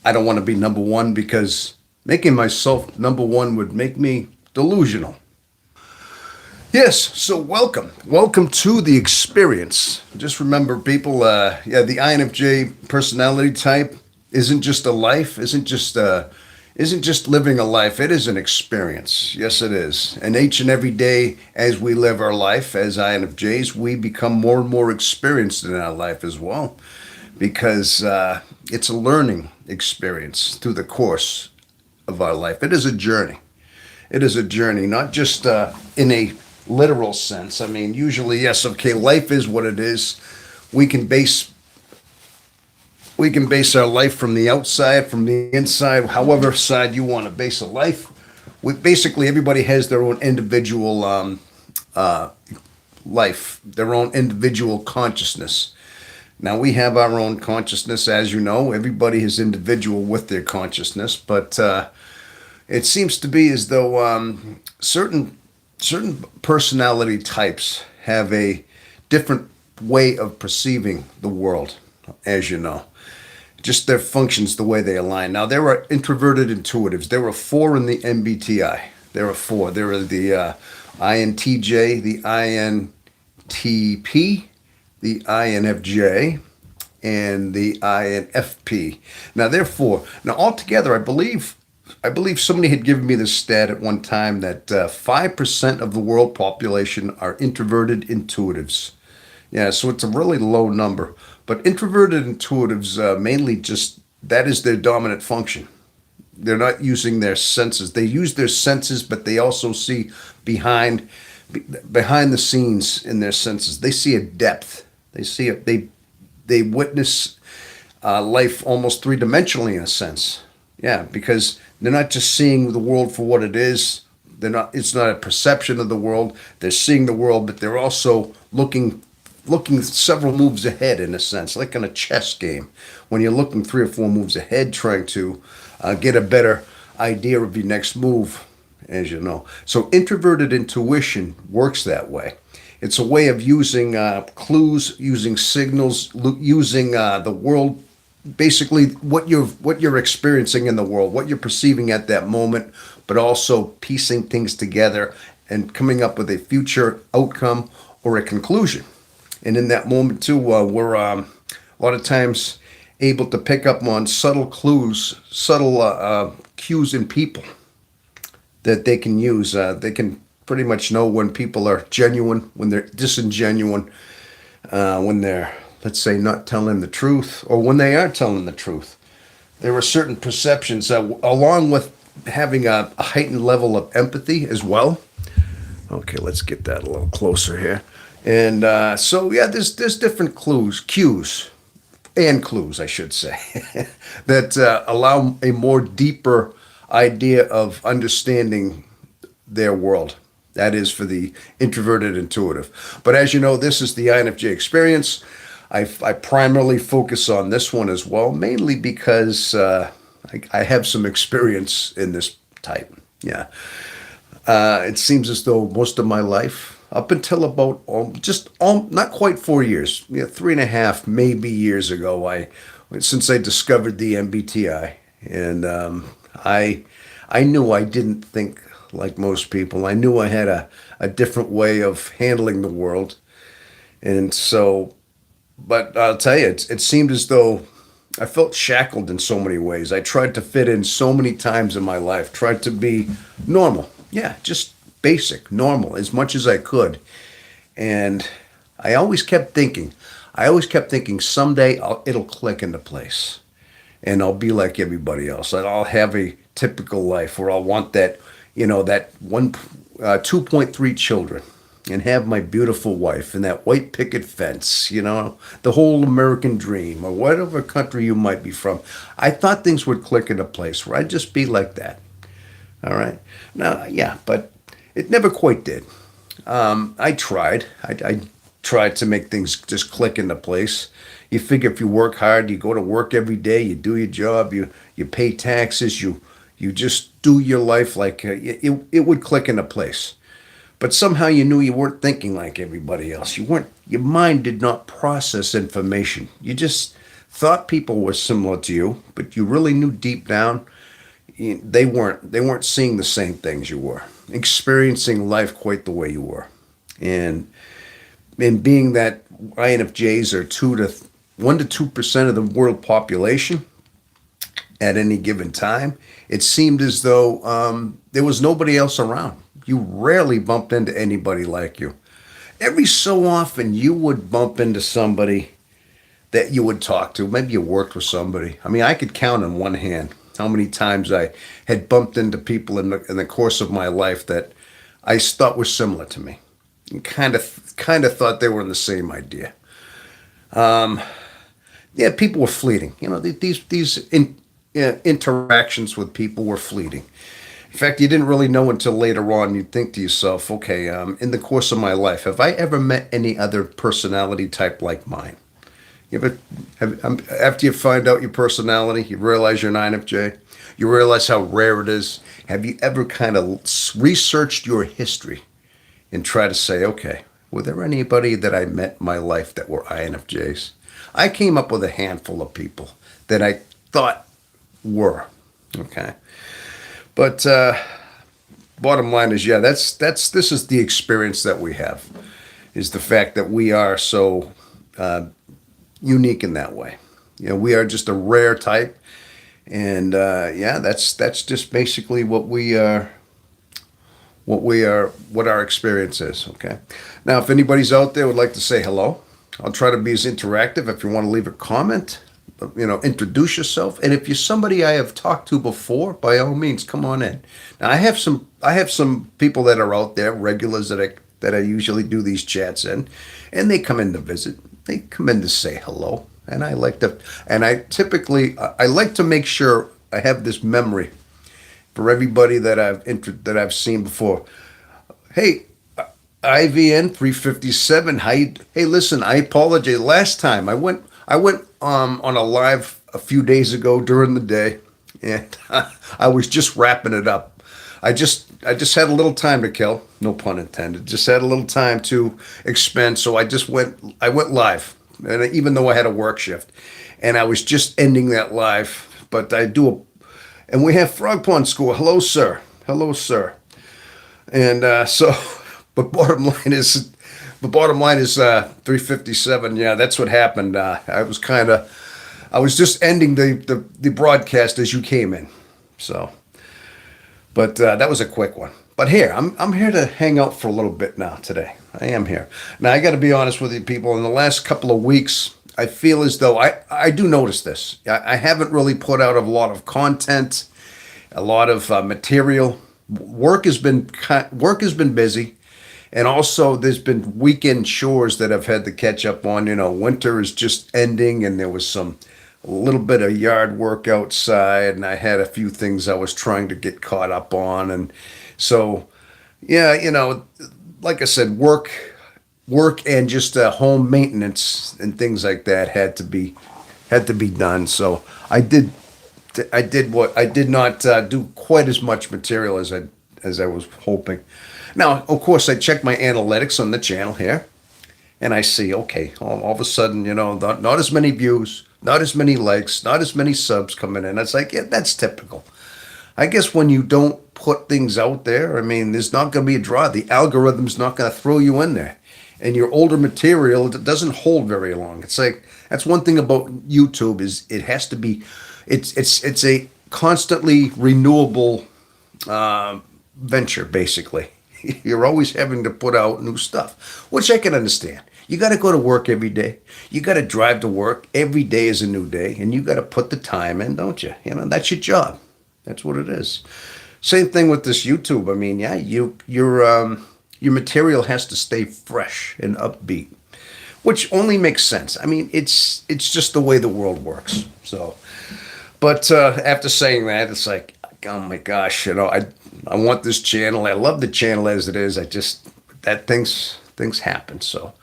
I don't want to be number one because making myself number one would make me delusional. Yes, so welcome to the experience. Just remember, people. The INFJ personality type isn't just a life, isn't just living a life. It is an experience. Yes, it is. And each and every day, as we live our life as INFJs, we become more and more experienced in our life as well, because it's a learning experience through the course of our life. It is a journey. It is a journey, not just in a literal sense. I mean, usually, yes, okay, life is what it is. We can base we can base our life from the outside, from the inside, however side you want to base a life. Basically, everybody has their own individual uh, life, their own individual consciousness. Now we have our own consciousness, as you know. Everybody is individual with their consciousness, but it seems to be as though certain personality types have a different way of perceiving the world, as you know. Just their functions, the way they align. Now, there are introverted intuitives. There are four in the MBTI. There are four. There are the INTJ, the INTP, the INFJ, and the INFP. Now, therefore, now altogether, I believe somebody had given me this stat at one time that 5% of the world population are introverted intuitives. Yeah, so it's a really low number. But introverted intuitives mainly just that is their dominant function. They're not using their senses. They use their senses, but they also see behind behind the scenes in their senses. They see a depth. They see it. They witness life almost three dimensionally in a sense. Yeah, because they're not just seeing the world for what it is. They're not. It's not a perception of the world. They're seeing the world, but they're also looking several moves ahead in a sense, like in a chess game, when you're looking three or four moves ahead, trying to get a better idea of your next move, as you know. So introverted intuition works that way. It's a way of using clues, using signals, using the world, basically what you're experiencing in the world, what you're perceiving at that moment, but also piecing things together and coming up with a future outcome or a conclusion. And in that moment too, we're a lot of times able to pick up on subtle clues, subtle cues in people that they can use. They can pretty much know when people are genuine, when they're disingenuine, when they're, let's say, not telling the truth, or when they are telling the truth. There are certain perceptions, along with having a heightened level of empathy as well. Okay, let's get that a little closer here. And so, yeah, there's different cues, and clues, I should say, that allow a more deeper idea of understanding their world. That is for the introverted intuitive. But as you know, this is the INFJ experience. I primarily focus on this one as well, mainly because I have some experience in this type. Yeah. It seems as though most of my life, up until about not quite 4 years, yeah, 3.5 maybe years ago, since I discovered the MBTI, and I knew I didn't think like most people. I knew I had a different way of handling the world, and so, but I'll tell you, it seemed as though I felt shackled in so many ways. I tried to fit in so many times in my life, tried to be normal. Yeah, just basic, normal, as much as I could. And I always kept thinking someday it'll click into place and I'll be like everybody else. And I'll have a typical life where I'll want that, that 2.3 children and have my beautiful wife and that white picket fence, the whole American dream or whatever country you might be from. I thought things would click into place where I'd just be like that. All right. Now, yeah, but it never quite did. I tried. I tried to make things just click into place. You figure if you work hard, you go to work every day, you do your job, you pay taxes, you just do your life like it would click into place. But somehow you knew you weren't thinking like everybody else. Your mind did not process information. You just thought people were similar to you, but you really knew deep down they weren't seeing the same things you were, experiencing life quite the way you were. And being that INFJs are 1 to 2% of the world population at any given time, it seemed as though there was nobody else around. You rarely bumped into anybody like you. Every so often, you would bump into somebody that you would talk to. Maybe you worked with somebody. I mean, I could count on one hand how many times I had bumped into people in the course of my life that I thought were similar to me, and kind of thought they were in the same idea. Yeah, people were fleeting. These interactions with people were fleeting. In fact, you didn't really know until later on. You'd think to yourself, okay, in the course of my life, have I ever met any other personality type like mine? You ever, after you find out your personality, you realize you're an INFJ, you realize how rare it is. Have you ever kind of researched your history and try to say, okay, were there anybody that I met in my life that were INFJs? I came up with a handful of people that I thought were, okay. But bottom line is, yeah, this is the experience that we have, is the fact that we are so unique in that way. We are just a rare type, and yeah, that's just basically what we are, what our experience is. Okay. Now, if anybody's out there would like to say hello, I'll try to be as interactive. If you want to leave a comment, introduce yourself. And if you're somebody I have talked to before, by all means, come on in. Now, I have some people that are out there, regulars that I usually do these chats in, and they come in to visit. They come in to say hello, and I like to make sure I have this memory for everybody that I've seen before. Hey, IVN 357. Hey, listen, I apologize. Last time I went on a live a few days ago during the day, and I was just wrapping it up. I just had a little time to kill, no pun intended. Just had a little time to expend, so I went live, and even though I had a work shift, and I was just ending that live. But and we have Frog Pond School. Hello, sir. Hello, sir. And so, but bottom line is. The bottom line is 357. Yeah, that's what happened. I was just ending the broadcast as you came in. So, but that was a quick one. But here, I'm here to hang out for a little bit now today. I am here. Now, I got to be honest with you, people. In the last couple of weeks, I feel as though I do notice this. I haven't really put out a lot of content, a lot of material. Work has been busy. And also, there's been weekend chores that I've had to catch up on. Winter is just ending, and there was a little bit of yard work outside, and I had a few things I was trying to get caught up on. And so, yeah, like I said, work and just home maintenance and things like that had to be done. So I did not do quite as much material as I was hoping. Now, of course, I check my analytics on the channel here, and I see, okay, all of a sudden, not as many views, not as many likes, not as many subs coming in. It's like, yeah, that's typical. I guess when you don't put things out there, I mean, there's not going to be a draw. The algorithm's not going to throw you in there. And your older material, it doesn't hold very long. It's like, that's one thing about YouTube is it has to be, it's a constantly renewable venture, basically. You're always having to put out new stuff, which I can understand. You got to go to work every day. You got to drive to work. Every day is a new day, and you got to put the time in, don't you? That's your job. That's what it is. Same thing with this YouTube. I mean, yeah, your material has to stay fresh and upbeat, which only makes sense. I mean, it's just the way the world works. So, but after saying that, it's like, oh my gosh, I want this channel. I love the channel as it is. Things happen. So,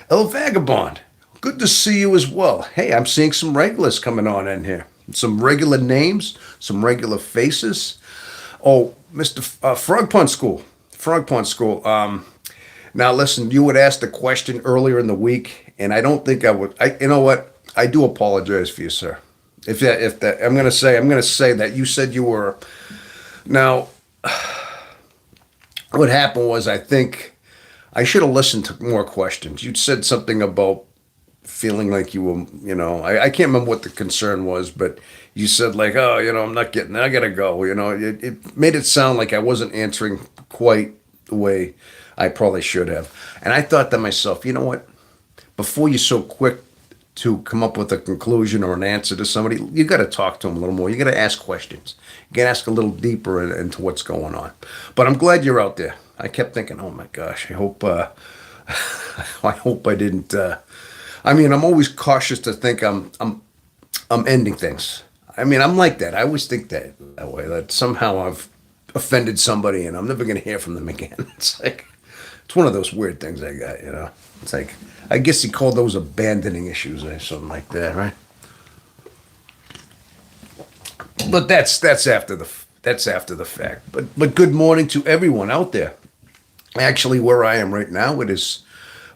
El Vagabond, good to see you as well. Hey, I'm seeing some regulars coming on in here. Some regular names, some regular faces. Oh, Mr. Frog Pond School. Frog Pond School. Now listen, you would ask the question earlier in the week, and I don't think I would. You know what? I do apologize for you, sir. If that, I'm gonna say that you said you were. Now, what happened was, I think I should have listened to more questions. You said something about feeling like you were, I can't remember what the concern was, but you said like, oh, I'm not getting, I gotta go. It made it sound like I wasn't answering quite the way I probably should have. And I thought to myself, you know what? Before you're so quick to come up with a conclusion or an answer to somebody, you got to talk to them a little more. You got to ask questions. You got to ask a little deeper into what's going on. But I'm glad you're out there. I kept thinking, oh my gosh, I hope, I hope I didn't. I'm always cautious to think I'm ending things. I'm like that. I always think that way. That somehow I've offended somebody and I'm never going to hear from them again. It's one of those weird things I got. It's like, I guess you call those abandoning issues or something like that, right? But that's after the fact. But good morning to everyone out there. Actually, where I am right now it is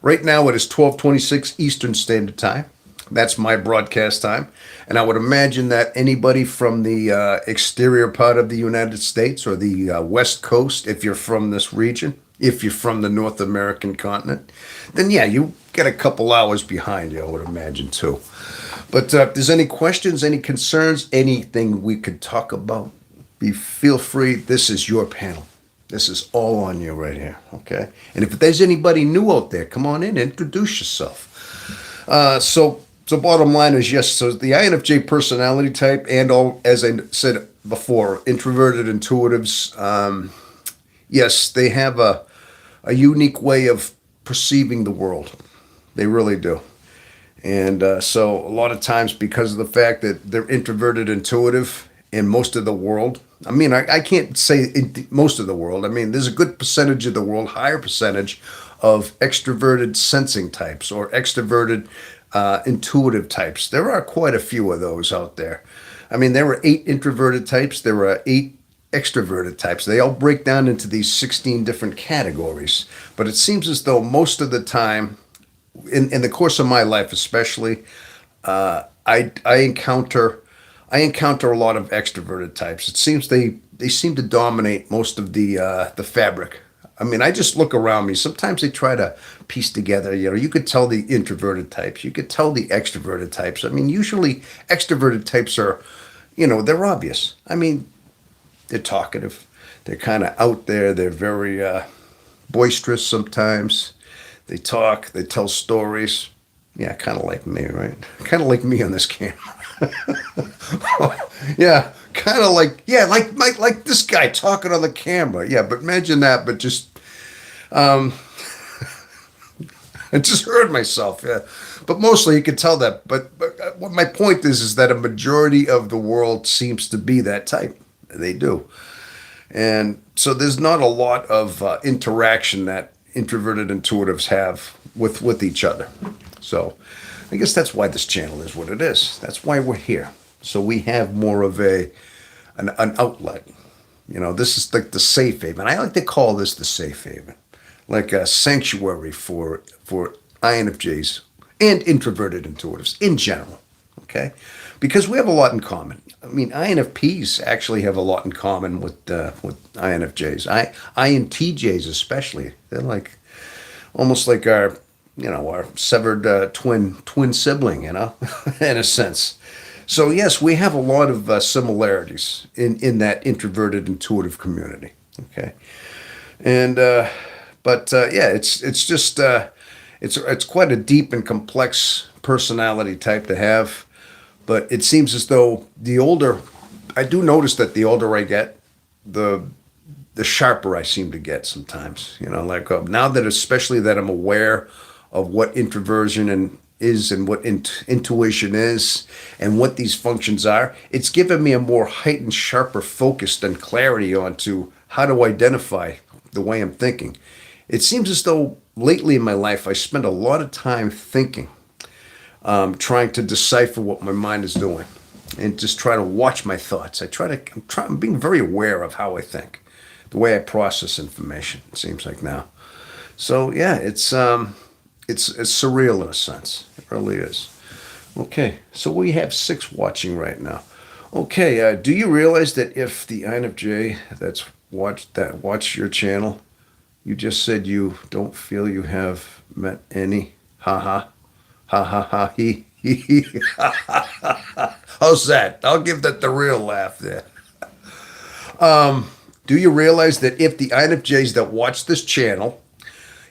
12:26 Eastern Standard Time. That's my broadcast time, and I would imagine that anybody from the exterior part of the United States or the West Coast, if you're from this region, if you're from the North American continent, then yeah, you get a couple hours behind you, I would imagine too. But if there's any questions, any concerns, anything we could talk about, feel free. This is your panel. This is all on you right here, okay? And if there's anybody new out there, come on in, introduce yourself. So bottom line is yes. So the INFJ personality type, and all, as I said before, introverted intuitives. Yes, they have a unique way of perceiving the world. They really do. And so a lot of times, because of the fact that they're introverted intuitive in most of the world, I can't say most of the world. There's a good percentage of the world, higher percentage of extroverted sensing types or extroverted intuitive types. There are quite a few of those out there. There were 8 introverted types. There were 8 extroverted types. They all break down into these 16 different categories. But it seems as though most of the time, in the course of my life especially, I encounter a lot of extroverted types. It seems they seem to dominate most of the fabric. I just look around me. Sometimes they try to piece together, you could tell the introverted types, you could tell the extroverted types. Usually extroverted types are, they're obvious. They're talkative. They're kind of out there. They're very boisterous sometimes. They talk, they tell stories. Yeah, kind of like me, right? Kind of like me on this camera. Yeah, kind of like this guy talking on the camera. Yeah, but imagine that, but just, I just heard myself. Yeah, but mostly you can tell that. But what my point is that a majority of the world seems to be that type. They do, and so there's not a lot of interaction that introverted intuitives have with each other. So I guess that's why this channel is what it is. That's why we're here. So we have more of an outlet. This is like the safe haven. I like to call this the safe haven, like a sanctuary for INFJs and introverted intuitives in general. Okay, because we have a lot in common. INFPs actually have a lot in common with INFJs. INTJs especially. They're like almost like our severed twin sibling, in a sense. So yes, we have a lot of similarities in that introverted intuitive community. Okay, and yeah, it's just it's quite a deep and complex personality type to have. But it seems as though I do notice that the older I get, the sharper I seem to get sometimes. Now that especially that I'm aware of what introversion is and what intuition is and what these functions are, it's given me a more heightened, sharper focus and clarity onto how to identify the way I'm thinking. It seems as though lately in my life I spend a lot of time thinking, trying to decipher what my mind is doing and just try to watch my thoughts. I'm being very aware of how I think, the way I process information, it seems like now. So yeah, it's surreal in a sense. It really is. Okay, so we have 6 watching right now. Okay, do you realize that if the INFJ watch your channel, you just said you don't feel you have met any? Ha ha ha ha ha he he he. How's that? I'll give that the real laugh there. Do you realize that if the INFJs that watch this channel,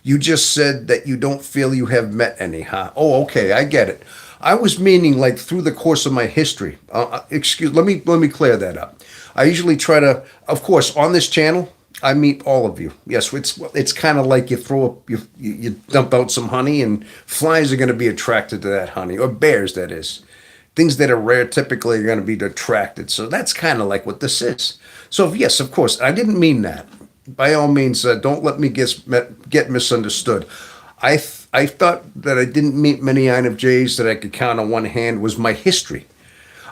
you just said that you don't feel you have met any, huh? Oh, okay, I get it. I was meaning like through the course of my history. Let me clear that up. I usually try to, of course, on this channel, I meet all of you. Yes, it's kind of like you throw up, you dump out some honey, and flies are going to be attracted to that honey, or bears, that is. Things that are rare typically are going to be attracted. So that's kind of like what this is. So yes, of course, I didn't mean that. By all means, don't let me get misunderstood. I thought that I didn't meet many INFJs that I could count on one hand was my history.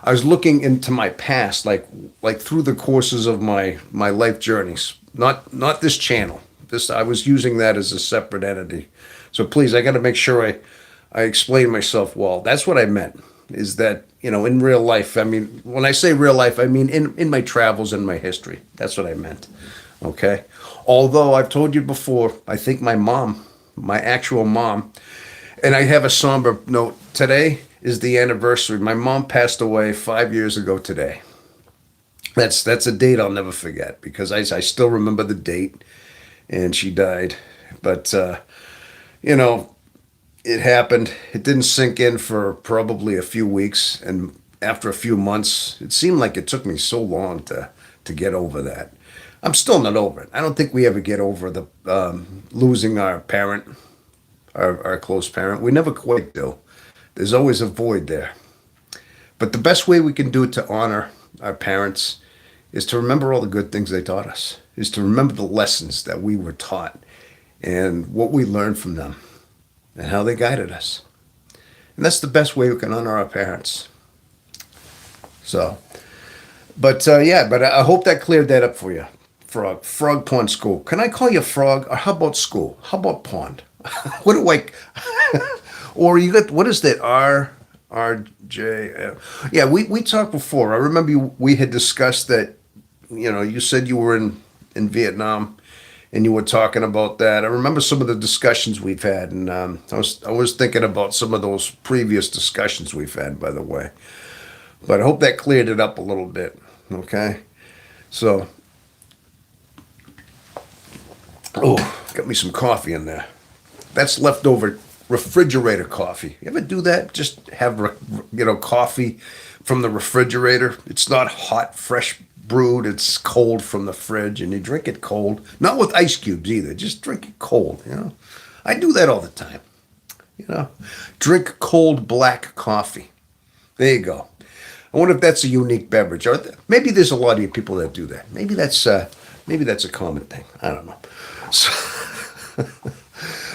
I was looking into my past, like through the courses of my life journeys. Not this channel. This I was using that as a separate entity. So please, I got to make sure I explain myself well. That's what I meant. Is that in real life? I mean, when I say real life, I mean in my travels and my history. That's what I meant. Okay. Although I've told you before, I think my mom, my actual mom, and I have a somber note. Today is the anniversary. My mom passed away 5 years ago today. That's a date I'll never forget because I still remember the date, and she died. But you know, it happened. It didn't sink in for probably a few weeks, and after a few months, it seemed like it took me so long to get over that. I'm still not over it. I don't think we ever get over the losing our parent, our close parent. We never quite do. There's always a void there. But the best way we can do it to honor our parents is to remember all the good things they taught us, is to remember the lessons that we were taught and what we learned from them and how they guided us. And that's the best way we can honor our parents. So, but yeah, but I hope that cleared that up for you. Frog Pond School. Can I call you Frog? Or how about school? How about pond? What do I? Or you got what is that? RJ. Yeah, we talked before. I remember we had discussed that. You said you were in Vietnam, and you were talking about that. I remember some of the discussions we've had, and I was thinking about some of those previous discussions we've had. By the way, but I hope that cleared it up a little bit. Okay, so. Oh, got me some coffee in there. That's leftover refrigerator coffee. You ever do that? Just have coffee from the refrigerator. It's not hot, fresh brewed. It's cold from the fridge, and you drink it cold. Not with ice cubes either. Just drink it cold. I do that all the time. Drink cold black coffee. There you go. I wonder if that's a unique beverage. Maybe there's a lot of you people that do that. Maybe that's a common thing. I don't know. So,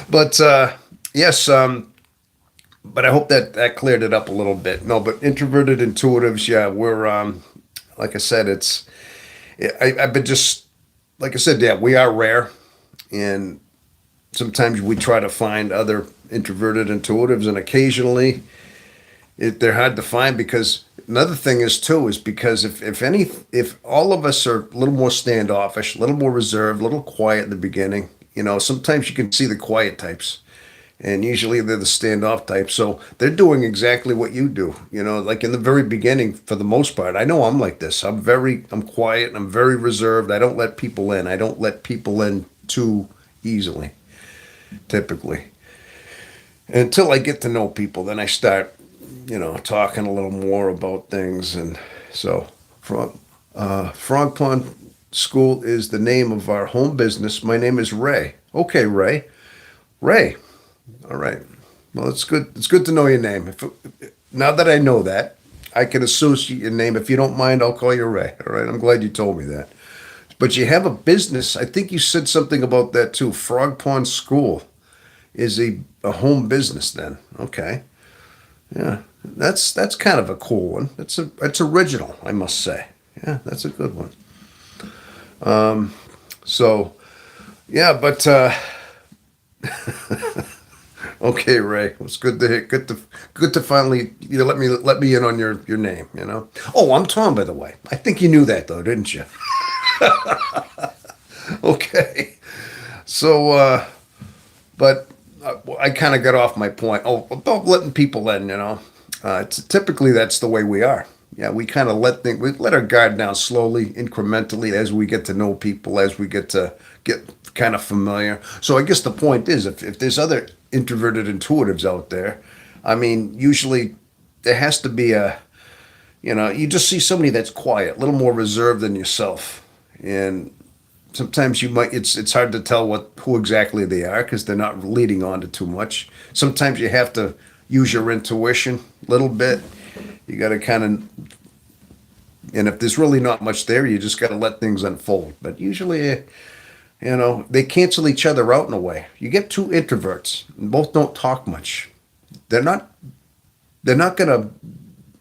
but yes, but I hope that cleared it up a little bit. No, but introverted intuitives, yeah, we're like I said, I've been just like I said, yeah, we are rare, and sometimes we try to find other introverted intuitives, and occasionally they're hard to find because another thing is because if all of us are a little more standoffish, a little more reserved, a little quiet in the beginning, sometimes you can see the quiet types, and usually they're the standoff types. So they're doing exactly what you do. Like in the very beginning, for the most part, I know I'm like this. I'm quiet. I'm very reserved. I don't let people in. I don't let people in too easily, typically. Until I get to know people, then I start talking a little more about things. And so Frog Pond School is the name of our home business. My name is Ray. Okay, Ray. Ray. All right. Well, it's good. It's good to know your name. Now that I know that, I can associate your name. If you don't mind, I'll call you Ray. All right. I'm glad you told me that. But you have a business. I think you said something about that too. Frog Pond School is a home business then. Okay. Yeah, that's kind of a cool one. It's original, I must say. Yeah, that's a good one. So, yeah, but Okay, Ray. Well, it's good to hear. Good to finally let me in on your name. Oh, I'm Tom, by the way. I think you knew that though, didn't you? Okay. So, but I kind of got off my point. Oh, about letting people in. Typically that's the way we are. Yeah, we kind of we let our guard down slowly, incrementally, as we get to know people, as we get kind of familiar. So I guess the point is, if there's other introverted intuitives out there, I mean, usually there has to be you just see somebody that's quiet, a little more reserved than yourself, and sometimes it's hard to tell who exactly they are because they're not leading on to too much. Sometimes you have to use your intuition a little bit. You got to and if there's really not much there, you just got to let things unfold. But usually, they cancel each other out in a way. You get two introverts, and both don't talk much. They're not. They're not gonna.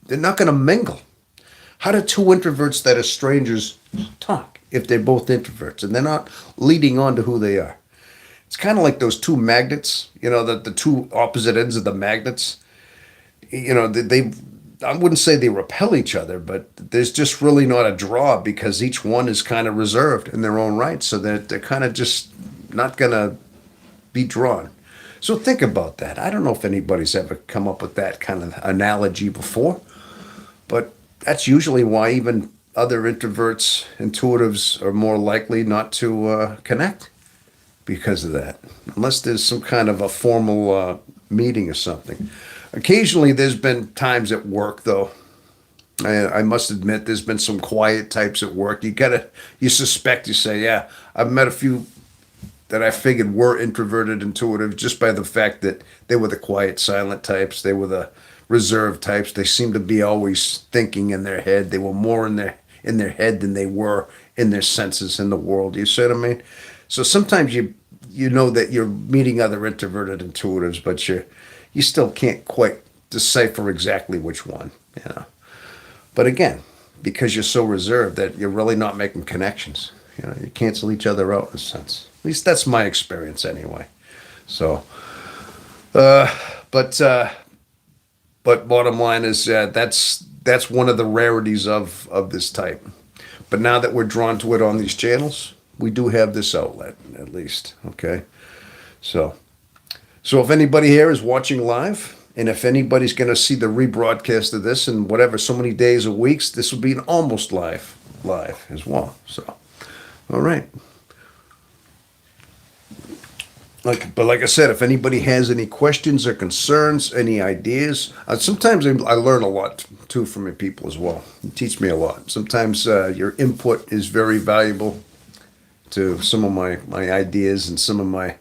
They're not gonna mingle. How do two introverts that are strangers talk if they're both introverts and they're not leading on to who they are? It's kind of like those two magnets. The two opposite ends of the magnets. They I wouldn't say they repel each other, but there's just really not a draw because each one is kind of reserved in their own right, so that they're kind of just not gonna be drawn. So think about that. I don't know if anybody's ever come up with that kind of analogy before, but that's usually why even other introverts, intuitives are more likely not to connect because of that, unless there's some kind of a formal meeting or something. Occasionally, there's been times at work, though. I must admit, there's been some quiet types at work. You suspect, you say, yeah, I've met a few that I figured were introverted, intuitive, just by the fact that they were the quiet, silent types. They were the reserved types. They seemed to be always thinking in their head. They were more in their head than they were in their senses in the world. You see what I mean? So sometimes you know that you're meeting other introverted intuitives, but you still can't quite decipher exactly which one. But again, because you're so reserved that you're really not making connections. You cancel each other out in a sense. At least that's my experience anyway. So, uh, but bottom line is that's one of the rarities of this type. But now that we're drawn to it on these channels, we do have this outlet at least. Okay, so. So if anybody here is watching live, and if anybody's going to see the rebroadcast of this in whatever, so many days or weeks, this will be an almost live as well. So, all right. Like I said, if anybody has any questions or concerns, any ideas, sometimes I learn a lot too from your people as well. You teach me a lot. Sometimes your input is very valuable to some of my ideas and some of my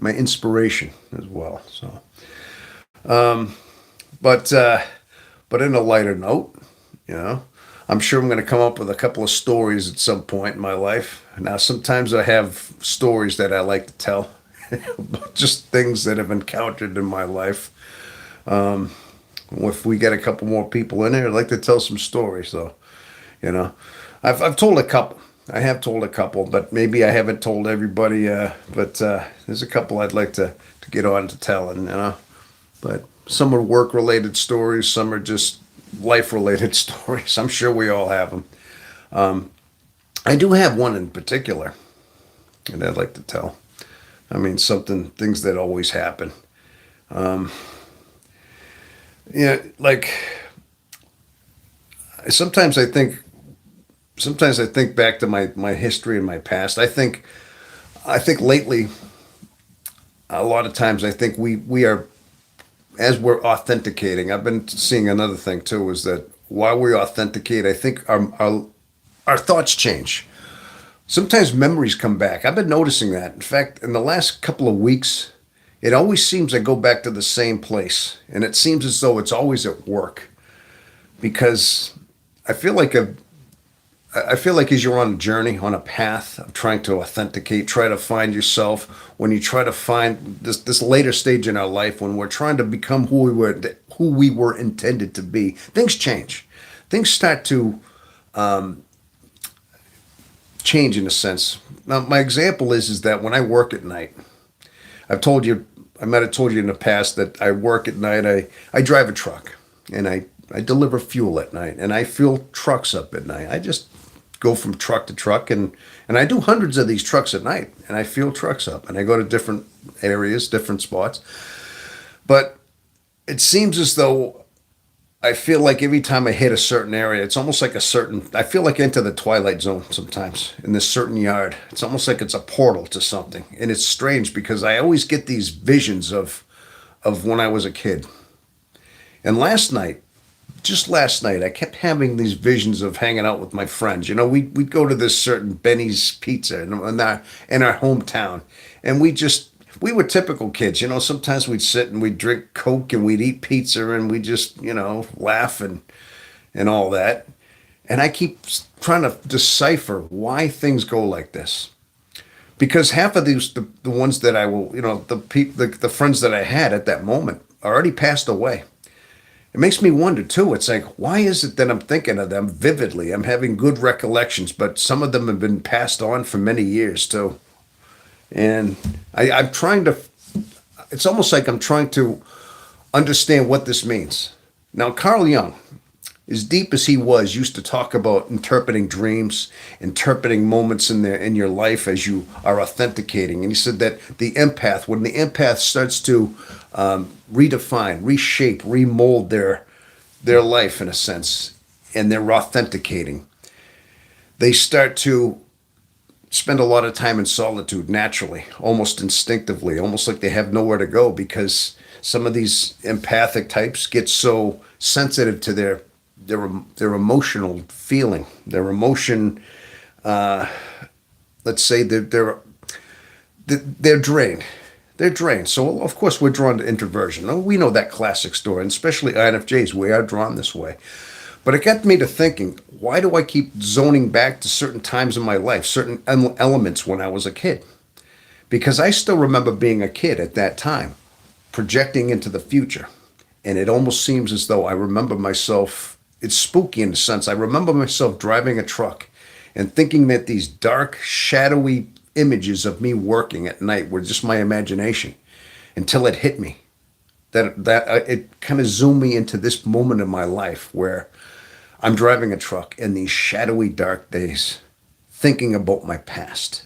inspiration as well. So, but in a lighter note, I'm sure I'm going to come up with a couple of stories at some point in my life. Now, sometimes I have stories that I like to tell, just things that I've encountered in my life. If we get a couple more people in there, I'd like to tell some stories. So, I've told a couple. I have told a couple, but maybe I haven't told everybody. But there's a couple I'd like to get on to telling. But some are work-related stories, some are just life-related stories. I'm sure we all have them. I do have one in particular that I'd like to tell. I mean, things that always happen. Like sometimes I think back to my history and my past. I think lately, a lot of times I think we are, as we're authenticating. I've been seeing another thing too, is that while we authenticate, I think our thoughts change. Sometimes memories come back. I've been noticing that. In fact, in the last couple of weeks, it always seems I go back to the same place, and it seems as though it's always at work, because I feel like as you're on a journey, on a path of trying to authenticate, try to find yourself, when you try to find this later stage in our life, when we're trying to become who we were intended to be, things change. Things start to change in a sense. Now, my example is that when I work at night, I've told you I might have told you in the past that I work at night. I drive a truck, and I deliver fuel at night, and I fill trucks up at night. I just go from truck to truck, and I do hundreds of these trucks at night, and I fill trucks up, and I go to different areas, different spots. But it seems as though I feel like every time I hit a certain area, it's almost like I feel like into the Twilight Zone sometimes in this certain yard. It's almost like it's a portal to something. And it's strange because I always get these visions of when I was a kid. And just last night, I kept having these visions of hanging out with my friends. We'd go to this certain Benny's Pizza in our hometown, and we were typical kids. Sometimes we'd sit and we'd drink Coke and we'd eat pizza and we'd just, laugh and all that. And I keep trying to decipher why things go like this. Because half of the ones that I will, the friends that I had at that moment already passed away. It makes me wonder too. It's like, why is it that I'm thinking of them vividly? I'm having good recollections, but some of them have been passed on for many years too. And I'm trying to, it's almost like I'm trying to understand what this means. Now, Carl Jung, as deep as he was, used to talk about interpreting dreams, interpreting moments in your life as you are authenticating. And he said that when the empath starts to redefine, reshape, remold their life in a sense, and they're authenticating, they start to spend a lot of time in solitude naturally, almost instinctively, almost like they have nowhere to go, because some of these empathic types get so sensitive to their emotional feeling, their emotion. Let's say they're drained. They're drained. So of course we're drawn to introversion. We know that classic story, and especially INFJs, we are drawn this way. But it got me to thinking, why do I keep zoning back to certain times in my life, certain elements when I was a kid? Because I still remember being a kid at that time, projecting into the future. And it almost seems as though I remember myself, it's spooky in a sense. I remember myself driving a truck and thinking that these dark, shadowy images of me working at night were just my imagination, until it hit me. That it kind of zoomed me into this moment in my life where I'm driving a truck in these shadowy, dark days, thinking about my past,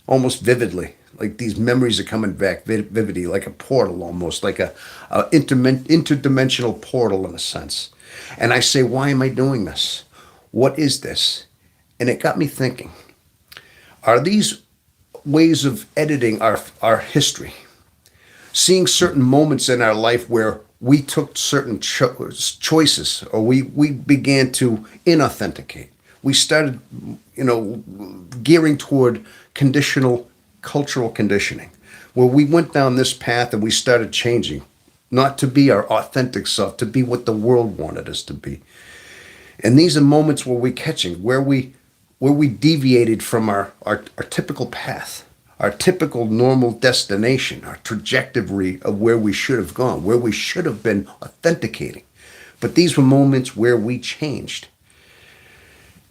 almost vividly. Like these memories are coming back vividly, like a portal almost, like a interdimensional portal in a sense. And I say, why am I doing this? What is this? And it got me thinking, are these ways of editing our history? Seeing certain moments in our life where we took certain choices, or we began to inauthenticate. We started, gearing toward cultural conditioning, where we went down this path and we started changing, not to be our authentic self, to be what the world wanted us to be. And these are moments where we deviated from our typical path, our typical normal destination, our trajectory of where we should have gone, where we should have been authenticating. But these were moments where we changed.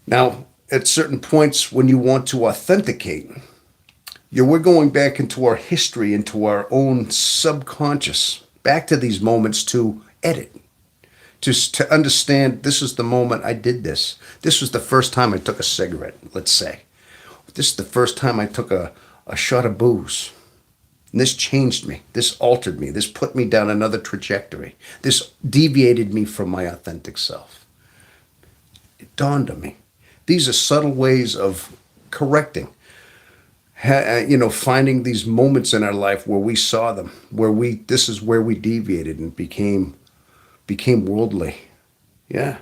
Now, at certain points when you want to authenticate, we're going back into our history, into our own subconscious, back to these moments to edit, to understand this is the moment I did this. This was the first time I took a cigarette, let's say. This is the first time I took a shot of booze. And this changed me. This altered me. This put me down another trajectory. This deviated me from my authentic self. It dawned on me. These are subtle ways of correcting, finding these moments in our life where we saw them, this is where we deviated and became worldly. Yeah.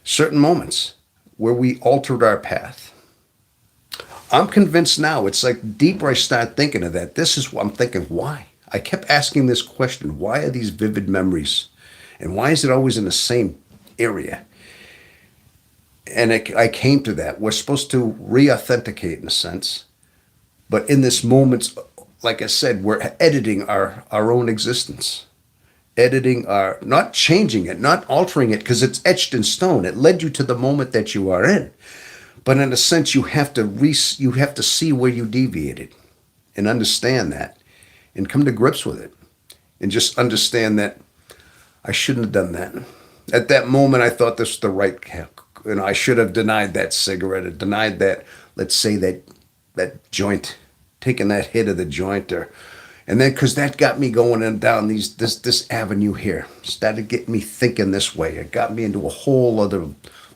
Certain moments where we altered our path. I'm convinced now, it's like the deeper I start thinking of that, this is what I'm thinking, why? I kept asking this question, why are these vivid memories? And why is it always in the same area? And I came to that. We're supposed to re-authenticate in a sense. But in this moment, like I said, we're editing our own existence. Not changing it, not altering it, because it's etched in stone. It led you to the moment that you are in. But in a sense, you have to see where you deviated and understand that. and come to grips with it and just understand that I shouldn't have done that. At that moment, I thought this was the right, I should have denied that cigarette or denied that, let's say that joint, taking that hit of the joint, or, and then because that got me going and down this avenue here, started getting me thinking this way. It got me into a whole other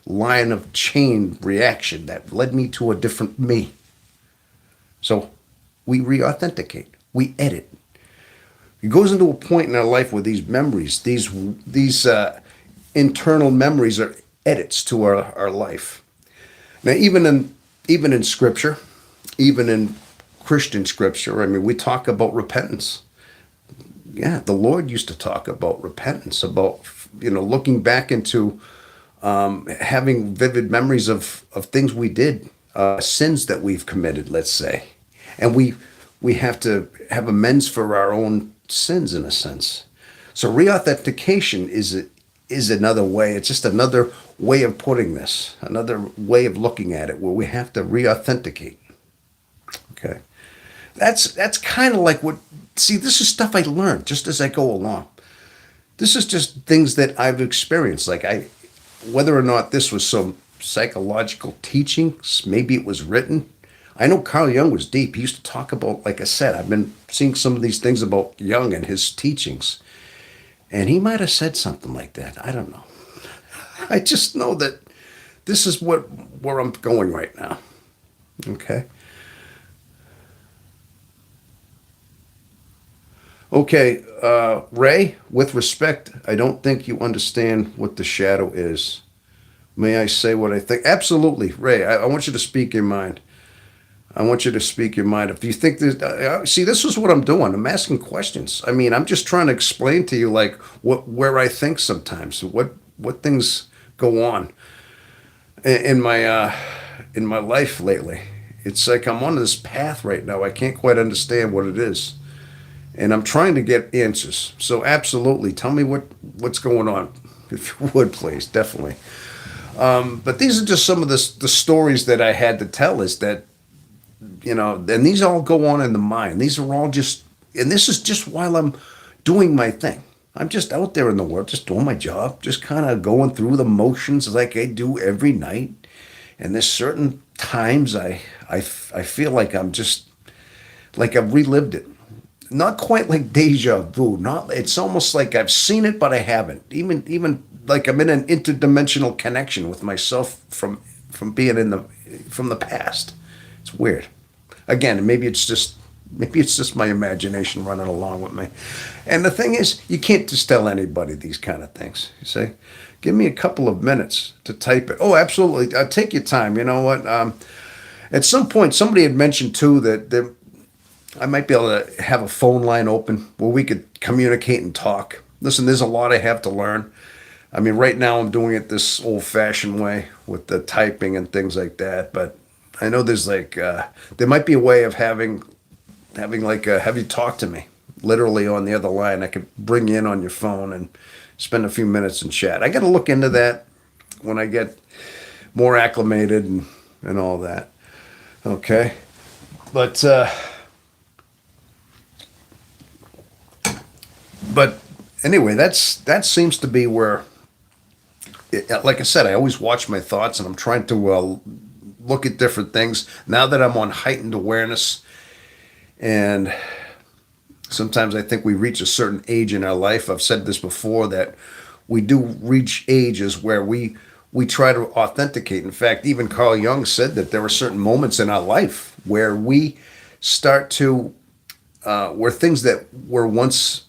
line of chain reaction that led me to a different me. So we re-authenticate, we edit. It goes into a point in our life where these memories, these internal memories are edits to our life. Now, even in scripture, even in Christian scripture, I mean, we talk about repentance. Yeah, the Lord used to talk about repentance, about, looking back into having vivid memories of things we did, sins that we've committed, let's say. And we have to have amends for our own sins, in a sense. So re-authentication is another way. It's just another way of putting this, another way of looking at it, where we have to re-authenticate. Okay, that's kind of like this is stuff I learned just as I go along. This is just things that I've experienced. Like whether or not this was some psychological teachings, maybe it was written. I know Carl Jung was deep. He used to talk about, like I said, I've been seeing some of these things about Jung and his teachings. And he might have said something like that. I don't know. I just know that this is where I'm going right now. Okay. Okay, Ray, with respect, I don't think you understand what the shadow is. May I say what I think? Absolutely, Ray. I want you to speak your mind. I want you to speak your mind. If you think this, see, this is what I'm doing. I'm asking questions. I mean, I'm just trying to explain to you, like, where I think sometimes, what things go on in my life lately. It's like I'm on this path right now. I can't quite understand what it is, and I'm trying to get answers. So, absolutely, tell me what's going on, if you would, please, definitely. But these are just some of the stories that I had to tell. Is that, and these all go on in the mind. These are all just, and this is just while I'm doing my thing. I'm just out there in the world, just doing my job, just kind of going through the motions like I do every night. And there's certain times I feel like I'm just, like I've relived it. Not quite like deja vu. It's almost like I've seen it, but I haven't. Even like I'm in an interdimensional connection with myself from being from the past. It's weird. Again, maybe it's just my imagination running along with me. And the thing is, you can't just tell anybody these kind of things. You say, give me a couple of minutes to type it. Oh, absolutely. Take your time. You know what? At some point, somebody had mentioned too that I might be able to have a phone line open where we could communicate and talk. Listen, there's a lot I have to learn. I mean, right now I'm doing it this old-fashioned way with the typing and things like that, but I know there's there might be a way of having have you talk to me literally on the other line. I could bring you in on your phone and spend a few minutes and chat. I got to look into that when I get more acclimated and all that. Okay. But anyway, that seems to be where, like I said, I always watch my thoughts and I'm trying to look at different things now that I'm on heightened awareness. And sometimes I think we reach a certain age in our life. I've said this before, that we do reach ages where we try to authenticate. In fact, even Carl Jung said that there are certain moments in our life where we start to, where things that were once,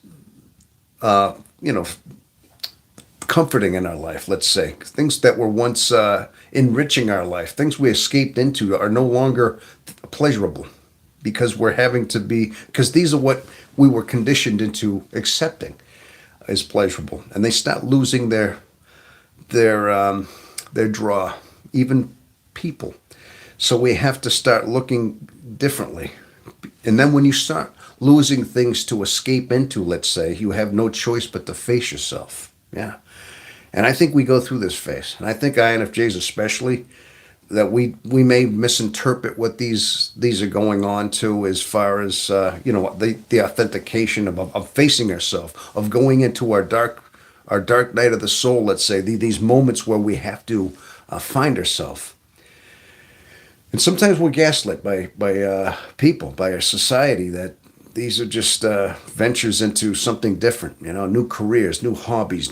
comforting in our life, let's say, things that were once enriching our life, things we escaped into, are no longer pleasurable because because these are what we were conditioned into accepting as pleasurable, and they start losing their draw, even people. So we have to start looking differently. And then when you start losing things to escape into, let's say, you have no choice but to face yourself. Yeah. And I think we go through this phase. And I think INFJs especially, that we may misinterpret what these are going on to, as far as the authentication of facing ourselves, of going into our dark night of the soul. Let's say these moments where we have to find ourselves. And sometimes we're gaslit by people, by our society, that these are just ventures into something different, new careers, new hobbies,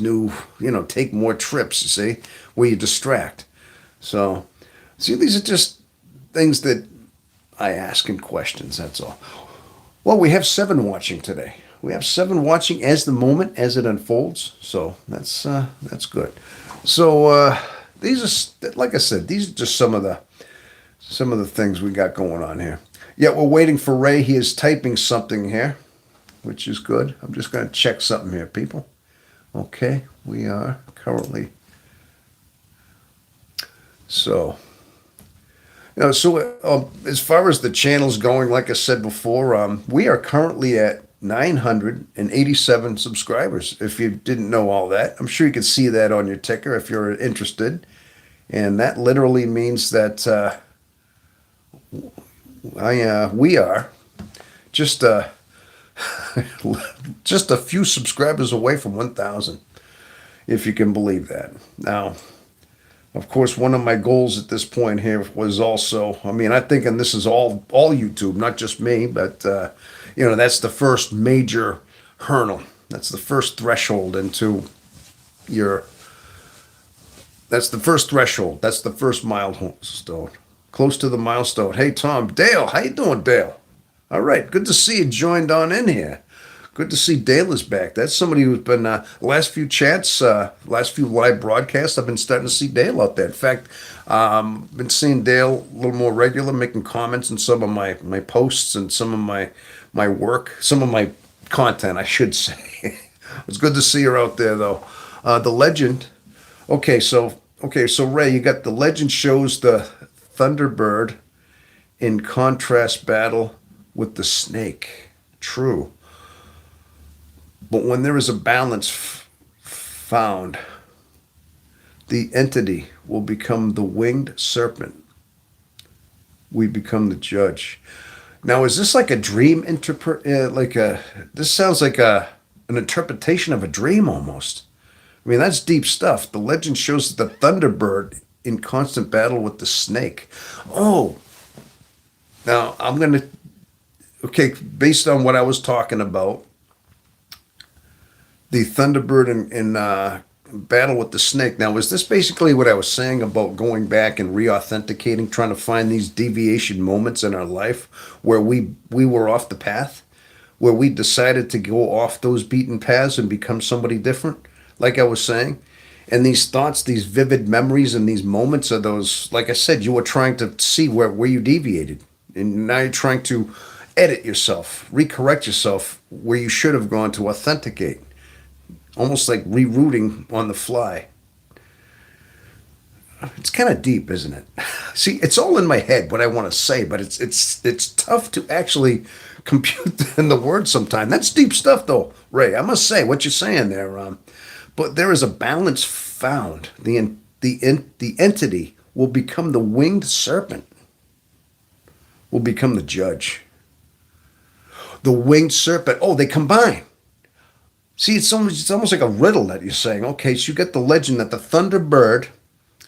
take more trips, you see, where you distract. So, see, these are just things that I ask in questions, that's all. Well, we have 7 watching today. We have 7 watching as the moment, as it unfolds. So that's good. So these are, like I said, these are just some of the things we got going on here. Yeah, we're waiting for Ray. He is typing something here, which is good. I'm just going to check something here, people. Okay, we are currently. So, as far as the channel's going, like I said before, we are currently at 987 subscribers. If you didn't know all that, I'm sure you can see that on your ticker if you're interested. And that literally means that we are just just a few subscribers away from 1,000, if you can believe that. Now, of course, one of my goals at this point here was also, I'm thinking this is all YouTube, not just me, but that's the first major hurdle. That's the first threshold into your. That's the first threshold. That's the first milestone. Close to the milestone. Hey, Tom. Dale, how you doing, Dale? All right, good to see you joined on in here. Good to see Dale is back. That's somebody who's been, last few chats, last few live broadcasts, I've been starting to see Dale out there. In fact, been seeing Dale a little more regular, making comments on some of my posts and some of my work, some of my content, I should say. It's good to see her out there, though. The legend. Okay, so Ray, you got the legend shows the Thunderbird in contrast battle with the snake. True. But when there is a balance found, the entity will become the winged serpent. We become the judge. Now, is this like a dream this sounds like an interpretation of a dream almost. That's deep stuff. The legend shows the Thunderbird in constant battle with the snake. Oh, now based on what I was talking about, the Thunderbird in battle with the snake. Now, is this basically what I was saying about going back and re-authenticating, trying to find these deviation moments in our life where we were off the path, where we decided to go off those beaten paths and become somebody different, like I was saying? And these thoughts, these vivid memories and these moments are those, like I said, you were trying to see where you deviated. And now you're trying to edit yourself, recorrect yourself where you should have gone to authenticate. Almost like rerouting on the fly. It's kind of deep, isn't it? See, it's all in my head what I want to say, but it's tough to actually compute in the words sometimes. That's deep stuff, though, Ray. I must say what you're saying there. But there is a balance found. The entity will become the winged serpent. Will become the judge. The winged serpent. Oh, they combine. See, it's almost like a riddle that you're saying. Okay, so you get the legend that the Thunderbird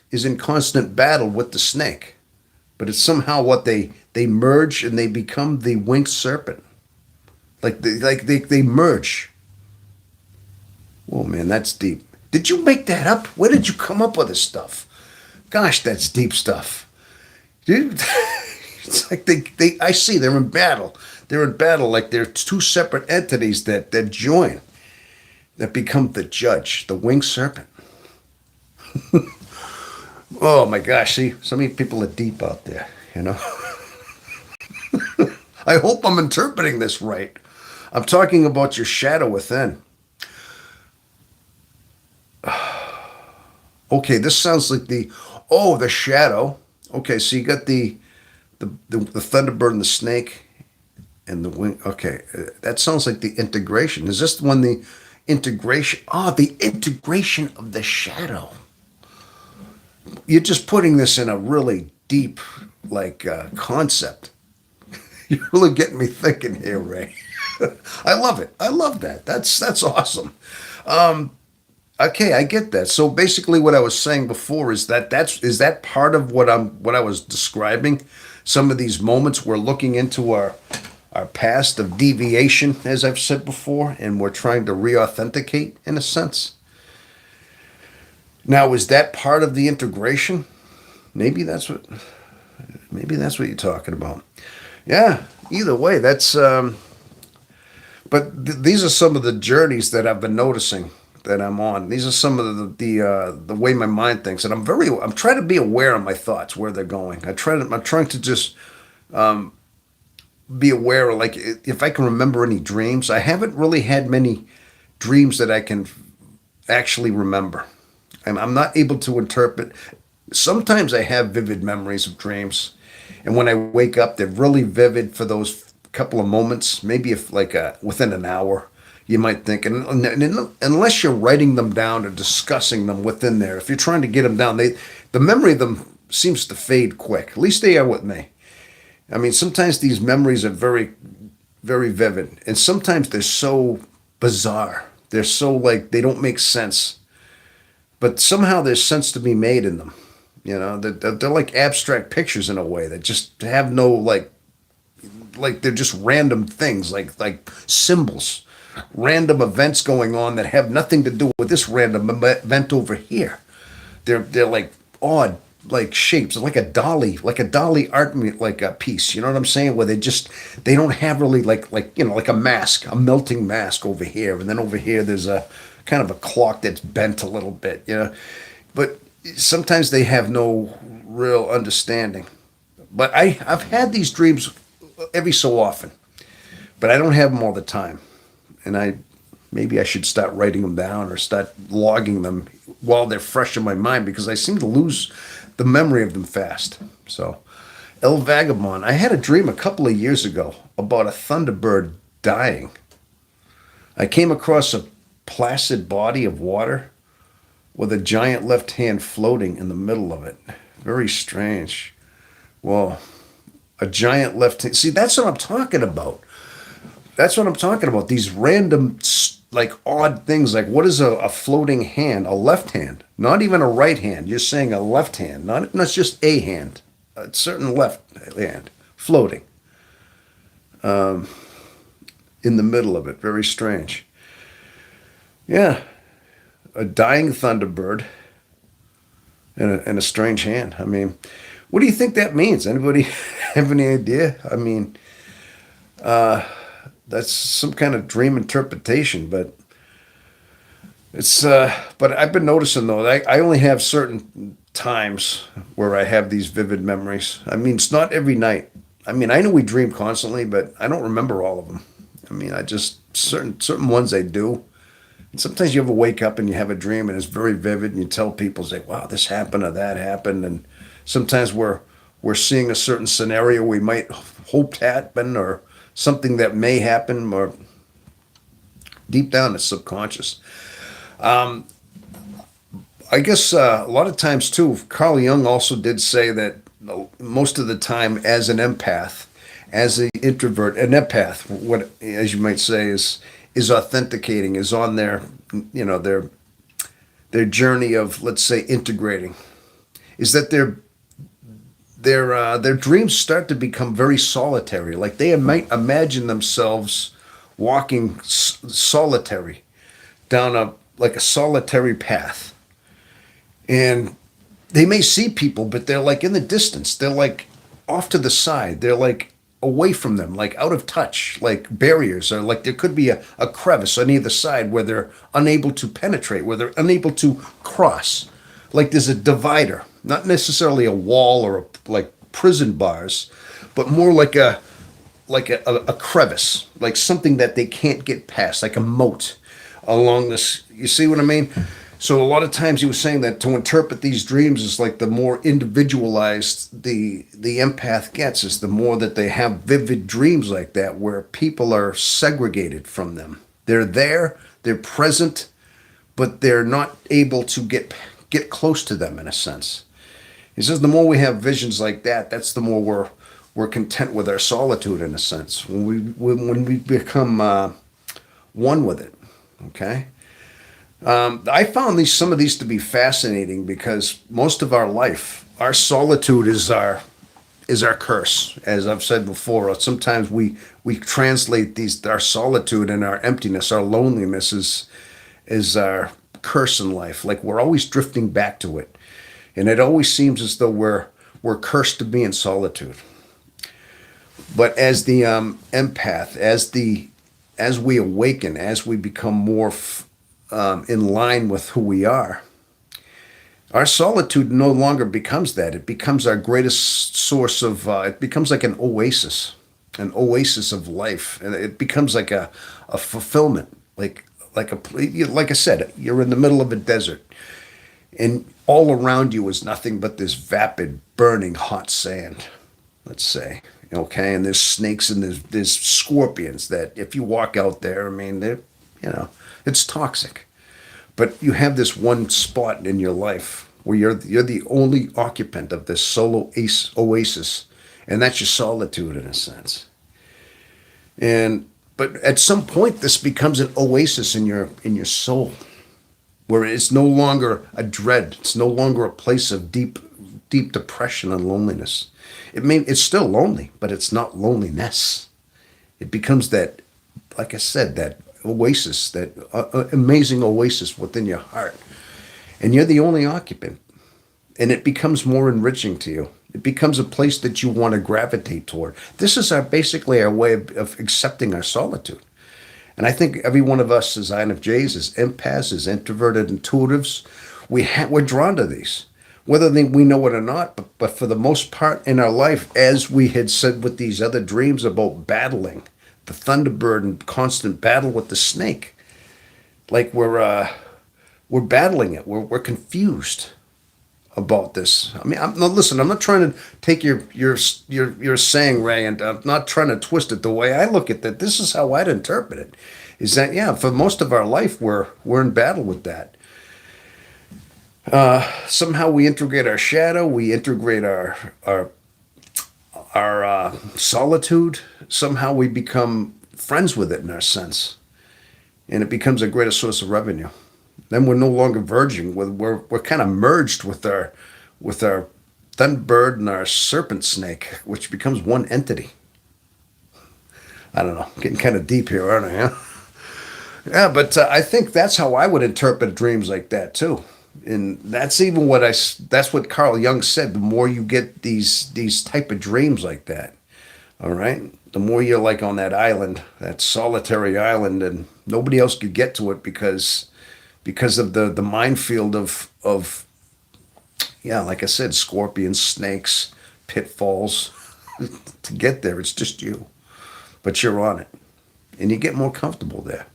is in constant battle with the snake, but it's somehow what they merge and they become the winged serpent. They merge. Whoa, man, that's deep. Did you make that up? Where did you come up with this stuff? Gosh, that's deep stuff. Dude, it's like I see they're in battle. They're in battle like they're two separate entities that join. That become the judge, the winged serpent. Oh my gosh, see, so many people are deep out there, I hope I'm interpreting this right. I'm talking about your shadow within. Okay, this sounds like the shadow. Okay, so you got the Thunderbird and the snake and the wing. Okay, that sounds like the integration. Is this when the integration? The integration of the shadow. You're just putting this in a really deep, like concept. You're really getting me thinking here, Ray. I love it. I love that. That's awesome. Okay, I get that. So basically, what I was saying before is that is that part of what I was describing. Some of these moments we're looking into our past of deviation, as I've said before, and we're trying to re-authenticate in a sense. Now, is that part of the integration? Maybe that's what maybe that's what you're talking about. Yeah. Either way, that's. But these are some of the journeys that I've been noticing that I'm on. These are some of the way my mind thinks, and I'm trying to be aware of my thoughts, where they're going. I'm trying to just be aware of, like, if I can remember any dreams. I haven't really had many dreams that I can actually remember. I'm not able to interpret. Sometimes I have vivid memories of dreams, and when I wake up, they're really vivid for those couple of moments. Maybe if like within an hour, you might think, and unless you're writing them down or discussing them within there, if you're trying to get them down, the memory of them seems to fade quick. At least they are with me. I mean, sometimes these memories are very, very vivid, and sometimes they're so bizarre. They're so, like, they don't make sense, but somehow there's sense to be made in them. They're like abstract pictures in a way that just have no, like they're just random things, like symbols, random events going on that have nothing to do with this random event over here. They're like odd, like shapes, like a dolly art, like a piece. You know what I'm saying? Where they don't have really, like a mask, a melting mask over here, and then over here there's a kind of a clock that's bent a little bit. But sometimes they have no real understanding. But I've had these dreams every so often, but I don't have them all the time. And maybe I should start writing them down or start logging them while they're fresh in my mind, because I seem to lose the memory of them fast. So, El Vagabond, I had a dream a couple of years ago about a thunderbird dying. I came across a placid body of water with a giant left hand floating in the middle of it. Very strange. Well, a giant left hand. See, that's what I'm talking about. That's what I'm talking about. These random, like, odd things. Like, what is a floating hand? A left hand. Not even a right hand. You're saying a left hand. Not just a hand. A certain left hand floating in the middle of it. Very strange. Yeah. A dying thunderbird and a strange hand. I mean, what do you think that means? Anybody have any idea? I mean, that's some kind of dream interpretation, but it's. But I've been noticing, though, that I only have certain times where I have these vivid memories. I mean, it's not every night. I mean, I know we dream constantly, but I don't remember all of them. I mean, I just certain ones I do. And sometimes you ever wake up and you have a dream and it's very vivid, and you tell people, say, "Wow, this happened or that happened," and sometimes we're seeing a certain scenario we might hope to happen, or something that may happen, or deep down it's subconscious. I guess a lot of times too, Carl Jung also did say that most of the time, as an empath, as an introvert, an empath, what, as you might say, is authenticating, is on their journey of, let's say, integrating, is that their dreams start to become very solitary. Like, they might imagine themselves walking solitary down a solitary path, and they may see people, but they're like in the distance. They're like off to the side. They're like away from them, like out of touch, like barriers, or like there could be a crevice on either side where they're unable to penetrate, where they're unable to cross. Like there's a divider, not necessarily a wall or like prison bars, but more like a crevice, like something that they can't get past, like a moat along this. You see what I mean? So a lot of times he was saying that to interpret these dreams is like the more individualized the empath gets, is the more that they have vivid dreams like that, where people are segregated from them. They're there, they're present, but they're not able to get close to them in a sense. He says the more we have visions like that, that's the more we're content with our solitude in a sense. When we become one with it. Okay. I found some of these to be fascinating because most of our life, our solitude is our curse. As I've said before, sometimes we translate our solitude and our emptiness, our loneliness is our curse in life. Like we're always drifting back to it, and it always seems as though we're cursed to be in solitude. But as the empath, as we awaken, as we become more in line with who we are, our solitude no longer becomes that. It becomes our greatest source of. It becomes like an oasis of life, and it becomes like a fulfillment. Like I said, you're in the middle of a desert, and all around you is nothing but this vapid, burning, hot sand. Let's say, okay, and there's snakes and there's scorpions that if you walk out there, I mean, it's toxic. But you have this one spot in your life where you're the only occupant of this solo oasis, and that's your solitude in a sense. And but at some point, this becomes an oasis in your soul, where it's no longer a dread. It's no longer a place of deep depression and loneliness. It's still lonely, but it's not loneliness. It becomes that, like I said, that oasis, that amazing oasis within your heart. And you're the only occupant. And it becomes more enriching to you. It becomes a place that you want to gravitate toward. This is basically our way of accepting our solitude. And I think every one of us as INFJs, as empaths, as introverted intuitives, we're drawn to these, whether we know it or not. But for the most part in our life, as we had said with these other dreams about battling, the Thunderbird and constant battle with the snake, like we're battling it. We're confused about this. I mean, listen. I'm not trying to take your saying, Ray, and I'm not trying to twist it. The way I look at that, this is how I'd interpret it. Is that for most of our life we're in battle with that. Somehow we integrate our shadow. We integrate our solitude. Somehow we become friends with it in our sense, and it becomes a greater source of revenue. Then we're no longer verging. We're kind of merged with our thunderbird and our serpent snake, which becomes one entity. I don't know, getting kind of deep here, aren't I? Huh? Yeah, but I think that's how I would interpret dreams like that too. And that's even that's what Carl Jung said. The more you get these type of dreams like that, all right, the more you're like on that island, that solitary island, and nobody else could get to it because of the minefield of like I said, scorpions, snakes, pitfalls. To get there, it's just you, but you're on it, and you get more comfortable there.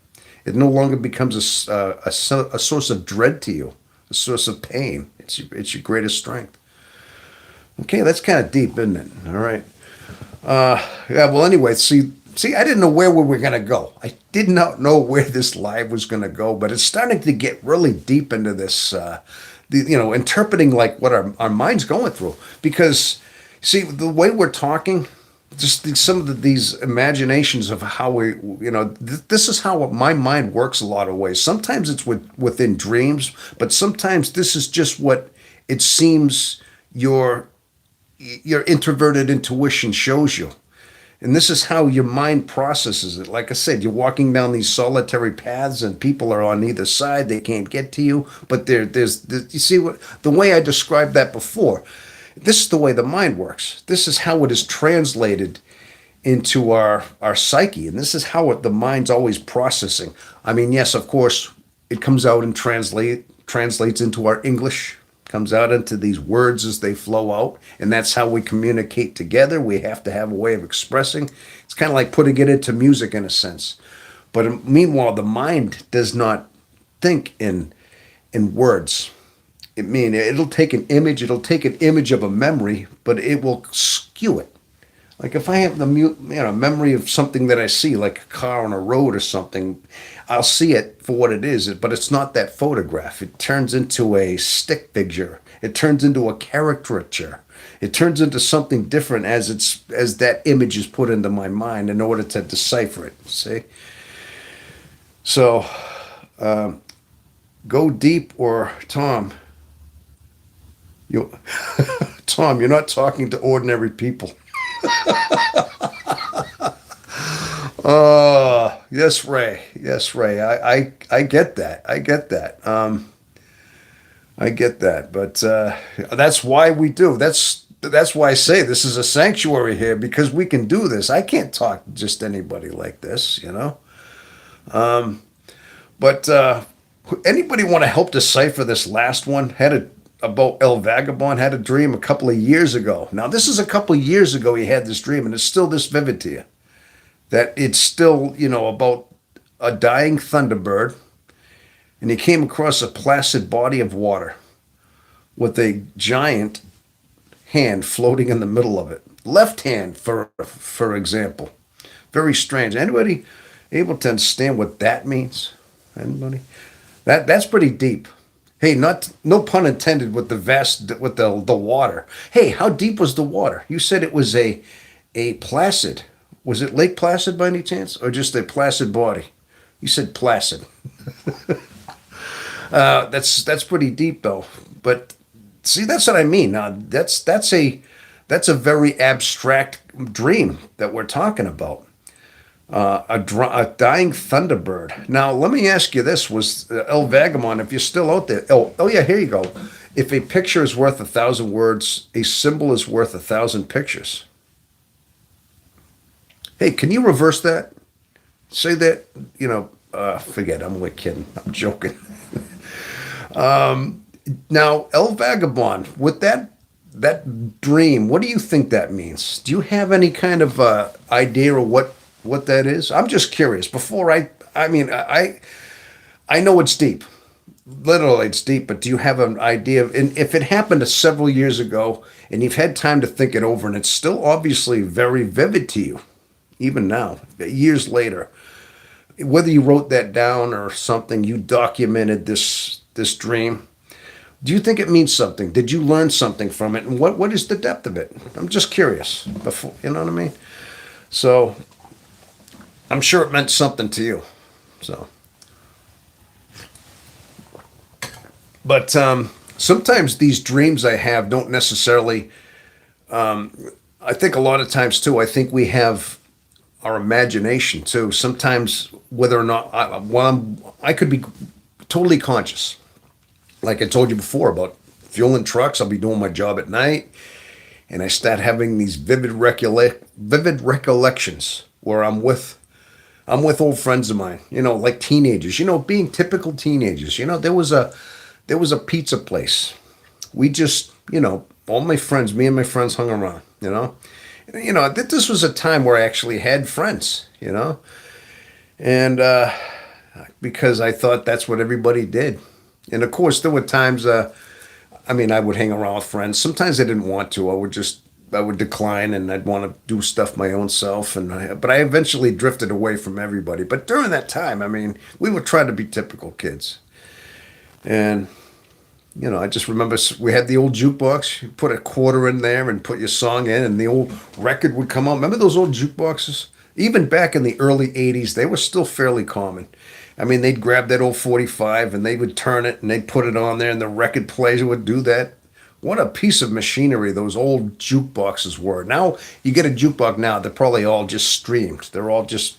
It no longer becomes a source of dread to you, a source of pain. It's your greatest strength. Okay, that's kind of deep, isn't it? All right. Yeah. Well, anyway, see, I didn't know where we were going to go. I did not know where this live was going to go, but it's starting to get really deep into this, interpreting like what our mind's going through. Because, see, the way we're talking, just some of these imaginations of how this is how my mind works a lot of ways. Sometimes it's within dreams, but sometimes this is just what it seems your introverted intuition shows you. And this is how your mind processes it. Like I said, you're walking down these solitary paths and people are on either side. They can't get to you. But there's you see the way I described that before. This is the way the mind works. This is how it is translated into our psyche. And this is how the mind's always processing. I mean, yes, of course, it comes out and translates into our English, comes out into these words as they flow out, and that's how we communicate together. We have to have a way of expressing. It's kind of like putting it into music in a sense. But meanwhile, the mind does not think in words. It'll take an image of a memory, but it will skew it. Like if I have the memory of something that I see, like a car on a road or something, I'll see it for what it is, but it's not that photograph. It turns into a stick figure, It turns into a caricature. It turns into something different as that image is put into my mind in order to decipher it. See? So go deep, or Tom, you Tom, you're not talking to ordinary people. Yes, Ray. Yes, Ray. I get that. I get that. I get that. But that's why we do. That's why I say this is a sanctuary here, because we can do this. I can't talk to just anybody like this, you know. But anybody want to help decipher this last one? About El Vagabond, had a dream a couple of years ago. Now this is a couple of years ago he had this dream, and it's still this vivid to you. That it's still, about a dying thunderbird, and he came across a placid body of water with a giant hand floating in the middle of it. Left hand, for example. Very strange. Anybody able to understand what that means? Anybody? That's pretty deep. Hey, no pun intended with the water. Hey, how deep was the water? You said it was a placid. Was it Lake Placid by any chance, or just a placid body? You said placid. That's pretty deep though. But see, that's what I mean. Now that's a very abstract dream that we're talking about. A dying thunderbird. Now, let me ask you this: was El Vagabond, if you're still out there? Oh yeah, here you go. If a picture is worth 1,000 words, a symbol is worth 1,000 pictures. Hey, can you reverse that? Say that. Forget. I'm only kidding. I'm joking. Now, El Vagabond, with that dream, what do you think that means? Do you have any kind of idea of what that is? I'm just curious. Before I know it's deep. Literally, it's deep. But do you have an idea of, and if it happened several years ago, and you've had time to think it over, and it's still obviously very vivid to you, even now, years later, whether you wrote that down or something, you documented this dream. Do you think it means something? Did you learn something from it? And what is the depth of it? I'm just curious. Before, you know what I mean? So I'm sure it meant something to you. So, but sometimes these dreams I have don't necessarily. I think a lot of times too. I think we have our imagination too. Sometimes whether or not I could be totally conscious. Like I told you before about fueling trucks, I'll be doing my job at night, and I start having these vivid recollections where I'm with old friends of mine, like teenagers, being typical teenagers. There was a pizza place. We just, all my friends, me and my friends hung around, this was a time where I actually had friends, and because I thought that's what everybody did. And of course, there were times, I would hang around with friends. Sometimes I didn't want to. I would decline, and I'd want to do stuff my own self. But I eventually drifted away from everybody. But during that time, we would try to be typical kids. And, I just remember we had the old jukebox. You put a quarter in there and put your song in, and the old record would come on. Remember those old jukeboxes? Even back in the early 80s, they were still fairly common. They'd grab that old 45 and they would turn it and they'd put it on there, and the record player would do that. What a piece of machinery those old jukeboxes were. Now, you get a jukebox now, they're probably all just streamed. They're all just,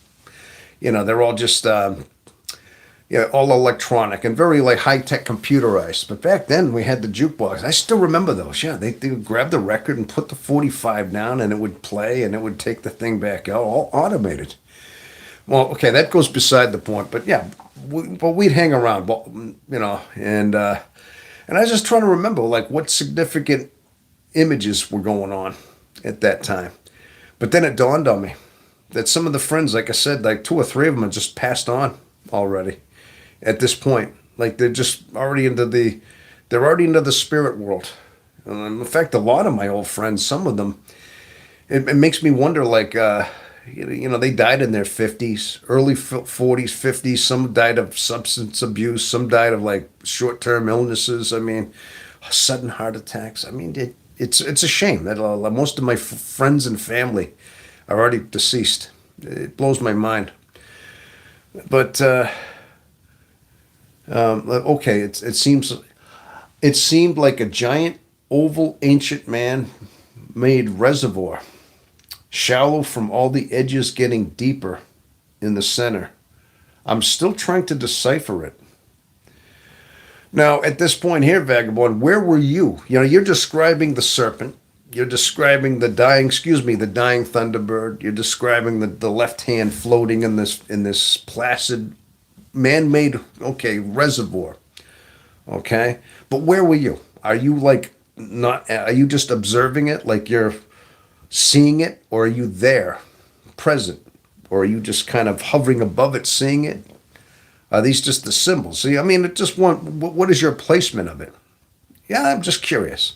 all electronic and very like high-tech computerized. But back then we had the jukebox. I still remember those. Yeah, they would grab the record and put the 45 down, and it would play, and it would take the thing back out, all automated. Well, okay, that goes beside the point, but yeah, we'd hang around, and I was just trying to remember like what significant images were going on at that time. But then it dawned on me that some of the friends, like I said, like 2 or 3 of them had just passed on already at this point. Like they're just already they're already into the spirit world. And in fact, a lot of my old friends, some of them, it makes me wonder, like, they died in their 50s, early 40s, 50s. Some died of substance abuse. Some died of like short-term illnesses. sudden heart attacks. I mean, it's a shame that most of my friends and family are already deceased. It blows my mind. But okay, it seemed like a giant oval ancient man made reservoir, shallow from all the edges getting deeper in the center. I'm still trying to decipher it. Now, at this point here, Vagabond, where were you? You know, you're describing the serpent. You're describing the dying Thunderbird. You're describing the left hand floating in this placid, man-made, okay, reservoir. Okay, but where were you? Are you like not? Are you just observing it, like you're seeing it, or are you there, present, or are you just kind of hovering above it, seeing it? Are these just the symbols? See, I mean, it just what is your placement of it? Yeah, I'm just curious.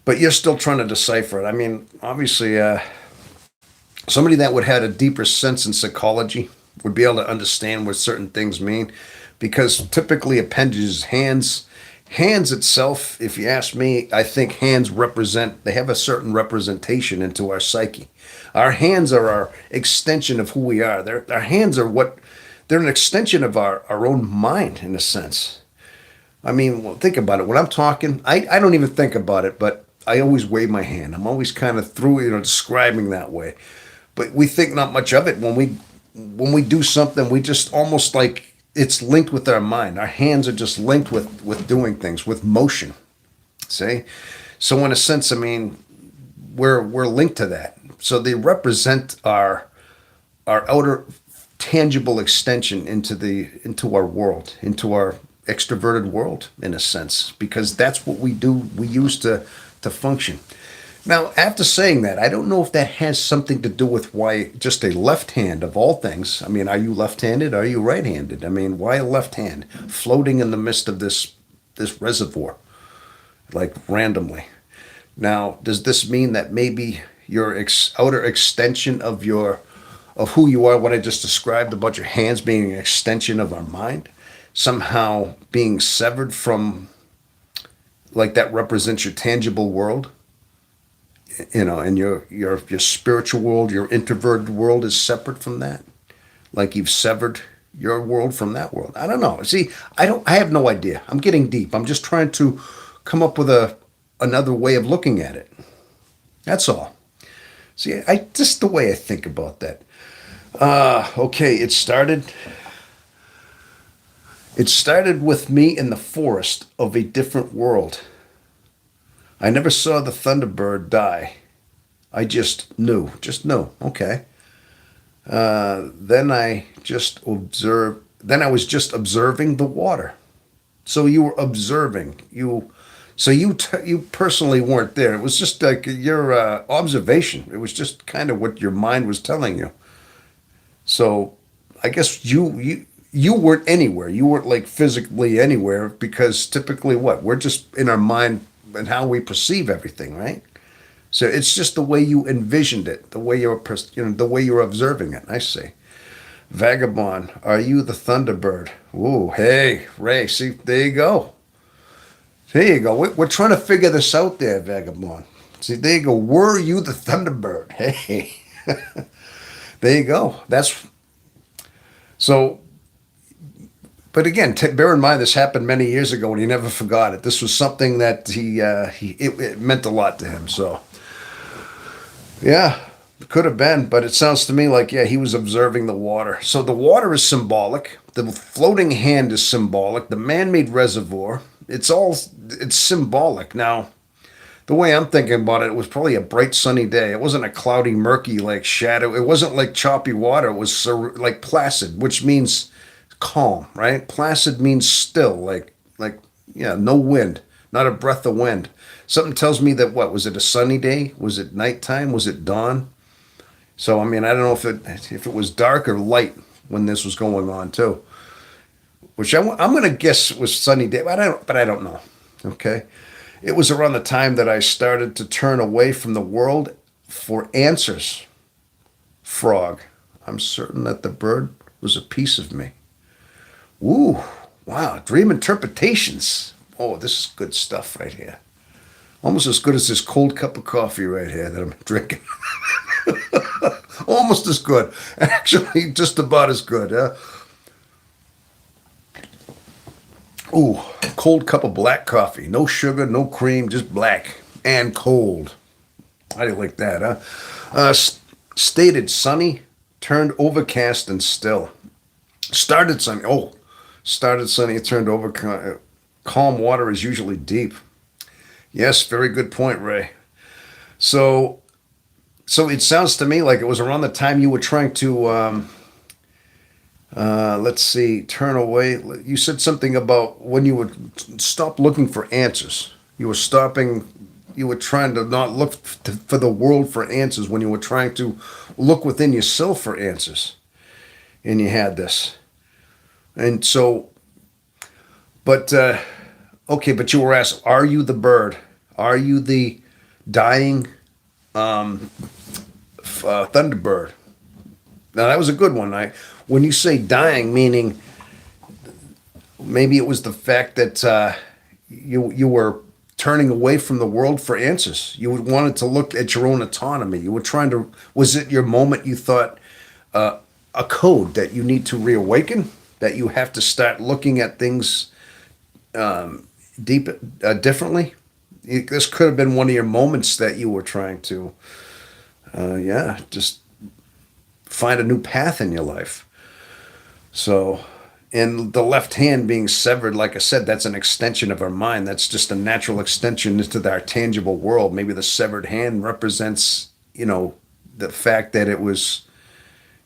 But you're still trying to decipher it. I mean, obviously, somebody that would have a deeper sense in psychology would be able to understand what certain things mean, because typically appendages, hands itself, if you ask me, I think hands they have a certain representation into our psyche. Our hands are our extension of who we are. Our hands are they're an extension of our own mind, in a sense. I mean, well, think about it. When I'm talking, I don't even think about it, but I always wave my hand. I'm always kind of describing that way. But we think not much of it when we do something. We just almost like it's linked with our mind. Our hands are just linked with doing things, with motion. See, so in a sense, I mean, we're linked to that. So they represent our outer tangible extension into our world, into our extroverted world, in a sense, because that's what we do. We use to function. Now, after saying that, I don't know if that has something to do with why just a left hand of all things. I mean, are you left-handed? Are you right-handed? I mean, why a left hand floating in the midst of this reservoir, like randomly? Now, does this mean that maybe your outer extension of who you are, what I just described about your hands being an extension of our mind, somehow being severed from, like, that represents your tangible world, and your spiritual world, your introverted world is separate from that, like you've severed your world from that world. I don't know. See, I have no idea. I'm getting deep. I'm just trying to come up with another way of looking at it. That's all. See, just the way I think about that. Okay, it started with me in the forest of a different world. I never saw the Thunderbird die. I just knew. Okay. Then I was just observing the water. So you were observing. You personally weren't there. It was just like your observation. It was just kind of what your mind was telling you. So I guess you weren't anywhere. You weren't like physically anywhere, because typically we're just in our mind and how we perceive everything, right? So it's just the way you envisioned it, the way the way you're observing it. I see. Vagabond, are you the Thunderbird? Ooh, hey, Ray, see, there you go. There you go. We're trying to figure this out there, Vagabond. See, there you go. Were you the Thunderbird? Hey. There you go. That's so. But again, bear in mind this happened many years ago, and he never forgot it. This was something that it meant a lot to him. So, yeah, it could have been, but it sounds to me like, yeah, he was observing the water. So the water is symbolic. The floating hand is symbolic. The man-made reservoir, it's symbolic. Now, the way I'm thinking about it was probably a bright sunny day. It wasn't a cloudy, murky, like shadow. It wasn't like choppy water. It was like placid, which means calm, right? Placid means still, like yeah, no wind, not a breath of wind. Something tells me that was it a sunny day? Was it nighttime? Was it dawn? So I mean, I don't know if it was dark or light when this was going on too. Which I'm going to guess it was sunny day, but I don't know. Okay. It was around the time that I started to turn away from the world for answers. Frog, I'm certain that the bird was a piece of me. Ooh, wow, dream interpretations. Oh, this is good stuff right here. Almost as good as this cold cup of coffee right here that I'm drinking. Almost as good. Actually, just about as good. Ooh, cold cup of black coffee. No sugar, no cream, just black and cold. How do you like that, huh? Stated sunny, turned overcast and still. Started sunny. Oh, started sunny, turned over. Calm water is usually deep. Yes, very good point, Ray. So, so it sounds to me like it was around the time you were trying to, let's see, turn away. You said something about when you would stop looking for answers. You were stopping, you were trying to not look for the world for answers when you were trying to look within yourself for answers. And you had this. And so, but, okay, but you were asked, are you the bird? Are you the dying thunderbird? Now, that was a good one. When you say dying, meaning maybe it was the fact that you were turning away from the world for answers. You wanted to look at your own autonomy. You were trying to, was it your moment you thought a code that you need to reawaken, that you have to start looking at things differently? This could have been one of your moments that you were trying to, just find a new path in your life. So, and the left hand being severed, like I said, that's an extension of our mind. That's just a natural extension into our tangible world. Maybe the severed hand represents, the fact that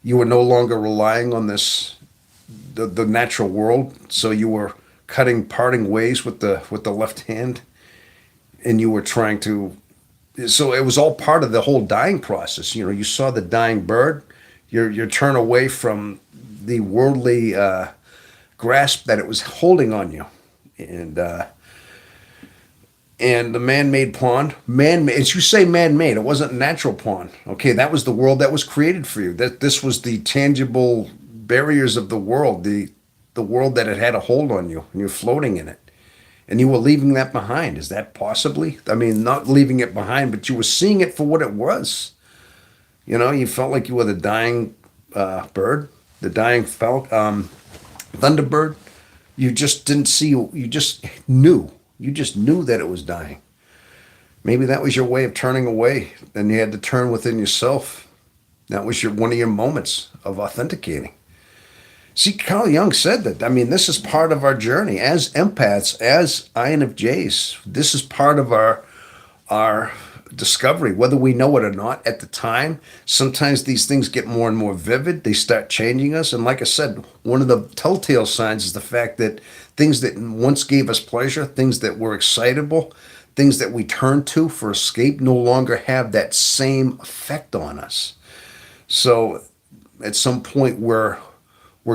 you were no longer relying on the natural world. So you were parting ways with the left hand, and you were trying to. So it was all part of the whole dying process. You saw the dying bird. Your turn away from the worldly grasp that it was holding on you, and the man-made pond. Man-made, as you say, man-made. It wasn't a natural pond. Okay, that was the world that was created for you. This was the tangible barriers of the world, the world that had a hold on you, and you're floating in it. And you were leaving that behind. Is that possibly? I mean, not leaving it behind, but you were seeing it for what it was. You felt like you were the dying bird, the dying thunderbird. You just didn't see. You just knew. You just knew that it was dying. Maybe that was your way of turning away. Then you had to turn within yourself. That was one of your moments of authenticating. See, Carl Jung said that. I mean, this is part of our journey as empaths, as INFJs. This is part of our discovery, whether we know it or not at the time. Sometimes these things get more and more vivid. They start changing us. And like I said, one of the telltale signs is the fact that things that once gave us pleasure, things that were excitable, things that we turned to for escape no longer have that same effect on us. So at some point we're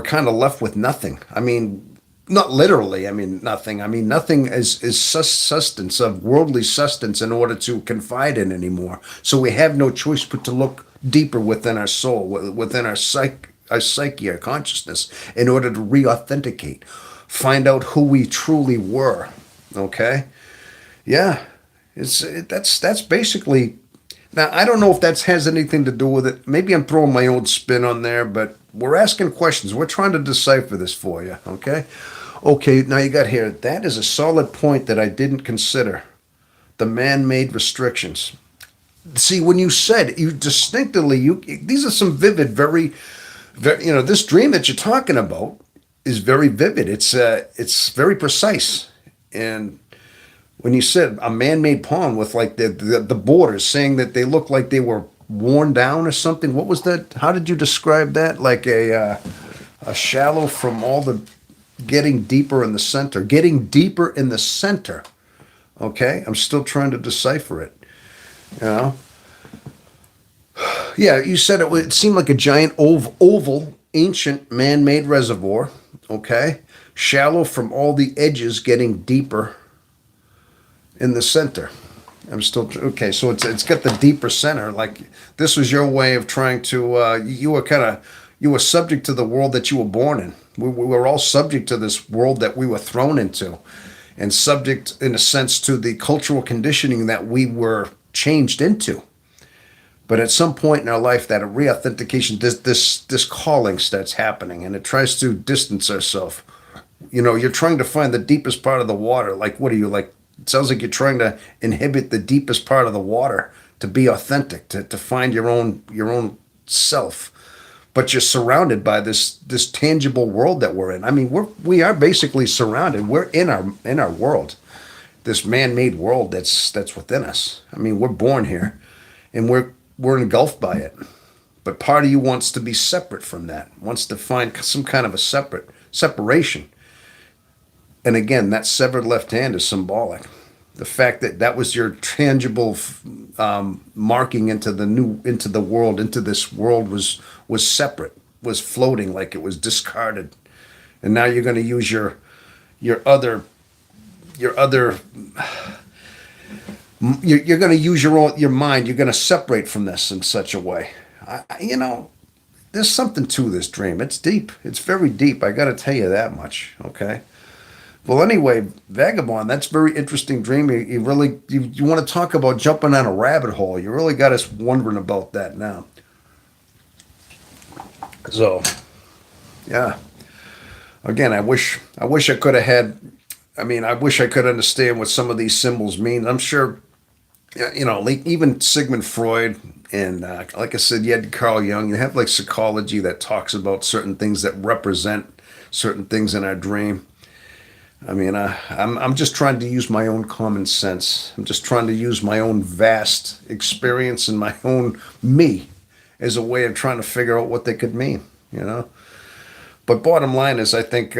kind of left with nothing. I mean, not literally, nothing. Nothing is sustenance of worldly sustenance in order to confide in anymore. So we have no choice but to look deeper within our soul, within our psyche, our consciousness, in order to re-authenticate, find out who we truly were. Okay? Yeah, that's basically. Now, I don't know if that has anything to do with it. Maybe I'm throwing my own spin on there, but we're asking questions. We're trying to decipher this for you, okay? Okay, now you got here. That is a solid point that I didn't consider. The man-made restrictions. See, when you said, you distinctly, these are some vivid, very, this dream that you're talking about is very vivid. It's very precise. And when you said a man-made pond with like the borders, saying that they look like they were worn down or something. What was that? How did you describe that? Like a shallow from all the getting deeper in the center. Getting deeper in the center. Okay? I'm still trying to decipher it. Yeah, you said it seemed like a giant oval, ancient man-made reservoir. Okay? Shallow from all the edges getting deeper in the center. I'm still okay. So it's got the deeper center. Like this was your way of trying to. You were subject to the world that you were born in. We were all subject to this world that we were thrown into, and subject, in a sense, to the cultural conditioning that we were changed into. But at some point in our life, that reauthentication, this calling starts happening, and it tries to distance ourselves. You're trying to find the deepest part of the water. Like, what are you like? It sounds like you're trying to inhibit the deepest part of the water to be authentic, to find your own self. But you're surrounded by this tangible world that we're in. I mean, we are basically surrounded. We're in our world, this man-made world that's within us. I mean, we're born here, and we're engulfed by it. But part of you wants to be separate from that, wants to find some kind of a separation. And again, that severed left hand is symbolic. The fact that that was your tangible marking into the world, into this world was separate, was floating like it was discarded, and now you're going to use your other you're going to use your mind. You're going to separate from this in such a way. There's something to this dream. It's deep. It's very deep. I got to tell you that much. Okay. Well, anyway, Vagabond, that's a very interesting dream. You really you want to talk about jumping on a rabbit hole. You really got us wondering about that now. So, yeah. Again, I wish I could have had. I mean, I wish I could understand what some of these symbols mean. I'm sure, like even Sigmund Freud and like I said, you had Carl Jung. You have like psychology that talks about certain things that represent certain things in our dream. I mean, I'm just trying to use my own common sense. I'm just trying to use my own vast experience and my own me as a way of trying to figure out what they could mean. But bottom line is, I think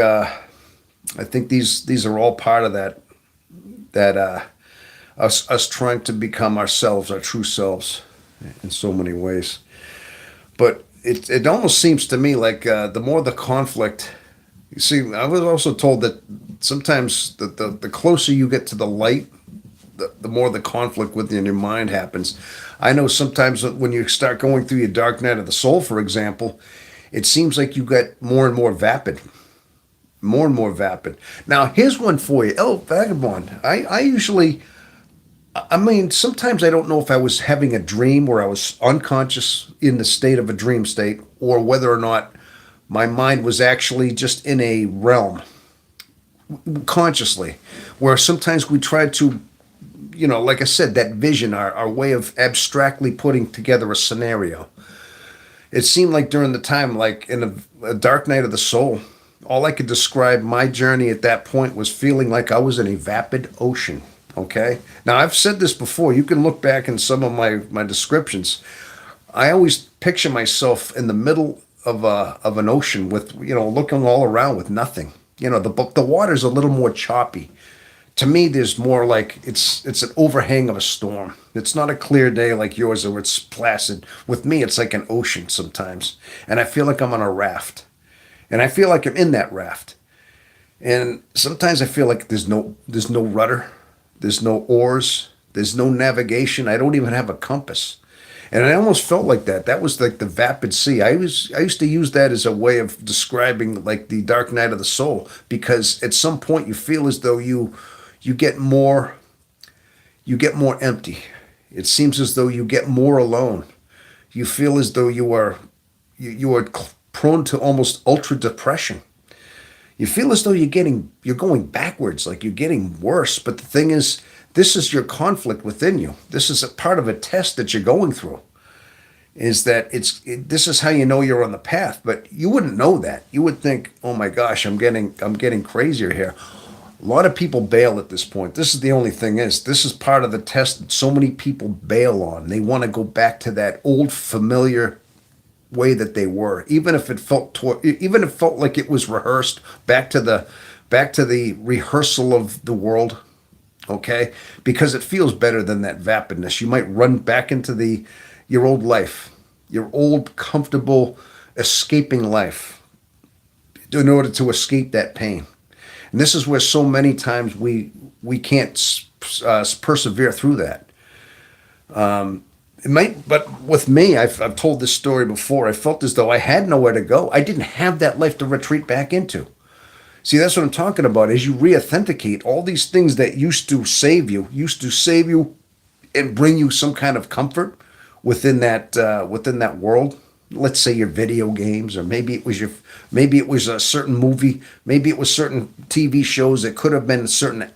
these are all part of that us trying to become ourselves, our true selves, in so many ways. But it almost seems to me like the more the conflict. You see, I was also told that sometimes the closer you get to the light, the more the conflict within your mind happens. I know sometimes when you start going through your dark night of the soul, for example, it seems like you get more and more vapid. More and more vapid. Now, here's one for you. Oh, Vagabond. I mean, sometimes I don't know if I was having a dream where I was unconscious in the state of a dream state, or whether or not my mind was actually just in a realm consciously, where sometimes we try to, like I said, that vision, our way of abstractly putting together a scenario. It seemed like during the time, like in a dark night of the soul, all I could describe my journey at that point was feeling like I was in a vapid ocean. Okay. Now, I've said this before. You can look back in some of my descriptions. I always picture myself in the middle of an ocean with, looking all around with nothing. The water's a little more choppy. To me, there's more like it's an overhang of a storm. It's not a clear day like yours where it's placid. With me, it's like an ocean sometimes. And I feel like I'm on a raft. And I feel like I'm in that raft. And sometimes I feel like there's no rudder. There's no oars. There's no navigation. I don't even have a compass. And I almost felt like that. That was like the vapid sea. I used to use that as a way of describing like the dark night of the soul, because at some point you feel as though you get more empty. It seems as though you get more alone. You feel as though you are prone to almost ultra depression. You feel as though you're going backwards, like you're getting worse. But the thing is, this is your conflict within you. This is a part of a test that you're going through. Is that this is how you know you're on the path, but you wouldn't know that. You would think, oh my gosh, I'm getting crazier here. A lot of people bail at this point. This is the only thing is, this is part of the test that so many people bail on. They want to go back to that old familiar way that they were, even if it felt like it was rehearsed, back to the rehearsal of the world. Okay, because it feels better than that vapidness. You might run back into your old life, your old comfortable escaping life, in order to escape that pain. And this is where so many times we can't persevere through that. It might, but with me, I've told this story before. I felt as though I had nowhere to go. I didn't have that life to retreat back into. See, that's what I'm talking about. As you re-authenticate, all these things that used to save you and bring you some kind of comfort within that world. Let's say your video games, or maybe it was a certain movie, maybe it was certain TV shows. It could have been certain,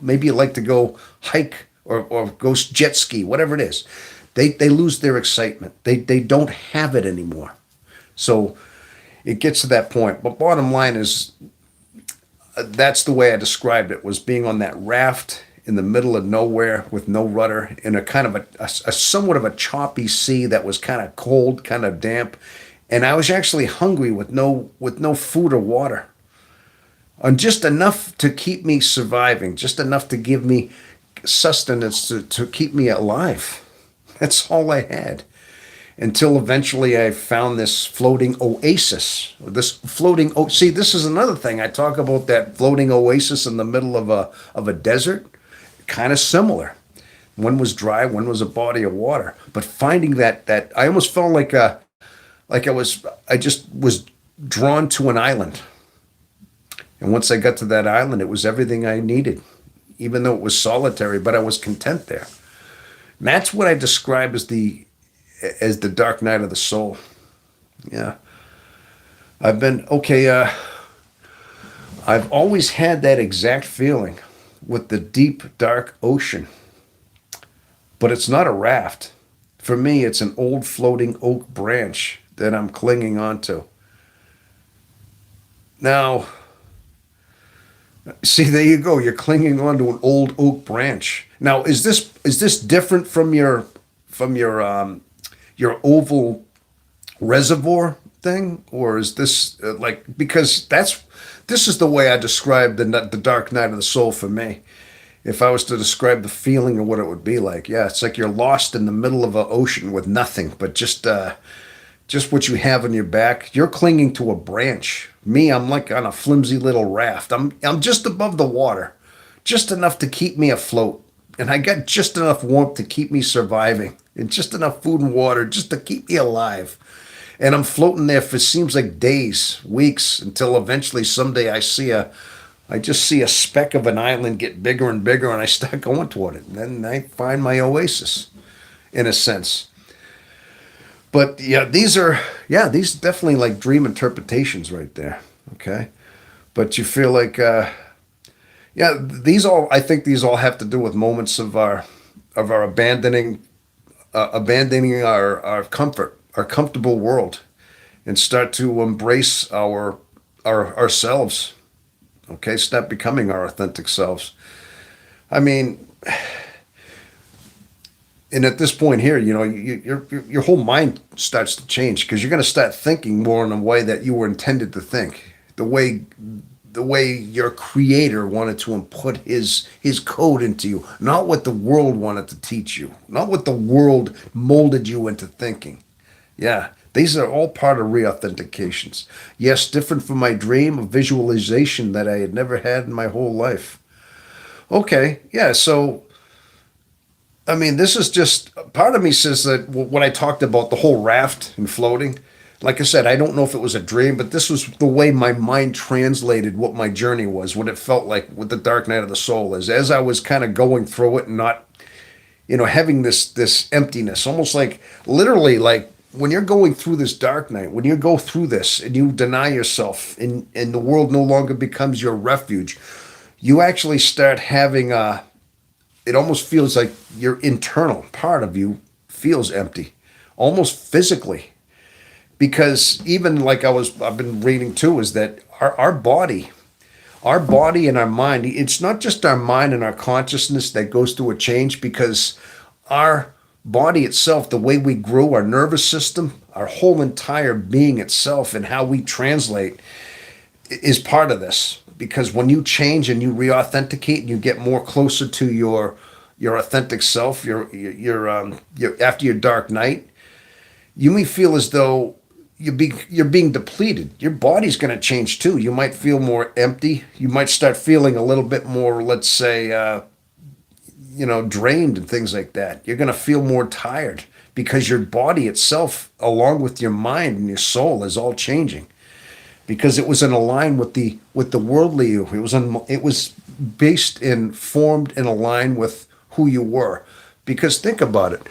maybe you like to go hike or go jet ski, whatever it is. They lose their excitement. They don't have it anymore. So it gets to that point. But bottom line is, that's the way I described it, was being on that raft in the middle of nowhere with no rudder in a kind of a somewhat of a choppy sea that was kind of cold, kind of damp. And I was actually hungry with no food or water. And just enough to keep me surviving, just enough to give me sustenance to keep me alive. That's all I had. Until eventually I found this floating oasis. See, this is another thing. I talk about that floating oasis in the middle of a desert. Kind of similar. One was dry, one was a body of water. But finding that I almost felt I just was drawn to an island. And once I got to that island, it was everything I needed, even though it was solitary, but I was content there. And that's what I describe as the dark night of the soul. Yeah. I've always had that exact feeling with the deep, dark ocean. But it's not a raft. For me, it's an old floating oak branch that I'm clinging onto. Now, see, there you go. You're clinging onto an old oak branch. Now, is this different from your oval reservoir thing, or is this because this is the way I describe the dark night of the soul for me. If I was to describe the feeling of what it would be like, yeah, it's like you're lost in the middle of an ocean with nothing but just what you have on your back. You're clinging to a branch. Me, I'm like on a flimsy little raft. I'm just above the water, just enough to keep me afloat, and I got just enough warmth to keep me surviving, and just enough food and water just to keep me alive. And I'm floating there for seems like days, weeks, until eventually someday I just see a speck of an island get bigger and bigger, and I start going toward it. And then I find my oasis, in a sense. But yeah, these definitely like dream interpretations right there. Okay, but you feel like I think these all have to do with moments of our abandoning our comfort, our comfortable world, and start to embrace ourselves. Okay, stop becoming our authentic selves. I mean, and at this point here, your whole mind starts to change, because you're going to start thinking more in a way that you were intended to think, the way your creator wanted to input his code into you, not what the world wanted to teach you, not what the world molded you into thinking. Yeah, these are all part of re-authentications. Yes, different from my dream, a visualization that I had never had in my whole life. Okay, yeah, so I mean, this is just part of me says that what I talked about, the whole raft and floating. Like I said, I don't know if it was a dream, but this was the way my mind translated what my journey was, what it felt like with the dark night of the soul is. As I was kind of going through it and not, having this emptiness, almost like literally like when you're going through this dark night, when you go through this and you deny yourself and the world no longer becomes your refuge, you actually start having it almost feels like your internal part of you feels empty, almost physically. Because even like I've been reading too, is that our body and our mind, it's not just our mind and our consciousness that goes through a change, because our body itself, the way we grew, our nervous system, our whole entire being itself, and how we translate is part of this. Because when you change and you re-authenticate and you get more closer to your authentic self, your after your dark night, you may feel as though you're being depleted. Your body's going to change too. You might feel more empty. You might start feeling a little bit more, let's say, drained and things like that. You're going to feel more tired, because your body itself, along with your mind and your soul, is all changing. because it was in line with the worldly you. It was based and formed in a line with who you were. Because think about it,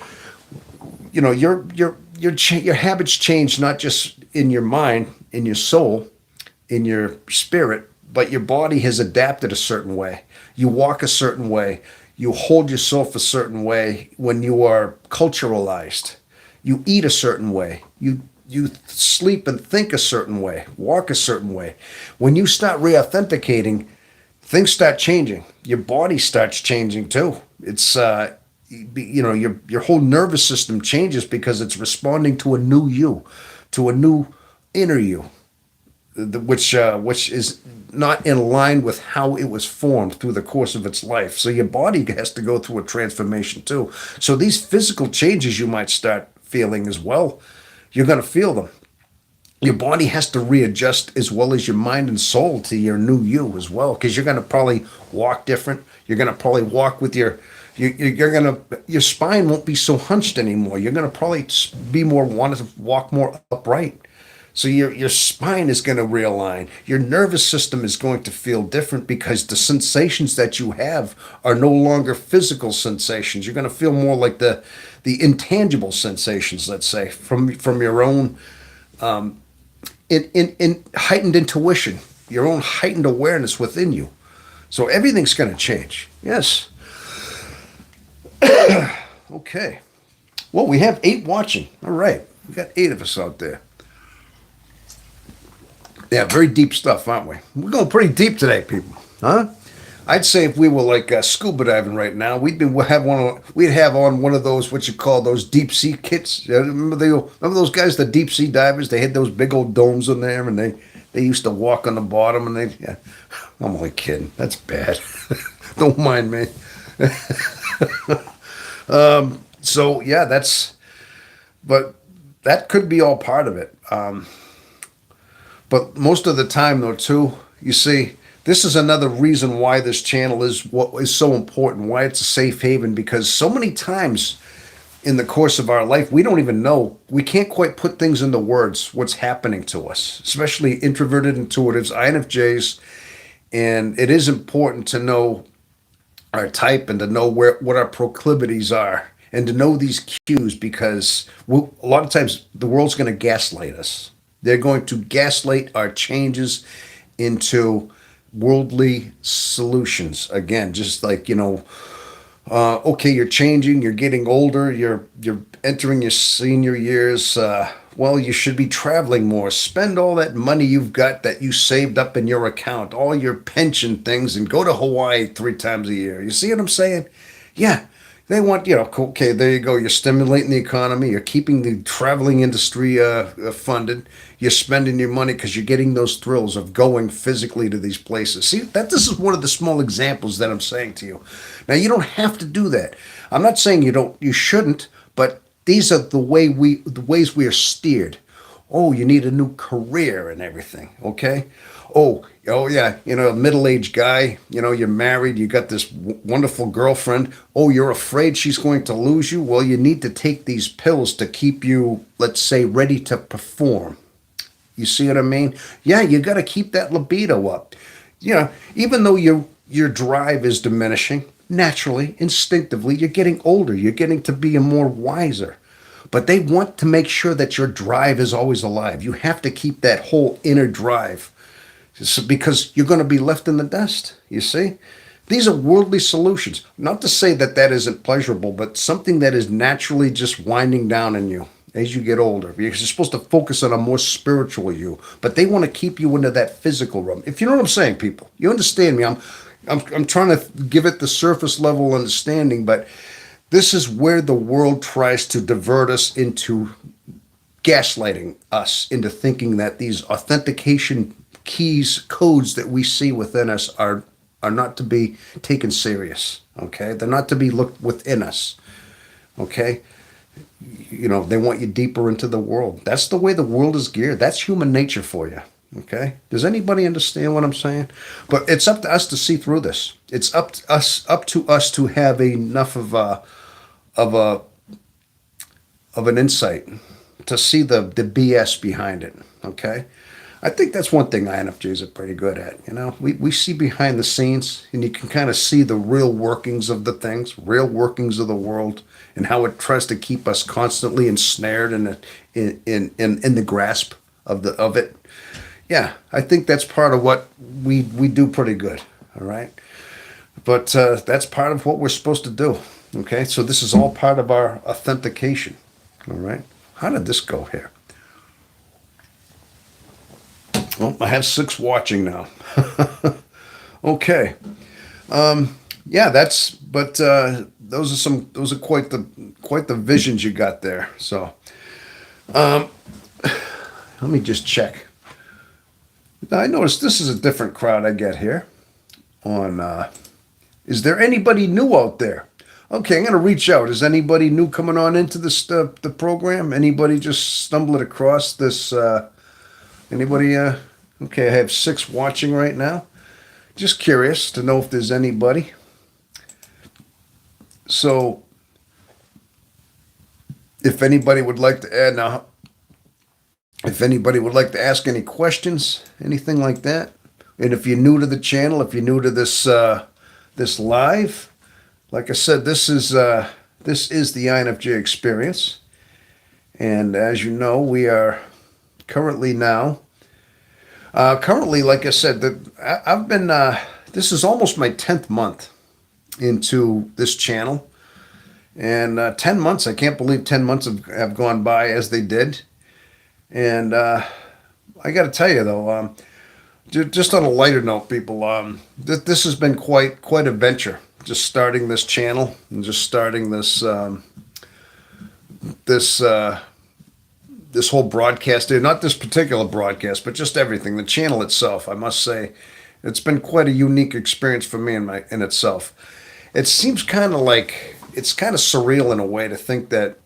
your habits change not just in your mind, in your soul, in your spirit, but your body has adapted a certain way. You walk a certain way. You hold yourself a certain way when you are culturalized. You eat a certain way. You sleep and think a certain way, walk a certain way. When you start re-authenticating, things start changing. Your body starts changing too. It's your whole nervous system changes because it's responding to a new you, to a new inner you, which is not in line with how it was formed through the course of its life. So your body has to go through a transformation too. So these physical changes you might start feeling as well, you're going to feel them. Your body has to readjust as well as your mind and soul to your new you as well, because you're going to probably walk different. You're going to probably walk with your spine won't be so hunched anymore. You're going to probably be more want to walk more upright. So your spine is going to realign. Your nervous system is going to feel different because the sensations that you have are no longer physical sensations. You're going to feel more like the intangible sensations, let's say, from your own in heightened intuition, your own heightened awareness within you. So everything's going to change. Yes. Okay. Well, we have 8 watching. All right. We got 8 of us out there. Yeah, very deep stuff, aren't we? We're going pretty deep today, people. Huh? I'd say if we were like scuba diving right now, we'd have on one of those what you call those deep sea kits. Remember those guys, the deep sea divers? They had those big old domes in there, and they used to walk on the bottom. And yeah, I'm only kidding. That's bad. Don't mind me. So yeah, but that could be all part of it. But most of the time, though, too, you see, this is another reason why this channel is what is so important, why it's a safe haven, because so many times in the course of our life, we don't even know, we can't quite put things into words, what's happening to us, especially introverted intuitives, INFJs, and it is important to know our type and to know what our proclivities are and to know these cues because a lot of times the world's going to gaslight us. They're going to gaslight our changes into worldly solutions. Again, just like, okay, you're changing, you're getting older, you're entering your senior years. Well, you should be traveling more. Spend all that money you've got that you saved up in your account, all your pension things, and go to Hawaii 3 times a year. You see what I'm saying? Yeah. They want, okay, there you go. You're stimulating the economy. You're keeping the traveling industry funded. You're spending your money because you're getting those thrills of going physically to these places. See, this is one of the small examples that I'm saying to you. Now, you don't have to do that. I'm not saying you shouldn't, but these are the ways we are steered. Oh, you need a new career and everything, okay? Oh yeah, middle-aged guy, you're married, you got this wonderful girlfriend. Oh, you're afraid she's going to lose you? Well, you need to take these pills to keep you, let's say, ready to perform. You see what I mean? Yeah, you got to keep that libido up. Even though your drive is diminishing, naturally, instinctively, you're getting older. You're getting to be a more wiser. But they want to make sure that your drive is always alive. You have to keep that whole inner drive because you're going to be left in the dust, you see? These are worldly solutions. Not to say that isn't pleasurable, but something that is naturally just winding down in you as you get older. Because you're supposed to focus on a more spiritual you, but they want to keep you into that physical realm. If you know what I'm saying, people, you understand me. I'm trying to give it the surface level understanding, but this is where the world tries to divert us into gaslighting us into thinking that these authentication codes that we see within us are not to be taken serious. Okay, they're not to be looked within us. Okay, they want you deeper into the world. That's the way the world is geared. That's human nature for you. Okay, does anybody understand what I'm saying? But it's up to us to see through this. It's up to us to have enough of an insight to see the BS behind it. Okay. I think that's one thing INFJs are pretty good at. We see behind the scenes, and you can kind of see the real workings of the things, real workings of the world, and how it tries to keep us constantly ensnared in the grasp of it. Yeah, I think that's part of what we do pretty good. All right, but that's part of what we're supposed to do. Okay, so this is all part of our authentication. All right, how did this go here? Well, I have 6 watching now. Okay. Yeah, those are quite the visions you got there. So, let me just check. Now, I noticed this is a different crowd I get here on, is there anybody new out there? Okay, I'm going to reach out. Is anybody new coming on into this, the program? Anybody just stumbling across this, anybody, okay, I have 6 watching right now. Just curious to know if there's anybody. So, if anybody would like to add now, if anybody would like to ask any questions, anything like that, and if you're new to the channel, if you're new to this live, like I said, this is the INFJ Experience, and as you know, we are currently, like I said, I've been. This is almost my 10th month into this channel, and 10 months. I can't believe 10 months have gone by as they did. And I got to tell you though, just on a lighter note, people, this has been quite a venture. Just starting this channel and just starting this whole broadcast, not this particular broadcast, but just everything, the channel itself. I must say, it's been quite a unique experience for me in itself. It seems kind of like it's kind of surreal in a way to think that.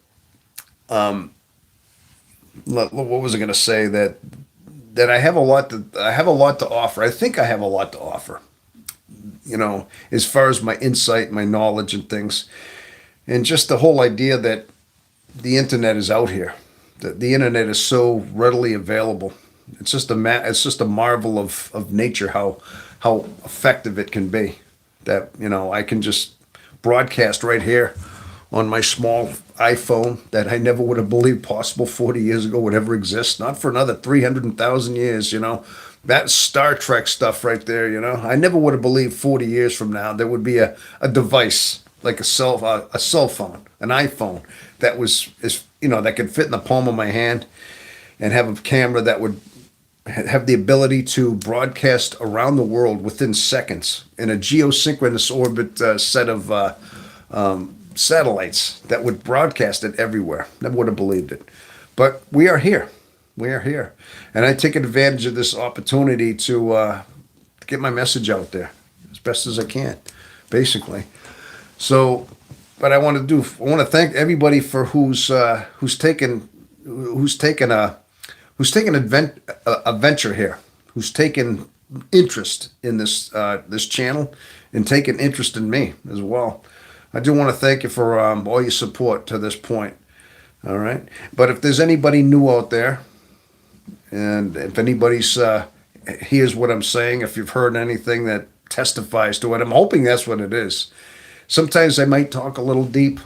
What was I going to say? That I have a lot to offer. I think I have a lot to offer. As far as my insight, my knowledge, and things, and just the whole idea that the internet is out here. The internet is so readily available. It's just a marvel of nature how effective it can be. That I can just broadcast right here on my small iPhone that I never would have believed possible 40 years ago would ever exist. Not for another 300,000 years. That Star Trek stuff right there. I never would have believed 40 years from now there would be a device like a cell phone, an iPhone that that could fit in the palm of my hand and have a camera that would have the ability to broadcast around the world within seconds in a geosynchronous orbit set of satellites that would broadcast it everywhere. Never would have believed it. But we are here. We are here. And I take advantage of this opportunity to get my message out there as best as I can, basically. So, but I want to thank everybody for who's taken a venture here, who's taken interest in this channel and taken interest in me as well. I do want to thank you for all your support to this point. All right, but if there's anybody new out there, and if anybody's hears what I'm saying, if you've heard anything that testifies to it, I'm hoping that's what it is. Sometimes I might talk a little deep.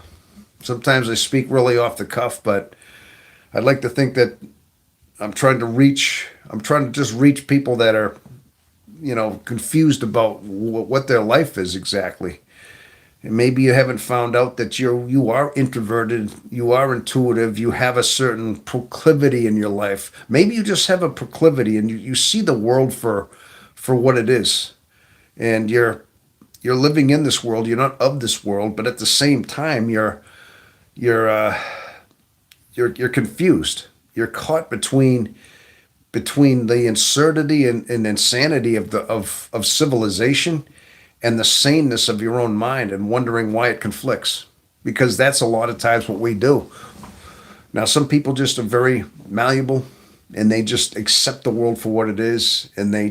Sometimes I speak really off the cuff, but I'd like to think that I'm trying to just reach people that are, confused about what their life is exactly. And maybe you haven't found out that you are introverted, you are intuitive, you have a certain proclivity in your life. Maybe you just have a proclivity and you see the world for what it is. And you're living in this world, you're not of this world, but at the same time you're confused. You're caught between the absurdity and insanity of civilization and the saneness of your own mind, and wondering why it conflicts, because that's a lot of times what we do. Now, some people just are very malleable and they just accept the world for what it is, and they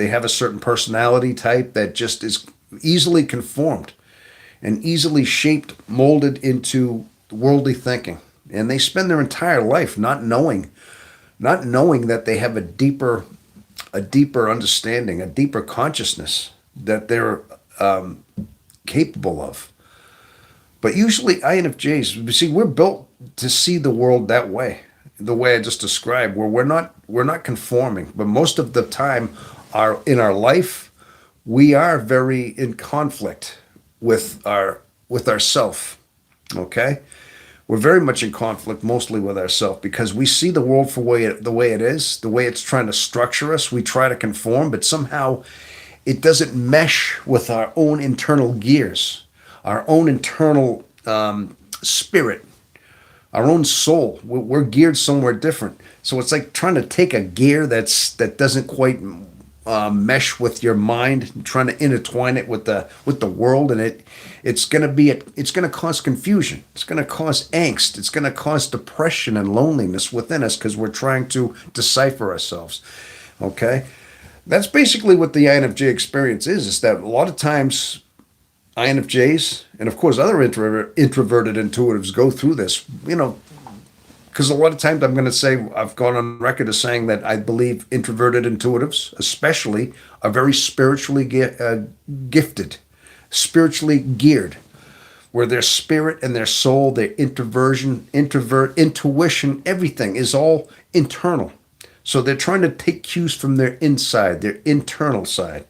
have a certain personality type that just is easily conformed and easily shaped, molded into worldly thinking. And they spend their entire life not knowing not knowing that they have a deeper understanding, a deeper consciousness that they're capable of. But usually INFJs, see, we're built to see the world that way, the way I just described, where we're not conforming. But most of the time, in our life, we are very in conflict with ourself. Okay, we're very much in conflict, mostly with ourselves, because we see the world for the way it is, the way it's trying to structure us. We try to conform, but somehow it doesn't mesh with our own internal gears, our own internal spirit, our own soul. We're geared somewhere different. So it's like trying to take a gear that doesn't quite mesh with your mind, trying to intertwine it with the world, and it's going to cause confusion. It's going to cause angst. It's going to cause depression and loneliness within us because we're trying to decipher ourselves. Okay, that's basically what the INFJ experience is. Is that a lot of times INFJs and of course other introverted intuitives go through this. Because a lot of times I'm going to say, I've gone on record as saying that I believe introverted intuitives, especially, are very spiritually gifted, spiritually geared, where their spirit and their soul, their intuition, everything is all internal. So they're trying to take cues from their inside, their internal side.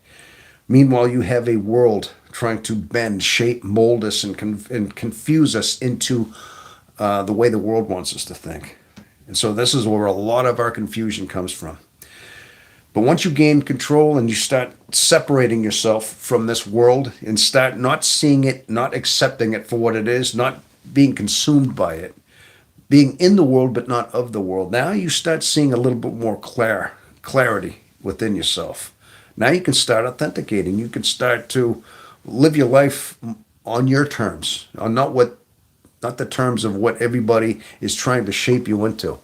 Meanwhile, you have a world trying to bend, shape, mold us, and confuse us into the way the world wants us to think. And so this is where a lot of our confusion comes from. But once you gain control and you start separating yourself from this world and start not seeing it, not accepting it for what it is, not being consumed by it, being in the world but not of the world, now you start seeing a little bit more clarity within yourself. Now you can start authenticating. You can start to live your life on your terms, on not the terms of what everybody is trying to shape you into.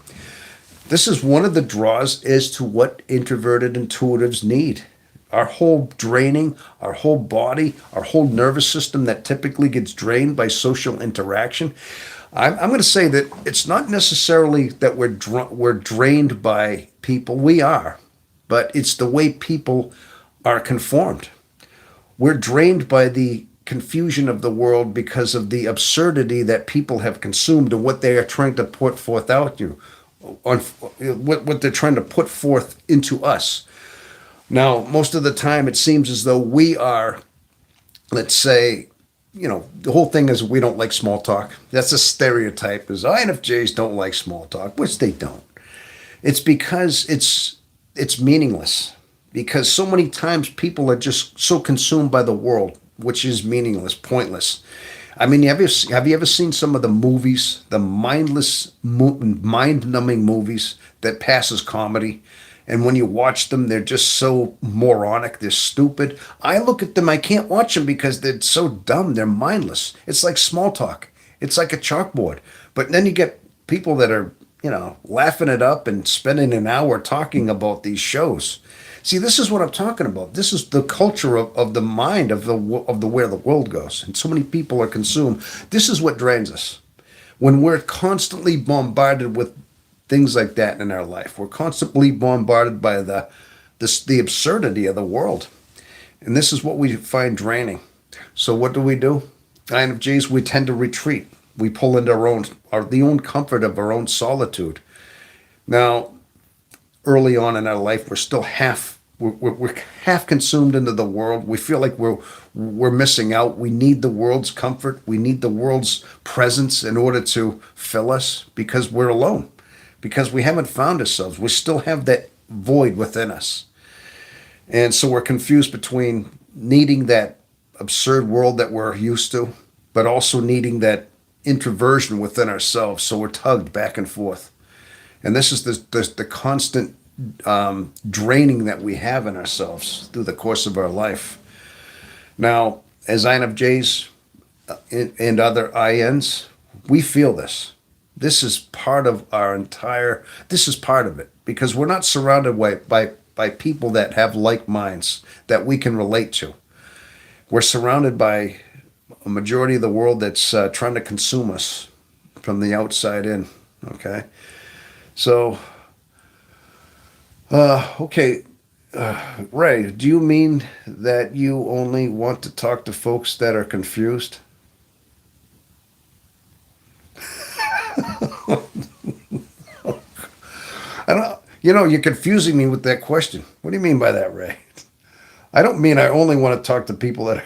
This is one of the draws as to what introverted intuitives need. Our whole draining, our whole body, our whole nervous system that typically gets drained by social interaction. I'm going to say that it's not necessarily that we're drained by people. We are, but it's the way people are conformed. We're drained by the confusion of the world because of the absurdity that people have consumed and what they are trying to put forth out you, on what they're trying to put forth into us. Now, most of the time, it seems as though we are, let's say, the whole thing is we don't like small talk. That's a stereotype, is INFJs don't like small talk, which they don't. It's because it's meaningless. Because so many times people are just so consumed by the world, which is meaningless, pointless. I mean, have you ever seen some of the movies, the mindless, mind-numbing movies that pass as comedy? And when you watch them, they're just so moronic, they're stupid. I look at them, I can't watch them because they're so dumb, they're mindless. It's like small talk. It's like a chalkboard. But then you get people that are, laughing it up and spending an hour talking about these shows. See, this is what I'm talking about. This is the culture of the mind of the where the world goes, and so many people are consumed. This is what drains us when we're constantly bombarded with things like that in our life. We're constantly bombarded by the absurdity of the world, and this is what we find draining. So what do? INFJs, we tend to retreat. We pull into the own comfort of our own solitude. Now, early on in our life, we're half consumed into the world. We feel like we're missing out. We need the world's comfort. We need the world's presence in order to fill us because we're alone, because we haven't found ourselves. We still have that void within us. And so we're confused between needing that absurd world that we're used to, but also needing that introversion within ourselves. So we're tugged back and forth. And this is the constant draining that we have in ourselves through the course of our life. Now, as INFJs and other INs, we feel this. This is part of this is part of it, because we're not surrounded by people that have like minds that we can relate to. We're surrounded by a majority of the world that's trying to consume us from the outside in, okay? So Okay, Ray, do you mean that you only want to talk to folks that are confused? I don't. You're confusing me with that question. What do you mean by that, Ray? I don't mean I only want to talk to people that are.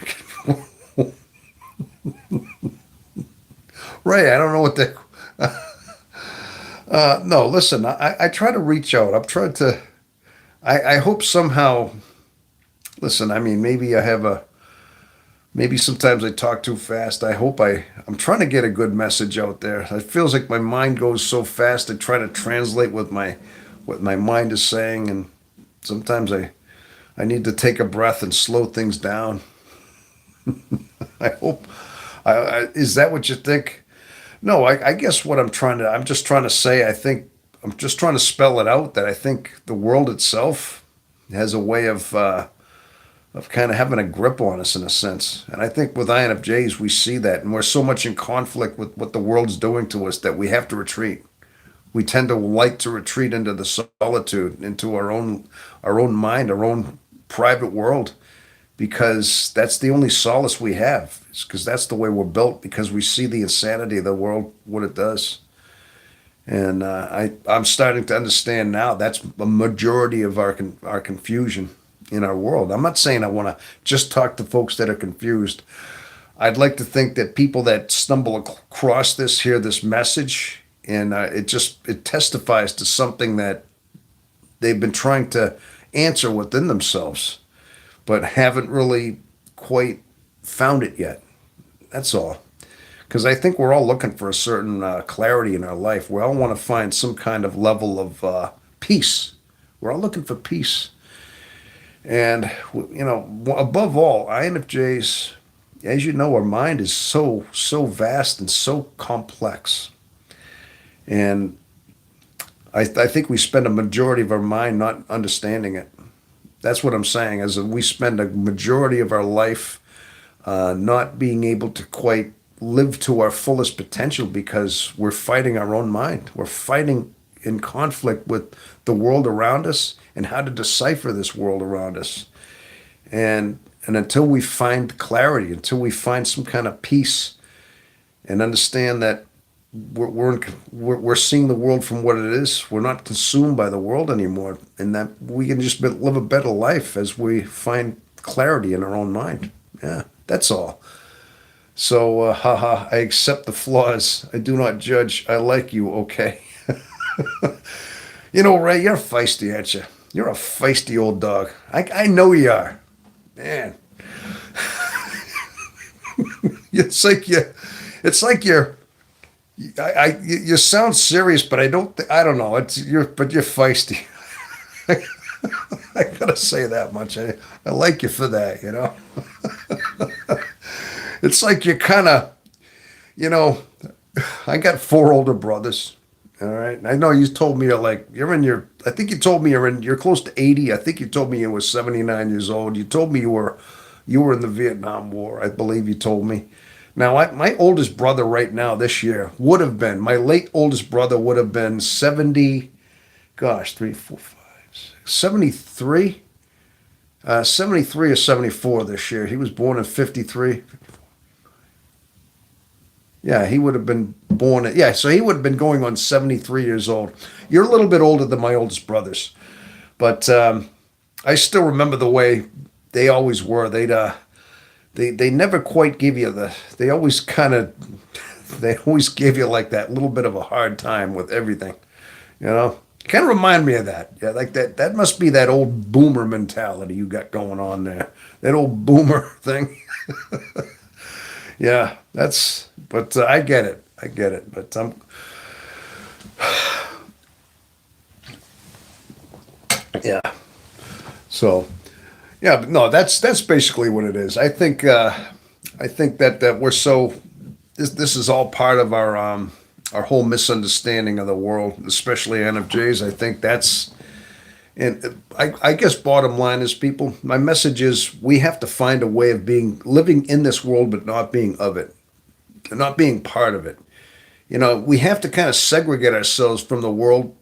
Ray, I don't know what that. No, listen. I try to reach out. I'm trying to. I hope somehow. Listen, I mean, maybe I have a. Maybe sometimes I talk too fast. I'm trying to get a good message out there. It feels like my mind goes so fast. I try to translate what my mind is saying, and sometimes I need to take a breath and slow things down. I hope. Is that what you think? No, I guess I'm just trying to say, I'm just trying to spell it out that I think the world itself has a way of kind of having a grip on us in a sense. And I think with INFJs, we see that. And we're so much in conflict with what the world's doing to us that we have to retreat. We tend to like to retreat into the solitude, into our own mind, our own private world, because that's the only solace we have. It's because that's the way we're built, because we see the insanity of the world, what it does. And I'm starting to understand now that's a majority of our confusion in our world. I'm not saying I want to just talk to folks that are confused. I'd like to think that people that stumble across this hear this message, and it testifies to something that they've been trying to answer within themselves, but haven't really quite found it yet. That's all. Because I think we're all looking for a certain clarity in our life. We all want to find some kind of level of peace. We're all looking for peace. And, above all, INFJs, as you know, our mind is so vast and so complex. And I think we spend a majority of our mind not understanding it. That's what I'm saying, is that we spend a majority of our life not being able to quite live to our fullest potential because we're fighting our own mind. We're fighting in conflict with the world around us and how to decipher this world around us. And until we find clarity, until we find some kind of peace and understand that we're seeing the world from what it is, we're not consumed by the world anymore, and that we can just live a better life as we find clarity in our own mind. Yeah, that's all. So, haha, I accept the flaws. I do not judge. I like you, okay? Ray, you're feisty, aren't you? You're a feisty old dog. I know you are. Man. it's like you, it's like you're, you sound serious, but I don't know. But you're feisty. I gotta say that much. I like you for that. It's like you're kind of, you know, I got four older brothers. All right. And I know you told me I think you told me you're close to 80. I think you told me you were 79 years old. You told me you were in the Vietnam War. I believe you told me. Now, my oldest brother right now this year my late oldest brother would have been 70, gosh, 3, 4, 5, 6, 73, 73 or 74 this year. He was born in 53. Yeah, he would have been so he would have been going on 73 years old. You're a little bit older than my oldest brothers, but I still remember the way they always were. They never quite give you they always gave you like that little bit of a hard time with everything, you know? Kind of remind me of that. Yeah, like that must be that old boomer mentality you got going on there. That old boomer thing. Yeah, but I get it. I get it. But yeah. So, yeah, but no, that's basically what it is. I think that we're so this is all part of our whole misunderstanding of the world, especially NFJs. I think that's and I guess bottom line is, people, my message is we have to find a way of living in this world but not being of it, not being part of it. We have to kind of segregate ourselves from the world,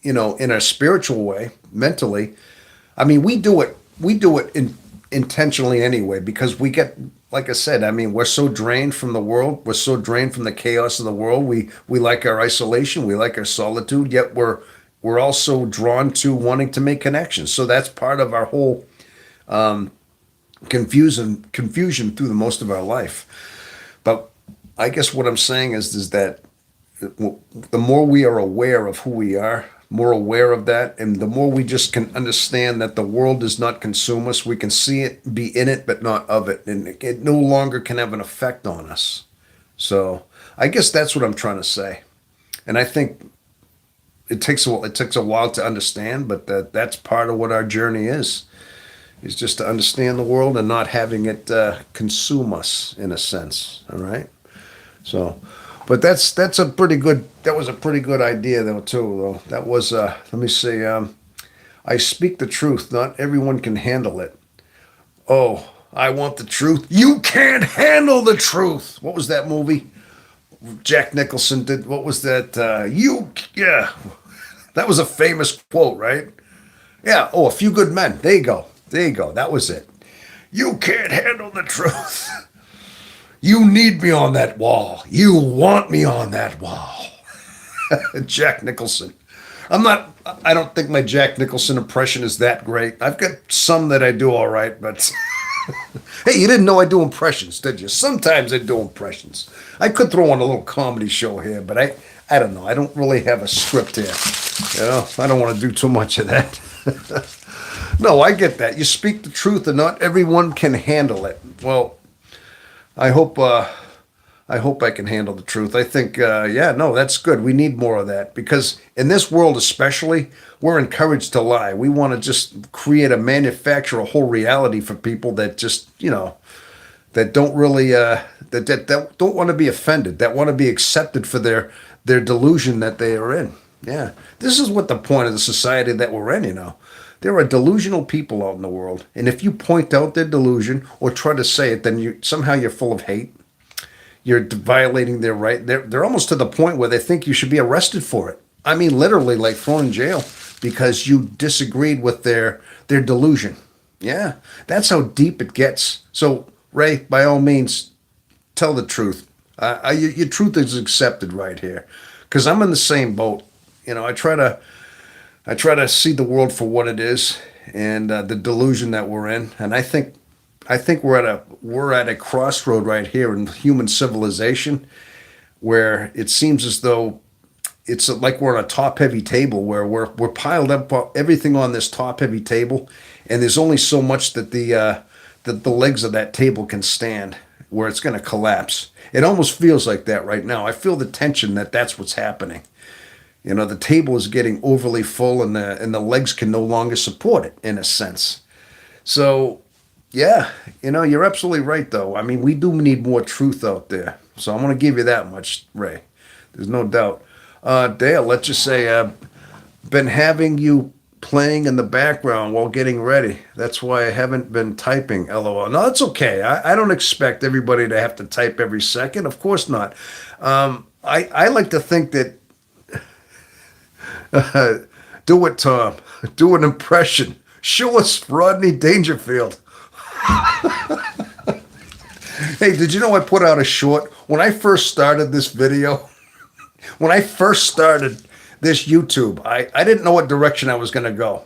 in a spiritual way. mentally. I mean, we do it intentionally anyway because we get, like I said, I mean, we're so drained from the world, we're so drained from the chaos of the world. We like our isolation, we like our solitude, yet we're also drawn to wanting to make connections. So that's part of our whole confusion through the most of our life. But I guess what I'm saying is that the more we are aware of who we are, more aware of that, and the more we just can understand that the world does not consume us, we can see it, be in it, but not of it, and it no longer can have an effect on us. So I guess that's what I'm trying to say, and I think it takes a while to understand, but that's part of what our journey is just to understand the world and not having it consume us in a sense. All right. So, but that's a pretty good. That was a pretty good idea though too. Though that was. Let me see. I speak the truth. Not everyone can handle it. Oh, I want the truth. You can't handle the truth. What was that movie? Jack Nicholson did. What was that? Yeah. That was a famous quote, right? Yeah. Oh, A Few Good Men. There you go. There you go. That was it. You can't handle the truth. You need me on that wall. You want me on that wall. Jack Nicholson. I don't think my Jack Nicholson impression is that great. I've got some that I do all right, but hey, you didn't know I do impressions, did you? Sometimes I do impressions. I could throw on a little comedy show here, but I don't know. I don't really have a script here. I don't want to do too much of that. No, I get that. You speak the truth, and not everyone can handle it. Well, I hope I can handle the truth. I think, yeah, no, that's good. We need more of that because in this world, especially, we're encouraged to lie. We want to just manufacture a whole reality for people that just, that don't really, that don't want to be offended, that want to be accepted for their delusion that they are in. Yeah, this is what the point of the society that we're in. There are delusional people out in the world, and if you point out their delusion or try to say it, then you're full of hate. You're violating their right. They're almost to the point where they think you should be arrested for it. I mean, literally, like thrown in jail because you disagreed with their delusion. Yeah, that's how deep it gets. So, Ray, by all means, tell the truth. Your truth is accepted right here, because I'm in the same boat. I try to see the world for what it is and the delusion that we're in, and I think we're at a crossroad right here in human civilization, where it seems as though it's like we're on a top-heavy table where we're piled up everything on this top-heavy table, and there's only so much that the legs of that table can stand, where it's going to collapse. It almost feels like that right now. I feel the tension that's what's happening. The table is getting overly full, and the legs can no longer support it in a sense. So, yeah, you're absolutely right, though. I mean, we do need more truth out there. So I'm going to give you that much, Ray. There's no doubt. Dale, let's just say, been having you playing in the background while getting ready. That's why I haven't been typing, LOL. No, it's okay. I don't expect everybody to have to type every second. Of course not. I like to think that do it, Tom. Do an impression. Show us Rodney Dangerfield. Hey, did you know I put out a short? When I first started this video, when I first started this YouTube, I didn't know what direction I was going to go.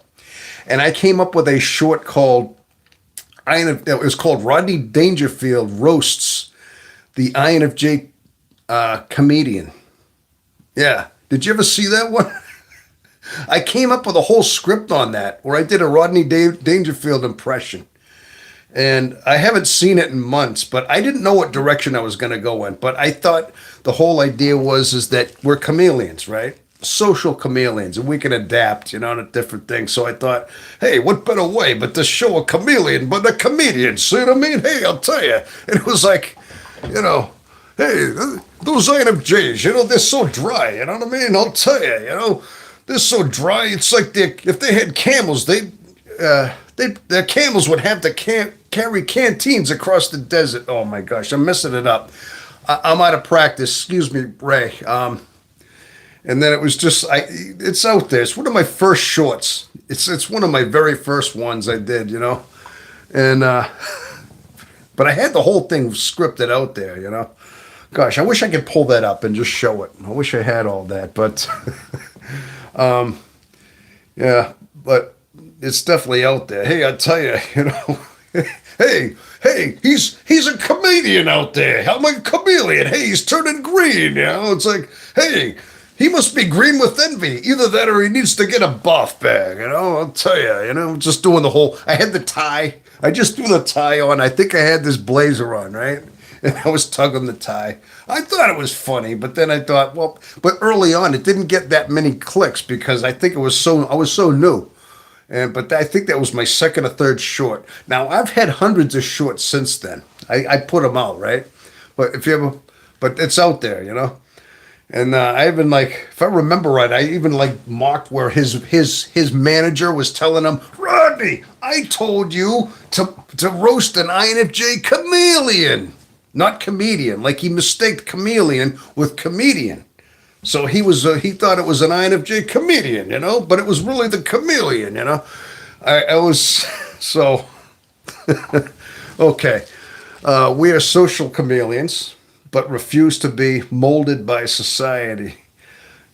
And I came up with a short it was called Rodney Dangerfield Roasts the INFJ Comedian. Yeah. Did you ever see that one? I came up with a whole script on that where I did a Rodney Dangerfield impression. And I haven't seen it in months, but I didn't know what direction I was going to go in. But I thought the whole idea is that we're chameleons, right? Social chameleons, and we can adapt, to different things. So I thought, hey, what better way but to show a chameleon, but a comedian? See what I mean? Hey, I'll tell you. And it was like, hey, those INFJs, they're so dry, you know what I mean? I'll tell you, they're so dry. It's like if they had camels, their camels would have to carry canteens across the desert. Oh my gosh, I'm messing it up. I'm out of practice. Excuse me, Ray. And then it was just, it's out there. It's one of my first shorts. It's one of my very first ones I did, and but I had the whole thing scripted out there. Gosh, I wish I could pull that up and just show it. I wish I had all that, but yeah, but it's definitely out there. Hey, I tell you, hey, hey, he's a comedian out there. I'm a chameleon. Hey, he's turning green. It's like, hey, he must be green with envy. Either that or he needs to get a buff bag. I'll tell you. Just doing the whole. I had the tie. I just threw the tie on. I think I had this blazer on, right? And I was tugging the tie. I thought it was funny, but then I thought, well, but early on it didn't get that many clicks because I think I was so new. But I think that was my second or third short. Now I've had hundreds of shorts since then. I put them out, right? But but it's out there. And I even if I remember right, I even mocked where his manager was telling him, Rodney, I told you to roast an INFJ chameleon, not comedian. Like he mistaked chameleon with comedian. So he thought it was an INFJ comedian, but it was really the chameleon. I was so okay. We are social chameleons, but refuse to be molded by society.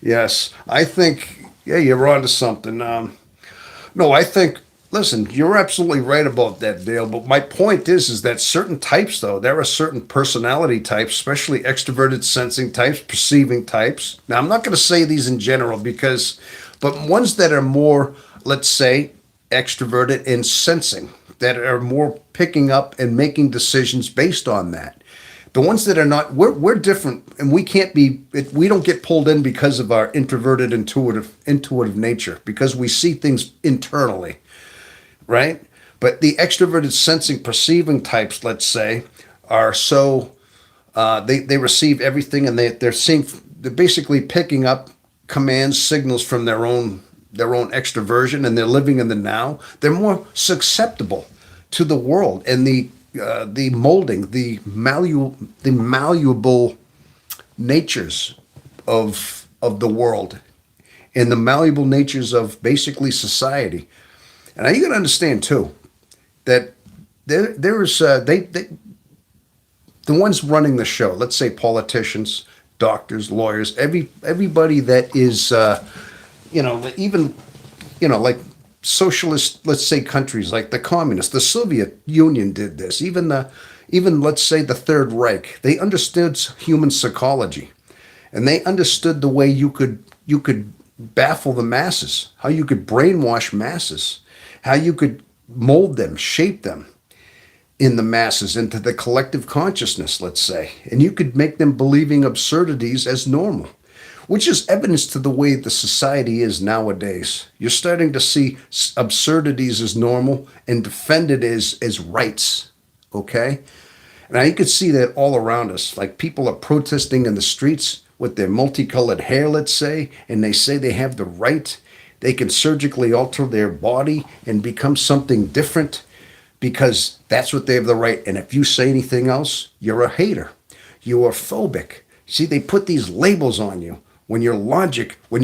Yes, I think. Yeah, you're onto something. No, I think. Listen, you're absolutely right about that, Dale. But my point is that certain types, though, there are certain personality types, especially extroverted sensing types, perceiving types. Now, I'm not going to say these in general but ones that are more, let's say, extroverted and sensing, that are more picking up and making decisions based on that. The ones that are not, we're different, and we don't get pulled in because of our introverted, intuitive nature, because we see things internally. Right? But the extroverted sensing perceiving types, let's say, are so they receive everything and they're basically picking up commands, signals from their own extroversion, and they're living in the now. They're more susceptible to the world and the molding, the malleable natures of the world and the malleable natures of basically society. And you got to understand too that there is the ones running the show. Let's say politicians, doctors, lawyers, everybody that is even like socialist, let's say countries like the communists, the Soviet Union did this. Even let's say the Third Reich, they understood human psychology, and they understood the way you could baffle the masses, how you could brainwash masses, how you could mold them, shape them in the masses into the collective consciousness, let's say. And you could make them believing absurdities as normal, which is evidence to the way the society is nowadays. You're starting to see absurdities as normal and defended as rights, okay? Now you could see that all around us. Like people are protesting in the streets with their multicolored hair, let's say, and they say they have the right. They can surgically alter their body and become something different because that's what they have the right. And if you say anything else, you're a hater. You are phobic. See, they put these labels on you. When you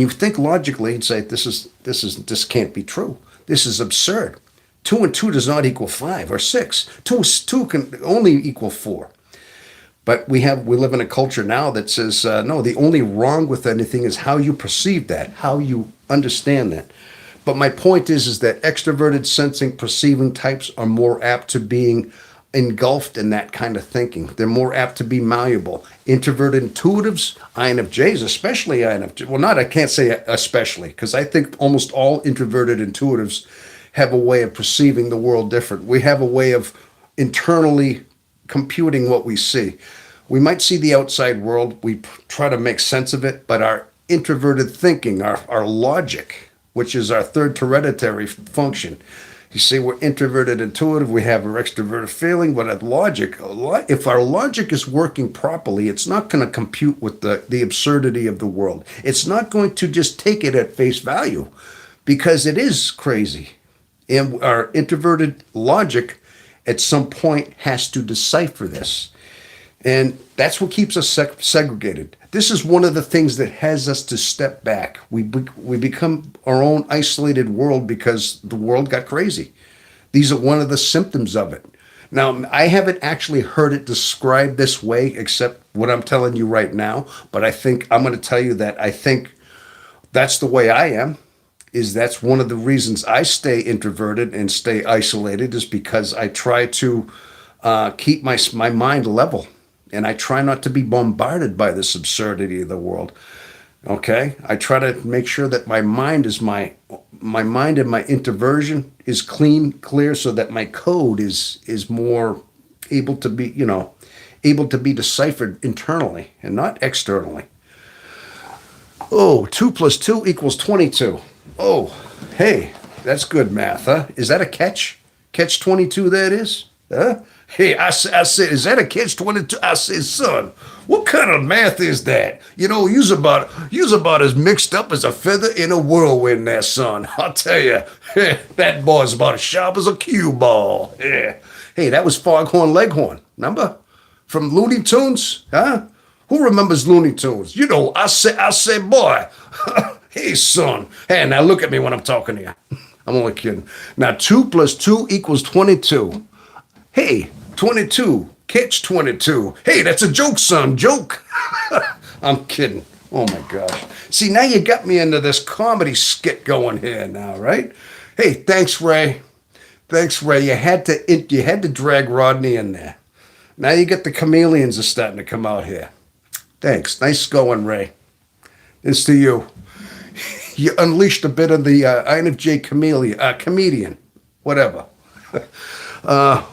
think logically and say this can't be true. This is absurd. 2 and 2 does not equal 5 or 6. 2 can only equal 4. But we live in a culture now that says, no, the only wrong with anything is how you perceive that, how you understand that. But my point is that extroverted sensing perceiving types are more apt to being engulfed in that kind of thinking. They're more apt to be malleable. Introverted intuitives, INFJs, especially INFJ. Well, I can't say especially, because I think almost all introverted intuitives have a way of perceiving the world different. We have a way of internally computing what we see. We might see the outside world, we try to make sense of it, but our introverted thinking, our logic, which is our third hereditary function. You see, we're introverted intuitive, we have our extroverted feeling, but if our logic is working properly, it's not going to compute with the absurdity of the world. It's not going to just take it at face value because it is crazy. And our introverted logic at some point has to decipher this. And that's what keeps us segregated. This is one of the things that has us to step back. We become our own isolated world because the world got crazy. These are one of the symptoms of it. Now, I haven't actually heard it described this way, except what I'm telling you right now. But I think I'm going to tell you that I think that's the way I am. Is that's one of the reasons I stay introverted and stay isolated is because I try to keep my mind level, and I try not to be bombarded by this absurdity of the world. Okay, I try to make sure that my mind and my introversion is clear, so that my code is more able to be able to be deciphered internally and not externally. Oh, 2 + 2 = 22. Oh, hey, that's good math, huh? Is that a catch? Catch 22, that is? Huh? Hey, I said, is that a catch 22? I said, son, what kind of math is that? You's about as mixed up as a feather in a whirlwind there, son. I'll tell you, that boy's about as sharp as a cue ball. Yeah. Hey, that was Foghorn Leghorn, remember? From Looney Tunes, huh? Who remembers Looney Tunes? I said, boy, hey, son. Hey, now look at me when I'm talking to you. I'm only kidding. Now, 2 + 2 = 22. Hey, 22, catch 22. Hey, that's a joke, son, joke. I'm kidding. Oh, my gosh. See, now you got me into this comedy skit going here now, right? Hey, thanks, Ray. Thanks, Ray. You had to drag Rodney in there. Now you get the chameleons are starting to come out here. Thanks. Nice going, Ray. It's to you. You unleashed a bit of the INFJ comedian, whatever.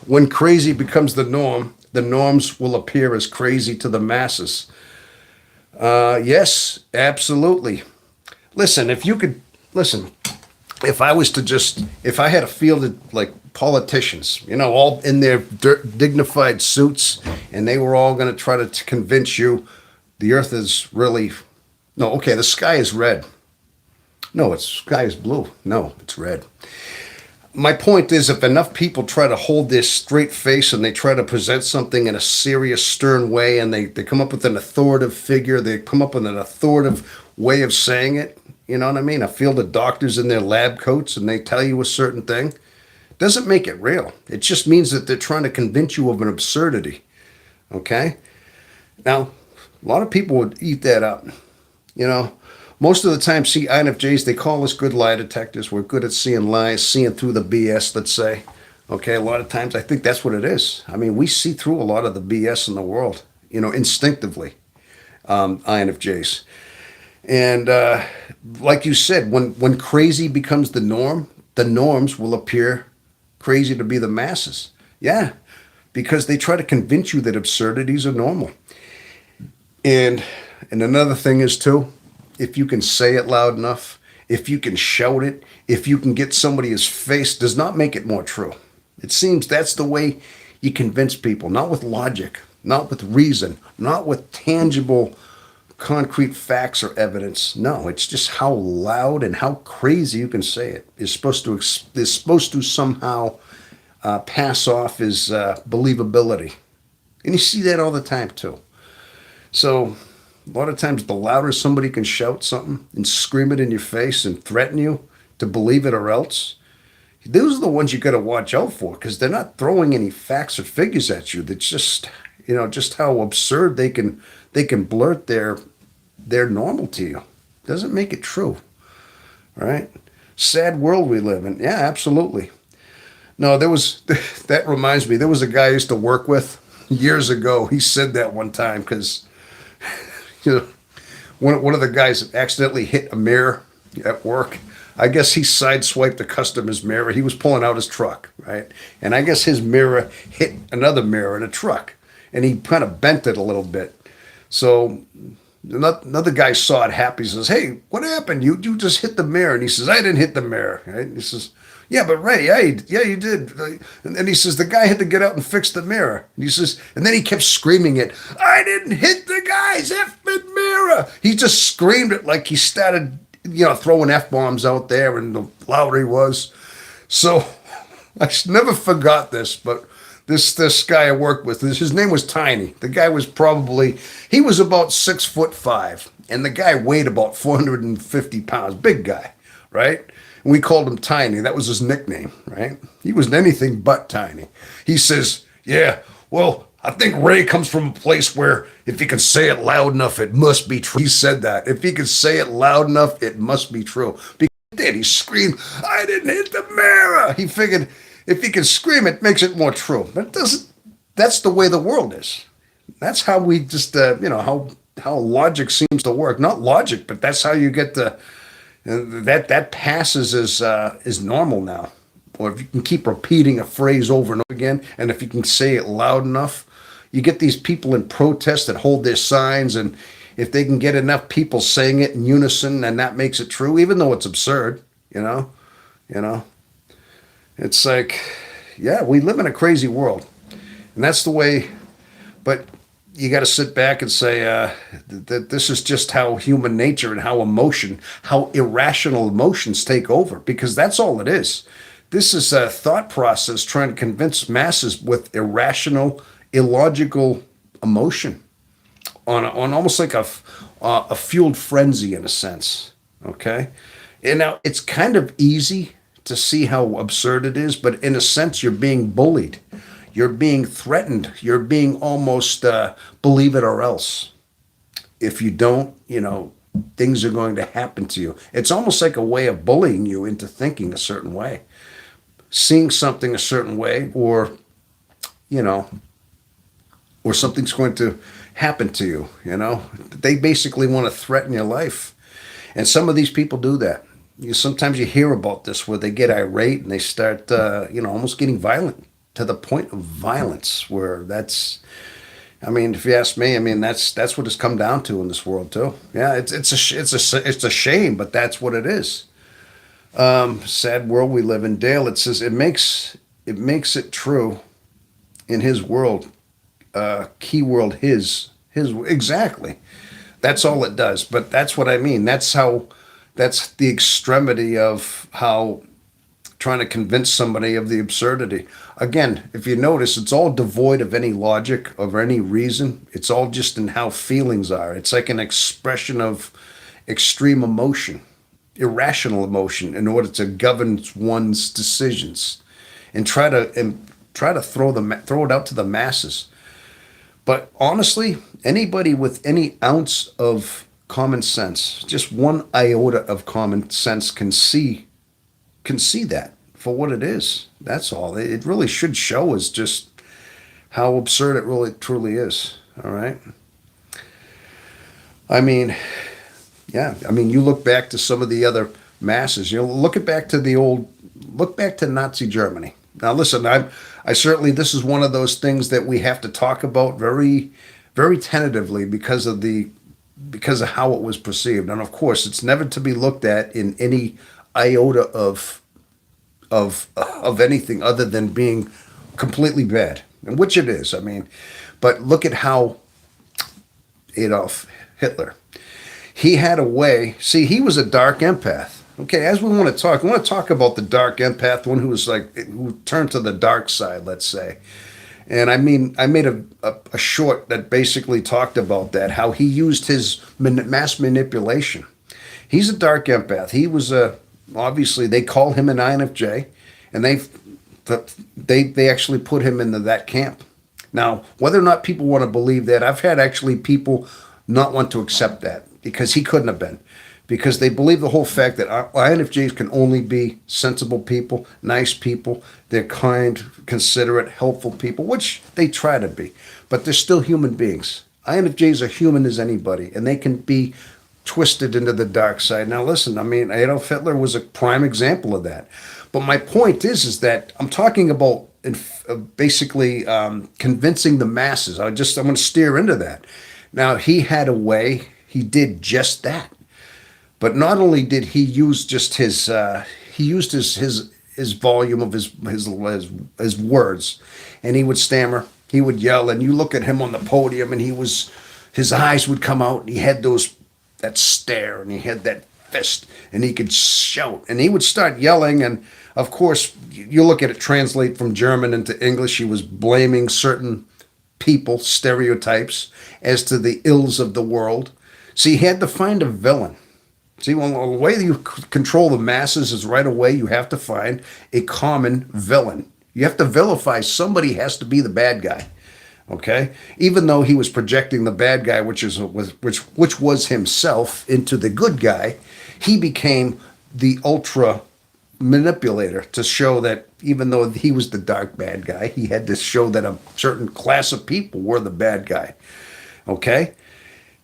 When crazy becomes the norms will appear as crazy to the masses. Yes, absolutely. Listen, if I had a field of like politicians, all in their dignified suits, and they were all going to try to convince you the earth is really, no, okay, the sky is red. No, sky is blue. No, it's red. My point is, if enough people try to hold this straight face and they try to present something in a serious, stern way, and they come up with an authoritative figure, they come up with an authoritative way of saying it, you know what I mean? A field of doctors in their lab coats and they tell you a certain thing, doesn't make it real. It just means that they're trying to convince you of an absurdity. Okay? Now, a lot of people would eat that up. Most of the time, see, INFJs, they call us good lie detectors. We're good at seeing lies, seeing through the BS, let's say. Okay, a lot of times I think that's what it is. I mean, we see through a lot of the BS in the world, instinctively, INFJs. And like you said, when crazy becomes the norm, the norms will appear crazy to be the masses. Yeah, because they try to convince you that absurdities are normal. And another thing is, too, if you can say it loud enough, if you can shout it, if you can get somebody's face, does not make it more true. It seems that's the way you convince people, not with logic, not with reason, not with tangible, concrete facts or evidence. No, it's just how loud and how crazy you can say it is supposed to somehow pass off as believability. And you see that all the time, too. So a lot of times, the louder somebody can shout something and scream it in your face and threaten you to believe it or else, those are the ones you got to watch out for, because they're not throwing any facts or figures at you. That's just, just how absurd they can blurt their normal to you. Doesn't make it true, right? Sad world we live in. Yeah, absolutely. No, that reminds me. There was a guy I used to work with years ago. He said that one time because. One of the guys accidentally hit a mirror at work. I guess he sideswiped the customer's mirror. He was pulling out his truck, right? And I guess his mirror hit another mirror in a truck, and he kind of bent it a little bit. So another guy saw it happen. He says, "Hey, what happened? You just hit the mirror." And he says, "I didn't hit the mirror." Right? And he says, "Yeah, but Ray, yeah, you did." And he says, "The guy had to get out and fix the mirror." And he says, and then he kept screaming it, "I didn't hit the guy's effing mirror." He just screamed it like he started, throwing F-bombs out there, and the louder he was. So I never forgot this, but This guy I worked with, his name was Tiny. The guy was he was about 6'5", and the guy weighed about 450 pounds. Big guy, right? And we called him Tiny. That was his nickname, right? He was anything but tiny. He says, "Yeah, well, I think Ray comes from a place where if he can say it loud enough, it must be true." He said that. If he could say it loud enough, it must be true. Because he did. He screamed, "I didn't hit the mirror." He figured if he can scream, it makes it more true. But it doesn't. That's the way the world is. That's how we just, how logic seems to work. Not logic, but that's how you get that passes as normal now. Or if you can keep repeating a phrase over and over again, and if you can say it loud enough, you get these people in protest that hold their signs, and if they can get enough people saying it in unison, then that makes it true, even though it's absurd. You know. It's like, yeah, we live in a crazy world, and that's the way. But you got to sit back and say that this is just how human nature and how irrational emotions take over, because that's all it is. This is a thought process trying to convince masses with irrational, illogical emotion on almost like a fueled frenzy in a sense. Okay, and now it's kind of easy to see how absurd it is, but in a sense, you're being bullied. You're being threatened. You're being almost believe it or else. If you don't, things are going to happen to you. It's almost like a way of bullying you into thinking a certain way, seeing something a certain way, or something's going to happen to you. They basically want to threaten your life. And some of these people do that. Sometimes you hear about this where they get irate and they start, almost getting violent to the point of violence. Where if you ask me, that's what it's come down to in this world too. Yeah, it's a shame, but that's what it is. Sad world we live in. Dale, it says it makes it true in his world. Key world his exactly. That's all it does. But that's what I mean. That's the extremity of how trying to convince somebody of the absurdity. Again, if you notice, it's all devoid of any logic, of any reason. It's all just in how feelings are. It's like an expression of extreme emotion, irrational emotion, in order to govern one's decisions and try to throw it out to the masses. But honestly, anybody with any ounce of common sense, just one iota of common sense, can see that for what it is. That's all. It really should show us just how absurd it really truly is. All right. You look back to some of the other masses. Look back to Nazi Germany. Now, listen, I certainly, this is one of those things that we have to talk about very, very tentatively because of how it was perceived. And of course, it's never to be looked at in any iota of anything other than being completely bad, and which it is. But look at how Adolf Hitler, he had a way. See, he was a dark empath. Okay, as we want to talk about the dark empath, one who turned to the dark side, let's say. And I made a short that basically talked about that, how he used his mass manipulation. He's a dark empath. He was obviously they call him an INFJ, and they actually put him into that camp. Now, whether or not people want to believe that, I've had actually people not want to accept that because he couldn't have been. Because they believe the whole fact that INFJs can only be sensible people, nice people. They're kind, considerate, helpful people, which they try to be. But they're still human beings. INFJs are human as anybody, and they can be twisted into the dark side. Now, listen, Adolf Hitler was a prime example of that. But my point is that I'm talking about basically convincing the masses. I'm going to steer into that. Now, he had a way. He did just that. But not only did he use just his volume of his words, and he would stammer, he would yell, and you look at him on the podium, and his eyes would come out, and he had that stare, and he had that fist, and he could shout, and he would start yelling, and Of course, you look at it translate from German into English. He was blaming certain people, stereotypes, as to the ills of the world. So he had to find a villain. See, well, the way you control the masses is right away you have to find a common villain. You have to vilify somebody has to be the bad guy. Okay, even though he was projecting the bad guy, which was himself, into the good guy, he became the ultra manipulator to show that even though he was the dark bad guy, he had to show that a certain class of people were the bad guy. Okay,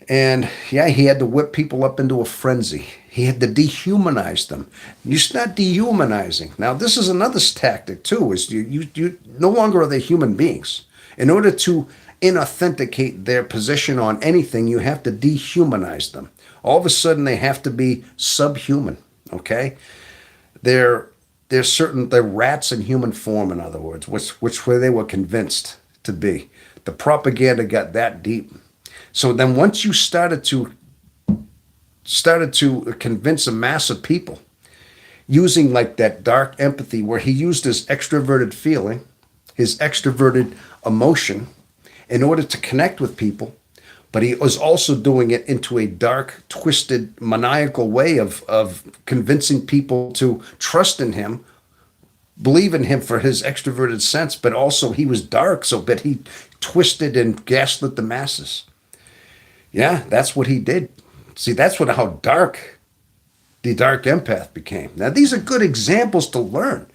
and yeah, he had to whip people up into a frenzy. He had to dehumanize them. You start dehumanizing. Now, this is another tactic too. Is you no longer are they human beings. In order to inauthenticate their position on anything, you have to dehumanize them. All of a sudden, they have to be subhuman. Okay, they're rats in human form, in other words, which way they were convinced to be. The propaganda got that deep. So then, once you started to convince a mass of people using like that dark empathy, where he used his extroverted feeling, his extroverted emotion in order to connect with people, but he was also doing it into a dark, twisted, maniacal way of convincing people to trust in him, believe in him for his extroverted sense, but also he was dark, so that he twisted and gaslit the masses. Yeah, that's what he did. See, that's how dark the dark empath became. Now, these are good examples to learn,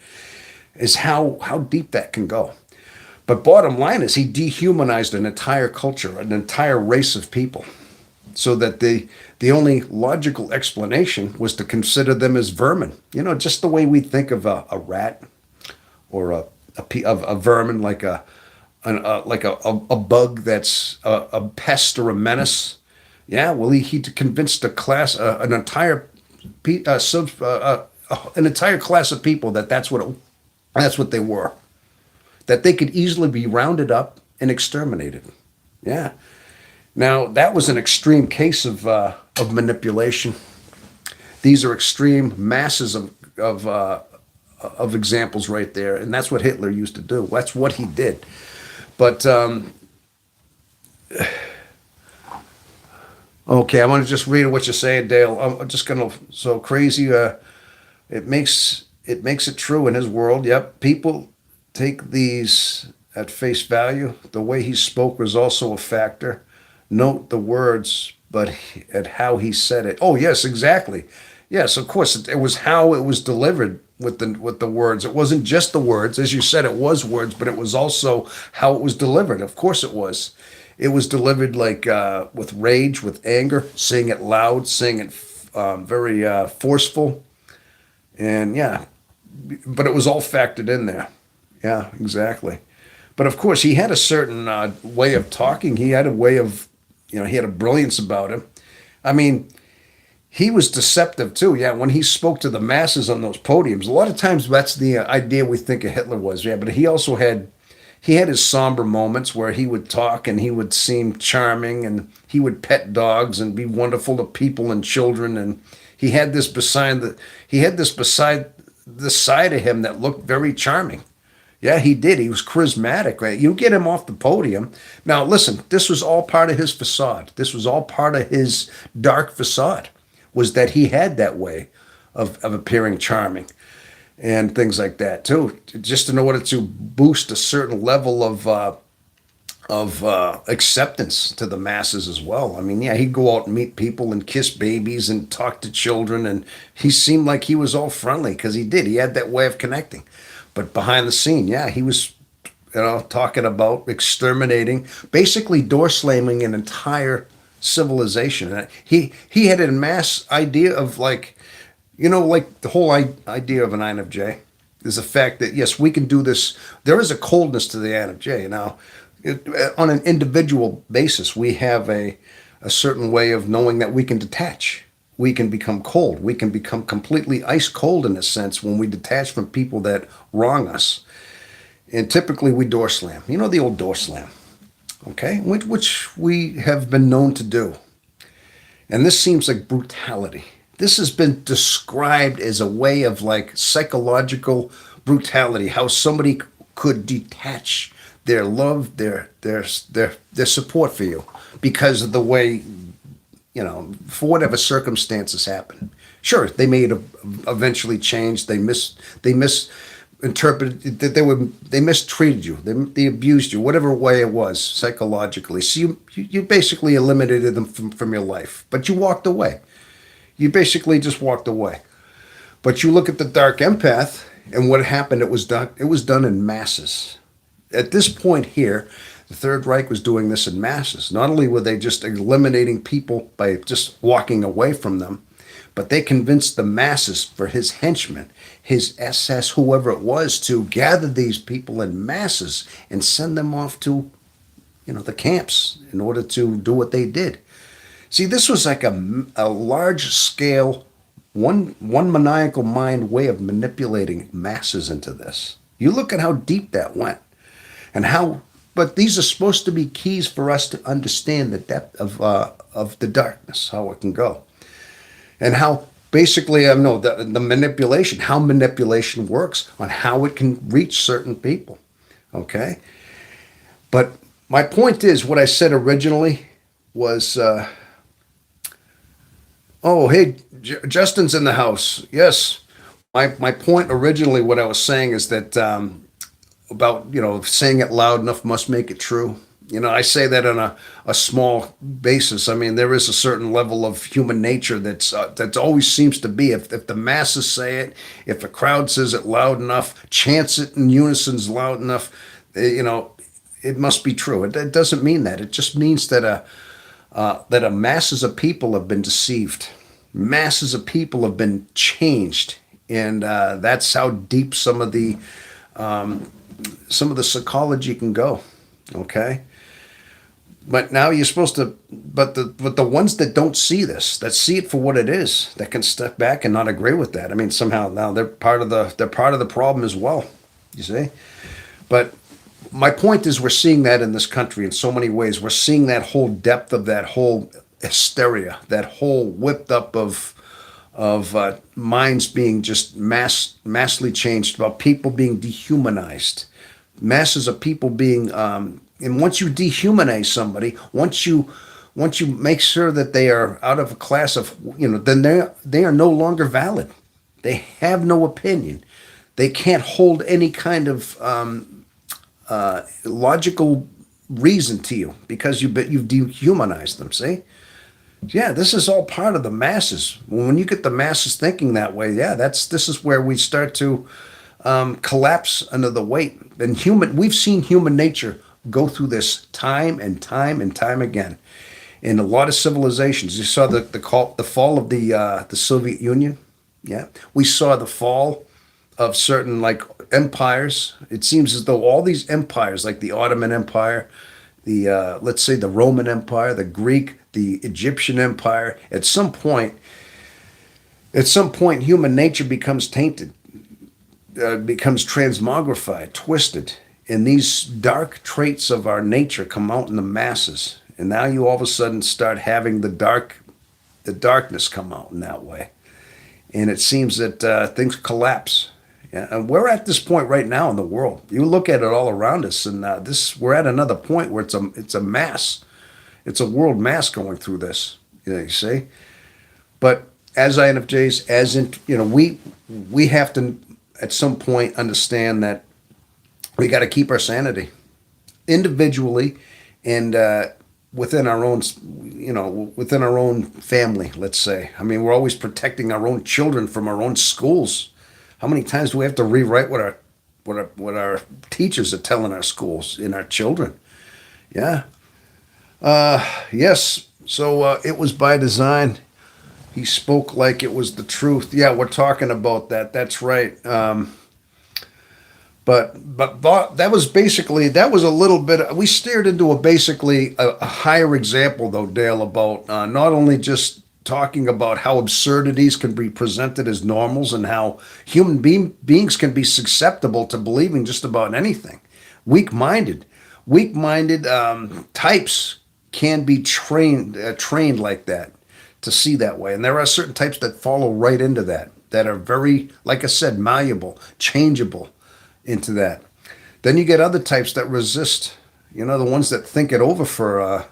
is how deep that can go. But bottom line is he dehumanized an entire culture, an entire race of people, so that the only logical explanation was to consider them as vermin. You know, just the way we think of a rat or a vermin, like a bug that's a pest or a menace. Yeah, well, he convinced a class, an entire class of people that's what they were. That they could easily be rounded up and exterminated. Yeah. Now, that was an extreme case of manipulation. These are extreme masses of examples right there, and that's what Hitler used to do. That's what he did. But okay, I want to just read what you're saying, Dale. I'm just gonna so crazy. It makes it true in his world. Yep, people take these at face value. The way he spoke was also a factor. Note the words, but at how he said it. Oh, yes, exactly. Yes, of course. It was how it was delivered with the words. It wasn't just the words. As you said, it was words, but it was also how it was delivered. Of course it was. It was delivered like with rage, with anger, saying it loud, saying it very forceful. And yeah, but it was all factored in there. Yeah, exactly. But of course, he had a certain way of talking. He had a way of, he had a brilliance about him. I mean, he was deceptive too. Yeah, when he spoke to the masses on those podiums, a lot of times that's the idea we think of Hitler was. Yeah, but he also had his somber moments where he would talk and he would seem charming and he would pet dogs and be wonderful to people and children. And he had this beside the side of him that looked very charming. Yeah, he did. He was charismatic, right? You get him off the podium. Now, listen, this was all part of his facade. This was all part of his dark facade, was that he had that way of appearing charming and things like that, too, just in order to boost a certain level of acceptance to the masses as well. I mean, yeah, he'd go out and meet people and kiss babies and talk to children, and he seemed like he was all friendly because he did. He had that way of connecting. But behind the scene, yeah, he was, talking about exterminating, basically door slamming an entire civilization. And he had a mass idea of like the whole idea of an INFJ is the fact that, yes, we can do this. There is a coldness to the INFJ. Now, on an individual basis, we have a certain way of knowing that we can detach. We can become cold. We can become completely ice cold in a sense when we detach from people that wrong us. And typically we door slam. You know, the old door slam, okay? Which we have been known to do. And this seems like brutality This has been described as a way of like psychological brutality, how somebody could detach their love, their support for you because of the way, for whatever circumstances happen. Sure, they may have eventually changed. They misinterpreted that they mistreated you. They abused you, whatever way it was psychologically. So you basically eliminated them from your life, but you walked away. You basically just walked away. But you look at the dark empath and what happened. It was done. It was done in masses. At this point here, the Third Reich was doing this in masses. Not only were they just eliminating people by just walking away from them, but they convinced the masses for his henchmen, his SS, whoever it was, to gather these people in masses and send them off to, the camps in order to do what they did. See, this was like a large scale, one maniacal mind way of manipulating masses into this. You look at how deep that went, and how. But these are supposed to be keys for us to understand the depth of the darkness, how it can go, and how basically I know the manipulation, how manipulation works, on how it can reach certain people. Okay, but my point is what I said originally was. Oh, hey, Justin's in the house. Yes. My point originally, what I was saying is that about, saying it loud enough must make it true. I say that on a small basis. I mean, there is a certain level of human nature that always seems to be. If the masses say it, if a crowd says it loud enough, chants it in unison's loud enough, it must be true. It doesn't mean that. It just means that a masses of people have been deceived. Masses of people have been changed, and that's how deep some of the psychology can go. Okay, but now you're supposed to. But the ones that don't see this, that see it for what it is, that can step back and not agree with that. I mean, somehow now they're part of the problem as well. You see, but my point is we're seeing that in this country in so many ways. We're seeing that whole depth of that whole hysteria, that whole whipped up of minds being just massively changed, about people being dehumanized, masses of people being and once you dehumanize somebody, once you make sure that they are out of a class of, then they are no longer valid. They have no opinion. They can't hold any kind of logical reason to you because you've dehumanized them. See, yeah, this is all part of the masses. When you get the masses thinking that way, yeah, this is where we start to collapse under the weight. And we've seen human nature go through this time and time and time again in a lot of civilizations. You saw the fall of the Soviet Union. Yeah, we saw the fall of certain like empires. It seems as though all these empires, like the Ottoman Empire, the let's say the Roman Empire, the Greek, the Egyptian Empire, at some point, human nature becomes tainted, becomes transmogrified, twisted, and these dark traits of our nature come out in the masses. And now you all of a sudden start having the darkness come out in that way, and it seems that things collapse. Yeah, and we're at this point right now in the world. You look at it all around us, and we're at another point where it's a mass, it's a world mass going through this. You see, but as INFJs, we have to at some point understand that we got to keep our sanity individually and within our own, within our own family. Let's say, I mean, we're always protecting our own children from our own schools. How many times do we have to rewrite what our teachers are telling our schools and our children? Yeah. Yes. So it was by design. He spoke like it was the truth. Yeah, we're talking about that. That's right. But that was a little bit. We steered into a higher example though, Dale, about not only just talking about how absurdities can be presented as normals and how human beings can be susceptible to believing just about anything. Weak-minded types can be trained like that to see that way. And there are certain types that follow right into that, that are very, like I said, malleable, changeable into that. Then you get other types that resist, the ones that think it over for,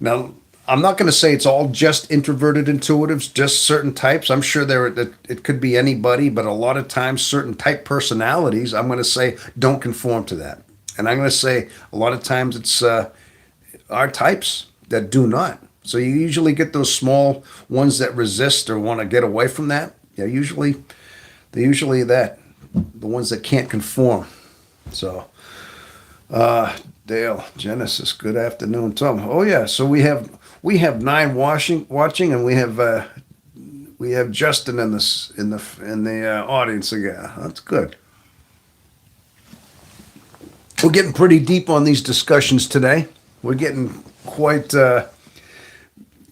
now, I'm not going to say it's all just introverted intuitives, just certain types. I'm sure it could be anybody, but a lot of times certain type personalities, I'm going to say, don't conform to that. And I'm going to say a lot of times it's our types that do not. So you usually get those small ones that resist or want to get away from that. Yeah, they're usually the ones that can't conform. So, Dale, Genesis, good afternoon, Tom. Oh yeah, so we have nine watching, and we have Justin in the audience again. That's good. We're getting pretty deep on these discussions today. We're getting quite the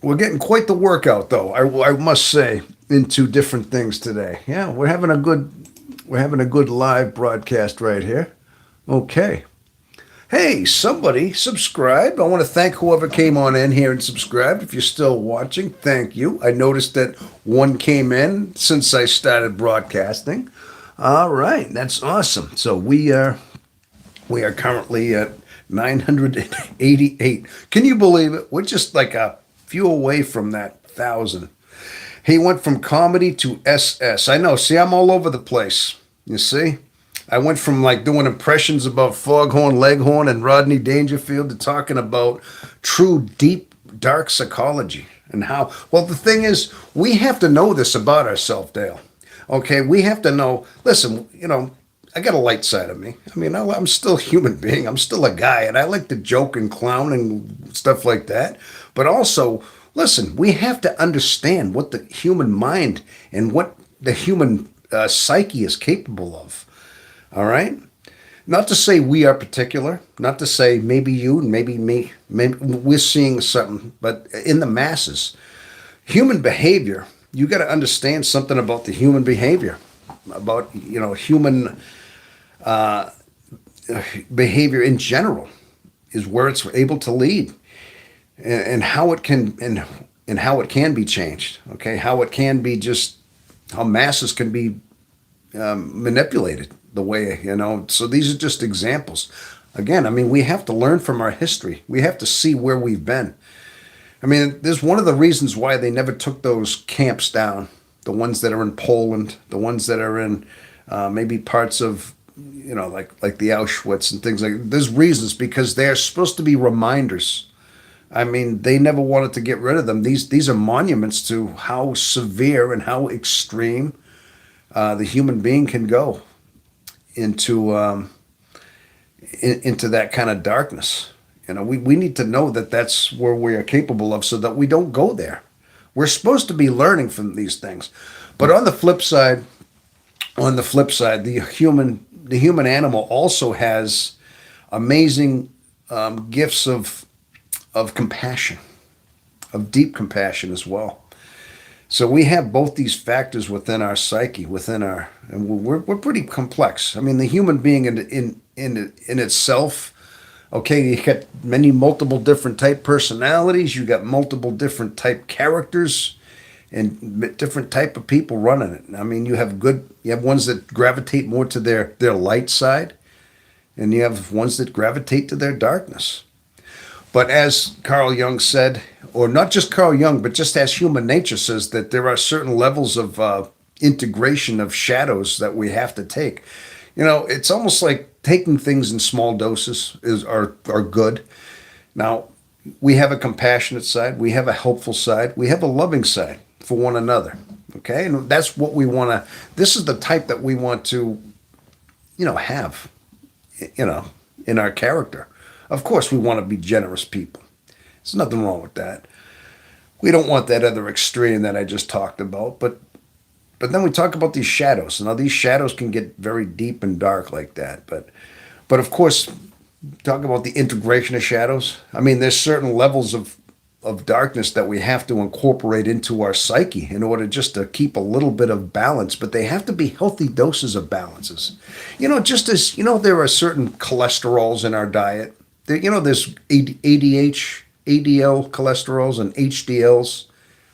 workout, though. I must say, into different things today. Yeah, we're having a good live broadcast right here. Okay. Hey, somebody subscribed. I want to thank whoever came on in here and subscribed. If you're still watching, thank you. I noticed that one came in since I started broadcasting. All right, that's awesome. So we are currently at 988. Can you believe it? We're just like a few away from that 1,000. He went from comedy to SS. I know. See, I'm all over the place. You see? I went from like doing impressions about Foghorn Leghorn and Rodney Dangerfield to talking about true, deep, dark psychology and how. Well, the thing is, we have to know this about ourselves, Dale. Okay, we have to know. Listen, I got a light side of me. I mean, I'm still a human being. I'm still a guy, and I like to joke and clown and stuff like that. But also, listen, we have to understand what the human mind and what the human psyche is capable of. All right? Not to say we are particular, not to say maybe you, maybe me, maybe we're seeing something, but in the masses, human behavior, you got to understand something about the human behavior, about, human behavior in general is where it's able to lead and how it can and how it can be changed. Okay, how it can be how masses can be manipulated the way, so these are just examples. Again, I mean, we have to learn from our history. We have to see where we've been. I mean, there's one of the reasons why they never took those camps down, the ones that are in Poland, the ones that are in maybe parts of, like the Auschwitz and things like that. There's reasons, because they're supposed to be reminders. I mean, they never wanted to get rid of them. These are monuments to how severe and how extreme the human being can go into that kind of darkness. We need to know that that's where we are capable of, so that we don't go there. We're supposed to be learning from these things. But on the flip side, the human animal also has amazing gifts of compassion, of deep compassion as well. So we have both these factors within our psyche, and we're pretty complex. I mean, the human being in itself, okay, you got multiple different type personalities, you got multiple different type characters, and different type of people running it. I mean, you have ones that gravitate more to their light side, and you have ones that gravitate to their darkness. But as Carl Jung said, or not just Carl Jung, but just as human nature says, that there are certain levels of integration of shadows that we have to take. It's almost like taking things in small doses are good. Now, we have a compassionate side, we have a helpful side, we have a loving side for one another. Okay, and that's what we want to. This is the type that we want to, have, in our character. Of course, we want to be generous people. There's nothing wrong with that. We don't want that other extreme that I just talked about. But then we talk about these shadows. Now, these shadows can get very deep and dark like that. But of course, talk about the integration of shadows. I mean, there's certain levels of darkness that we have to incorporate into our psyche in order just to keep a little bit of balance. But they have to be healthy doses of balances. Just as, there are certain cholesterols in our diet. There's ADL cholesterols and HDLs,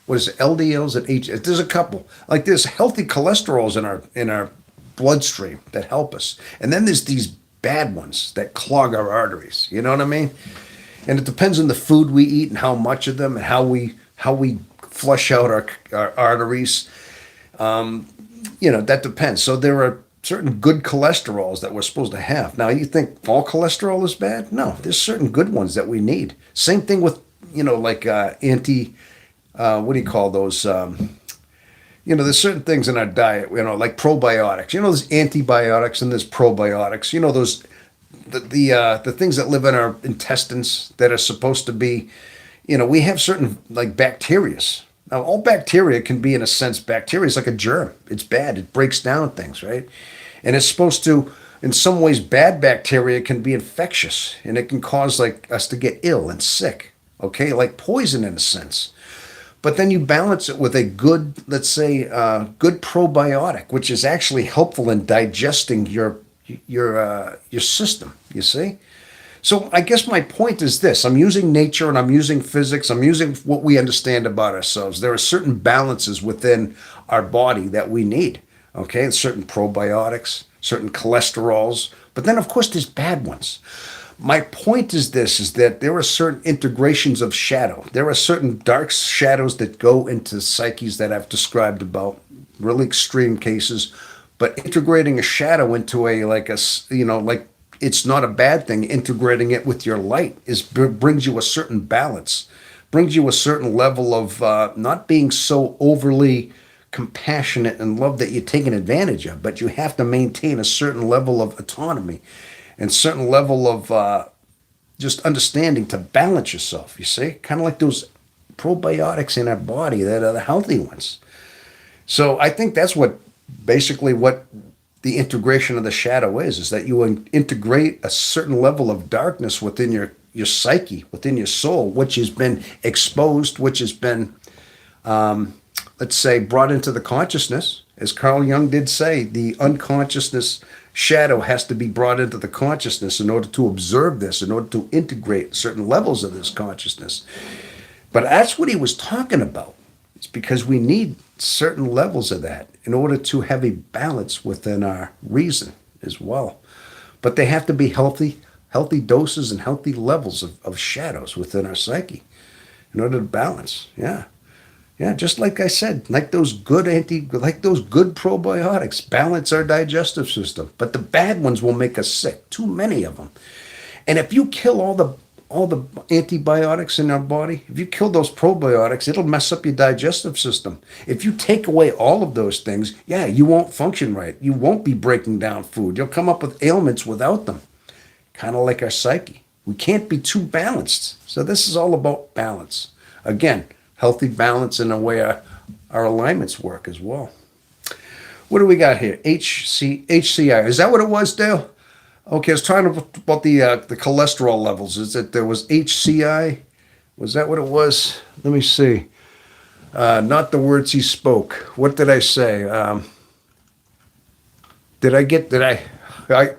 what is it, LDLs and H. There's a couple. Like there's healthy cholesterols in our bloodstream that help us, and then there's these bad ones that clog our arteries. You know what I mean? And it depends on the food we eat and how much of them and how we flush out our arteries. That depends. So there are certain good cholesterols that we're supposed to have. Now, you think all cholesterol is bad? No, there's certain good ones that we need. Same thing with, like what do you call those? There's certain things in our diet, like probiotics. There's antibiotics and there's probiotics. Those the things that live in our intestines that are supposed to be, we have certain like bacterias. Now, all bacteria can be, in a sense, bacteria is like a germ. It's bad. It breaks down things, right? And it's supposed to, in some ways, bad bacteria can be infectious, and it can cause like us to get ill and sick, okay? Like poison in a sense. But then you balance it with a good, let's say, good probiotic, which is actually helpful in digesting your system, you see? So I guess my point is this. I'm using nature and I'm using physics. I'm using what we understand about ourselves. There are certain balances within our body that we need, okay? And certain probiotics, certain cholesterols. But then, of course, there's bad ones. My point is this, is that there are certain integrations of shadow. There are certain dark shadows that go into psyches that I've described about, really extreme cases. But integrating a shadow into it's not a bad thing. Integrating it with your light brings you a certain balance, brings you a certain level of not being so overly compassionate and love that you're taken advantage of, but you have to maintain a certain level of autonomy and certain level of just understanding to balance yourself, you see? Kind of like those probiotics in our body that are the healthy ones. So I think that's basically what the integration of the shadow is that you integrate a certain level of darkness within your psyche, within your soul, which has been exposed, which has been, let's say, brought into the consciousness. As Carl Jung did say, the unconsciousness shadow has to be brought into the consciousness in order to observe this, in order to integrate certain levels of this consciousness. But that's what he was talking about. It's because we need certain levels of that in order to have a balance within our reason as well. But they have to be healthy doses and healthy levels of shadows within our psyche in order to balance. Yeah. Yeah, just like I said, like those good probiotics balance our digestive system. But the bad ones will make us sick. Too many of them. And if you kill all the antibiotics in our body, if you kill those probiotics, it'll mess up your digestive system. If you take away all of those things, you won't function right. You won't be breaking down food. You'll come up with ailments without them. Kind of like our psyche. We can't be too balanced. So this is all about balance. Again, healthy balance in the way our alignments work as well. What do we got here? HCI. Is that what it was, Dale? Okay, I was talking about the cholesterol levels. Is that there was HCI? Was that what it was? Let me see. Not the words he spoke. What did I say? A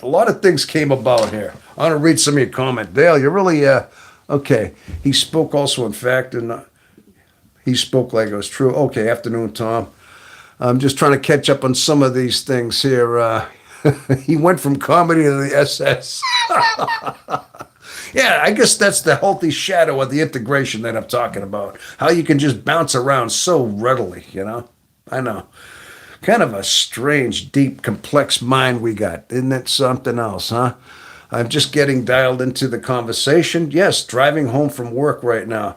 lot of things came about here. I want to read some of your comment. Dale, you're really, okay. He spoke also, in fact, and he spoke like it was true. Okay, afternoon, Tom. I'm just trying to catch up on some of these things here. He went from comedy to the SS. Yeah, I guess that's the healthy shadow of the integration that I'm talking about. How you can just bounce around so readily, I know. Kind of a strange, deep, complex mind we got. Isn't that something else, huh? I'm just getting dialed into the conversation. Yes, driving home from work right now.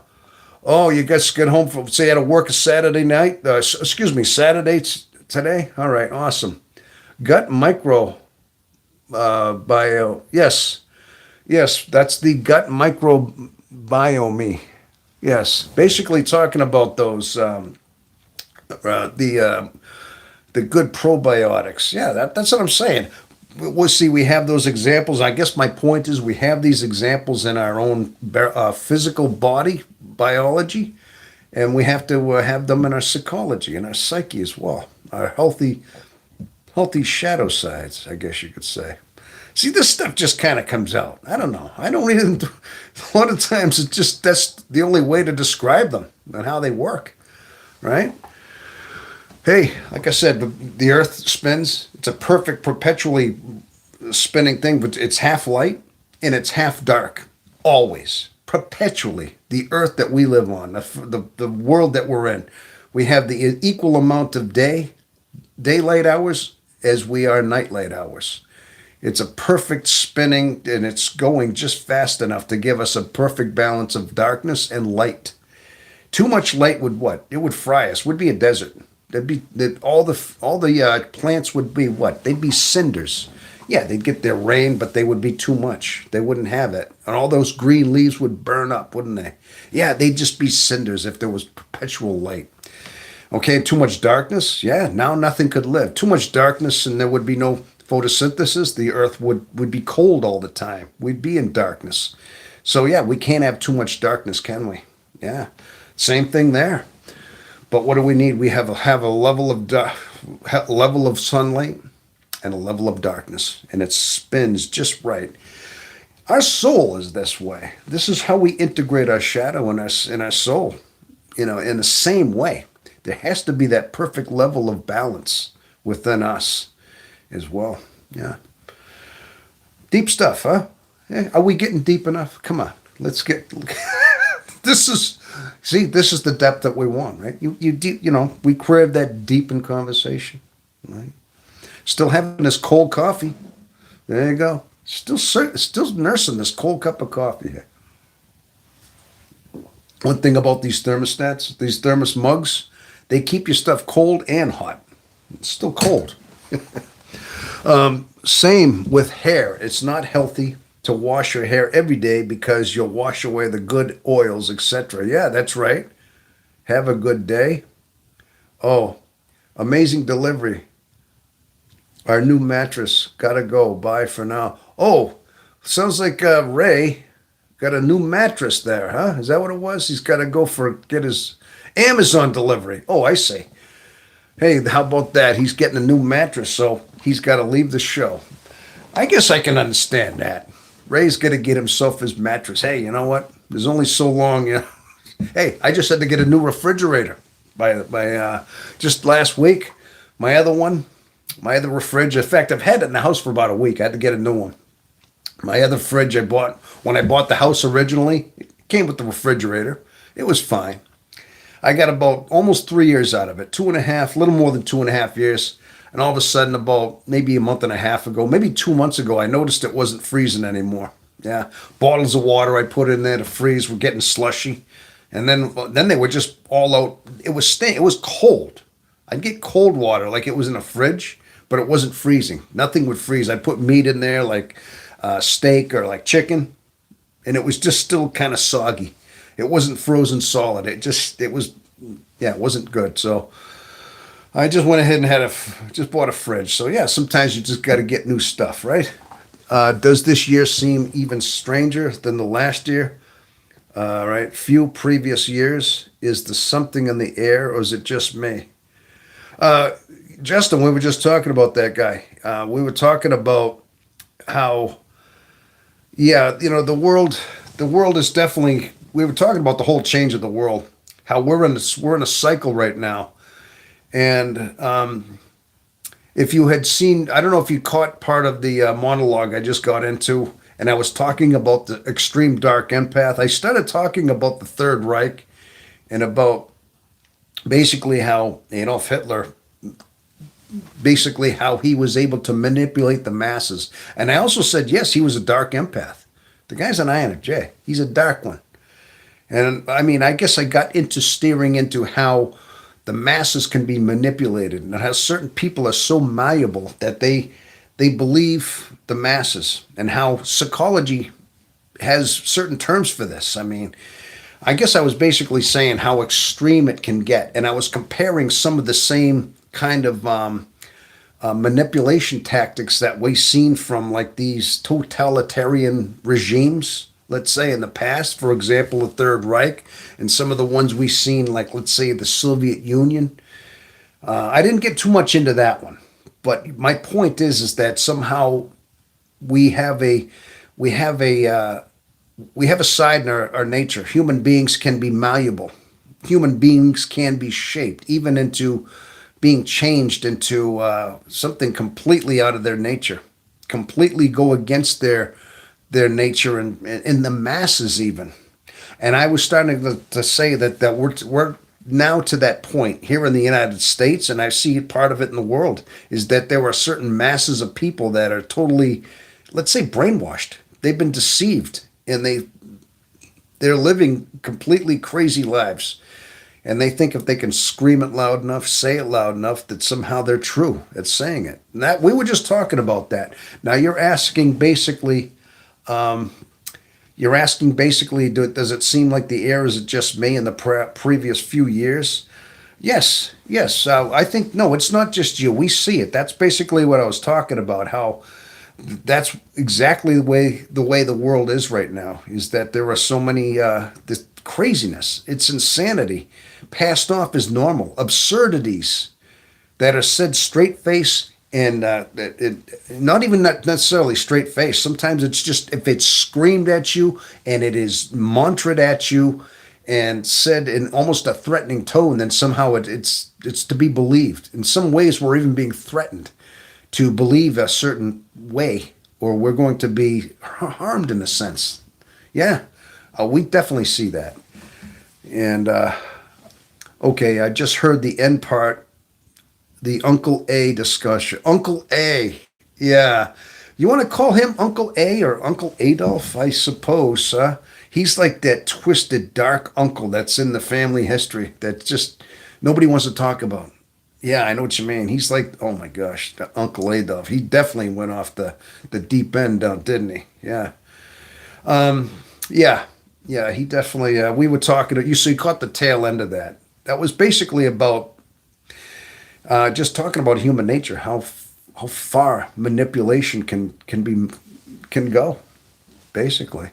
Oh, you guys get home from, say, you had to work a Saturday night? Saturday today? All right, awesome. Gut micro bio. Yes, that's the gut microbiome. Yes, basically talking about those the good probiotics. Yeah, that's what I'm saying. We'll see. We have those examples. I guess my point is we have these examples in our own physical body biology, and we have to have them in our psychology and our psyche as well. Our healthy shadow sides, I guess you could say. See, this stuff just kind of comes out. I don't know. I don't even, a lot of times that's the only way to describe them and how they work. right? Hey, like I said, the Earth spins. It's a perfect, perpetually spinning thing, but it's half light and it's half dark. Always, perpetually. The Earth that we live on, the world that we're in, we have the equal amount of daylight hours as we are nightlight hours. It's a perfect spinning, and it's going just fast enough to give us a perfect balance of darkness and light. Too much light would what? It would fry us. Would be a desert. There'd be all the plants would be what? They'd be cinders. Yeah, they'd get their rain, but they would be too much. They wouldn't have it, and all those green leaves would burn up, wouldn't they? Yeah, they'd just be cinders if there was perpetual light. Okay, too much darkness. Yeah, now nothing could live. Too much darkness, and there would be no photosynthesis. The earth would be cold all the time. We'd be in darkness. So yeah, we can't have too much darkness, can we? Yeah, same thing there. But what do we need? We have a level of sunlight and a level of darkness, and it spins just right. Our soul is this way. This is how we integrate our shadow and our soul. In the same way. There has to be that perfect level of balance within us as well. Yeah. Deep stuff, huh? Yeah. Are we getting deep enough? Come on. Let's get this is the depth that we want, right? We crave that deep in conversation, right? Still having this cold coffee. There you go. Still nursing this cold cup of coffee here. One thing about these thermostats, these thermos mugs, they keep your stuff cold and hot. It's still cold. Same with hair. It's not healthy to wash your hair every day because you'll wash away the good oils, etc. Yeah, that's right. Have a good day. Oh, amazing delivery. Our new mattress. Gotta go. Bye for now. Oh, sounds like Ray got a new mattress there, huh? Is that what it was? He's got to get his Amazon delivery. Oh, I see. Hey, how about that? He's getting a new mattress, so he's got to leave the show. I guess I can understand that. Ray's going to get himself his mattress. Hey, you know what? There's only so long. Hey, I just had to get a new refrigerator by just last week. My other refrigerator. In fact, I've had it in the house for about a week. I had to get a new one. My other fridge I bought when I bought the house originally, it came with the refrigerator. It was fine. I got about almost 3 years out of it, 2.5, a little more than 2.5 years. And all of a sudden, about maybe a month and a half ago, maybe 2 months ago, I noticed it wasn't freezing anymore. Yeah, bottles of water I put in there to freeze were getting slushy, and then they were just all out. It was cold. I'd get cold water like it was in a fridge, but it wasn't freezing. Nothing would freeze. I'd put meat in there like steak or like chicken, and it was just still kind of soggy. It wasn't frozen solid. It wasn't good. So I just went ahead and just bought a fridge. So yeah, sometimes you just got to get new stuff, right? Does this year seem even stranger than the last year? Right, few previous years. Is there something in the air, or is it just me? Justin, we were just talking about that guy. We were talking about how, yeah, the world is definitely. We were talking about the whole change of the world. How we're in a cycle right now, and if you had seen, I don't know if you caught part of the monologue I just got into, and I was talking about the extreme dark empath. I started talking about the Third Reich and about basically how Adolf Hitler, basically how he was able to manipulate the masses. And I also said, yes, he was a dark empath. The guy's an INFJ. He's a dark one. And I mean, I guess I got into steering into how the masses can be manipulated and how certain people are so malleable that they believe the masses, and how psychology has certain terms for this. I mean, I guess I was basically saying how extreme it can get, and I was comparing some of the same kind of manipulation tactics that we've seen from like these totalitarian regimes, let's say in the past, for example, the Third Reich, and some of the ones we've seen, like let's say the Soviet Union. I didn't get too much into that one, but my point is that somehow we have a side in our nature. Human beings can be malleable. human beings can be shaped, even into being changed into something completely out of their nature, completely go against their nature and in the masses even. And I was starting to say that we're now to that point here in the United States, and I see part of it in the world, is that there are certain masses of people that are totally, let's say, brainwashed. They've been deceived, and they're living completely crazy lives. And they think if they can scream it loud enough, say it loud enough, that somehow they're true at saying it. And that we were just talking about that. Now you're asking basically, does it seem like the air is just me in the previous few years? Yes, yes. I think no, it's not just you. We see it. That's basically what I was talking about. How that's exactly the way the world is right now. Is that there are so many this craziness. It's insanity, passed off as normal, absurdities that are said straight face and not necessarily straight face. Sometimes it's just if it's screamed at you and it is mantraed at you and said in almost a threatening tone, then somehow it's to be believed. In some ways, we're even being threatened to believe a certain way, or we're going to be harmed in a sense. Yeah, we definitely see that. And okay, I just heard the end part, the Uncle A discussion. Uncle A, yeah. You want to call him Uncle A or Uncle Adolf, I suppose, huh? He's like that twisted, dark uncle that's in the family history that just nobody wants to talk about. Yeah, I know what you mean. He's like, oh my gosh, the Uncle Adolf. He definitely went off the deep end down, didn't he? Yeah. Yeah. Yeah, he definitely, we were talking, so you caught the tail end of that. That was basically about just talking about human nature, how far manipulation can go, basically.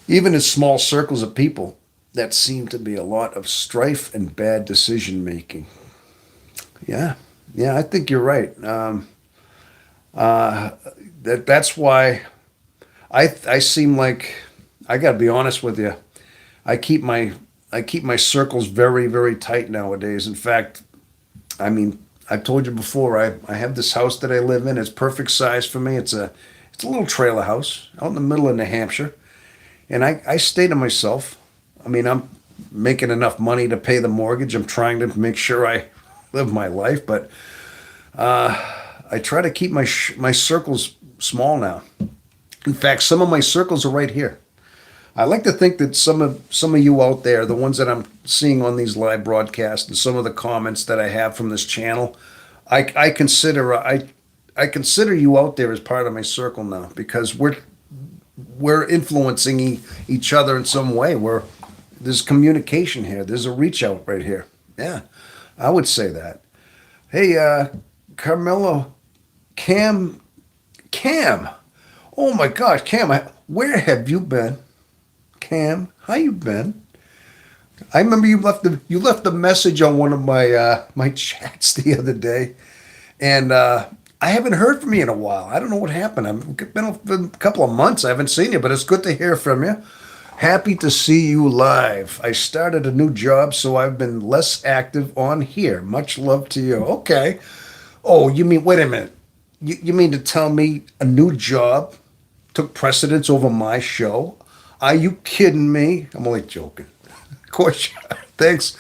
Even in small circles of people, that seem to be a lot of strife and bad decision making. Yeah, yeah, I think you're right. That's why I seem like I got to be honest with you. I keep my I keep my circles very very tight nowadays. In fact, I mean, I've told you before. I have this house that I live in. It's perfect size for me. It's a little trailer house out in the middle of New Hampshire, and I stay to myself. I mean, I'm making enough money to pay the mortgage. I'm trying to make sure I live my life, but I try to keep my circles small now. In fact, some of my circles are right here. I like to think that some of you out there, the ones that I'm seeing on these live broadcasts, and some of the comments that I have from this channel, I consider you out there as part of my circle now because we're influencing each other in some way. There's communication here. There's a reach out right here. Yeah, I would say that. Hey, Carmelo, Cam. Oh my gosh, Cam, where have you been? Cam, how you been? I remember you left a message on one of my chats the other day, and I haven't heard from you in a while. I don't know what happened. I've been a couple of months. I haven't seen you, but it's good to hear from you. Happy to see you live. I started a new job, so I've been less active on here. Much love to you. Okay. Oh, you mean, wait a minute. You mean to tell me a new job took precedence over my show? Are you kidding me? I'm only joking. Of course. Thanks.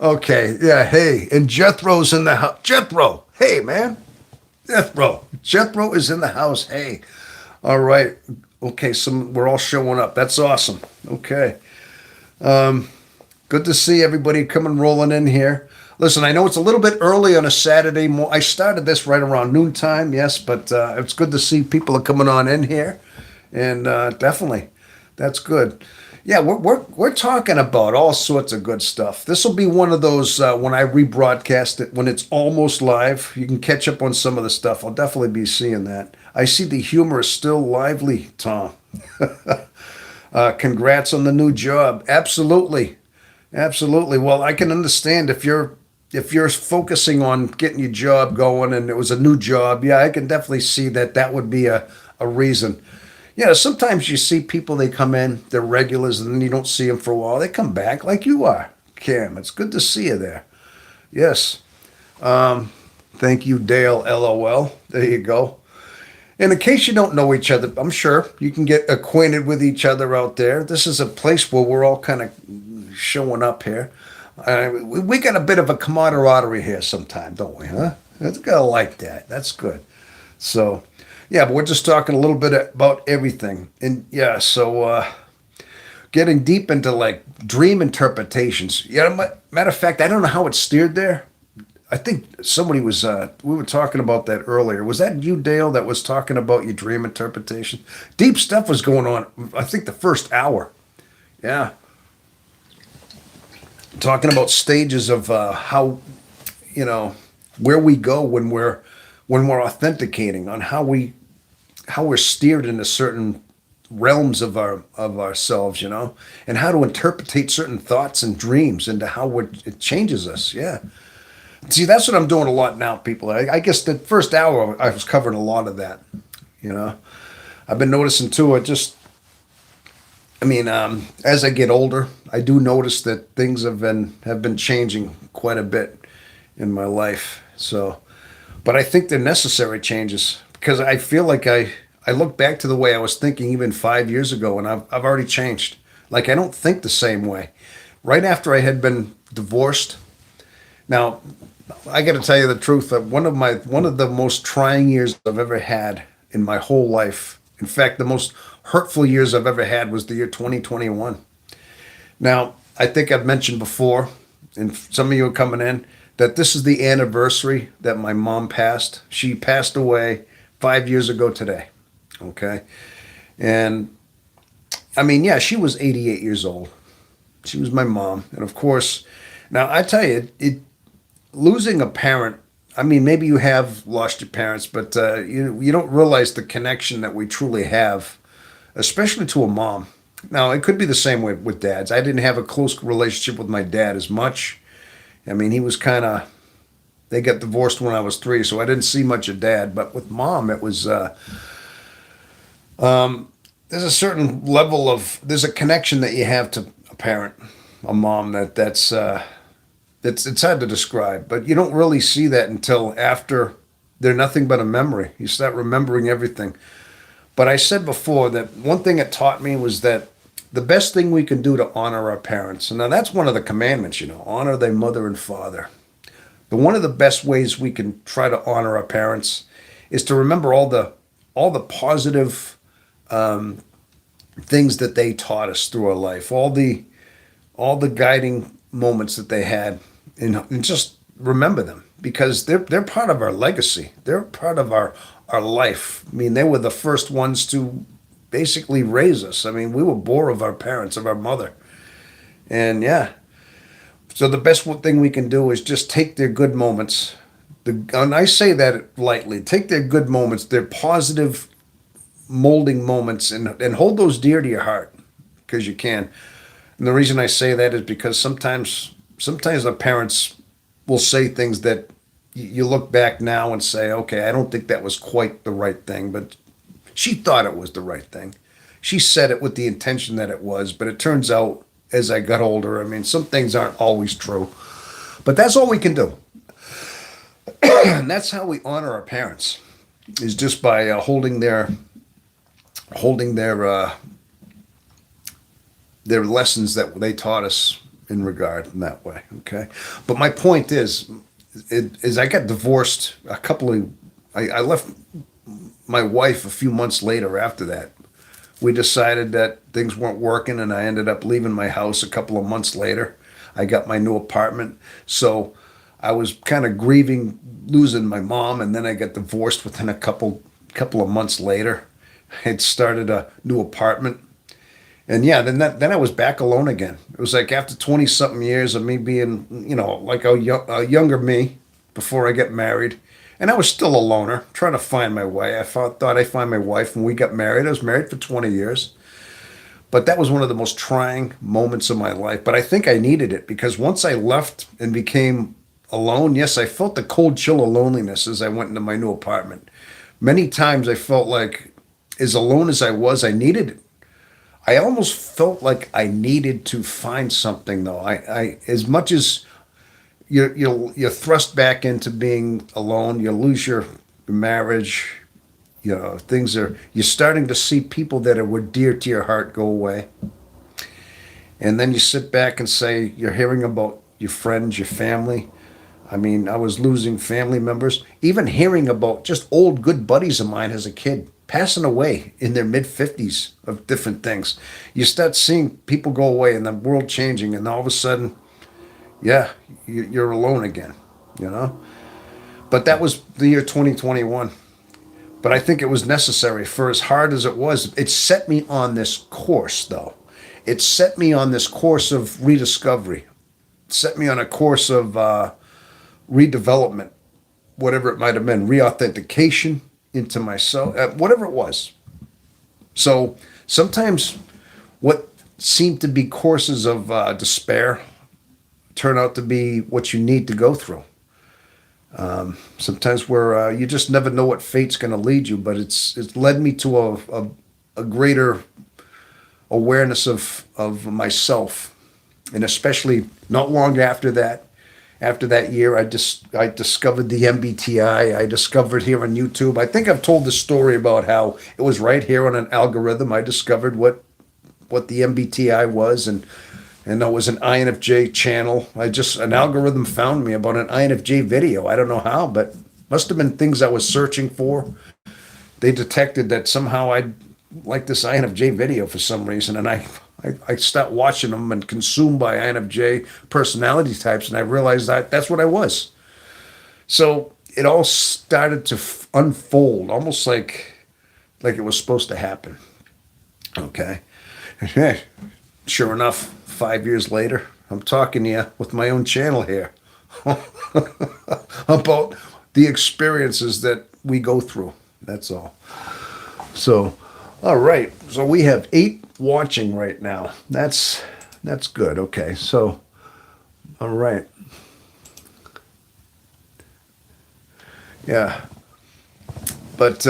Okay. Yeah. Hey, and Jethro's in the house. Jethro. Hey, man. Jethro is in the house. Hey. All right. Okay. We're all showing up. That's awesome. Okay. Good to see everybody coming rolling in here. Listen, I know it's a little bit early on a Saturday. I started this right around noontime, yes, but it's good to see people are coming on in here, and definitely, that's good. Yeah, we're talking about all sorts of good stuff. This will be one of those when I rebroadcast it when it's almost live. You can catch up on some of the stuff. I'll definitely be seeing that. I see the humor is still lively, Tom. Congrats on the new job. Absolutely, absolutely. Well, I can understand if you're focusing on getting your job going and it was a new job. Yeah, I can definitely see that would be a reason. Yeah, sometimes you see people, they come in, they're regulars, and then you don't see them for a while. They come back like you are. Cam. It's good to see you there. Yes. Thank you, Dale. LOL. There you go. And in case you don't know each other, I'm sure you can get acquainted with each other out there. This is a place where we're all kind of showing up here. We got a bit of a camaraderie here sometime, don't we, huh? It's gotta like that. That's good. So, yeah, but we're just talking a little bit about everything. And yeah, so getting deep into like dream interpretations. Yeah, matter of fact, I don't know how it steered there. I think somebody was, we were talking about that earlier. Was that you, Dale, that was talking about your dream interpretation? Deep stuff was going on, I think, the first hour. Yeah. Talking about stages of how, you know, where we go when we're authenticating on how we're steered into certain realms of ourselves, and how to interpretate certain thoughts and dreams into how it changes us. Yeah. See, that's what I'm doing a lot now, people. I guess the first hour I was covering a lot of that. You know, I've been noticing too. As I get older, I do notice that things have been changing quite a bit in my life. So, but I think they're necessary changes because I feel like I look back to the way I was thinking even 5 years ago, and I've already changed. Like I don't think the same way. Right after I had been divorced. Now, I got to tell you the truth. One of the most trying years I've ever had in my whole life. In fact, the most hurtful years I've ever had was the year 2021. Now, I think I've mentioned before, and some of you are coming in, that this is the anniversary that my mom passed. She passed away 5 years ago today. Okay, and I mean, yeah, she was 88 years old. She was my mom, and of course, now I tell you, losing a parent. I mean, maybe you have lost your parents, but you don't realize the connection that we truly have, especially to a mom. Now, it could be the same way with dads. I didn't have a close relationship with my dad as much. I mean, he was kind of. They got divorced when I was 3, so I didn't see much of dad. But with mom, it was. There's a certain level of. There's a connection that you have to a parent, a mom. That's. It's hard to describe, but you don't really see that until after they're nothing but a memory. You start remembering everything. But I said before that one thing it taught me was that the best thing we can do to honor our parents, and now that's one of the commandments, honor thy mother and father. But one of the best ways we can try to honor our parents is to remember all the positive things that they taught us through our life, all the guiding moments that they had, and just remember them because they're part of our legacy. They're part of our life. I mean, they were the first ones to basically raise us. I mean, we were born of our parents, of our mother, and yeah. So the best thing we can do is just take their good moments. And I say that lightly. Take their good moments, their positive molding moments, and hold those dear to your heart because you can. And the reason I say that is because sometimes the parents will say things that you look back now and say, okay, I don't think that was quite the right thing, but she thought it was the right thing. She said it with the intention that it was, but it turns out as I got older, I mean, some things aren't always true, but that's all we can do. And that's how we honor our parents is just by holding their lessons that they taught us in regard in that way. Okay. But my point is I got divorced I left my wife a few months later after that. We decided that things weren't working and I ended up leaving my house a couple of months later. I got my new apartment. So I was kind of grieving losing my mom, and then I got divorced within a couple of months later. I had started a new apartment. And yeah, then I was back alone again. It was like after 20 something years of me being, like a younger me before I got married. And I was still a loner, trying to find my way. I thought I'd find my wife when we got married. I was married for 20 years. But that was one of the most trying moments of my life. But I think I needed it because once I left and became alone, yes, I felt the cold chill of loneliness as I went into my new apartment. Many times I felt like, as alone as I was, I needed it. I almost felt like I needed to find something though. I as much as you're thrust back into being alone, you lose your marriage. You know, things are you're starting to see people that were dear to your heart go away. And then you sit back and say, you're hearing about your friends, your family. I mean, I was losing family members, even hearing about just old good buddies of mine as a kid passing away in their mid 50s of different things. You start seeing people go away and the world changing, and all of a sudden, yeah, you're alone again, you know? But that was the year 2021. But I think it was necessary for as hard as it was. It set me on this course, though. It set me on this course of rediscovery. It set me on a course of redevelopment, whatever it might have been, reauthentication into myself, whatever it was. So sometimes what seemed to be courses of despair turn out to be what you need to go through. Sometimes where you just never know what fate's going to lead you, but it's led me to a greater awareness of myself, and especially not long after that. After that year, I discovered the MBTI. I discovered here on YouTube. I think I've told the story about how it was right here on an algorithm. I discovered what the MBTI was, and that was an INFJ channel. An algorithm found me about an INFJ video. I don't know how, but must have been things I was searching for. They detected that somehow I like this INFJ video for some reason, and I start watching them and consumed by INFJ personality types, and I realized that that's what I was. So it all started to unfold, almost like it was supposed to happen. Okay. Sure enough, 5 years later, I'm talking to you with my own channel here about the experiences that we go through. That's all. So, all right. So we have 8 watching right now. That's good. Okay. So, all right. Yeah. But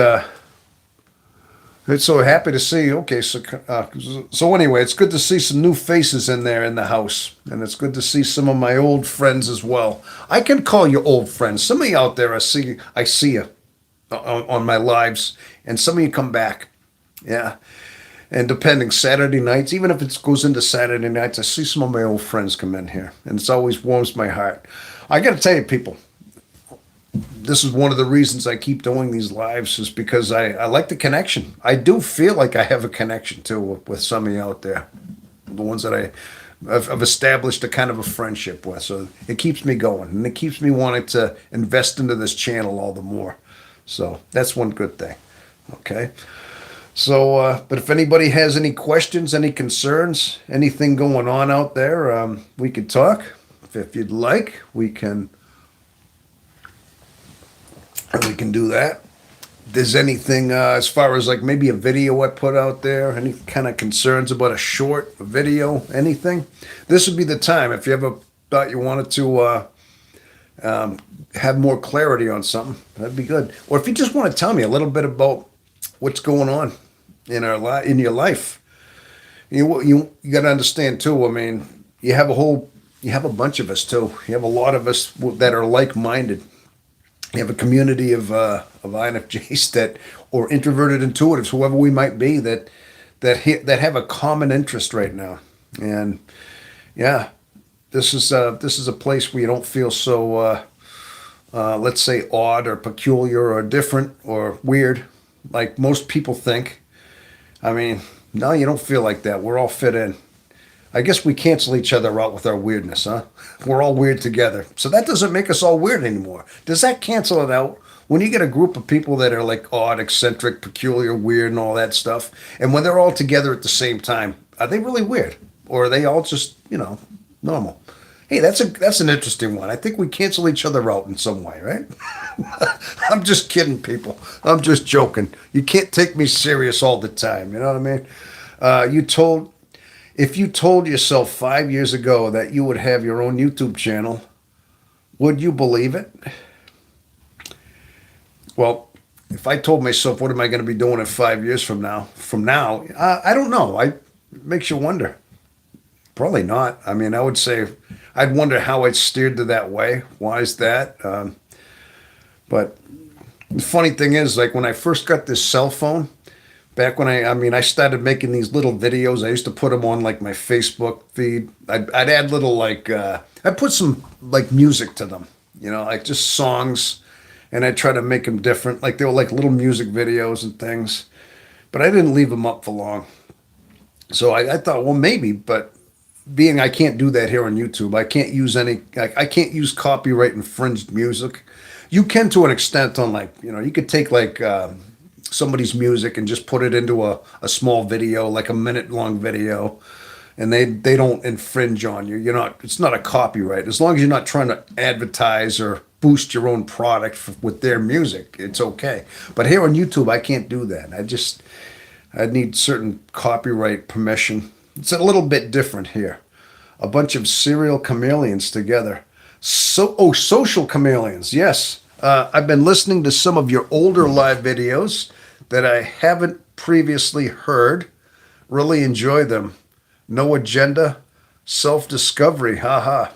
it's so happy to see. Okay, so anyway, it's good to see some new faces in there in the house, and it's good to see some of my old friends as well. I can call you old friends. Some of you out there, I see you on my lives, and some of you come back. Yeah, and depending Saturday nights, even if it goes into Saturday nights, I see some of my old friends come in here, and it's always warms my heart. I got to tell you, people, this is one of the reasons I keep doing these lives is because I like the connection. I do feel like I have a connection too with some of you out there, the ones that I've established a kind of a friendship with. So it keeps me going, and it keeps me wanting to invest into this channel all the more. So that's one good thing. Okay. So, but if anybody has any questions, any concerns, anything going on out there, we could talk. If you'd like, we can do that. If there's anything as far as like maybe a video I put out there, any kind of concerns about a short video, anything, this would be the time. If you ever thought you wanted to have more clarity on something, that'd be good. Or if you just want to tell me a little bit about what's going on in your life, you got to understand too. I mean, you have a bunch of us too. You have a lot of us that are like-minded. You have a community of INFJs or introverted intuitives, whoever we might be, that have a common interest right now. And yeah, this is a place where you don't feel so let's say odd or peculiar or different or weird like most people think. I mean, no, you don't feel like that. We're all fit in. I guess we cancel each other out with our weirdness, huh? We're all weird together. So that doesn't make us all weird anymore. Does that cancel it out? When you get a group of people that are like odd, eccentric, peculiar, weird, and all that stuff, and when they're all together at the same time, are they really weird? Or are they all just, normal? Hey, that's an interesting one. I think we cancel each other out in some way, right? I'm just kidding, people. I'm just joking. You can't take me serious all the time. You know what I mean? If you told yourself 5 years ago that you would have your own YouTube channel, would you believe it? Well, if I told myself, what am I going to be doing in 5 years from now? I don't know. It makes you wonder. Probably not. I mean, I would say I'd wonder how I steered to that way. Why is that? But the funny thing is, like when I first got this cell phone, back when I started making these little videos. I used to put them on like my Facebook feed. I'd add little I'd put some like music to them, like just songs, and I'd try to make them different. Like they were like little music videos and things, but I didn't leave them up for long. So I thought, well, maybe, but being I can't do that here on YouTube. I can't use I can't use copyright infringed music. You can to an extent on like, you could take like somebody's music and just put it into a small video, like a minute long video, and they don't infringe on you. It's not a copyright. As long as you're not trying to advertise or boost your own product with their music, it's okay. But here on YouTube, I can't do that. I need certain copyright permission. It's a little bit different here. A bunch of serial chameleons together. Social chameleons. Yes. I've been listening to some of your older live videos that I haven't previously heard. Really enjoy them. No agenda, self-discovery. Haha.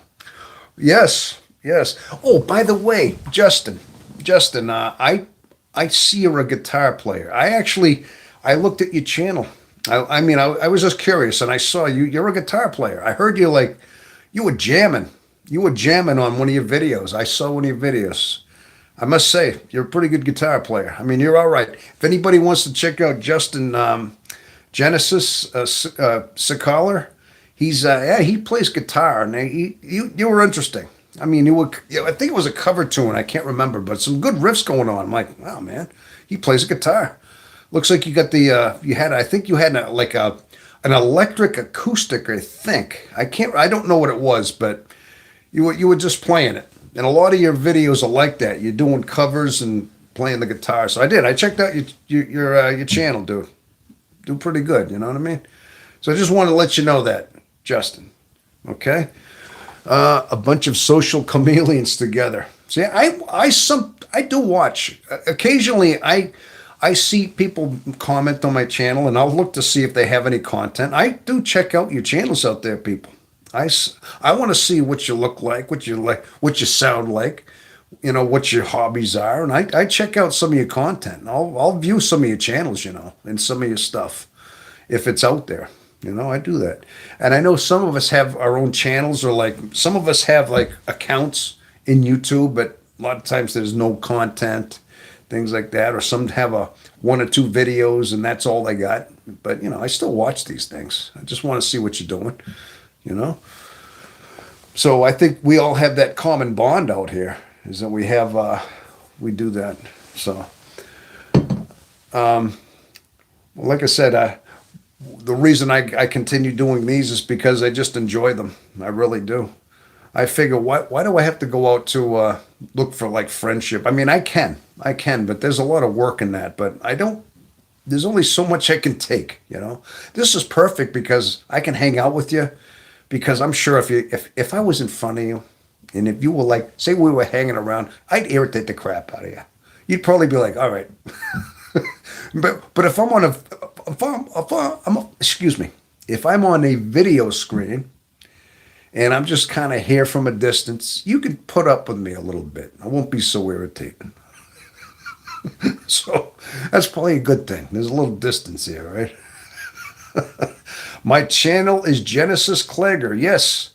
Yes. Yes. Oh, by the way, Justin, I see you're a guitar player. I looked at your channel. I was just curious, and I saw you're a guitar player. I heard you were jamming. You were jamming on one of your videos. I saw one of your videos. I must say, you're a pretty good guitar player. I mean, you're all right. If anybody wants to check out Justin Genesis Sikaler, he plays guitar, and you were interesting. I mean, I think it was a cover tune. I can't remember, but some good riffs going on. I'm like, wow, man, he plays a guitar. Looks like you got I think you had an electric acoustic, I think. I don't know what it was, but you were just playing it. And a lot of your videos are like that. You're doing covers and playing the guitar. So I checked out your channel, dude. Do pretty good, you know what I mean? So I just wanted to let you know that, Justin. Okay? A bunch of social chameleons together. See, I do watch. Occasionally I see people comment on my channel, and I'll look to see if they have any content. I do check out your channels out there, people. I want to see what you look like, what you sound like, what your hobbies are, and I check out some of your content. I'll view some of your channels, and some of your stuff if it's out there. I do that, and I know some of us have our own channels, or like some of us have like accounts in YouTube, but a lot of times there's no content, things like that, or some have one or two videos and that's all they got. But I still watch these things. I just want to see what you're doing. So I think we all have that common bond out here, is that we do that. So, like I said, the reason I continue doing these is because I just enjoy them. I really do. I figure, why do I have to go out to look for like friendship? I mean, I can, but there's a lot of work in that. But I don't. There's only so much I can take. This is perfect because I can hang out with you. Because I'm sure if I was in front of you, and if you were like, say we were hanging around, I'd irritate the crap out of you. You'd probably be like, all right. but if I'm on if I'm on a video screen, and I'm just kind of here from a distance, you can put up with me a little bit. I won't be so irritated. So that's probably a good thing. There's a little distance here, right? My channel is Genesis Klager. Yes,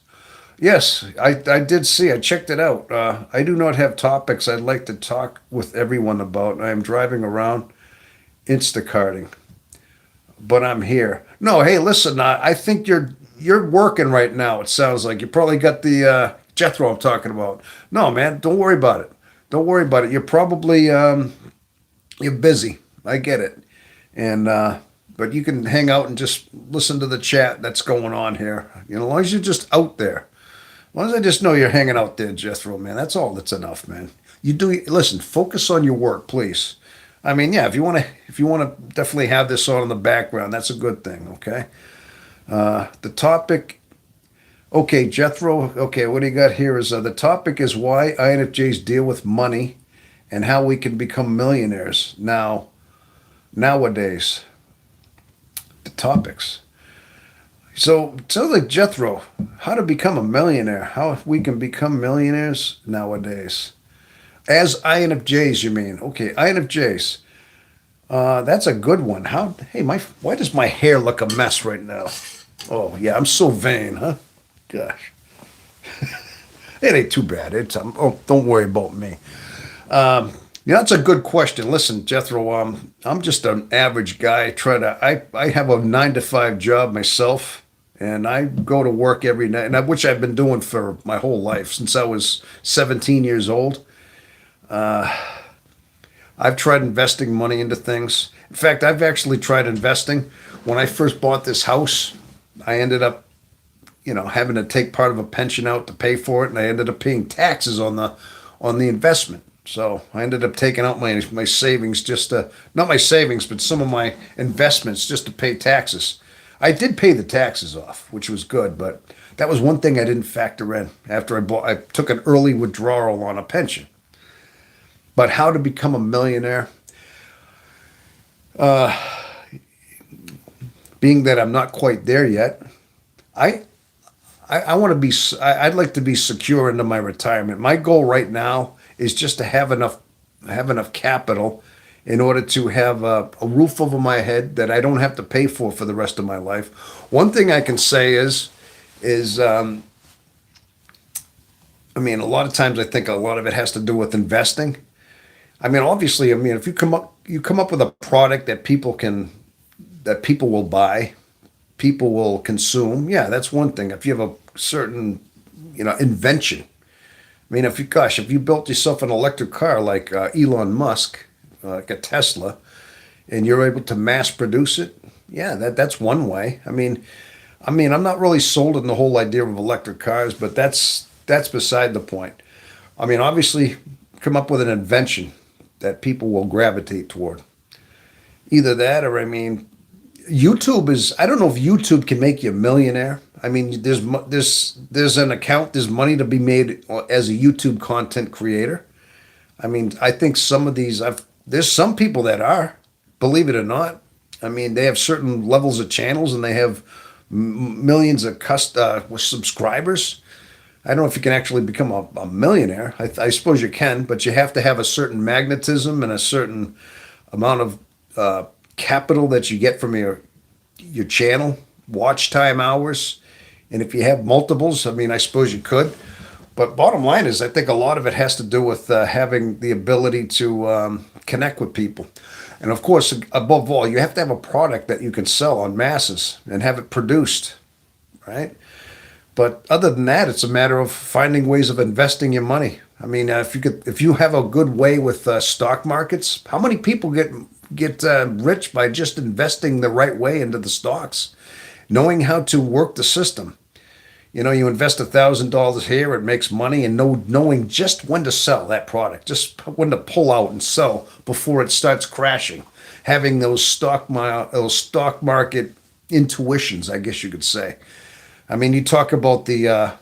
I did see. I checked it out. I do not have topics I'd like to talk with everyone about. I am driving around Instacarting, but I'm here. No, hey, listen. I think you're working right now. It sounds like you probably got the Jethro I'm talking about. No, man, don't worry about it. Don't worry about it. You're probably you're busy. I get it, and. But you can hang out and just listen to the chat that's going on here. As long as you're just out there. As long as I just know you're hanging out there, Jethro, man. That's all that's enough, man. Listen, focus on your work, please. I mean, yeah, if you want to definitely have this on in the background, that's a good thing, okay? The topic, okay, Jethro, okay, what do you got here is the topic is why INFJs deal with money and how we can become millionaires nowadays. The topics. So like Jethro, how to become a millionaire? How we can become millionaires nowadays? As INFJs, you mean? Okay, INFJs. That's a good one. How? Hey, why does my hair look a mess right now? Oh yeah, I'm so vain, huh? Gosh, it ain't too bad. Oh, don't worry about me. Yeah, that's a good question. Listen, Jethro, I'm just an average guy. I have a 9 to 5 job myself, and I go to work every night, which I've been doing for my whole life since I was 17 years old. I've tried investing money into things. In fact, I've actually tried investing. When I first bought this house, I ended up, having to take part of a pension out to pay for it, and I ended up paying taxes on the investment. So I ended up taking out my savings just to, not my savings, but some of my investments just to pay taxes. I did pay the taxes off, which was good, but that was one thing I didn't factor in after I took an early withdrawal on a pension. But how to become a millionaire? Being that I'm not quite there yet, I I want to be. I'd like to be secure into my retirement. My goal right now is just to have enough capital in order to have a roof over my head that I don't have to pay for the rest of my life. One thing I can say is I mean, a lot of times I think a lot of it has to do with investing. I mean, obviously, I mean, if you come up with a product that people will buy, people will consume. Yeah, that's one thing. If you have a certain, invention. I mean, if you built yourself an electric car like Elon Musk, like a Tesla, and you're able to mass produce it, yeah, that's one way. I mean, I'm not really sold on the whole idea of electric cars, but that's beside the point. I mean, obviously, come up with an invention that people will gravitate toward. Either that, or I mean, YouTube is. I don't know if YouTube can make you a millionaire. I mean, there's an account. There's money to be made as a YouTube content creator. I mean, I think some of these. There's some people that are, believe it or not. I mean, they have certain levels of channels and they have millions of subscribers. I don't know if you can actually become a millionaire. I suppose you can, but you have to have a certain magnetism and a certain amount of capital that you get from your channel, watch time hours, and if you have multiples, I mean, I suppose you could. But bottom line is, I think a lot of it has to do with having the ability to connect with people, and of course, above all, you have to have a product that you can sell on masses and have it produced, right? But other than that, it's a matter of finding ways of investing your money. I mean, if you have a good way with stock markets, how many people get rich by just investing the right way into the stocks, knowing how to work the system? You invest $1,000 here, it makes money, and knowing just when to sell that product, just when to pull out and sell before it starts crashing. Having those stock market intuitions, I guess you could say. I mean, you talk about the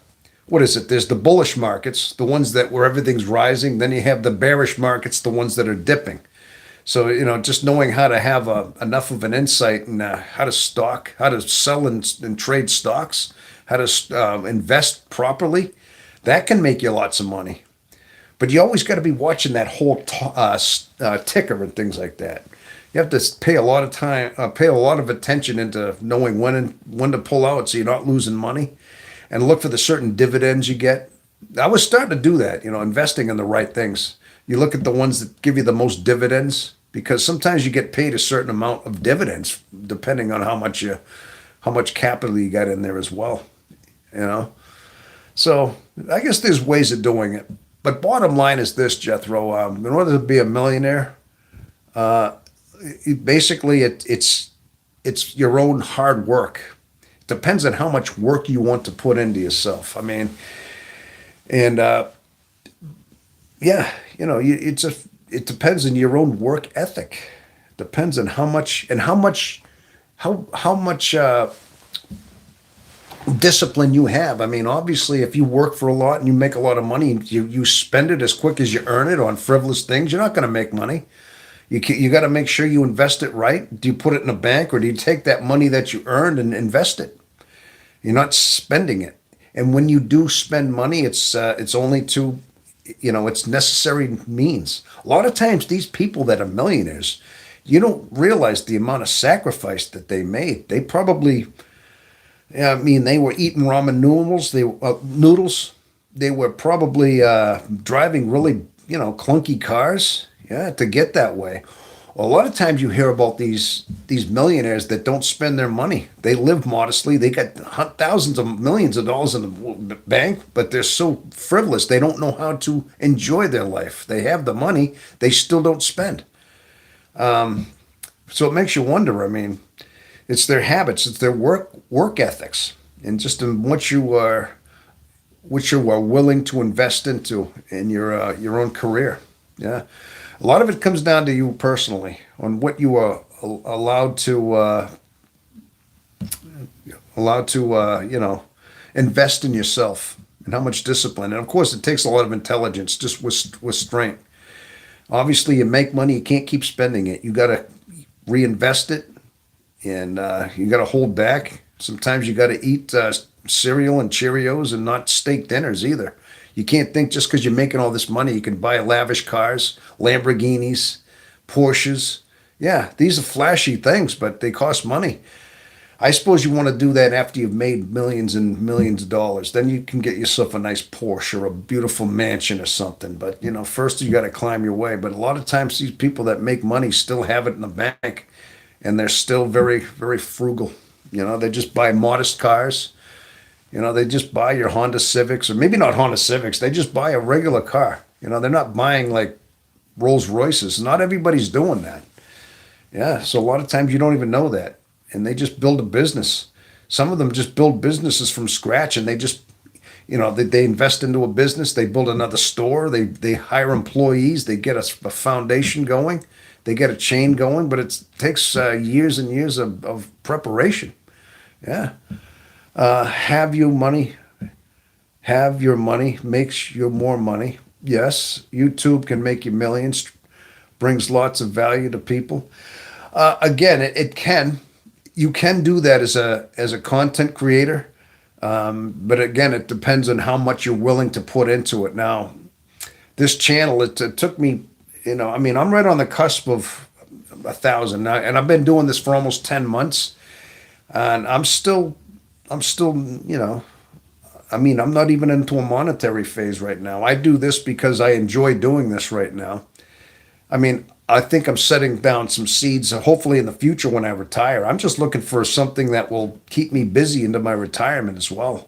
what is it? There's the bullish markets, the ones where everything's rising. Then you have the bearish markets, the ones that are dipping. So just knowing how to have enough of an insight in how to how to sell and trade stocks, how to invest properly, that can make you lots of money. But you always got to be watching that whole ticker and things like that. You have to pay a lot of time, pay a lot of attention into knowing when to pull out, so you're not losing money, and look for the certain dividends you get. I was starting to do that, investing in the right things. You look at the ones that give you the most dividends, because sometimes you get paid a certain amount of dividends depending on how much capital you got in there as well. You know, so I guess there's ways of doing it. But bottom line is this, Jethro. In order to be a millionaire, basically it's your own hard work. It depends on how much work you want to put into yourself. I mean, and yeah, it depends on your own work ethic. Depends on how much discipline you have. I mean, obviously, if you work for a lot and you make a lot of money, and you spend it as quick as you earn it on frivolous things, you're not going to make money. You got to make sure you invest it right. Do you put it in a bank, or do you take that money that you earned and invest it? You're not spending it. And when you do spend money, it's only to, it's necessary means. A lot of times, these people that are millionaires, you don't realize the amount of sacrifice that they made. They probably, yeah, I mean, they were eating ramen noodles. Noodles. They were probably driving really, clunky cars. Yeah, to get that way. A lot of times you hear about these millionaires that don't spend their money. They live modestly. They got thousands of millions of dollars in the bank, but they're so frivolous. They don't know how to enjoy their life. They have the money. They still don't spend. So it makes you wonder. I mean, it's their habits. It's their work ethics, and just in what you are willing to invest into in your own career. Yeah, a lot of it comes down to you personally on what you are allowed to invest in yourself and how much discipline. And of course, it takes a lot of intelligence, just with strength. Obviously, you make money, you can't keep spending it. You got to reinvest it, and you got to hold back. Sometimes you got to eat cereal and Cheerios and not steak dinners either. You can't think just because you're making all this money, you can buy lavish cars, Lamborghinis, Porsches. Yeah, these are flashy things, but they cost money. I suppose you want to do that after you've made millions and millions of dollars. Then you can get yourself a nice Porsche or a beautiful mansion or something. But, first you got to climb your way. But a lot of times these people that make money still have it in the bank, and they're still very, very frugal. They just buy modest cars. They just buy your Honda Civics, or maybe not Honda Civics. They just buy a regular car. They're not buying like Rolls Royces. Not everybody's doing that. Yeah, so a lot of times you don't even know that. And they just build a business. Some of them just build businesses from scratch, and they just, they invest into a business. They build another store. They hire employees. They get a foundation going. They get a chain going, but it takes years and years of preparation. Yeah. Have your money makes you more money. Yes, YouTube can make you millions, brings lots of value to people. Again, it can. You can do that as a content creator, but again, it depends on how much you're willing to put into it. Now, this channel, it took me, I'm right on the cusp of 1,000 now, and I've been doing this for almost 10 months, and I'm still, I'm not even into a monetary phase right now. I do this because I enjoy doing this right now. I think I'm setting down some seeds, hopefully in the future when I retire. I'm just looking for something that will keep me busy into my retirement as well.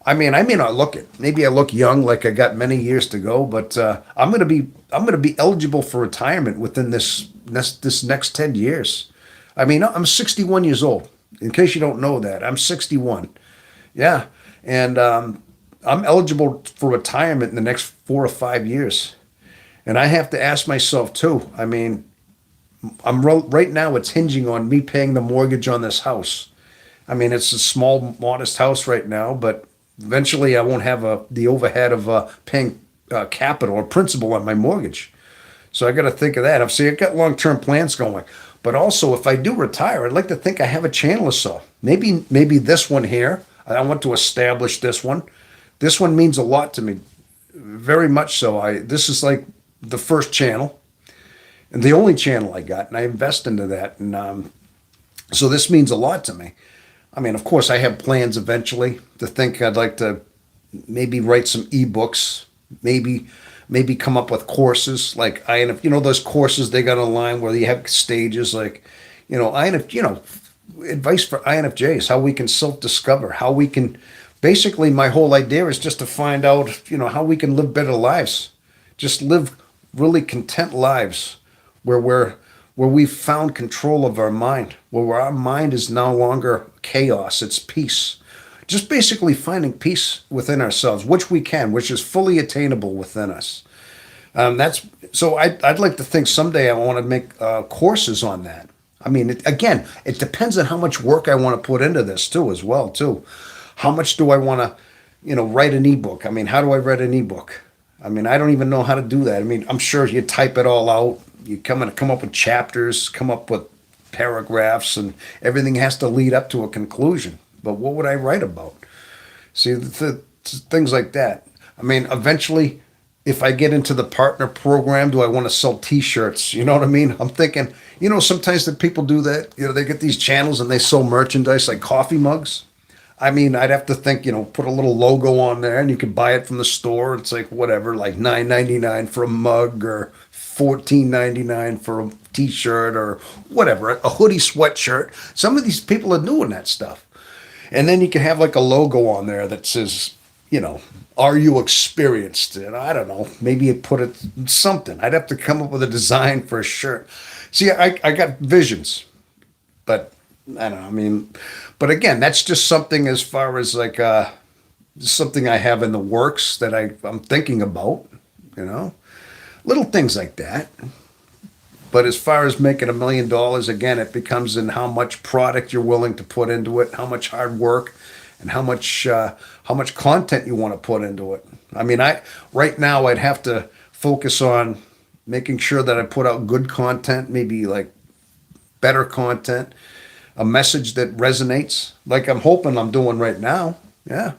I may not look it. Maybe I look young, like I got many years to go, but I'm gonna be eligible for retirement within this next 10 years. I'm 61 years old. In case you don't know that, I'm 61. Yeah, and I'm eligible for retirement in the next 4 or 5 years. And I have to ask myself too. Right now. It's hinging on me paying the mortgage on this house. It's a small, modest house right now, but eventually I won't have the overhead of paying capital or principal on my mortgage. So I got to think of that. I've got long-term plans going, but also if I do retire, I'd like to think I have a channel or so. Maybe this one here. I want to establish this one. This one means a lot to me, very much so. This is like the first channel and the only channel I got, and I invest into that. And so this means a lot to me. Of course, I have plans eventually to think I'd like to maybe write some ebooks, maybe come up with courses like those courses they got online where you have stages like, advice for INFJs, how we can self-discover, how we can, basically my whole idea is just to find out, how we can live better lives, just live really content lives where we've found control of our mind, where our mind is no longer chaos, it's peace. Just basically finding peace within ourselves, which is fully attainable within us. That's so. I'd like to think someday I want to make courses on that. Again, it depends on how much work I want to put into this too, as well too. How much do I want to, write an ebook? How do I write an ebook? I don't even know how to do that. I'm sure you type it all out. You come up with chapters, come up with paragraphs, and everything has to lead up to a conclusion. But what would I write about? See, things like that. I mean, eventually, if I get into the partner program, do I want to sell T-shirts? You know what I mean? I'm thinking, sometimes that people do that. They get these channels and they sell merchandise like coffee mugs. I mean, I'd have to think, put a little logo on there, and you can buy it from the store. It's like whatever, like $9.99 for a mug, or $14.99 for a T-shirt, or whatever, a hoodie, sweatshirt. Some of these people are doing that stuff. And then you can have like a logo on there that says, you know, are you experienced? And I don't know, maybe you put it something. I'd have to come up with a design for a shirt. See, I got visions, but I don't know. I mean, but again, that's just something as far as like something I have in the works that I'm thinking about, little things like that. But as far as making $1 million, again, it becomes in how much product you're willing to put into it, how much hard work, and how much content you want to put into it. I mean, right now I'd have to focus on making sure that I put out good content, maybe like better content, a message that resonates, like I'm hoping I'm doing right now. Yeah.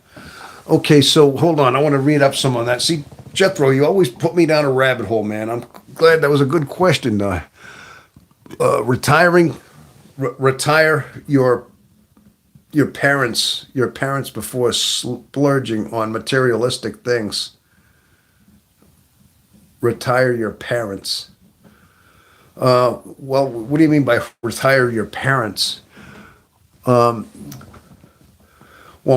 Okay, so hold on. I want to read up some on that. See, Jethro, you always put me down a rabbit hole, man. I'm glad that was a good question. Retire your parents before splurging on materialistic things. Retire your parents. Well, what do you mean by retire your parents? Well,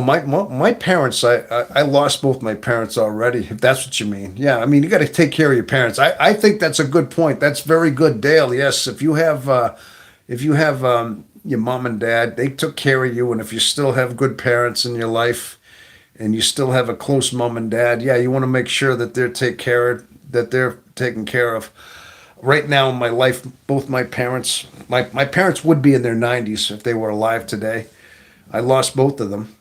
my parents, I lost both my parents already, if that's what you mean. Yeah, I mean, you got to take care of your parents. I think that's a good point. That's very good, Dale. Yes, if you have your mom and dad, they took care of you, and if you still have good parents in your life, and you still have a close mom and dad, yeah, you want to make sure that they're taken care of. Right now in my life, both my parents would be in their 90s if they were alive today. I lost both of them.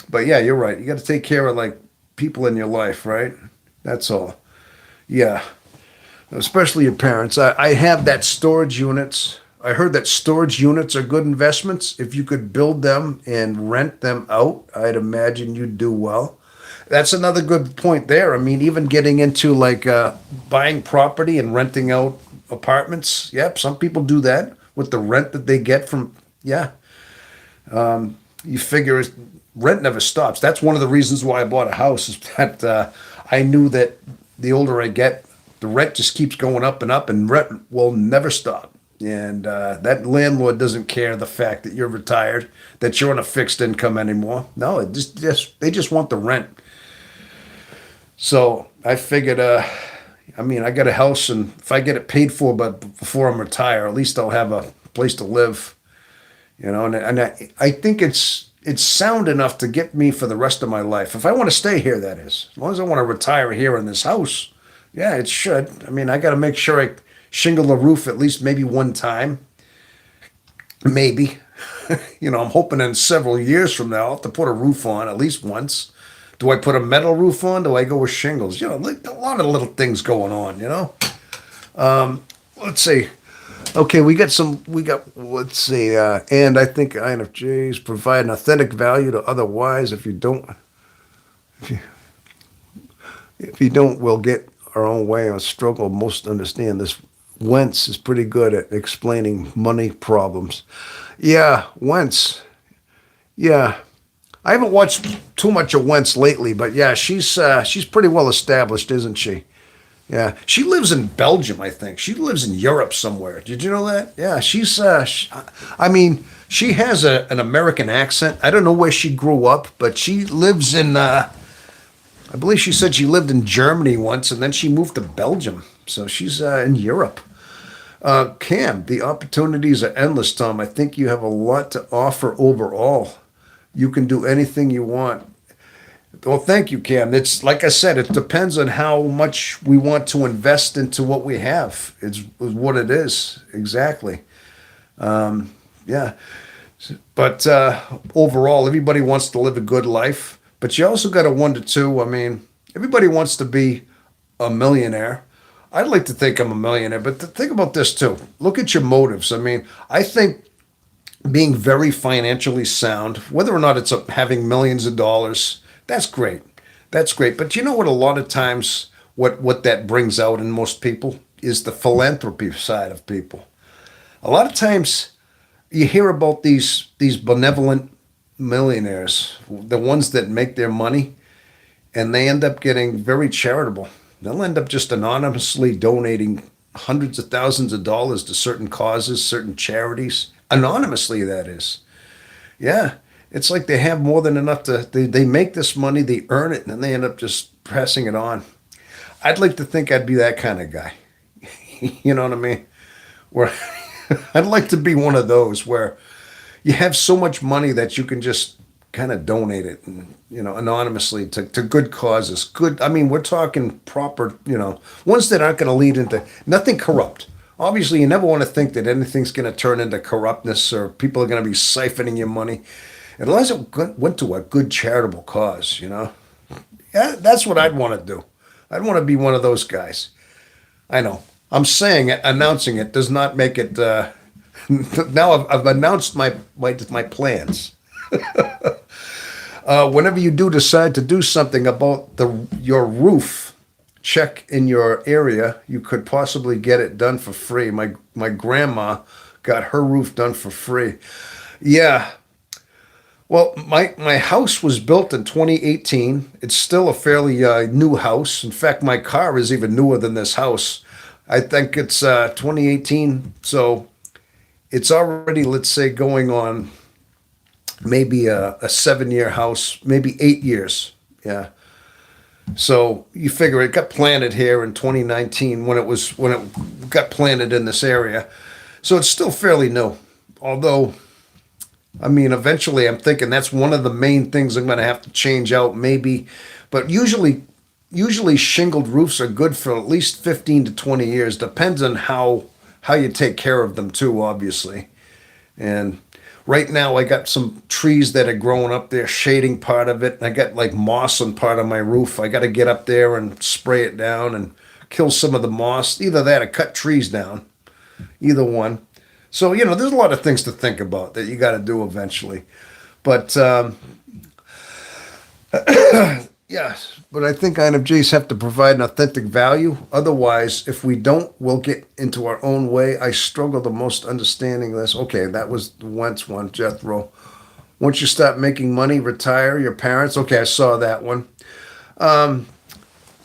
But yeah, you're right. You got to take care of like people in your life, right? That's all. Yeah, especially your parents. I have that storage units. I heard that storage units are good investments. If you could build them and rent them out, I'd imagine you'd do well. That's another good point there. I mean, even getting into like buying property and renting out apartments. Yep, some people do that with the rent that they get from, yeah. You figure rent never stops. That's one of the reasons why I bought a house, is that I knew that the older I get, the rent just keeps going up and up, and rent will never stop. And that landlord doesn't care the fact that you're retired, that you're on a fixed income anymore. No, they just want the rent. So I figured, I mean, I got a house, and if I get it paid for, but before I'm retired, at least I'll have a place to live. And I think it's sound enough to get me for the rest of my life. If I want to stay here, that is. As long as I want to retire here in this house, yeah, it should. I mean, I got to make sure I shingle the roof at least maybe one time. Maybe. I'm hoping in several years from now I'll have to put a roof on at least once. Do I put a metal roof on? Do I go with shingles? Like a lot of little things going on. Let's see. Okay, let's see, and I think INFJs provide an authentic value to otherwise. If you don't, we'll get our own way or struggle. Most understand this. Wentz is pretty good at explaining money problems. Yeah, Wentz. Yeah, I haven't watched too much of Wentz lately, but yeah, she's pretty well established, isn't she? Yeah, she lives in Belgium, I think. She lives in Europe somewhere. Did you know that? Yeah, I mean, she has an American accent. I don't know where she grew up, but she lives I believe she said she lived in Germany once, and then she moved to Belgium. So she's in Europe. Cam, the opportunities are endless, Tom. I think you have a lot to offer overall. You can do anything you want. Well, thank you, Cam. It's like I said, it depends on how much we want to invest into what we have. It's what it is. Exactly. Yeah. But overall, everybody wants to live a good life. But you also got to wonder, too, I mean, everybody wants to be a millionaire. I'd like to think I'm a millionaire, but think about this, too. Look at your motives. I mean, I think being very financially sound, whether or not it's having millions of dollars, that's great. That's great. But you know what? A lot of times, what that brings out in most people is the philanthropy side of people. A lot of times, you hear about these benevolent millionaires, the ones that make their money, and they end up getting very charitable. They'll end up just anonymously donating hundreds of thousands of dollars to certain causes, certain charities, anonymously, that is. Yeah, it's like they have more than enough they make this money, they earn it, and then they end up just passing it on. I'd like to think I'd be that kind of guy. You know what I mean? Where I'd like to be one of those where you have so much money that you can just kind of donate it and anonymously to good causes. Good, I mean, we're talking proper, ones that aren't going to lead into nothing corrupt. Obviously, you never want to think that anything's going to turn into corruptness or people are going to be siphoning your money, unless it went to a good charitable cause. Yeah, that's what I'd want to do. I'd want to be one of those guys. I know. I'm saying it, announcing it does not make it. Now I've announced my plans. Whenever you do decide to do something about your roof check in your area, you could possibly get it done for free. My grandma got her roof done for free. Yeah. Well, my house was built in 2018. It's still a fairly new house. In fact, my car is even newer than this house. I think it's 2018, so it's already, let's say, going on maybe a 7-year house, maybe 8 years. Yeah. So you figure it got planted here in 2019 when it got planted in this area. So it's still fairly new. Although, I mean, eventually I'm thinking that's one of the main things I'm going to have to change out maybe. But usually shingled roofs are good for at least 15 to 20 years. Depends on how you take care of them too, obviously. And right now I got some trees that are growing up there, shading part of it. And I got like moss on part of my roof. I got to get up there and spray it down and kill some of the moss. Either that or cut trees down. Either one. So, there's a lot of things to think about that you got to do eventually. But, yeah, but I think INFJs have to provide an authentic value. Otherwise, if we don't, we'll get into our own way. I struggle the most understanding this. Okay, that was the once one, Jethro. Once you start making money, retire your parents. Okay, I saw that one.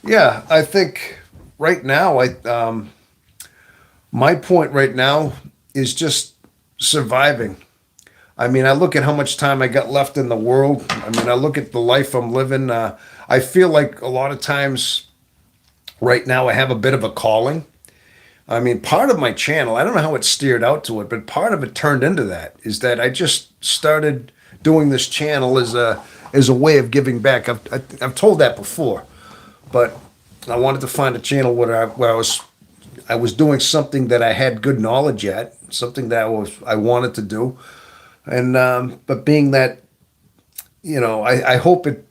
Yeah, I think right now, my point right now is just surviving. I mean, I look at how much time I got left in the world. I mean, I look at the life I'm living. I feel like a lot of times right now I have a bit of a calling. I mean, part of my channel, I don't know how it steered out to it, but part of it turned into that, is that I just started doing this channel as a way of giving back. I've told that before, but I wanted to find a channel where I was doing something that I had good knowledge at, something that I wanted to do. And but being that, I hope it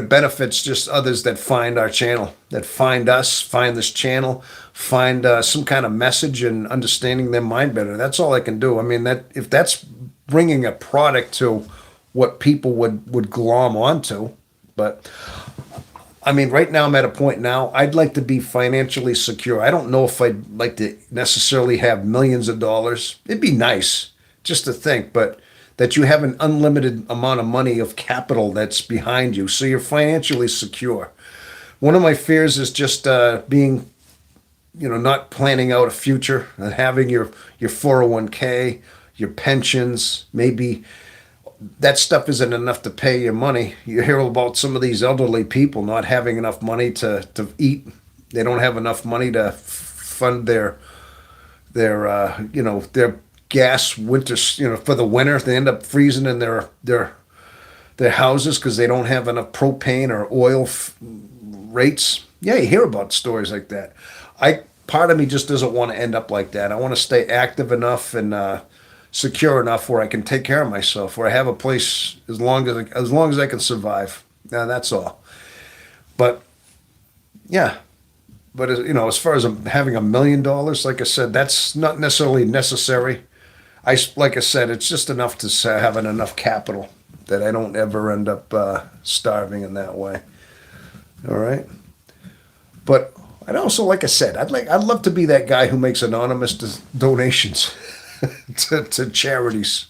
benefits just others that find our channel, that find us, find this channel, find some kind of message and understanding their mind better. That's all I can do. I mean, that if that's bringing a product to what people would glom onto, but I mean, right now I'm at a point now, I'd like to be financially secure. I don't know if I'd like to necessarily have millions of dollars. It'd be nice just to think, but that you have an unlimited amount of money of capital that's behind you, so you're financially secure. One of my fears is just being, not planning out a future and having your 401k, your pensions, maybe that stuff isn't enough to pay your money. You hear about some of these elderly people not having enough money to eat. They don't have enough money to fund their gas winters, for the winter. They end up freezing in their houses because they don't have enough propane or oil rates. Yeah, you hear about stories like that. Part of me just doesn't want to end up like that. I want to stay active enough and secure enough where I can take care of myself, where I have a place as long as I can survive. Yeah, that's all. But yeah, but as far as having $1 million, like I said, that's not necessarily necessary. like I said, it's just enough to having enough capital that I don't ever end up starving in that way. All right. But I'd also, like I said, I'd love to be that guy who makes anonymous donations to charities.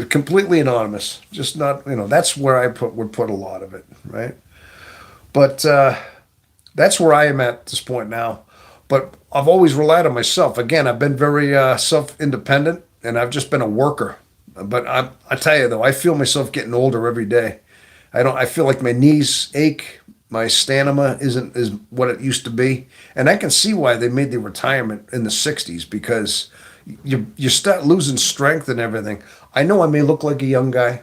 Completely anonymous, just not, that's where would put a lot of it, right? But that's where I am at this point now. But I've always relied on myself. Again, I've been very self-independent, and I've just been a worker. But I tell you though, I feel myself getting older every day. I don't. I feel like my knees ache. My stamina isn't is what it used to be, and I can see why they made the retirement in the '60s, because you start losing strength and everything. I know I may look like a young guy.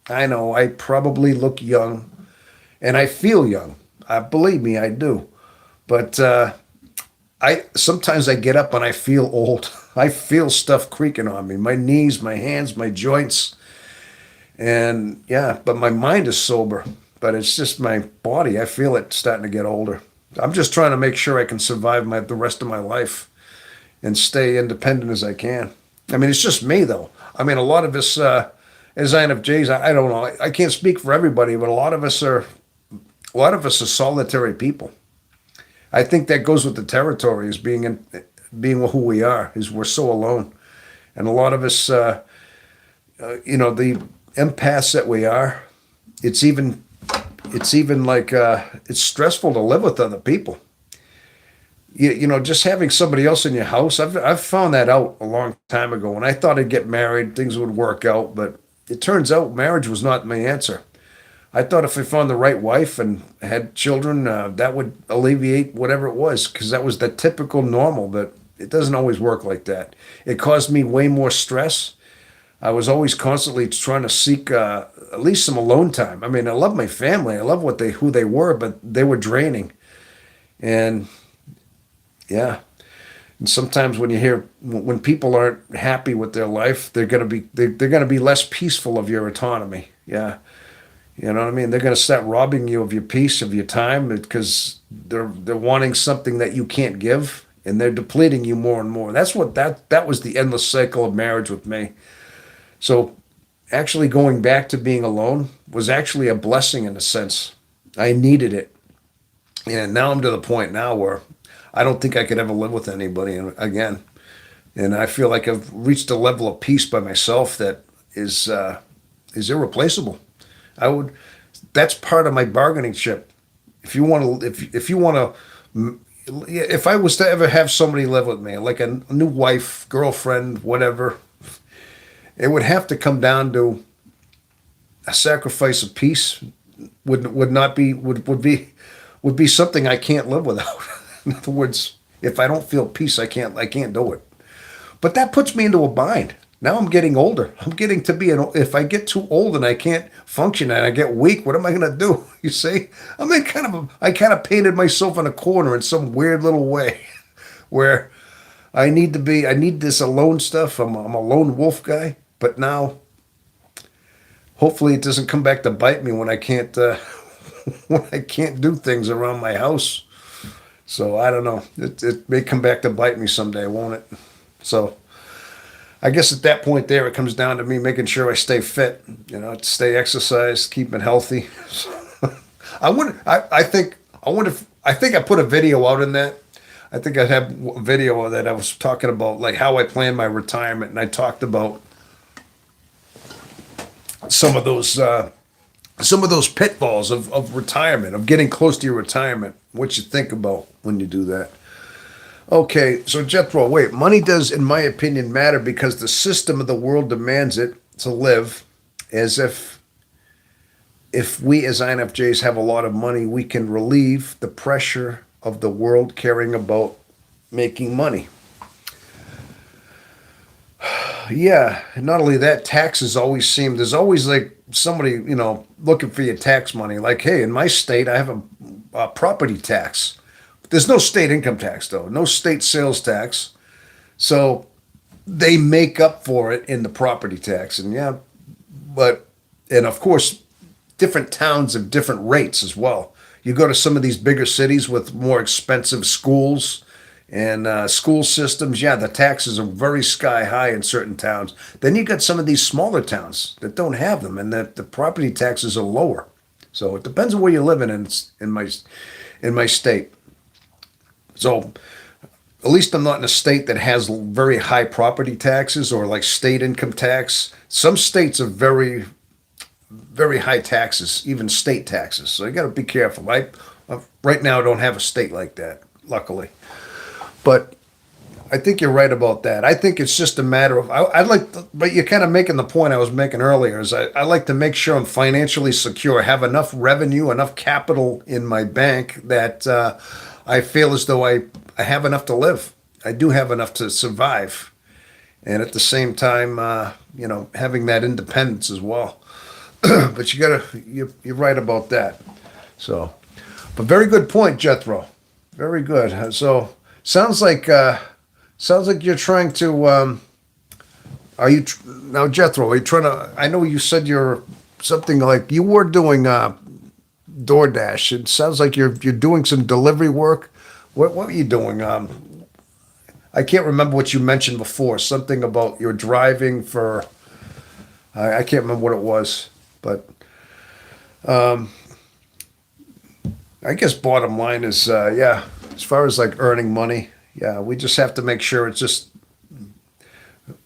I know I probably look young, and I feel young. Believe me, I do. But I sometimes I get up and I feel old. I feel stuff creaking on me. My knees, my hands, my joints. And yeah, but my mind is sober. But it's just my body. I feel it starting to get older. I'm just trying to make sure I can survive the rest of my life and stay independent as I can. I mean, it's just me though. I mean, a lot of us as INFJs, I don't know. I can't speak for everybody, but a lot of us are solitary people. I think that goes with the territory, is being who we are, is we're so alone. And a lot of us, the empaths that we are, it's even like it's stressful to live with other people. Just having somebody else in your house. I've found that out a long time ago. When I thought I'd get married, things would work out, but it turns out marriage was not my answer. I thought if I found the right wife and had children, that would alleviate whatever it was, because that was the typical normal, but it doesn't always work like that. It caused me way more stress. I was always constantly trying to seek at least some alone time. I mean, I love my family. I love who they were, but they were draining. And yeah, and sometimes when people aren't happy with their life, they're gonna be less peaceful of your autonomy. Yeah. You know what I mean? They're going to start robbing you of your peace, of your time, because they're wanting something that you can't give, and they're depleting you more and more. That was the endless cycle of marriage with me. So actually going back to being alone was actually a blessing in a sense. I needed it. And now I'm to the point now where I don't think I could ever live with anybody again. And I feel like I've reached a level of peace by myself that is irreplaceable. I would. That's part of my bargaining chip. If you want to, if you want to, if I was to ever have somebody live with me, like a new wife, girlfriend, whatever, it would have to come down to a sacrifice of peace. Would not be would be something I can't live without. In other words, if I don't feel peace, I can't do it. But that puts me into a bind. Now I'm getting older. I'm getting to be if I get too old and I can't function and I get weak, what am I going to do? You see, I kind of painted myself in a corner in some weird little way where I need this alone stuff. I'm a lone wolf guy, but now hopefully it doesn't come back to bite me when I can't, when I can't do things around my house. So I don't know. It may come back to bite me someday, won't it? So I guess at that point there, it comes down to me making sure I stay fit, stay exercised, keeping healthy. I think, I put a video out in that. I think I have a video that I was talking about, like how I plan my retirement. And I talked about some of those pitfalls of retirement, of getting close to your retirement, what you think about when you do that. Okay, so Jethro, wait, money does, in my opinion, matter because the system of the world demands it to live, as if we as INFJs have a lot of money, we can relieve the pressure of the world caring about making money. Yeah, not only that, there's always like somebody, looking for your tax money. Like, hey, in my state, I have a property tax. There's no state income tax, though, no state sales tax. So they make up for it in the property tax. And yeah, and of course, different towns have different rates as well. You go to some of these bigger cities with more expensive schools And school systems, yeah, the taxes are very sky high in certain towns. Then you got some of these smaller towns that don't have them, and the property taxes are lower. So it depends on where you're living in my state. So at least I'm not in a state that has very high property taxes or like state income tax. Some states are very high taxes, even state taxes. So you got to be careful. Right now I don't have a state like that, luckily. But I think you're right about that. I think it's just a matter of I'd like, but you're kind of making the point I was making earlier. Is I like to make sure I'm financially secure, have enough revenue, enough capital in my bank that I feel as though I have enough to live. I do have enough to survive, and at the same time, having that independence as well. But you're right about that. So, but very good point, Jethro. Very good. So sounds like you're trying to. Are you now, Jethro? Are you trying to? I know you said you're something like you were doing DoorDash. It sounds like you're doing some delivery work. What were you doing? I can't remember what you mentioned before. Something about you're driving for. I can't remember what it was, but I guess bottom line is, yeah, as far as like earning money, yeah, we just have to make sure it's just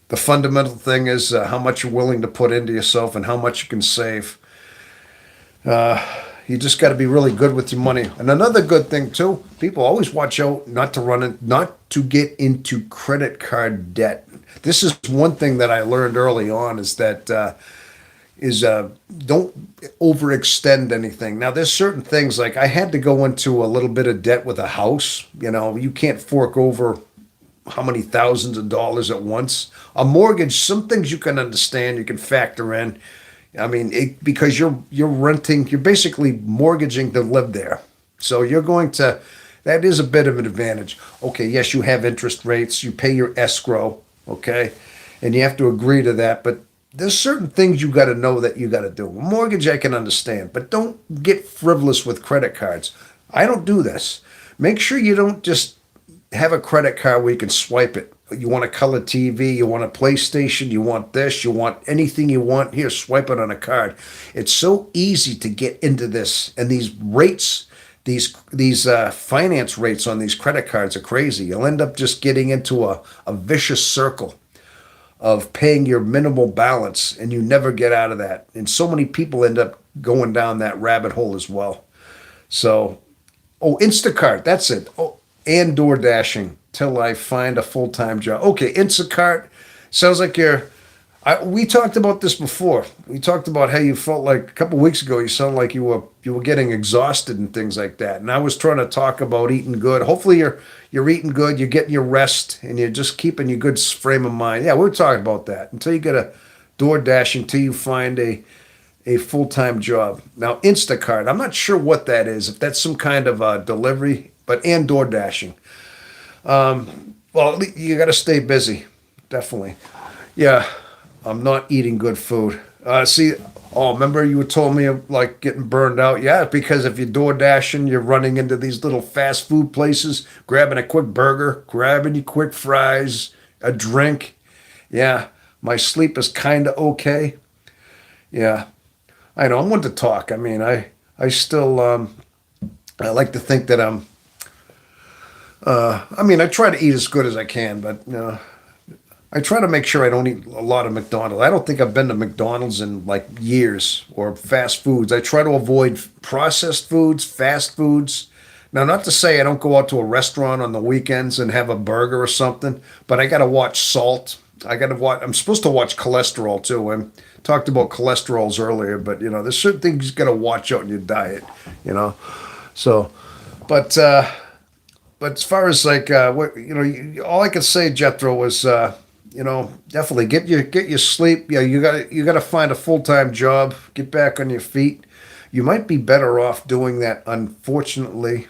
the fundamental thing is how much you're willing to put into yourself and how much you can save. You just got to be really good with your money. And another good thing too, people always watch out not to get into credit card debt. This is one thing that I learned early on is that don't overextend anything. Now, there's certain things like I had to go into a little bit of debt with a house. You can't fork over how many thousands of dollars at once. A mortgage, some things you can understand, you can factor in. I mean, because you're renting, you're basically mortgaging to live there. So you're going to, that is a bit of an advantage. Okay, yes, you have interest rates, you pay your escrow, okay, and you have to agree to that. But there's certain things you got to know that you got to do. A mortgage, I can understand, but don't get frivolous with credit cards. I don't do this. Make sure you don't just have a credit card where you can swipe it. You want a color TV, you want a PlayStation, you want this, you want anything you want. Here, swipe it on a card. It's so easy to get into this, and these rates, these finance rates on these credit cards are crazy. You'll end up just getting into a vicious circle of paying your minimal balance, and you never get out of that. And so many people end up going down that rabbit hole as well. So, Instacart, that's it. And door dashing till I find a full-time job. Okay, Instacart sounds like we talked about this before. We talked about how you felt like a couple weeks ago. You sounded like you were getting exhausted and things like that. And I was trying to talk about eating good. Hopefully you're eating good. You're getting your rest, and you're just keeping your good frame of mind. Yeah, we were talking about that until you get a door dash until you find a full-time job. Now, Instacart, I'm not sure what that is. If that's some kind of delivery, and door dashing. Well, you got to stay busy, definitely. Yeah, I'm not eating good food. Remember you told me of like getting burned out? Yeah, because if you're door dashing, you're running into these little fast food places, grabbing a quick burger, grabbing your quick fries, a drink. Yeah, my sleep is kind of okay. Yeah, I know. I'm one to talk. I mean, I still I like to think that I try to eat as good as I can, but I try to make sure I don't eat a lot of McDonald's. I don't think I've been to McDonald's in like years or fast foods. I try to avoid processed foods, fast foods. Now, not to say I don't go out to a restaurant on the weekends and have a burger or something, but I got to watch salt. I'm supposed to watch cholesterol too. I talked about cholesterols earlier, but there's certain things you got to watch out in your diet, So, but as far as like all I could say, Jethro, was definitely get your sleep. Yeah, you got to find a full-time job. Get back on your feet. You might be better off doing that. Unfortunately,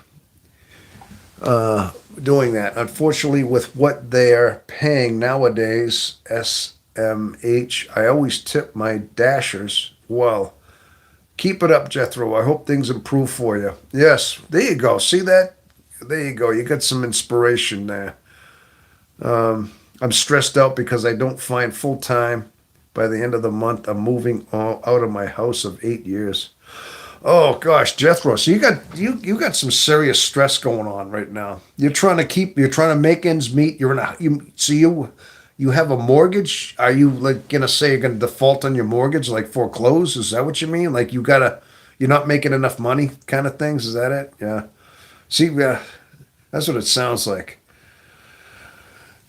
with what they're paying nowadays, SMH. I always tip my dashers well. Keep it up, Jethro. I hope things improve for you. Yes, there you go. See that? There you go. You got some inspiration there. I'm stressed out because I don't find full time by the end of the month. I'm moving out of my house of 8 years. Oh gosh, Jethro. So you got some serious stress going on right now. You're trying to make ends meet. You have a mortgage. Are you like gonna say you're gonna default on your mortgage, like foreclose? Is that what you mean? Like you're not making enough money, kind of things. Is that it? Yeah. See, yeah, that's what it sounds like.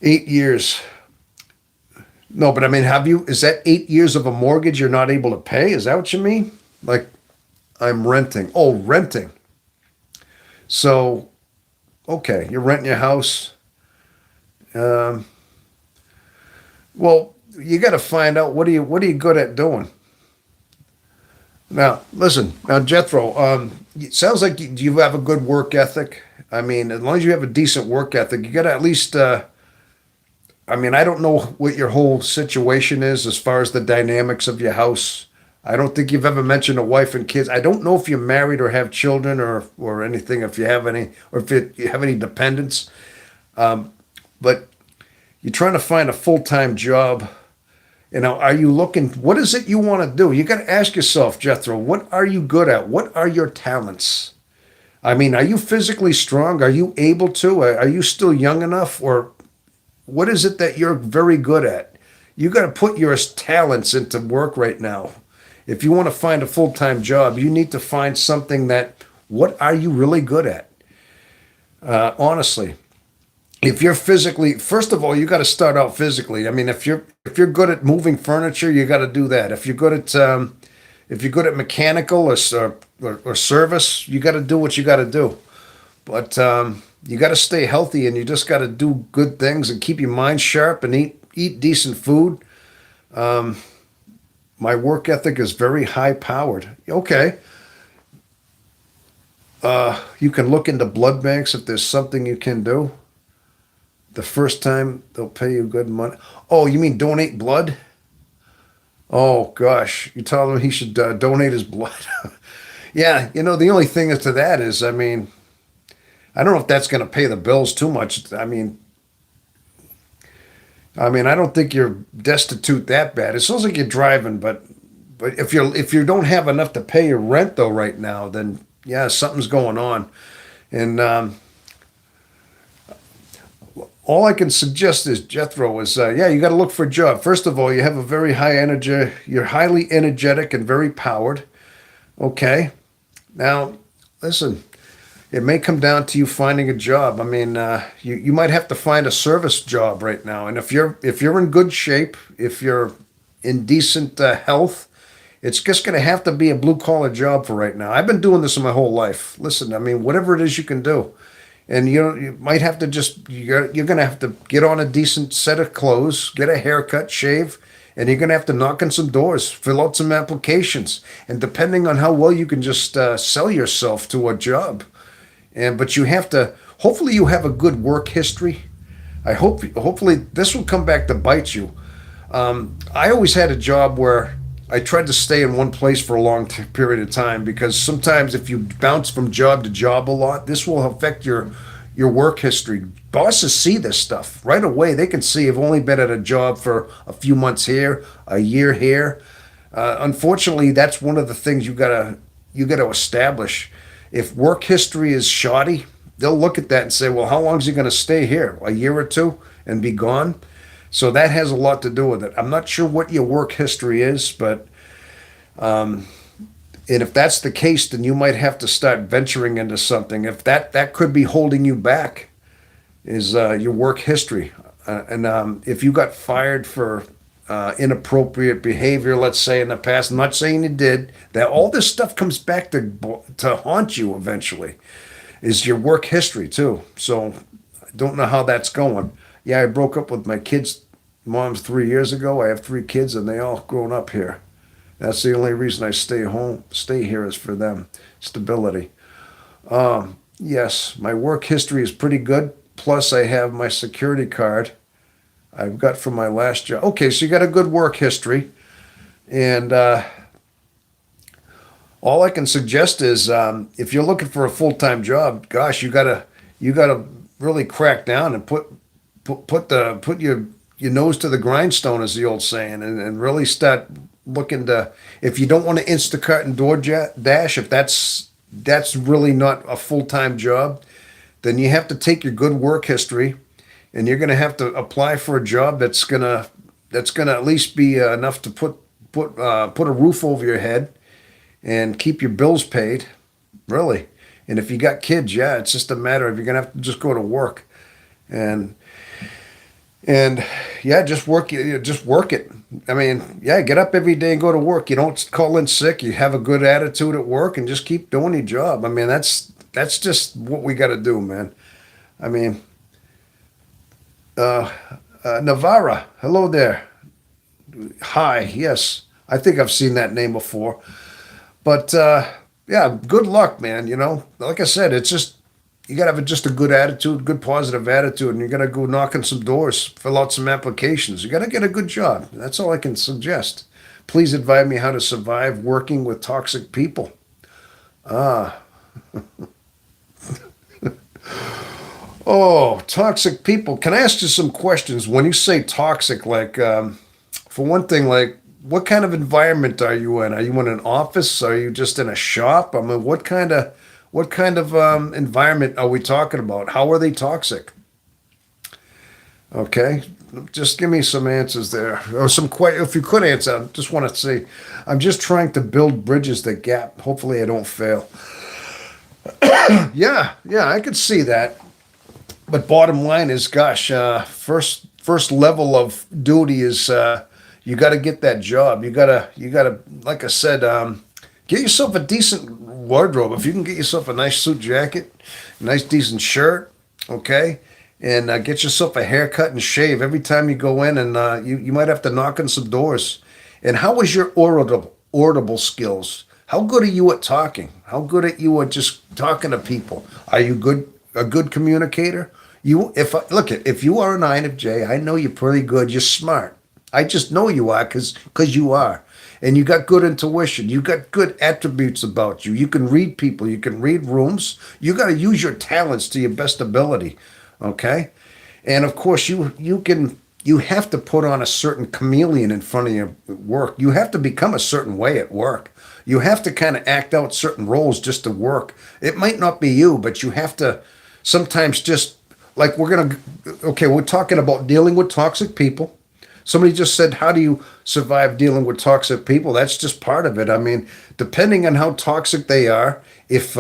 8 years. No, but I mean, is that 8 years of a mortgage you're not able to pay? Is that what you mean? Like, I'm renting. Oh, renting. So, okay, you're renting your house. Um, well, you got to find out what are you good at doing. Now, listen, now Jethro, it sounds like you have a good work ethic. I mean, as long as you have a decent work ethic, you got to at least. I mean, I don't know what your whole situation is as far as the dynamics of your house. I don't think you've ever mentioned a wife and kids. I don't know if you're married or have children or anything. If you have any, or if you have any dependents. But you're trying to find a full time job. You know, are you looking? What is it you want to do? You got to ask yourself, Jethro. What are you good at? What are your talents? I mean, are you physically strong? Are you able to? Are you still young enough, or what is it that you're very good at? You got to put your talents into work right now. If you want to find a full time job, you need to find something what are you really good at? Honestly, if you're physically, first of all, you got to start out physically. I mean, if you're good at moving furniture, you got to do that. If you're good at mechanical or service, you got to do what you got to do. But you got to stay healthy, and you just got to do good things and keep your mind sharp and eat decent food. My work ethic is very high powered. Okay, you can look into blood banks if there's something you can do. The first time they'll pay you good money. Oh, you mean donate blood? Oh gosh, you tell him he should donate his blood. Yeah, the only thing to that is, I mean, I don't know if that's going to pay the bills too much. I mean, I don't think you're destitute that bad. It sounds like you're driving, but if you don't have enough to pay your rent though right now, then yeah, something's going on. And all I can suggest is, Jethro, is yeah, you got to look for a job. First of all, you have a very high energy. You're highly energetic and very powered. Okay, now listen. It may come down to you finding a job. I mean, you might have to find a service job right now. And if you're in good shape, if you're in decent health, it's just going to have to be a blue collar job for right now. I've been doing this my whole life. Listen, I mean, whatever it is you can do, and you might have to you're going to have to get on a decent set of clothes, get a haircut, shave. And you're going to have to knock on some doors, fill out some applications, and depending on how well you can just sell yourself to a job, but you have to. Hopefully, you have a good work history. Hopefully, this will come back to bite you. I always had a job where I tried to stay in one place for a long period of time, because sometimes if you bounce from job to job a lot, this will affect your work history. Bosses see this stuff right away. They can see you've only been at a job for a few months here, a year here. Unfortunately, that's one of the things you gotta establish. If work history is shoddy, they'll look at that and say, well, how long is he going to stay here? A year or two and be gone? So that has a lot to do with it. I'm not sure what your work history is, but and if that's the case, then you might have to start venturing into something. If that could be holding you back, is your work history. And if you got fired for inappropriate behavior, let's say in the past, I'm not saying you did, that all this stuff comes back to haunt you eventually, is your work history too. So I don't know how that's going. Yeah, I broke up with my kids' moms 3 years ago. I have 3 kids and they all grown up here. That's the only reason I stay here is for them. Stability. Yes, my work history is pretty good. Plus I have my security card I've got from my last job. Okay, so you got a good work history. And all I can suggest is if you're looking for a full-time job, gosh, you gotta you got to really crack down and put your nose to the grindstone, as the old saying, and really start looking to. If you don't want to Instacart and DoorDash, if that's really not a full time job, then you have to take your good work history, and you're going to have to apply for a job that's gonna at least be enough to put a roof over your head and keep your bills paid, really. And if you got kids, yeah, it's just a matter of you're gonna have to just go to work, and and yeah, just work it. I mean, yeah, get up every day and go to work. You don't call in sick. You have a good attitude at work and just keep doing your job. I mean, that's just what we got to do, man. I mean, uh, Navarra, hello there. Hi, yes, I think I've seen that name before. But yeah, good luck, man. Like I said, it's just you gotta have just a good attitude, good positive attitude, and you gotta go knocking some doors, fill out some applications. You gotta get a good job. That's all I can suggest. Please advise me how to survive working with toxic people. Ah, oh, toxic people. Can I ask you some questions? When you say toxic, like, for one thing, like, what kind of environment are you in? Are you in an office? Are you just in a shop? I mean, what kind of environment are we talking about? How are they toxic? Okay, just give me some answers there, or some if you could answer. I just want to say, I'm just trying to build bridges that gap. Hopefully, I don't fail. Yeah, yeah, I could see that. But bottom line is, gosh, first level of duty is you got to get that job. You gotta, like I said, get yourself a decent wardrobe. If you can get yourself a nice suit jacket, a nice decent shirt, okay, and get yourself a haircut and shave every time you go in, and you might have to knock on some doors. And how is your audible skills? How good are you at talking? How good are you at just talking to people? Are you a good communicator? Look, if you are an INFJ, I know you're pretty good. You're smart. I just know you are because you are. And you got good intuition. You got good attributes about you. You can read people. You can read rooms. You got to use your talents to your best ability. Okay? And of course, you have to put on a certain chameleon in front of your work. You have to become a certain way at work. You have to kind of act out certain roles just to work. It might not be you, but you have to sometimes just like we're talking about dealing with toxic people. Somebody just said, how do you survive dealing with toxic people? That's just part of it. I mean, depending on how toxic they are, if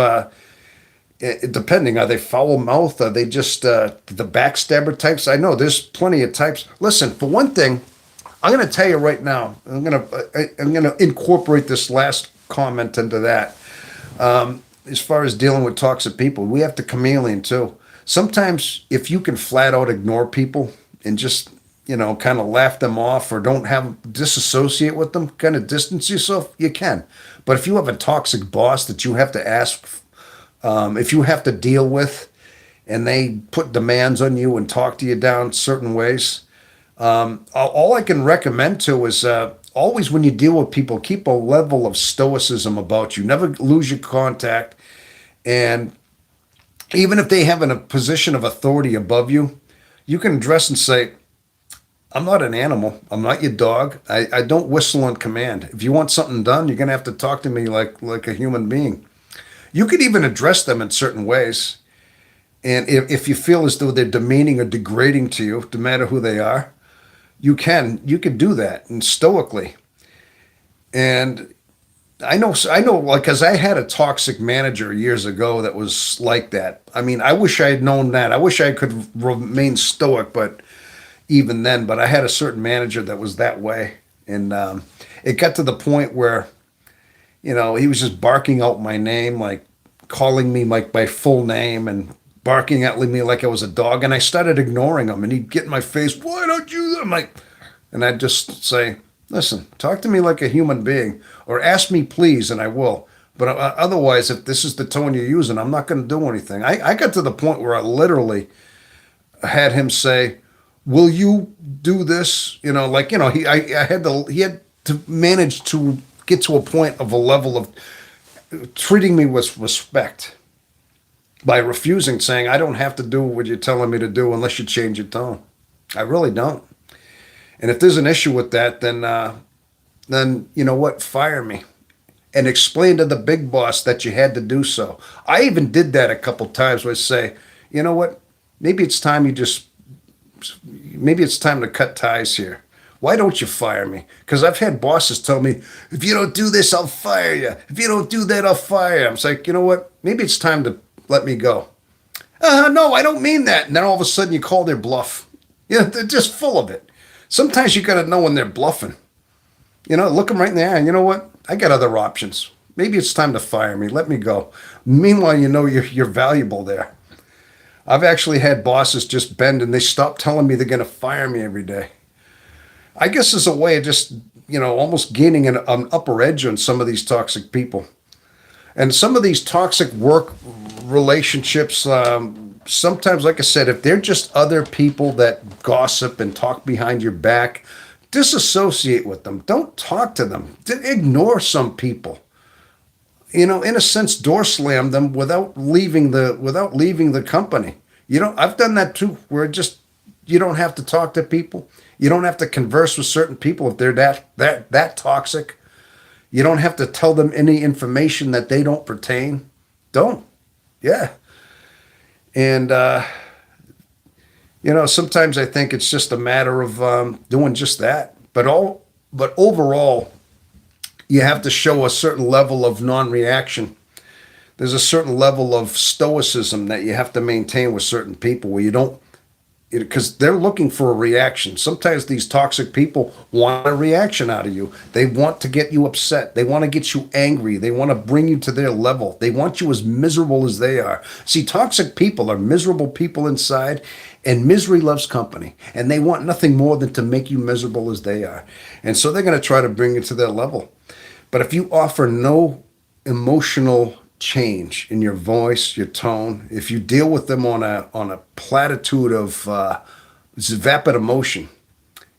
depending, are they foul mouthed? Are they just the backstabber types? I know there's plenty of types. Listen, for one thing, I'm going to tell you right now. I'm gonna incorporate this last comment into that. As far as dealing with toxic people, we have to chameleon too. Sometimes, if you can flat out ignore people and just kind of laugh them off or don't disassociate with them, kind of distance yourself, you can. But if you have a toxic boss that you have to ask, if you have to deal with, and they put demands on you and talk to you down certain ways, all I can recommend to is always when you deal with people, keep a level of stoicism about you. Never lose your contact. And even if they have a position of authority above you, you can address and say, I'm not an animal. I'm not your dog. I don't whistle on command. If you want something done, you're going to have to talk to me like a human being. You could even address them in certain ways. And if you feel as though they're demeaning or degrading to you, no matter who they are, you can do that and stoically. And I know, like, because I had a toxic manager years ago that was like that. I mean, I wish I had known that. I wish I could remain stoic, but even then, but I had a certain manager that was that way. And it got to the point where, he was just barking out my name, like calling me like my full name and barking at me like I was a dog. And I started ignoring him, and he'd get in my face, why don't you? I'm like, and I'd just say, listen, talk to me like a human being, or ask me please, and I will. But otherwise, if this is the tone you're using, I'm not going to do anything. I got to the point where I literally had him say, will you do this? He had to manage to get to a point of a level of treating me with respect. by refusing, saying, I don't have to do what you're telling me to do unless you change your tone. I really don't. And if there's an issue with that, then you know what? Fire me and explain to the big boss that you had to do so. I even did that a couple times where I say, you know what? Maybe it's time you just, maybe it's time to cut ties here. Why don't you fire me? Because I've had bosses tell me, if you don't do this, I'll fire you. If you don't do that, I'll fire you. I'm like, you know what? Maybe it's time to let me go. No, I don't mean that. And then all of a sudden you call their bluff. You know, they're just full of it. Sometimes you got to know when they're bluffing. You know, look them right in the eye and you know what? I got other options. Maybe it's time to fire me. Let me go. Meanwhile, you know you're valuable there. I've actually had bosses just bend and they stop telling me they're going to fire me every day. I guess it's a way of just, you know, almost gaining an upper edge on some of these toxic people. And some of these toxic work relationships, sometimes, like I said, if they're just other people that gossip and talk behind your back, disassociate with them. Don't talk to them. Ignore some people. You know, in a sense, door slam them without leaving the company. You know, I've done that too, where just you don't have to talk to people. You don't have to converse with certain people if they're that toxic. You don't have to tell them any information that they don't pertain. Don't. Yeah. And you know, sometimes I think it's just a matter of doing just that. But overall, you have to show a certain level of non-reaction. There's a certain level of stoicism that you have to maintain with certain people where you don't, because they're looking for a reaction. Sometimes these toxic people want a reaction out of you. They want to get you upset. They want to get you angry. They want to bring you to their level. They want you as miserable as they are. See, toxic people are miserable people inside, and misery loves company. And they want nothing more than to make you miserable as they are. And so they're going to try to bring you to their level. But if you offer no emotional change in your voice, your tone, if you deal with them on a platitude of vapid emotion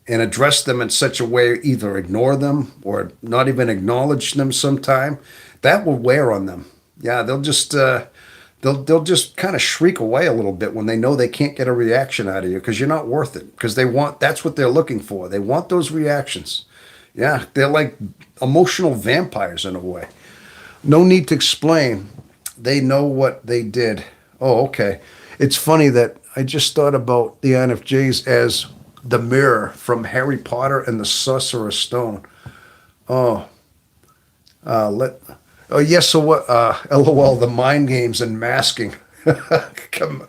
and address them in such a way, either ignore them or not even acknowledge them sometime, that will wear on them. Yeah, they'll just kind of shriek away a little bit when they know they can't get a reaction out of you because you're not worth it. Because that's what they're looking for. They want those reactions. Yeah, they're like emotional vampires in a way. No need to explain. They know what they did. Oh, okay. It's funny that I just thought about the INFJs as the mirror from Harry Potter and the Sorcerer's Stone. Oh, yes. So what? LOL. The mind games and masking. Cam.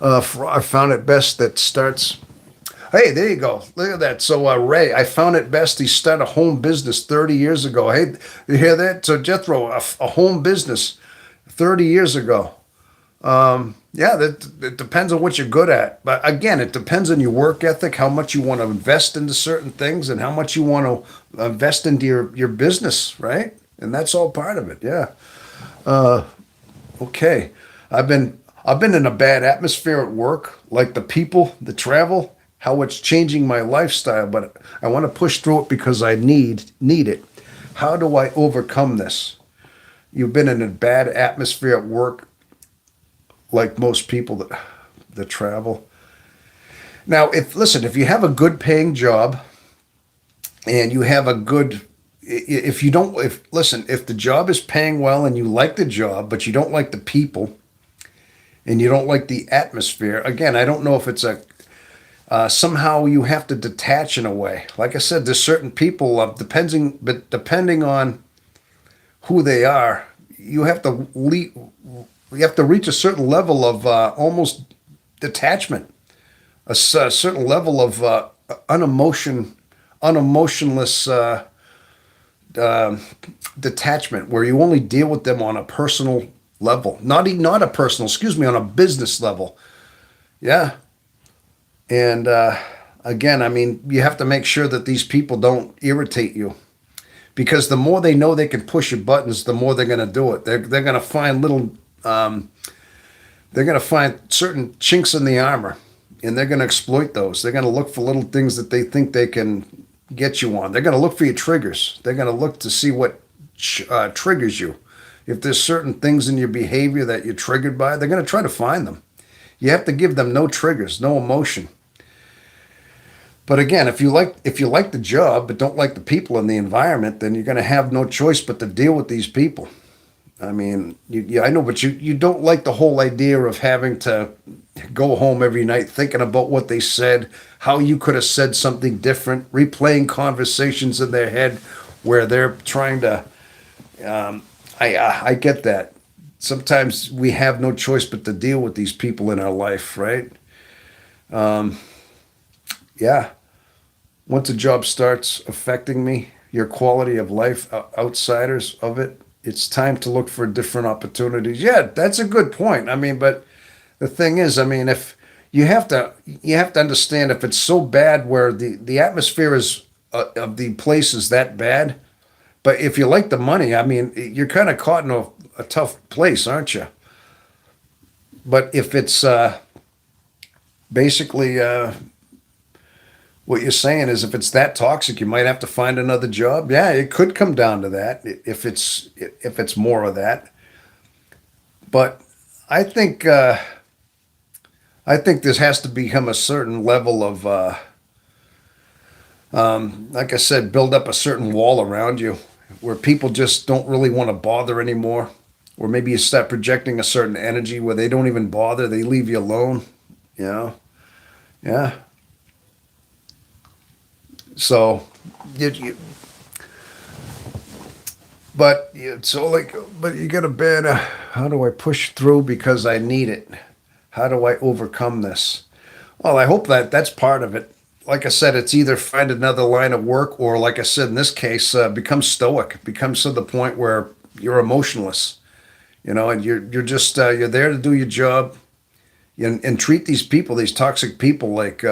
I found it best that starts. Hey, there you go. Look at that. So, Ray, I found it best he started a home business 30 years ago. Hey, you hear that? So, Jethro, a home business 30 years ago. Yeah, it depends on what you're good at. But again, it depends on your work ethic, how much you want to invest into certain things, and how much you want to invest into your business, right? And that's all part of it. Yeah. Okay. I've been in a bad atmosphere at work, like the people, the travel, how it's changing my lifestyle, but I want to push through it because I need it. How do I overcome this? You've been in a bad atmosphere at work, like most people that travel. Now, if you have a good paying job and you have a good, if the job is paying well and you like the job, but you don't like the people and you don't like the atmosphere, again, I don't know if it's somehow you have to detach in a way. Like I said, there's certain people, depending on who they are, you have to reach a certain level of almost detachment, a certain level of unemotionless detachment, where you only deal with them on a personal level, not a personal, on a business level. Yeah. And again, I mean, you have to make sure that these people don't irritate you, because the more they know they can push your buttons, the more they're going to do it. They're going to find they're going to find certain chinks in the armor, and they're going to exploit those. They're going to look for little things that they think they can get you on. They're going to look for your triggers. They're going to look to see what triggers you. If there's certain things in your behavior that you're triggered by, they're going to try to find them. You have to give them no triggers, no emotion. But again, if you like the job but don't like the people and the environment, then you're going to have no choice but to deal with these people. I mean, I know, but you don't like the whole idea of having to go home every night thinking about what they said, how you could have said something different, replaying conversations in their head where they're trying to. I get that. Sometimes we have no choice but to deal with these people in our life, right? Yeah. Once a job starts affecting me, your quality of life, outsiders of it, it's time to look for different opportunities. Yeah, that's a good point. I mean, but the thing is, I mean, if you have to understand if it's so bad where the atmosphere is of the place is that bad, but if you like the money, I mean, you're kind of caught in a tough place, aren't you? But if it's basically what you're saying is if it's that toxic, you might have to find another job. Yeah, it could come down to that if it's more of that. But I think I think this has to become a certain level of like I said, build up a certain wall around you where people just don't really want to bother anymore. Or maybe you start projecting a certain energy where they don't even bother, they leave you alone, you know? Yeah. So, but you got a bad, how do I push through because I need it? How do I overcome this? Well, I hope that that's part of it. Like I said, it's either find another line of work or, like I said, in this case, become stoic, become to the point where you're emotionless, and you're just, you're there to do your job and treat these people, these toxic people like,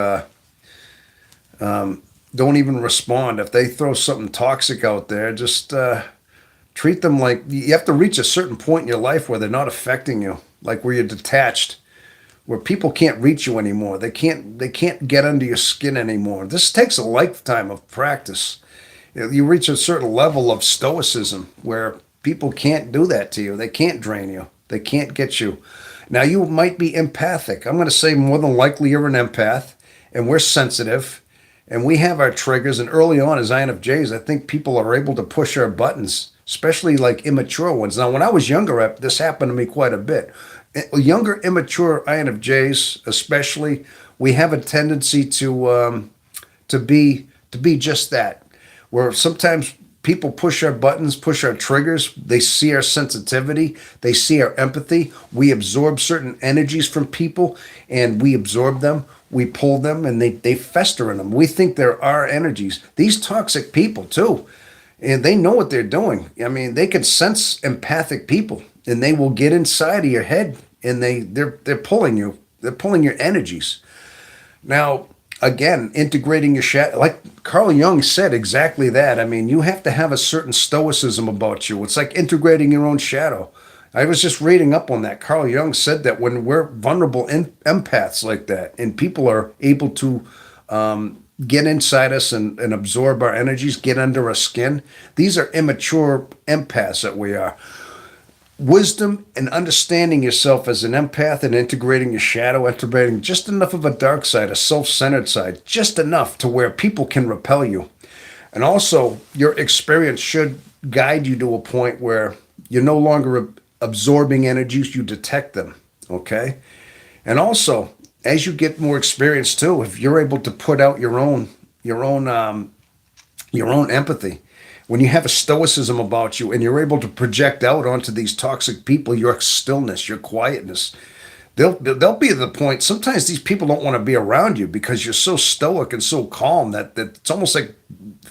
don't even respond. If they throw something toxic out there, just treat them like you have to reach a certain point in your life where they're not affecting you, like where you're detached, where people can't reach you anymore. They can't get under your skin anymore. This takes a lifetime of practice. You reach a certain level of stoicism where people can't do that to you. They can't drain you. They can't get you. Now you might be empathic. I'm going to say more than likely you're an empath, and we're sensitive, and we have our triggers. And early on as INFJs, I think people are able to push our buttons, especially like immature ones. Now, when I was younger, this happened to me quite a bit. Younger, immature INFJs, especially, we have a tendency to be just that. Where sometimes people push our buttons, push our triggers. They see our sensitivity, they see our empathy. We absorb certain energies from people, and we absorb them. We pull them, and they fester in them. We think they're our energies. These toxic people too, and they know what they're doing. I mean, they can sense empathic people, and they will get inside of your head, and they're pulling you. They're pulling your energies. Now, again, integrating your shadow, like Carl Jung said exactly that. I mean, you have to have a certain stoicism about you. It's like integrating your own shadow. I was just reading up on that. Carl Jung said that when we're vulnerable empaths like that, and people are able to get inside us and absorb our energies, get under our skin, these are immature empaths that we are. Wisdom and understanding yourself as an empath and integrating your shadow, integrating just enough of a dark side, a self-centered side, just enough to where people can repel you. And also, your experience should guide you to a point where you're no longer absorbing energies, you detect them, okay? And also, as you get more experience too, if you're able to put out your own empathy, when you have a stoicism about you and you're able to project out onto these toxic people your stillness, your quietness, they'll be at the point. Sometimes these people don't want to be around you because you're so stoic and so calm that it's almost like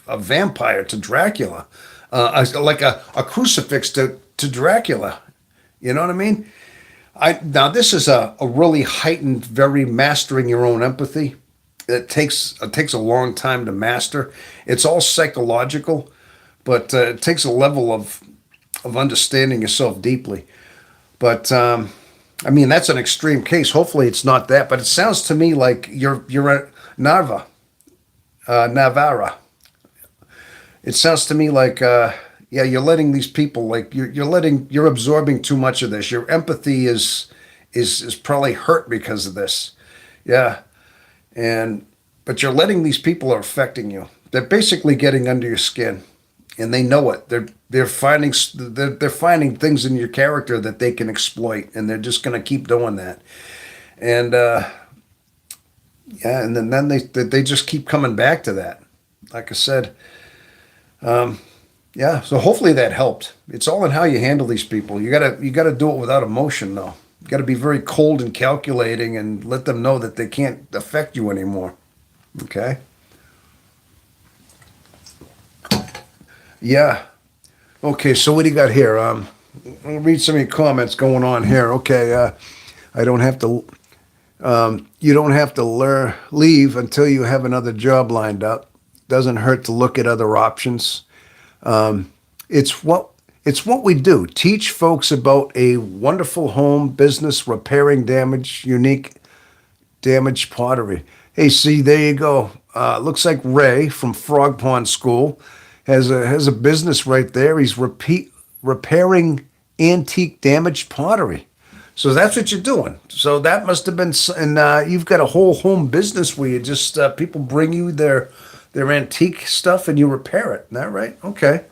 a vampire to Dracula, like a crucifix to Dracula. You know what I mean? Now this is a really heightened, very mastering your own empathy. It takes a long time to master. It's all psychological, but it takes a level of understanding yourself deeply. But I mean, that's an extreme case. Hopefully, it's not that. But it sounds to me like you're a Navarra. It sounds to me like yeah, you're letting these people like you're absorbing too much of this. Your empathy is probably hurt because of this. Yeah, and but you're letting these people are affecting you. They're basically getting under your skin, and they know it. They're finding things in your character that they can exploit, and they're just going to keep doing that. And yeah, and then they just keep coming back to that. Like I said, yeah. So hopefully that helped. It's all in how you handle these people. You gotta do it without emotion, though. You got to be very cold and calculating, and let them know that they can't affect you anymore. Okay. Yeah. Okay. So what do you got here? I'll read some of your comments going on here. Okay. I don't have to. You don't have to leave until you have another job lined up. Doesn't hurt to look at other options. Um, it's what we do. Teach folks about a wonderful home business repairing unique damaged pottery. Hey, see, there you go. Looks like Ray from Frog Pond School has a business right there. He's repairing antique damaged pottery. So that's what you're doing. So that must have been, and you've got a whole home business where you just people bring you their antique stuff and you repair it. Isn't that right? Okay.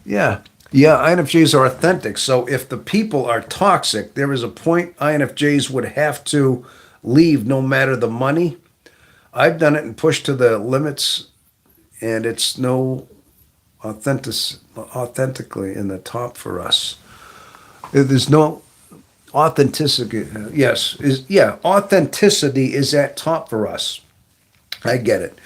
Yeah. Yeah, INFJs are authentic. So if the people are toxic, there is a point INFJs would have to leave no matter the money. I've done it and pushed to the limits, and it's no authentically in the top for us. There's no authenticity. Yes, authenticity is at top for us. I get it.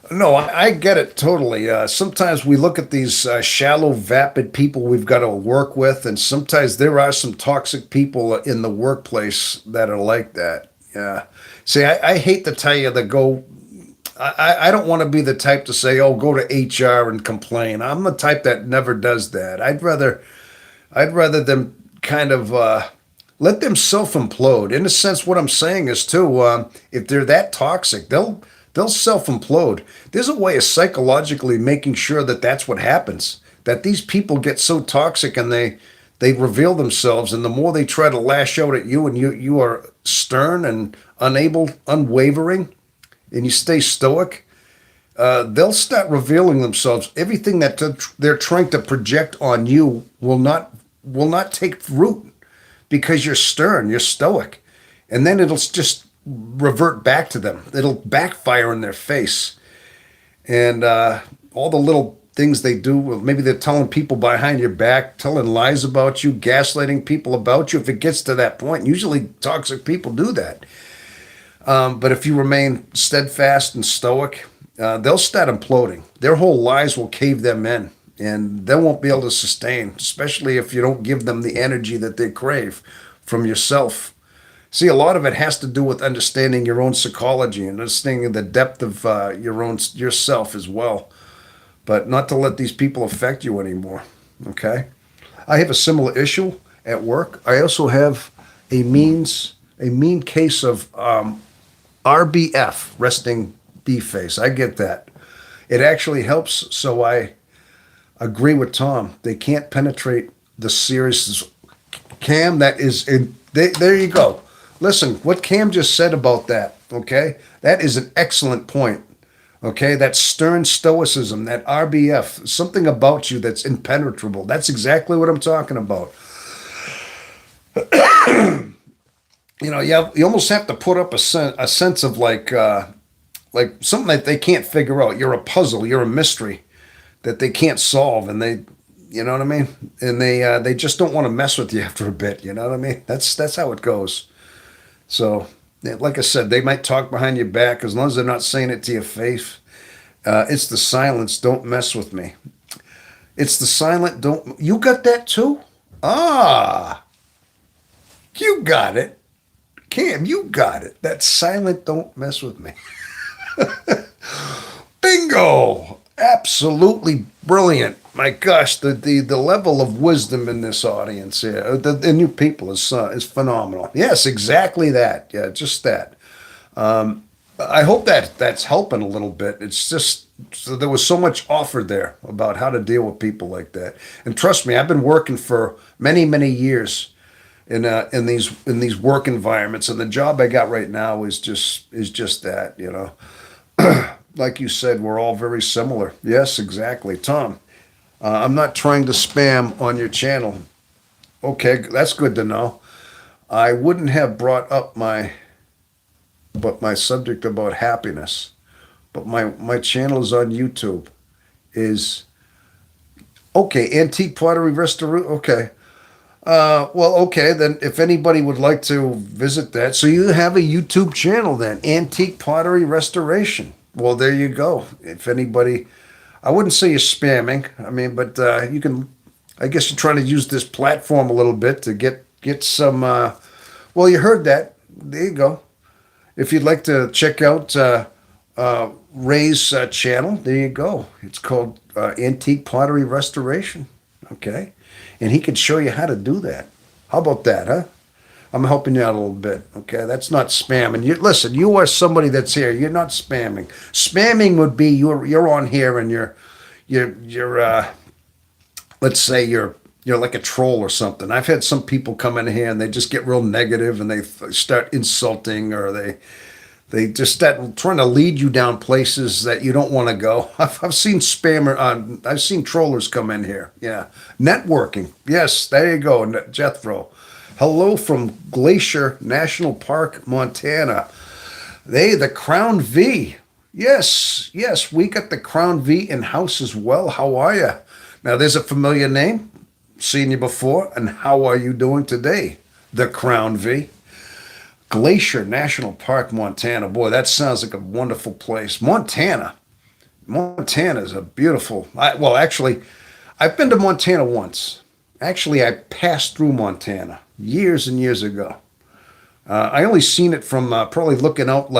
No, I get it totally. Sometimes we look at these shallow, vapid people we've got to work with, and sometimes there are some toxic people in the workplace that are like that. Yeah. See, I hate to tell you to go. I don't want to be the type to say, "Oh, go to HR and complain." I'm the type that never does that. I'd rather them kind of let them self implode. In a sense, what I'm saying is too, if they're that toxic, they'll self implode. There's a way of psychologically making sure that that's what happens. That these people get so toxic and they reveal themselves, and the more they try to lash out at you, and you are stern and unwavering, and you stay stoic, they'll start revealing themselves. Everything that they're trying to project on you will not take root because you're stern, you're stoic, and then it'll just revert back to them. It'll backfire in their face, and all the little things they do. Maybe they're telling people behind your back, telling lies about you, gaslighting people about you. If it gets to that point, usually toxic people do that. But if you remain steadfast and stoic, they'll start imploding. Their whole lives will cave them in, and they won't be able to sustain, especially if you don't give them the energy that they crave from yourself. See, a lot of it has to do with understanding your own psychology and understanding the depth of yourself as well, but not to let these people affect you anymore. Okay, I have a similar issue at work. I also have a mean case of RBF, resting B face. I get that. It actually helps. So I agree with Tom. They can't penetrate the seriousness. Cam, that is in. There you go. Listen, what Cam just said about that, okay? That is an excellent point, okay? That stern stoicism, that RBF, something about you that's impenetrable. That's exactly what I'm talking about. You almost have to put up a sense of like something that they can't figure out. You're a puzzle. You're a mystery that they can't solve, and you know what I mean? And they just don't want to mess with you after a bit. You know what I mean? That's how it goes. So, yeah, like I said, they might talk behind your back as long as they're not saying it to your face. It's the silence. Don't mess with me. It's the silent. Don't. You got that too? Ah, you got it. Cam, you got it. That silent. Don't mess with me. Bingo. Absolutely brilliant. My gosh, the level of wisdom in this audience here, the new people is phenomenal. Yes, exactly that. Yeah, just that. I hope that's helping a little bit. It's just So there was so much offered there about how to deal with people like that. And trust me, I've been working for many, many years in these work environments, and the job I got right now is just that, you know. Like you said, we're all very similar. Yes, exactly, Tom. I'm not trying to spam on your channel. Okay, that's good to know. I wouldn't have brought up my subject about happiness, but my channel is on YouTube. Is okay. Antique pottery restoration. Okay. Well, okay, then if anybody would like to visit that, so you have a YouTube channel then, Antique Pottery Restoration. Well, there you go. If anybody, I wouldn't say you're spamming. I mean, but you can, I guess you're trying to use this platform a little bit to get some. Well, you heard that. There you go. If you'd like to check out Ray's channel, there you go. It's called Antique Pottery Restoration. Okay. And he can show you how to do that. How about that, huh? I'm helping you out a little bit. Okay. That's not spam. And you listen, you are somebody that's here. You're not spamming. Spamming would be you're on here and you're let's say you're like a troll or something. I've had some people come in here and they just get real negative and they start insulting or they just start trying to lead you down places that you don't want to go. I've seen I've seen trollers come in here. Yeah. Networking. Yes, there you go, Jethro. Hello from Glacier National Park, Montana. The Crown V. Yes, yes, we got the Crown V in house as well. How are you? Now, there's a familiar name. Seen you before. And how are you doing today? The Crown V. Glacier National Park, Montana. Boy, that sounds like a wonderful place. Montana. Montana is a beautiful. Well, actually, I've been to Montana once. Actually, I passed through Montana years and years ago. I only seen it from probably looking out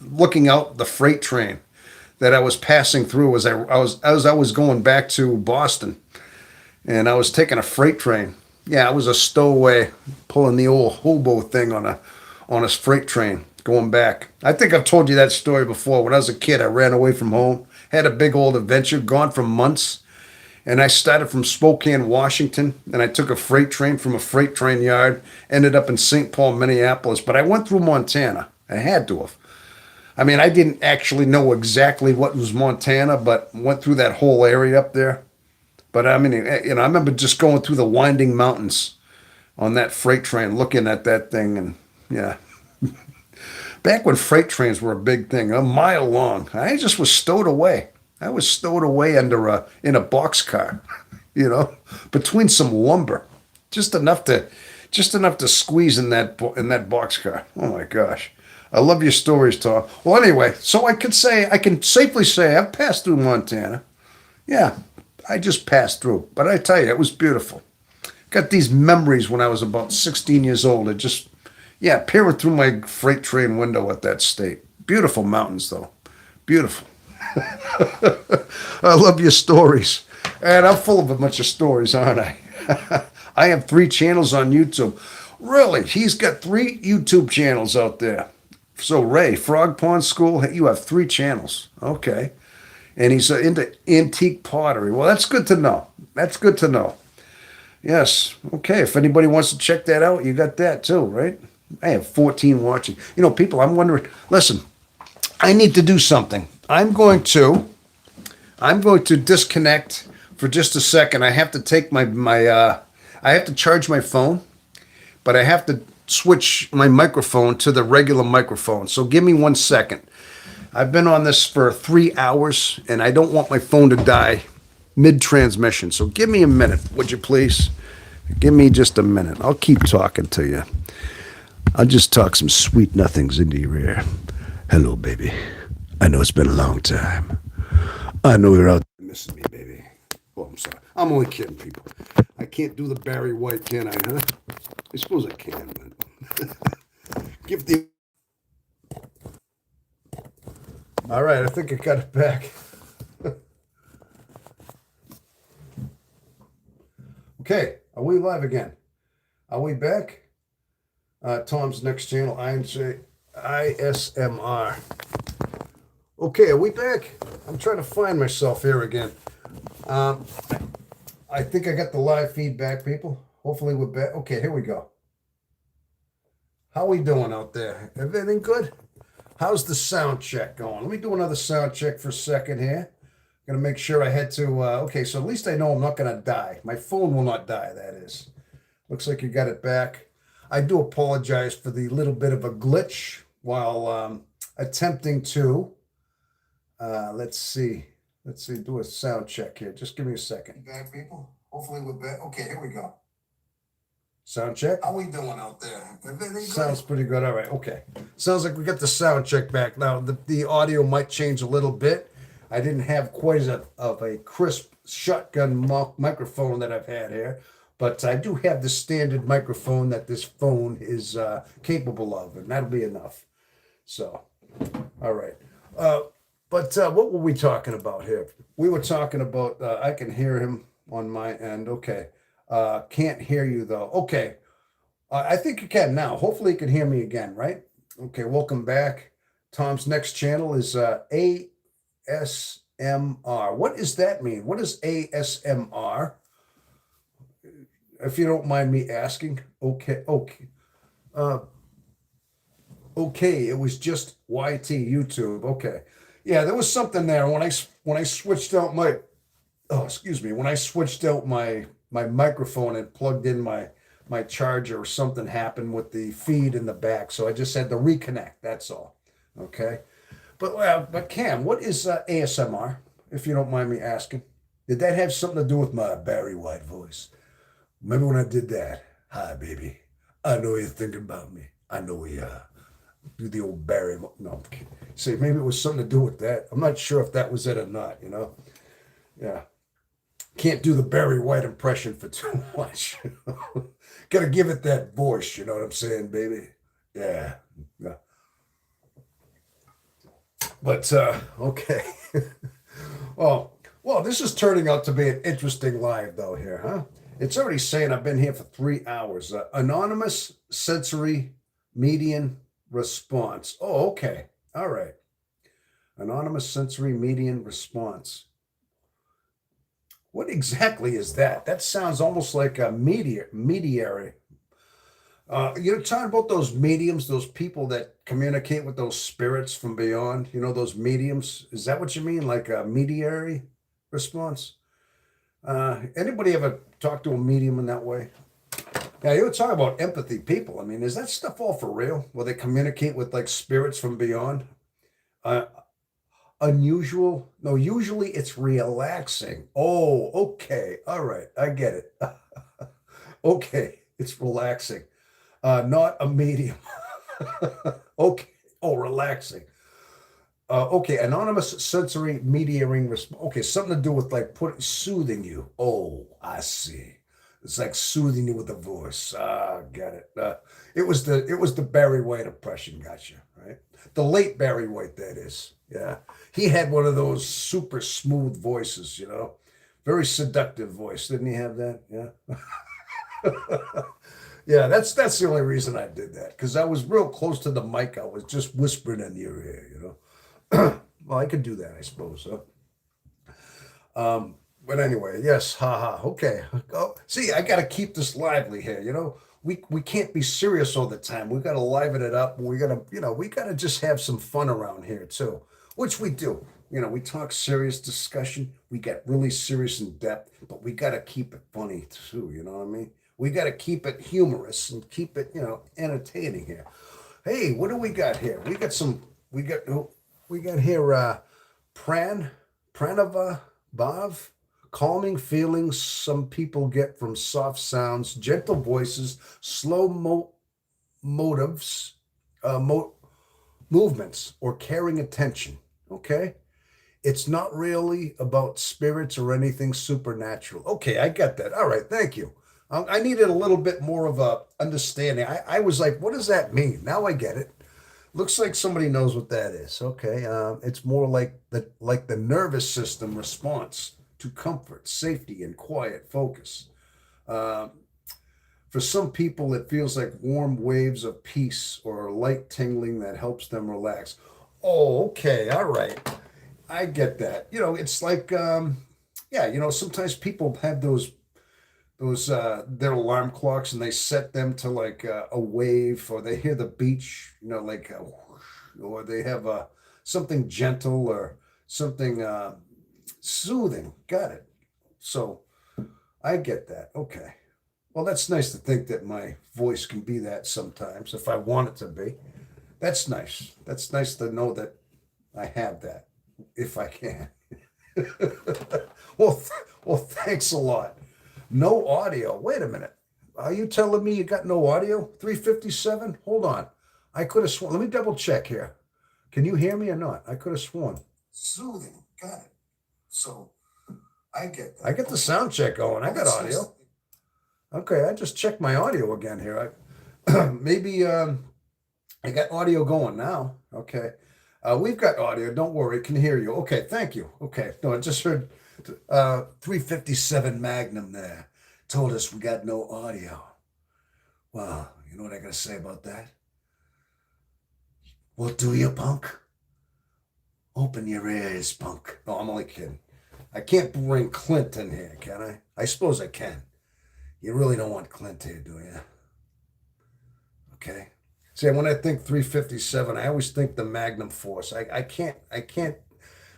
looking out the freight train that I was passing through as I was going back to Boston, and I was taking a freight train. Yeah, I was a stowaway pulling the old hobo thing on a freight train going back. I think I've told you that story before. When I was a kid, I ran away from home, had a big old adventure, gone for months, and I started from Spokane, Washington, and I took a freight train from a freight train yard, ended up in St. Paul, Minneapolis, but I went through Montana. I had to have. I mean, I didn't actually know exactly what was Montana, but went through that whole area up there. But I mean, you know, I remember just going through the winding mountains on that freight train, looking at that thing, and yeah. Back when freight trains were a big thing, a mile long, I just was stowed away. I was stowed away in a boxcar, you know, between some lumber, just enough to squeeze in that boxcar. Oh my gosh, I love your stories, Tom. Well, anyway, so I can safely say I've passed through Montana. Yeah, I just passed through, but I tell you, it was beautiful. Got these memories when I was about 16 years old. It just, yeah, peering through my freight train window at that state. Beautiful mountains, though. Beautiful. I love your stories. And I'm full of a bunch of stories, aren't I? I have 3 channels on YouTube. Really? He's got 3 YouTube channels out there. So, Ray, Frog Pond School, you have 3 channels. Okay. And he's into antique pottery. Well, that's good to know. That's good to know. Yes. Okay. If anybody wants to check that out, you got that too, right? I have 14 watching. You know, people, I'm wondering, listen, I need to do something. I'm going to disconnect for just a second. I have to take I have to charge my phone, but I have to switch my microphone to the regular microphone. So give me 1 second. I've been on this for 3 hours, and I don't want my phone to die mid-transmission. So give me a minute, would you please? Give me just a minute. I'll keep talking to you. I'll just talk some sweet nothings into your ear. Hello, baby. I know it's been a long time. I know you're out there missing me, baby. Oh, I'm sorry. I'm only kidding, people. I can't do the Barry White, can I, huh? I suppose I can, but... Give the... All right, I think I got it back. Okay, are we live again? Are we back? Tom's next channel, ISMR. Okay, are we back? I'm trying to find myself here again. Um, I think I got the live feedback, people. Hopefully we're back. Okay, here we go. How we doing out there? Everything good? How's the sound check going? Let me do another sound check for a second here. Gonna make sure I head to. Okay, so at least I know I'm not gonna die. My phone will not die. That is. Looks like you got it back. I do apologize for the little bit of a glitch while attempting to. Let's see. Let's see. Do a sound check here. Just give me a second. Back, people. Hopefully we're back. Okay, here we go. Sound check. How we doing out there? Everything sounds good? Pretty good. All right. Okay. Sounds like we got the sound check back. Now the audio might change a little bit. I didn't have quite as of a crisp shotgun microphone that I've had here, but I do have the standard microphone that this phone is capable of, and that'll be enough. So, all right. But what were we talking about here? We were talking about, I can hear him on my end. Okay. Can't hear you though. Okay. I think you can now. Hopefully you can hear me again, right? Okay. Welcome back. Tom's next channel is ASMR. What does that mean? What is ASMR? If you don't mind me asking. Okay. Okay. Okay. It was just YT YouTube. Okay. Yeah, there was something there when I switched out my when I switched out my microphone and plugged in my charger, or something happened with the feed in the back, so I just had to reconnect. That's all. Okay, but Cam, what is ASMR? If you don't mind me asking, did that have something to do with my Barry White voice? Remember when I did that? Hi, baby. I know you're thinking about me. I know we do the old Barry. No, I'm kidding. See, maybe it was something to do with that. I'm not sure if that was it or not. Yeah. Can't do the Barry White impression for too much. Gotta give it that voice, you know what I'm saying, baby? Yeah. Yeah. But okay. Well, this is turning out to be an interesting live though here, huh? It's already saying I've been here for 3 hours. Anonymous sensory median response. Oh, okay. All right. Anonymous sensory median response. What exactly is that? That sounds almost like a mediary. You're talking about those mediums, those people that communicate with those spirits from beyond, those mediums. Is that what you mean? Like a mediary response? Anybody ever talk to a medium in that way? Yeah, you were talking about empathy people. I mean, is that stuff all for real? Where they communicate with like spirits from beyond? Uh, Unusual? No, usually it's relaxing. Oh, okay. All right. I get it. Okay. It's relaxing. Not a medium. Okay. Oh, relaxing. Okay. Anonymous sensory mediating. Okay. Something to do with like soothing you. Oh, I see. It's like soothing you with a voice. Got it. It was the Barry White impression. Gotcha. Right. The late Barry White, that is. Yeah. He had one of those super smooth voices, very seductive voice. Didn't he have that? Yeah. Yeah, that's the only reason I did that, because I was real close to the mic. I was just whispering in your ear, Well, I could do that, I suppose. But anyway, yes, haha. Okay. Oh, see, I got to keep this lively here, We can't be serious all the time. We got to liven it up. We got to, we got to just have some fun around here too, which we do. We talk serious discussion. We get really serious in depth, but we got to keep it funny too. You know what I mean? We got to keep it humorous and keep it, entertaining here. Hey, what do we got here? We got here Pranava Bhav. Calming feelings some people get from soft sounds, gentle voices, slow motives, movements, or caring attention. Okay. It's not really about spirits or anything supernatural. Okay, I got that. All right, thank you. I needed a little bit more of a understanding. I was like, what does that mean? Now I get it. Looks like somebody knows what that is. Okay, it's more like the nervous system response to comfort, safety, and quiet focus. For some people, it feels like warm waves of peace or light tingling that helps them relax. Oh, okay, all right. I get that. It's like, yeah, sometimes people have those their alarm clocks and they set them to like a wave, or they hear the beach, like whoosh, or they have something gentle or something soothing. Got it. So I get that. Okay. Well, that's nice to think that my voice can be that sometimes if I want it to be. That's nice. That's nice to know that I have that if I can. Well, thanks a lot. No audio. Wait a minute. Are you telling me you got no audio? 357? Hold on. I could have sworn. Let me double check here. Can you hear me or not? I could have sworn. Soothing. Got it. So I get that. I get the sound check going. I got audio. Okay, I just checked my audio again here. Maybe I got audio going now. Okay. We've got audio. Don't worry. Can hear you. Okay. Thank you. Okay. No, I just heard 357 Magnum there told us we got no audio. Well, you know what I got to say about that? Well, do you, punk? Open your ears, punk. No, I'm only kidding. I can't bring Clint in here, can I? I suppose I can. You really don't want Clint here, do you? Okay. See, when I think 357, I always think the Magnum Force. I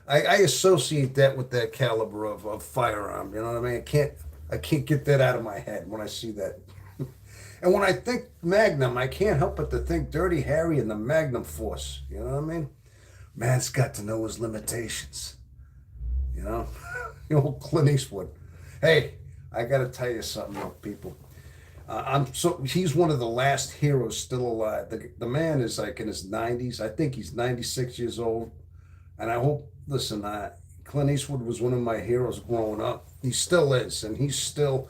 associate that with that caliber of firearm. You know what I mean? I can't get that out of my head when I see that. And when I think Magnum, I can't help but to think Dirty Harry and the Magnum Force. You know what I mean? Man's got to know his limitations. You know, the old Clint Eastwood. Hey, I got to tell you something, people. He's one of the last heroes still alive. The man is like in his 90s. I think he's 96 years old. And I hope, listen, Clint Eastwood was one of my heroes growing up. He still is. And he's still,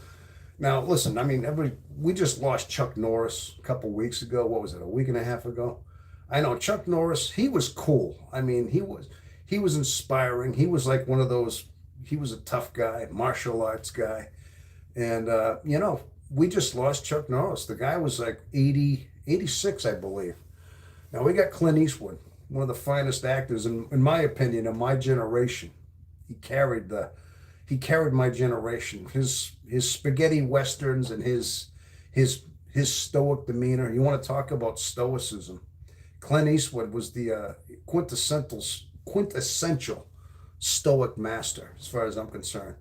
now listen, I mean, we just lost Chuck Norris a couple weeks ago. What was it, a week and a half ago? I know Chuck Norris, he was cool. I mean, he was inspiring. He was like one of those, he was a tough guy, martial arts guy. And, we just lost Chuck Norris. The guy was like 80, 86, I believe. Now we got Clint Eastwood, one of the finest actors, in my opinion, of my generation. He carried my generation. His spaghetti westerns and his stoic demeanor. You want to talk about stoicism? Clint Eastwood was the quintessential stoic master, as far as I'm concerned.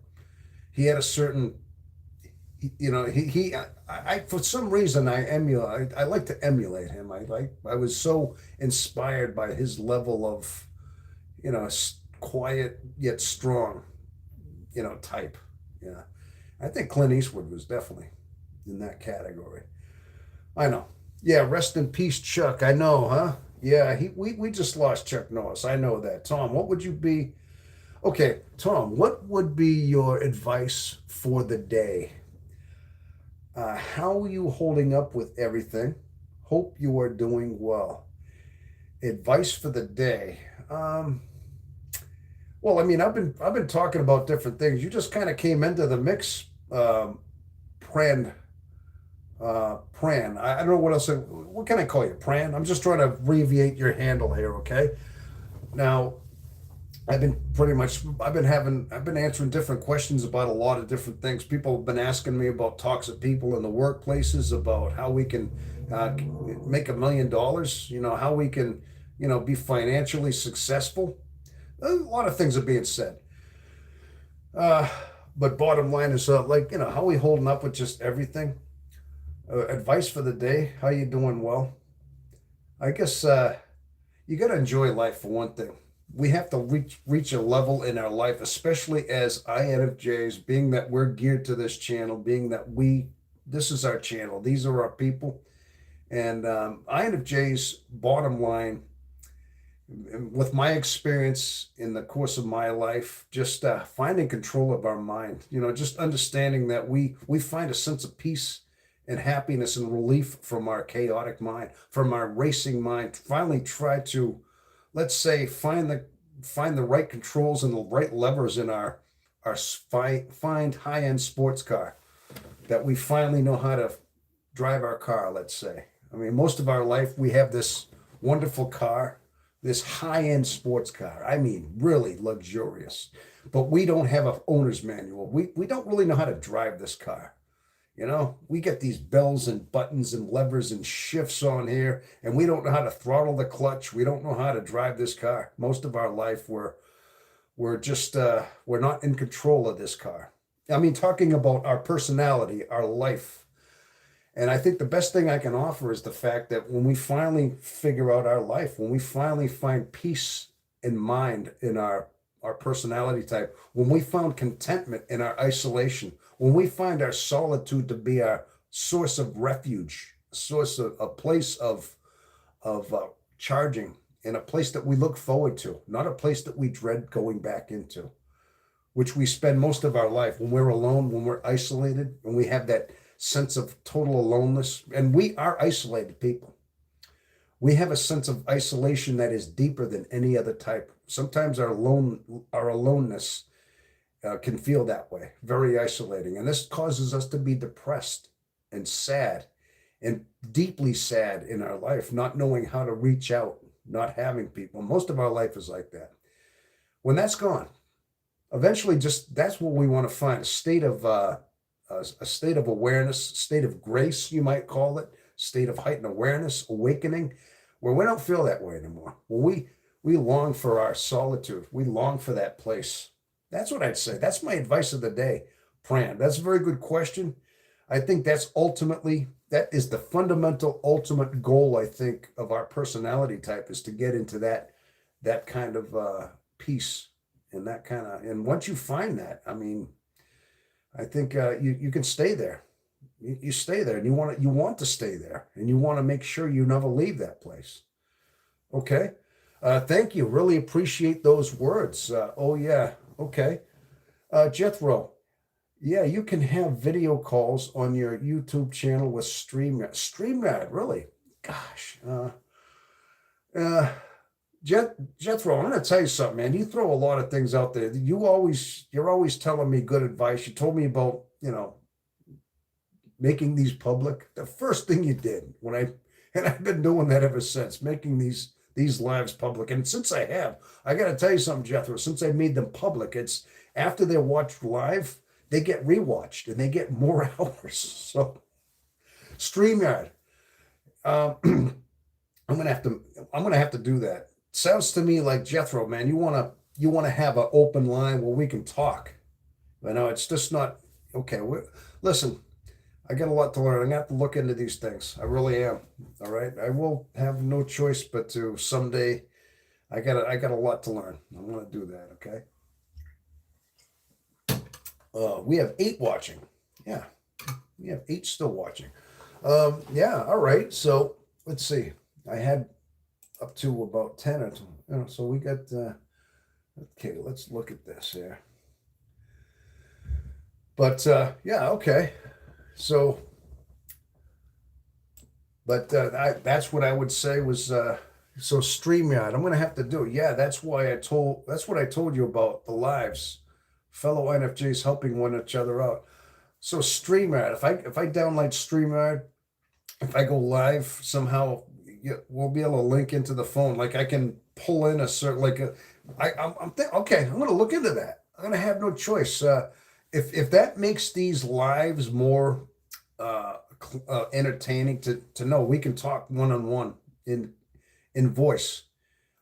He had a certain, I for some reason I like to emulate him. I was so inspired by his level of, quiet yet strong, type. Yeah, I think Clint Eastwood was definitely in that category. I know. Yeah, rest in peace, Chuck. I know, huh? Yeah, we just lost Chuck Norris. I know that. Tom, what would you be? Okay, Tom, what would be your advice for the day? How are you holding up with everything? Hope you are doing well. Advice for the day. Well, I mean, I've been talking about different things. You just kind of came into the mix, Pran. Pran. I don't know what else. What can I call you, Pran? I'm just trying to abbreviate your handle here. Okay. Now, I've been answering different questions about a lot of different things. People have been asking me about talks of people in the workplaces, about how we can make $1 million, how we can, be financially successful. A lot of things are being said. Uh, but bottom line is, how are we holding up with just everything? Advice for the day. How you doing? Well, I guess you got to enjoy life for one thing. We have to reach a level in our life, especially as INFJs, being that we're geared to this channel, being that this is our channel, these are our people, and INFJs. Bottom line, with my experience in the course of my life, just finding control of our mind, just understanding that we find a sense of peace and happiness and relief from our chaotic mind, from our racing mind. Finally, try to, let's say, find the right controls and the right levers in our find high-end sports car, that we finally know how to drive our car. Let's say, I mean, most of our life we have this wonderful car, this high-end sports car. I mean, really luxurious. But we don't have a owner's manual. We don't really know how to drive this car. You know, we get these bells and buttons and levers and shifts on here, and we don't know how to throttle the clutch. We don't know how to drive this car. Most of our life, we're just we're not in control of this car. I mean, talking about our personality, our life. And I think the best thing I can offer is the fact that when we finally figure out our life, when we finally find peace in mind in our personality type, when we found contentment in our isolation, when we find our solitude to be our source of refuge, a source of a place of charging, and a place that we look forward to, not a place that we dread going back into, which we spend most of our life when we're alone, when we're isolated, when we have that sense of total aloneness. And we are isolated people. We have a sense of isolation that is deeper than any other type. Sometimes our aloneness can feel that way, very isolating. And this causes us to be depressed and sad and deeply sad in our life, not knowing how to reach out, not having people. Most of our life is like that. When that's gone, eventually just that's what we want to find, a state of awareness, state of grace, you might call it, state of heightened awareness, awakening, where we don't feel that way anymore. When we long for our solitude, we long for that place. That's what I'd say. That's my advice of the day, Pran. That's a very good question. I think that is the fundamental ultimate goal, I think, of our personality type, is to get into that kind of peace and that kind of, and once you find that, I mean, I think you can stay there. You stay there, and you want to stay there, and you want to make sure you never leave that place. Okay. Thank you. Really appreciate those words. Oh yeah. Okay. Jethro. Yeah, you can have video calls on your YouTube channel with StreamYard. StreamYard, really? Gosh. Jethro, I'm going to tell you something, man. You throw a lot of things out there. You're always telling me good advice. You told me about, making these public. The first thing you did and I've been doing that ever since, making these lives public. And since I got to tell you something, Jethro, since I made them public, it's after they're watched live, they get rewatched and they get more hours. So StreamYard, I'm gonna have to do that. Sounds to me like, Jethro, man, you wanna have an open line where we can talk. It's just not okay. Listen, I got a lot to learn. I'm gonna have to look into these things. I really am. All right, I will have no choice but to someday. I got a lot to learn. I'm gonna do that. Okay. We have 8 watching. Yeah, we have 8 still watching. Yeah, all right. So let's see. I had up to about 10 or 2. So we got. Okay, let's look at this here. But yeah, okay. So, but that's what I would say was. So StreamYard, I'm gonna have to do. Yeah, that's what I told you about the lives. Fellow INFJs helping one each other out. So StreamYard, if I download StreamYard, if I go live somehow, we'll be able to link into the phone. Like I can pull in a certain okay, I'm gonna look into that. I'm gonna have no choice. If that makes these lives more entertaining to know we can talk one-on-one in voice,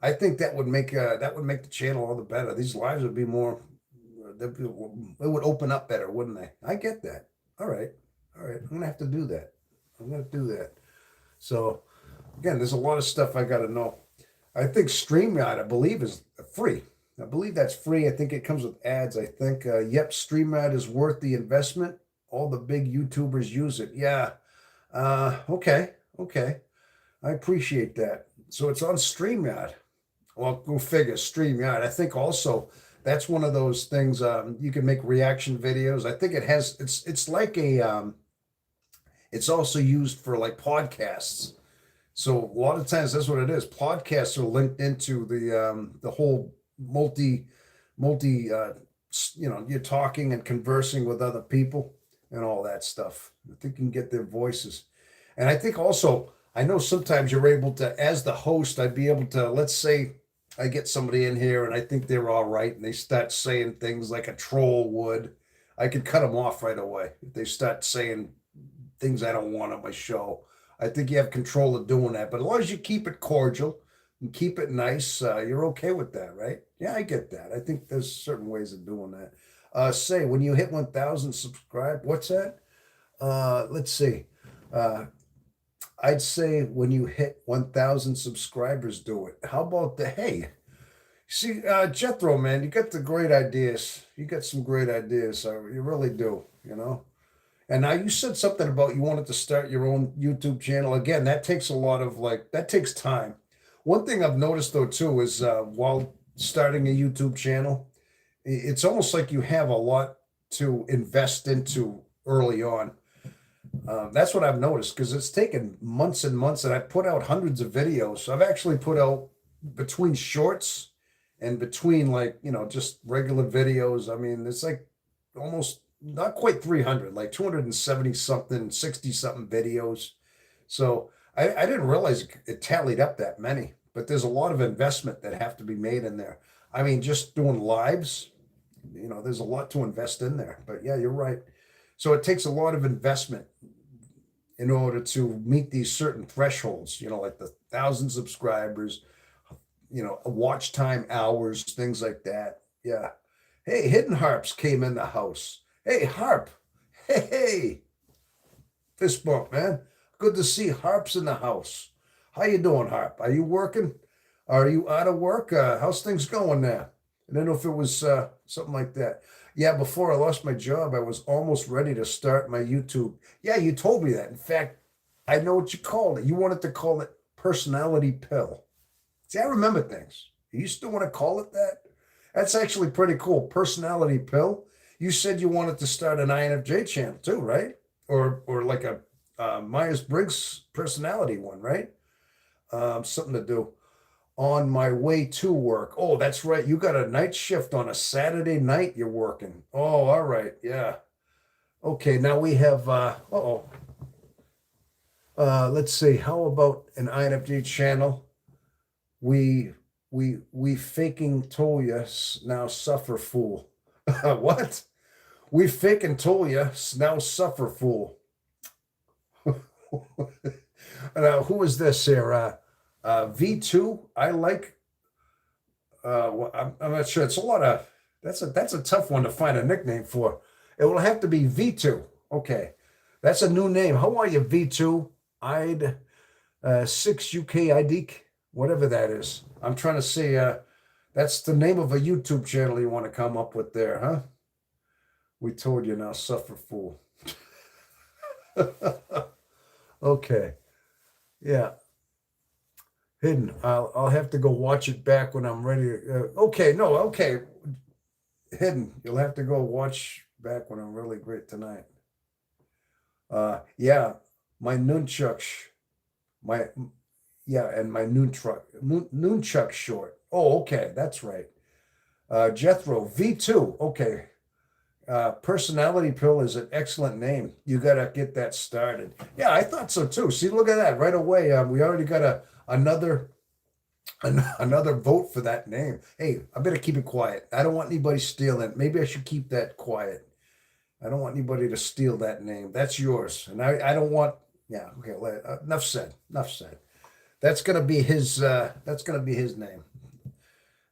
I think that would make the channel all the better. These lives would be more. It would open up better, wouldn't they? I get that. All right. I'm gonna have to do that. I'm gonna do that. So again, there's a lot of stuff I got to know. I think StreamYard, I believe, is free. I believe that's free. I think it comes with ads. I think, yep, StreamYard is worth the investment. All the big YouTubers use it. Yeah. Okay. I appreciate that. So it's on StreamYard. Well, go figure, StreamYard. I think also that's one of those things you can make reaction videos. I think it's like it's also used for like podcasts. So a lot of times that's what it is. Podcasts are linked into the whole multi you're talking and conversing with other people and all that stuff. I think you can get their voices. And I think also I know sometimes you're able to, as the host, I'd be able to, let's say I get somebody in here and I think they're all right and they start saying things like a troll would. I could cut them off right away if they start saying things I don't want on my show. I think you have control of doing that. But as long as you keep it cordial and keep it nice, you're okay with that, right? Yeah, I get that. I think there's certain ways of doing that. Say when you hit 1,000 subscribe, what's that? Let's see. Uh, I'd say when you hit 1,000 subscribers, do it. How about the hey? See, Jethro, man, you got the great ideas. You got some great ideas. You really do, you know? And now you said something about you wanted to start your own YouTube channel. Again, that takes a lot of that takes time. One thing I've noticed though too is while starting a YouTube channel, it's almost like you have a lot to invest into early on. That's what I've noticed because it's taken months and months, and I put out hundreds of videos. So I've actually put out between shorts and between just regular videos. I mean, it's like almost not quite 300, like 270 something, 60 something videos. So I didn't realize it tallied up that many, but there's a lot of investment that have to be made in there. I mean, just doing lives, there's a lot to invest in there. But yeah, you're right. So it takes a lot of investment in order to meet these certain thresholds, like the 1,000 subscribers, watch time hours, things like that. Yeah. Hey, Hidden Harps came in the house. Hey, Harp. Hey. Fist bump, man. Good to see Harps in the house. How you doing, Harp? Are you working? Are you out of work? How's things going there? I don't know if it was something like that. Yeah, before I lost my job, I was almost ready to start my YouTube. Yeah, you told me that. In fact, I know what you called it. You wanted to call it personality pill. See, I remember things. You still want to call it that? That's actually pretty cool. Personality pill. You said you wanted to start an INFJ channel too, right? Or like a Myers-Briggs personality one, right? Something to do on my way to work. Oh, that's right. You got a night shift on a Saturday night you're working. Oh, all right. Yeah. Okay, now we have let's see. How about an INFJ channel? We faking told you now suffer fool. What? We faking told you now suffer fool. Now, who is this here? V2. I like. I'm not sure. It's a lot of. That's a tough one to find a nickname for. It will have to be V2. Okay, that's a new name. How are you, V2? I'd 6 UK ID, whatever that is. I'm trying to see. That's the name of a YouTube channel you want to come up with there, huh? We told you now, suffer fool. Okay, yeah. Hidden. I'll have to go watch it back when I'm ready. Okay, no, okay. Hidden. You'll have to go watch back when I'm really great tonight. Yeah, my nunchucks, my yeah, and my nunchuck short. Oh, okay, that's right. Jethro V2. Okay. Personality pill is an excellent name. You got to get that started. Yeah, I thought so too. See, look at that right away. We already got another vote for that name. Hey, I better keep it quiet. I don't want anybody stealing. Maybe I should keep that quiet. I don't want anybody to steal that name. That's yours, and I don't want. Yeah, okay. Enough said. Enough said. That's gonna be his. That's gonna be his name.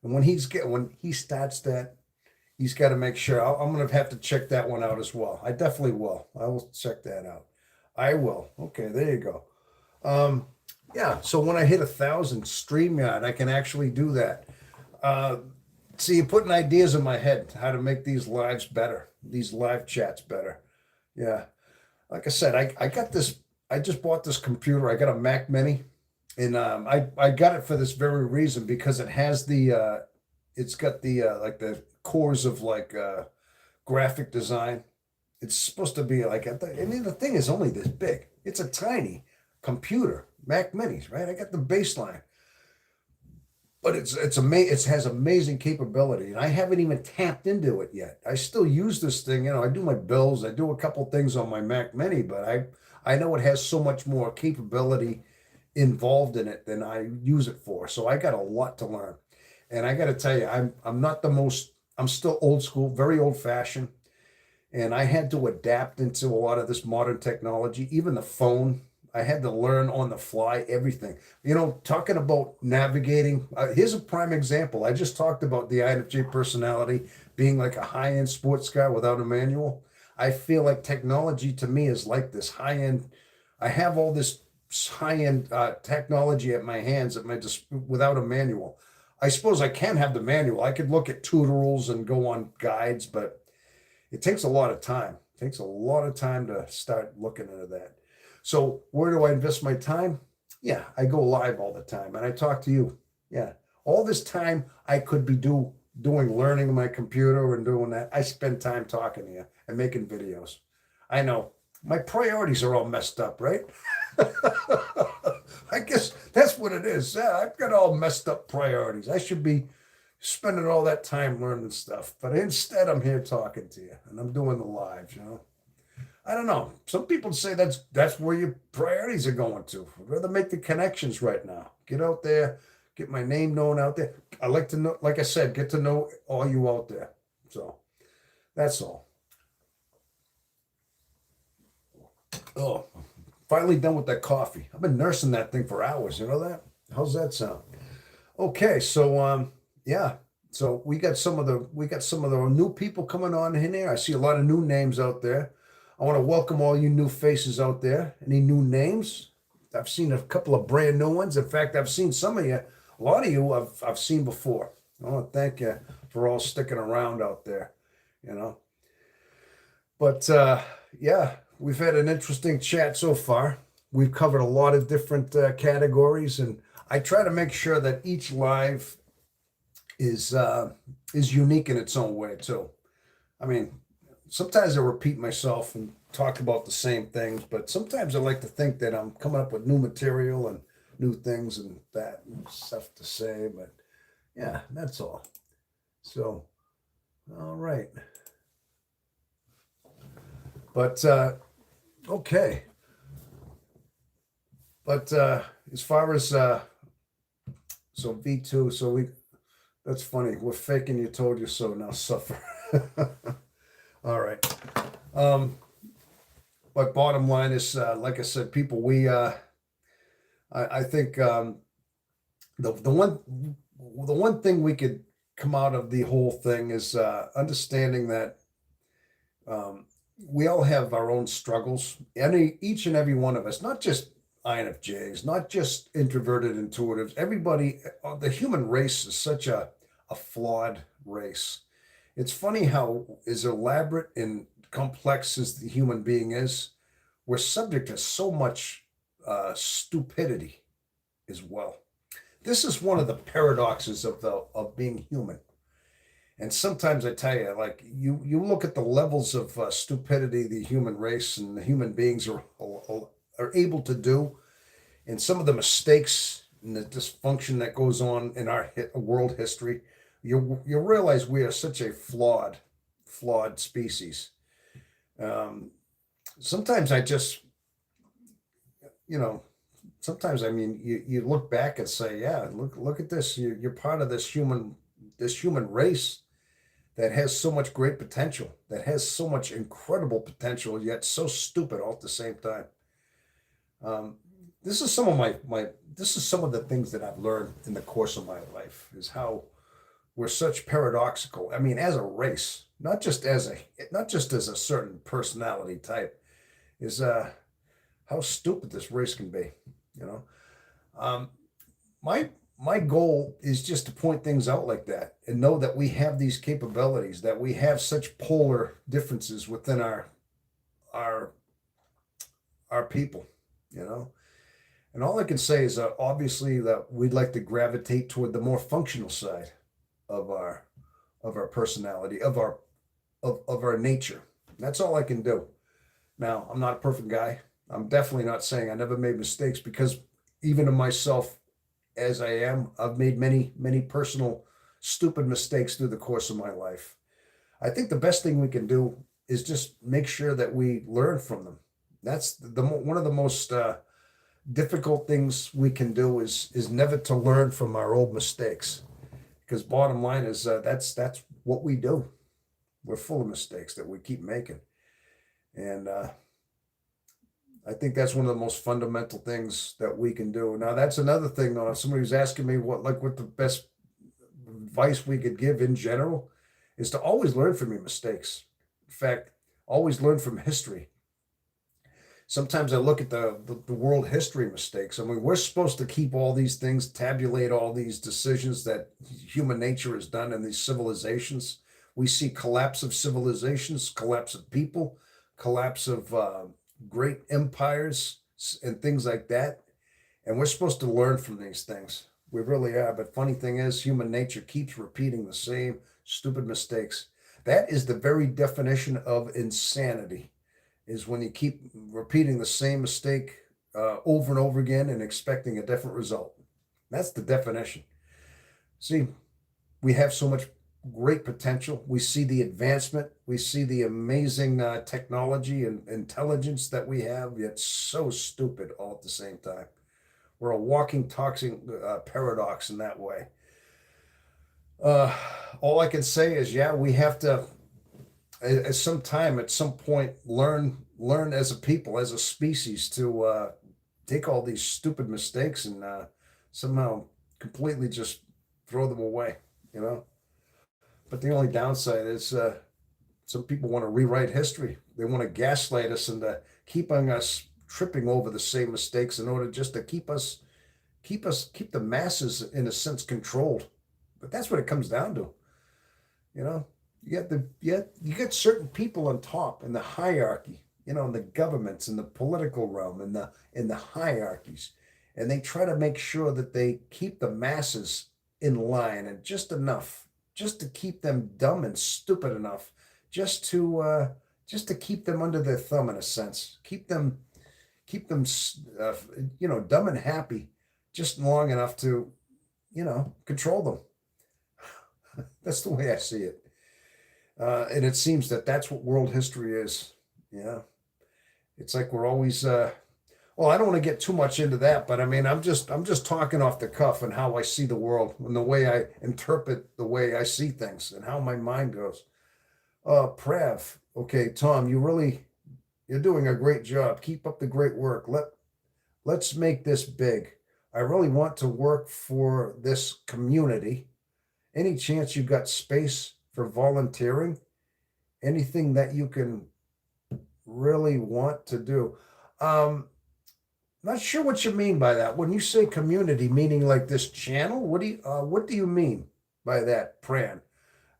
And when he starts that, he's got to make sure. I'm going to have to check that one out as well. I definitely will. I will check that out. I will. Okay, there you go. Yeah, so when I hit 1,000 StreamYard, I can actually do that. See, you're putting ideas in my head how to make these lives better, these live chats better. Yeah. Like I said, I got this. I just bought this computer. I got a Mac Mini, and I got it for this very reason because it has it's got the like the cores of graphic design. It's supposed to be I mean, the thing is only this big. It's a tiny computer, Mac Minis, right? I got the baseline, but it has amazing capability, and I haven't even tapped into it yet. I still use this thing. I do my bills. I do a couple things on my Mac Mini, but I know it has so much more capability involved in it than I use it for. So I got a lot to learn. And I got to tell you, I'm not the most, I'm still old school, very old fashioned. And I had to adapt into a lot of this modern technology, even the phone. I had to learn on the fly everything. Talking about navigating, here's a prime example. I just talked about the INFJ personality being like a high end sports car without a manual. I feel like technology to me is like this high end. I have all this high end technology at my hands without a manual. I suppose I can have the manual. I could look at tutorials and go on guides, but it takes a lot of time. It takes a lot of time to start looking into that. So where do I invest my time? Yeah, I go live all the time and I talk to you. Yeah. All this time I could be doing learning on my computer and doing that. I spend time talking to you and making videos. I know my priorities are all messed up, right? I guess that's what it is. Yeah, I've got all messed up priorities. I should be spending all that time learning stuff, but instead I'm here talking to you and I'm doing the lives. I don't know. Some people say that's where your priorities are going to. I'd rather make the connections right now. Get out there, get my name known out there. I like to know, like I said, get to know all you out there. So that's all. Oh, finally done with that coffee. I've been nursing that thing for hours. You know that? How's that sound? Okay, so yeah. So we got some of the new people coming on in here. I see a lot of new names out there. I want to welcome all you new faces out there. Any new names? I've seen a couple of brand new ones. In fact, I've seen some of you, a lot of you I've seen before. I want to thank you for all sticking around out there, you know. But yeah, we've had an interesting chat so far. We've covered a lot of different categories, and I try to make sure that each live is unique in its own way too. I mean, sometimes I repeat myself and talk about the same things, but sometimes I like to think that I'm coming up with new material and new things and that and stuff to say. But yeah, that's all. So, all right. But okay. But as far as so V2, that's funny. We're faking you told you so, now suffer. All right. But bottom line is, like I said, people, I think the one thing we could come out of the whole thing is understanding that we all have our own struggles. Each and every one of us, not just INFJs, not just introverted intuitives. Everybody, the human race is such a flawed race. It's funny how as elaborate and complex as the human being is, we're subject to so much stupidity as well. This is one of the paradoxes of being human. And sometimes I tell you, like you look at the levels of stupidity the human race and the human beings are able to do, and some of the mistakes and the dysfunction that goes on in our world history. You realize we are such a flawed species. Sometimes I just, sometimes I mean, you look back and say, yeah, look at this. You're part of this human race that has so much great potential, that has so much incredible potential, yet so stupid all at the same time. This is some of this is some of the things that I've learned in the course of my life, is how we're such paradoxical. I mean, as a race, not just as a certain personality type, is how stupid this race can be. My goal is just to point things out like that and know that we have these capabilities, that we have such polar differences within our people, And all I can say is obviously that we'd like to gravitate toward the more functional side of our personality, of our nature. That's all I can do. Now, I'm not a perfect guy. I'm definitely not saying I never made mistakes, because even in myself as I am, I've made many, many personal stupid mistakes through the course of my life. I think the best thing we can do is just make sure that we learn from them. That's one of the most difficult things we can do is never to learn from our old mistakes. Because bottom line is that's what we do. We're full of mistakes that we keep making, and I think that's one of the most fundamental things that we can do. Now, that's another thing, though. If somebody was asking me what the best advice we could give in general, is to always learn from your mistakes. In fact, always learn from history. Sometimes I look at the world history mistakes. I mean, we're supposed to keep all these things, tabulate all these decisions that human nature has done in these civilizations. We see collapse of civilizations, collapse of people, collapse of great empires, and things like that. And we're supposed to learn from these things. We really are. But funny thing is, human nature keeps repeating the same stupid mistakes. That is the very definition of insanity, is when you keep repeating the same mistake over and over again and expecting a different result. That's the definition. See, we have so much great potential. We see the advancement. We see the amazing technology and intelligence that we have, yet so stupid all at the same time. We're a walking toxic paradox in that way. Uh, all I can say is, yeah, we have to at some time, at some point, learn as a people, as a species, to take all these stupid mistakes and somehow completely just throw them away. You know. But the only downside is some people want to rewrite history. They want to gaslight us and keeping us tripping over the same mistakes in order just to keep the masses in a sense controlled. But that's what it comes down to. You know, you get certain people on top in the hierarchy. You know, in the governments, in the political realm, in the hierarchies, and they try to make sure that they keep the masses in line and just to keep them dumb and stupid enough, just to keep them under their thumb in a sense, keep them dumb and happy, just long enough to control them. That's the way I see it. And it seems that that's what world history is. Yeah, it's like we're always. Well, I don't want to get too much into that, but I mean, I'm just talking off the cuff and how I see the world and the way I interpret the way I see things and how my mind goes. Prav, okay, Tom, you're doing a great job. Keep up the great work. Let's make this big. I really want to work for this community. Any chance you got space for volunteering? Anything that you can really want to do? Um, Not sure what you mean by that. When you say community, meaning like this channel, what do you mean by that, Pran?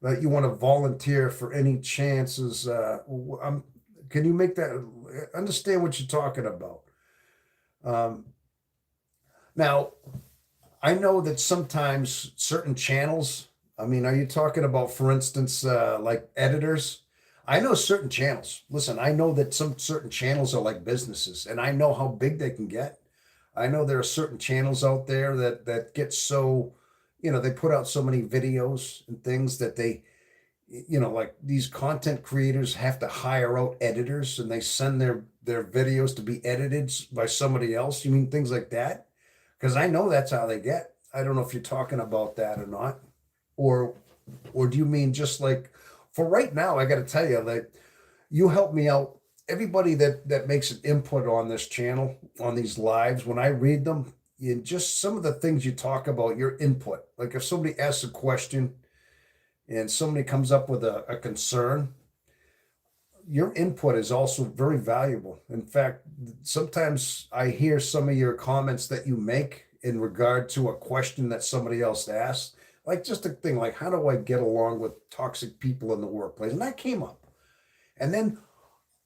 That you want to volunteer for any chances? Can you make that understand what you're talking about? Um, Now, I know that sometimes certain channels, I mean, are you talking about, for instance, like editors? I know certain channels. Listen, I know that some certain channels are like businesses, and I know how big they can get. I know there are certain channels out there that get so, they put out so many videos and things that like these content creators have to hire out editors and they send their videos to be edited by somebody else. You mean things like that? Because I know that's how they get. I don't know if you're talking about that or not, or or do you mean just like for right now? I got to tell you that you help me out. Everybody that makes an input on this channel, on these lives, when I read them, just some of the things you talk about, your input. Like if somebody asks a question and somebody comes up with a concern, your input is also very valuable. In fact, sometimes I hear some of your comments that you make in regard to a question that somebody else asked, like just a thing like, how do I get along with toxic people in the workplace? And that came up. And then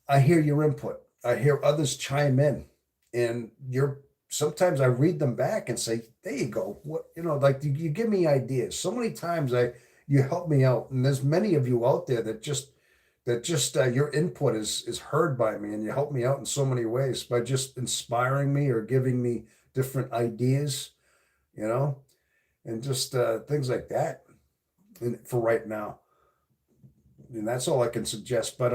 I hear your input. I hear others chime in, and you're sometimes I read them back and say, "There you go." What like you give me ideas. So many times you help me out, and there's many of you out there that just your input is heard by me, and you help me out in so many ways by just inspiring me or giving me different ideas, you know, and just things like that. And for right now, and that's all I can suggest. But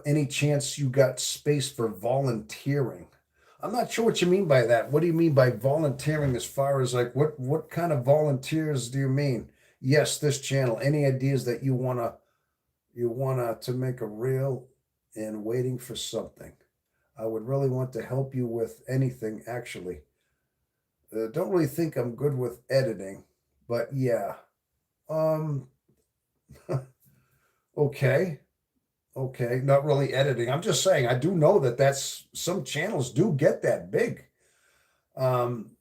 any chance you got space for volunteering? I'm not sure what you mean by that. What do you mean by volunteering as far as like what kind of volunteers do you mean? Yes, this channel. Any ideas that you wanna to make a reel and waiting for something. I would really want to help you with anything actually. Don't really think I'm good with editing, but yeah. Um okay. Okay, not really editing. I'm just saying I do know that that's some channels do get that big. Um,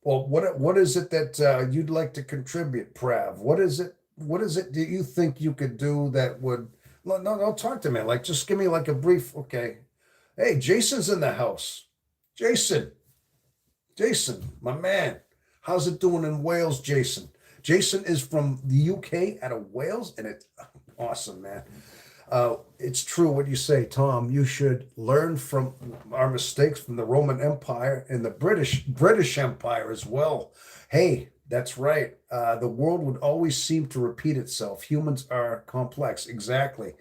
well, what is it that you'd like to contribute, Prav? What is it? What is it do you think you could do that would? No, no, no. Talk to me. Like, just give me like a brief. Okay. Hey, Jason's in the house. Jason, Jason, my man. How's it doing in Wales, Jason? Jason is from the UK out of Wales, and it's awesome, man. It's true what you say, Tom. You should learn from our mistakes from the Roman Empire and the British Empire as well. Hey, that's right. The world would always seem to repeat itself. Humans are complex. Exactly.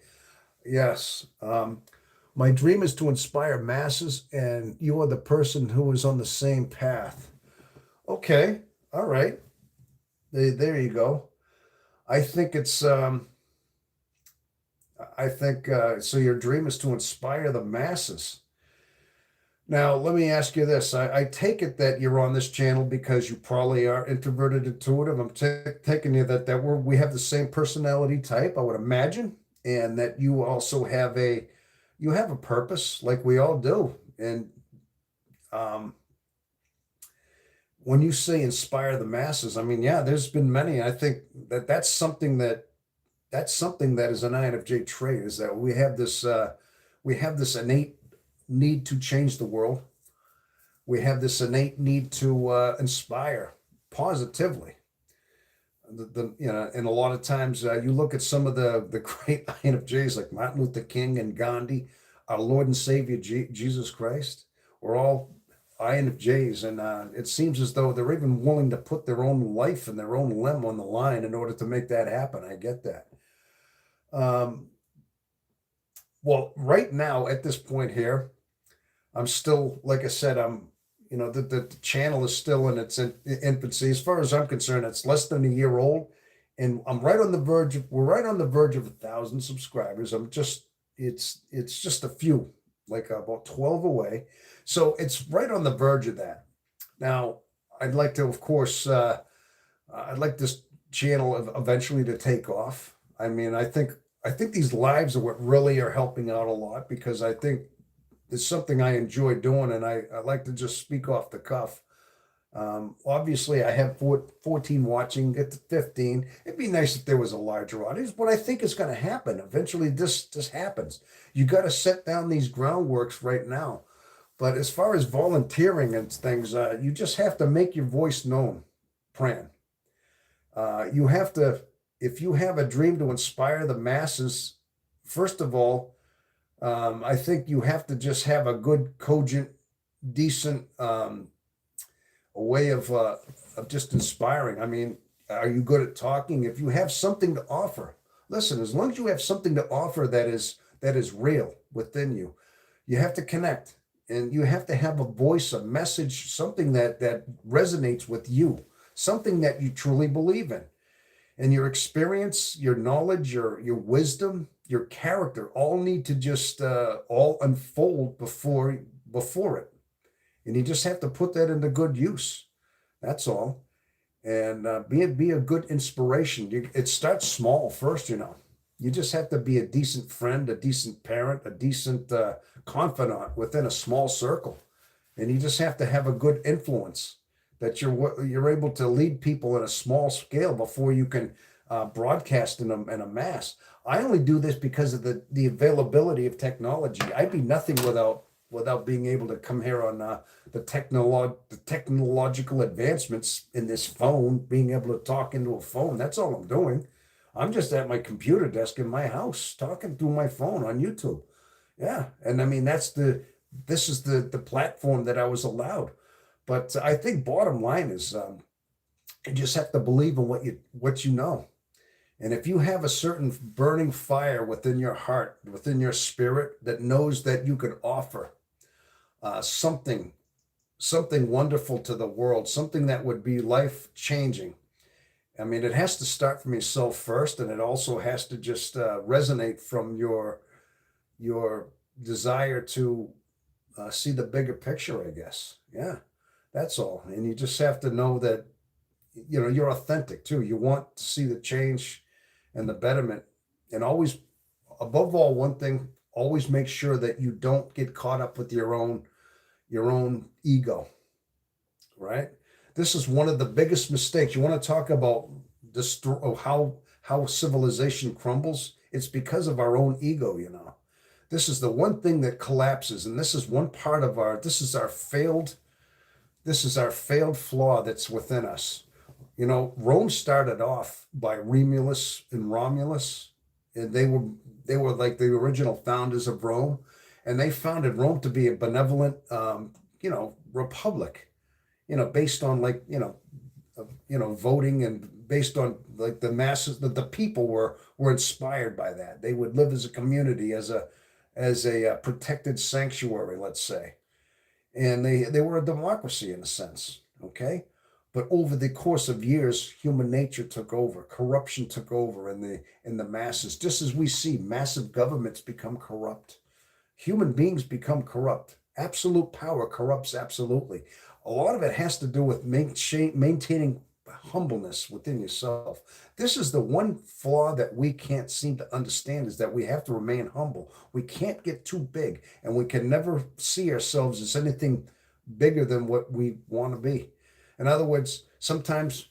Yes. My dream is to inspire masses, and you are the person who is on the same path. Okay. All right. There you go. I think it's I think so. Your dream is to inspire the masses. Now, let me ask you this. I take it that you're on this channel because you probably are introverted, intuitive. I'm taking you that we have the same personality type, I would imagine, and that you also have a purpose like we all do. And um, when you say inspire the masses, I mean, yeah, there's been many. I think that that's something that is an INFJ trait, is that we have this innate need to change the world. We have this innate need to inspire positively. And a lot of times you look at some of the great INFJs like Martin Luther King and Gandhi, our Lord and Savior Jesus Christ. We're all INFJs, and it seems as though they're even willing to put their own life and their own limb on the line in order to make that happen. I get that. Um, well, right now at this point here, I'm still, like I said, the channel is still in its infancy. As far as I'm concerned, it's less than a year old, and we're right on the verge of 1,000 subscribers. It's just a few, like about 12 away. So it's right on the verge of that. Now, I'd like to, of course, I'd like this channel eventually to take off. I mean, I think these lives are what really are helping out a lot, because I think it's something I enjoy doing, and I like to just speak off the cuff. Obviously, I have 14 watching, get to 15. It'd be nice if there was a larger audience, but I think it's going to happen. Eventually, this happens. You got to set down these groundworks right now. But as far as volunteering and things, you just have to make your voice known, Pran. You have to, if you have a dream to inspire the masses, first of all, I think you have to just have a good, cogent, decent a way of just inspiring. I mean, are you good at talking? If you have something to offer, listen. As long as you have something to offer that is real within you, you have to connect, and you have to have a voice, a message, something that resonates with you, something that you truly believe in. And your experience, your knowledge, your wisdom, your character all need to just all unfold before it. And you just have to put that into good use. That's all. And be a good inspiration. It starts small first, you know. You just have to be a decent friend, a decent parent, a decent confidant within a small circle. And you just have to have a good influence, that you're able to lead people in a small scale before you can broadcast in a mass. I only do this because of the availability of technology. I'd be nothing without being able to come here on the technological advancements in this phone, being able to talk into a phone. That's all I'm doing. I'm just at my computer desk in my house talking through my phone on YouTube. Yeah, and I mean this is the platform that I was allowed. But I think bottom line is you just have to believe in what you know. And if you have a certain burning fire within your heart, within your spirit, that knows that you could offer, something wonderful to the world, something that would be life changing. I mean, it has to start from yourself first, and it also has to just resonate from your desire to see the bigger picture, I guess. Yeah, that's all. And you just have to know that you're authentic too. You want to see the change and the betterment, and always, above all, one thing, always make sure that you don't get caught up with your own ego, right? This is one of the biggest mistakes. You want to talk about how civilization crumbles? It's because of our own ego. This is the one thing that collapses, and this is one part of this is our failed flaw that's within us. Rome started off by Remulus and Romulus, and they were like the original founders of Rome, and they founded Rome to be a benevolent, republic, based on voting, and based on like the masses, that the people were inspired by that. They would live as a community, as a protected sanctuary, let's say, and they were a democracy in a sense, okay. But over the course of years, human nature took over, corruption took over in the masses, just as we see massive governments become corrupt. Human beings become corrupt. Absolute power corrupts absolutely. A lot of it has to do with maintaining humbleness within yourself. This is the one flaw that we can't seem to understand, is that we have to remain humble. We can't get too big, and we can never see ourselves as anything bigger than what we want to be. In other words, sometimes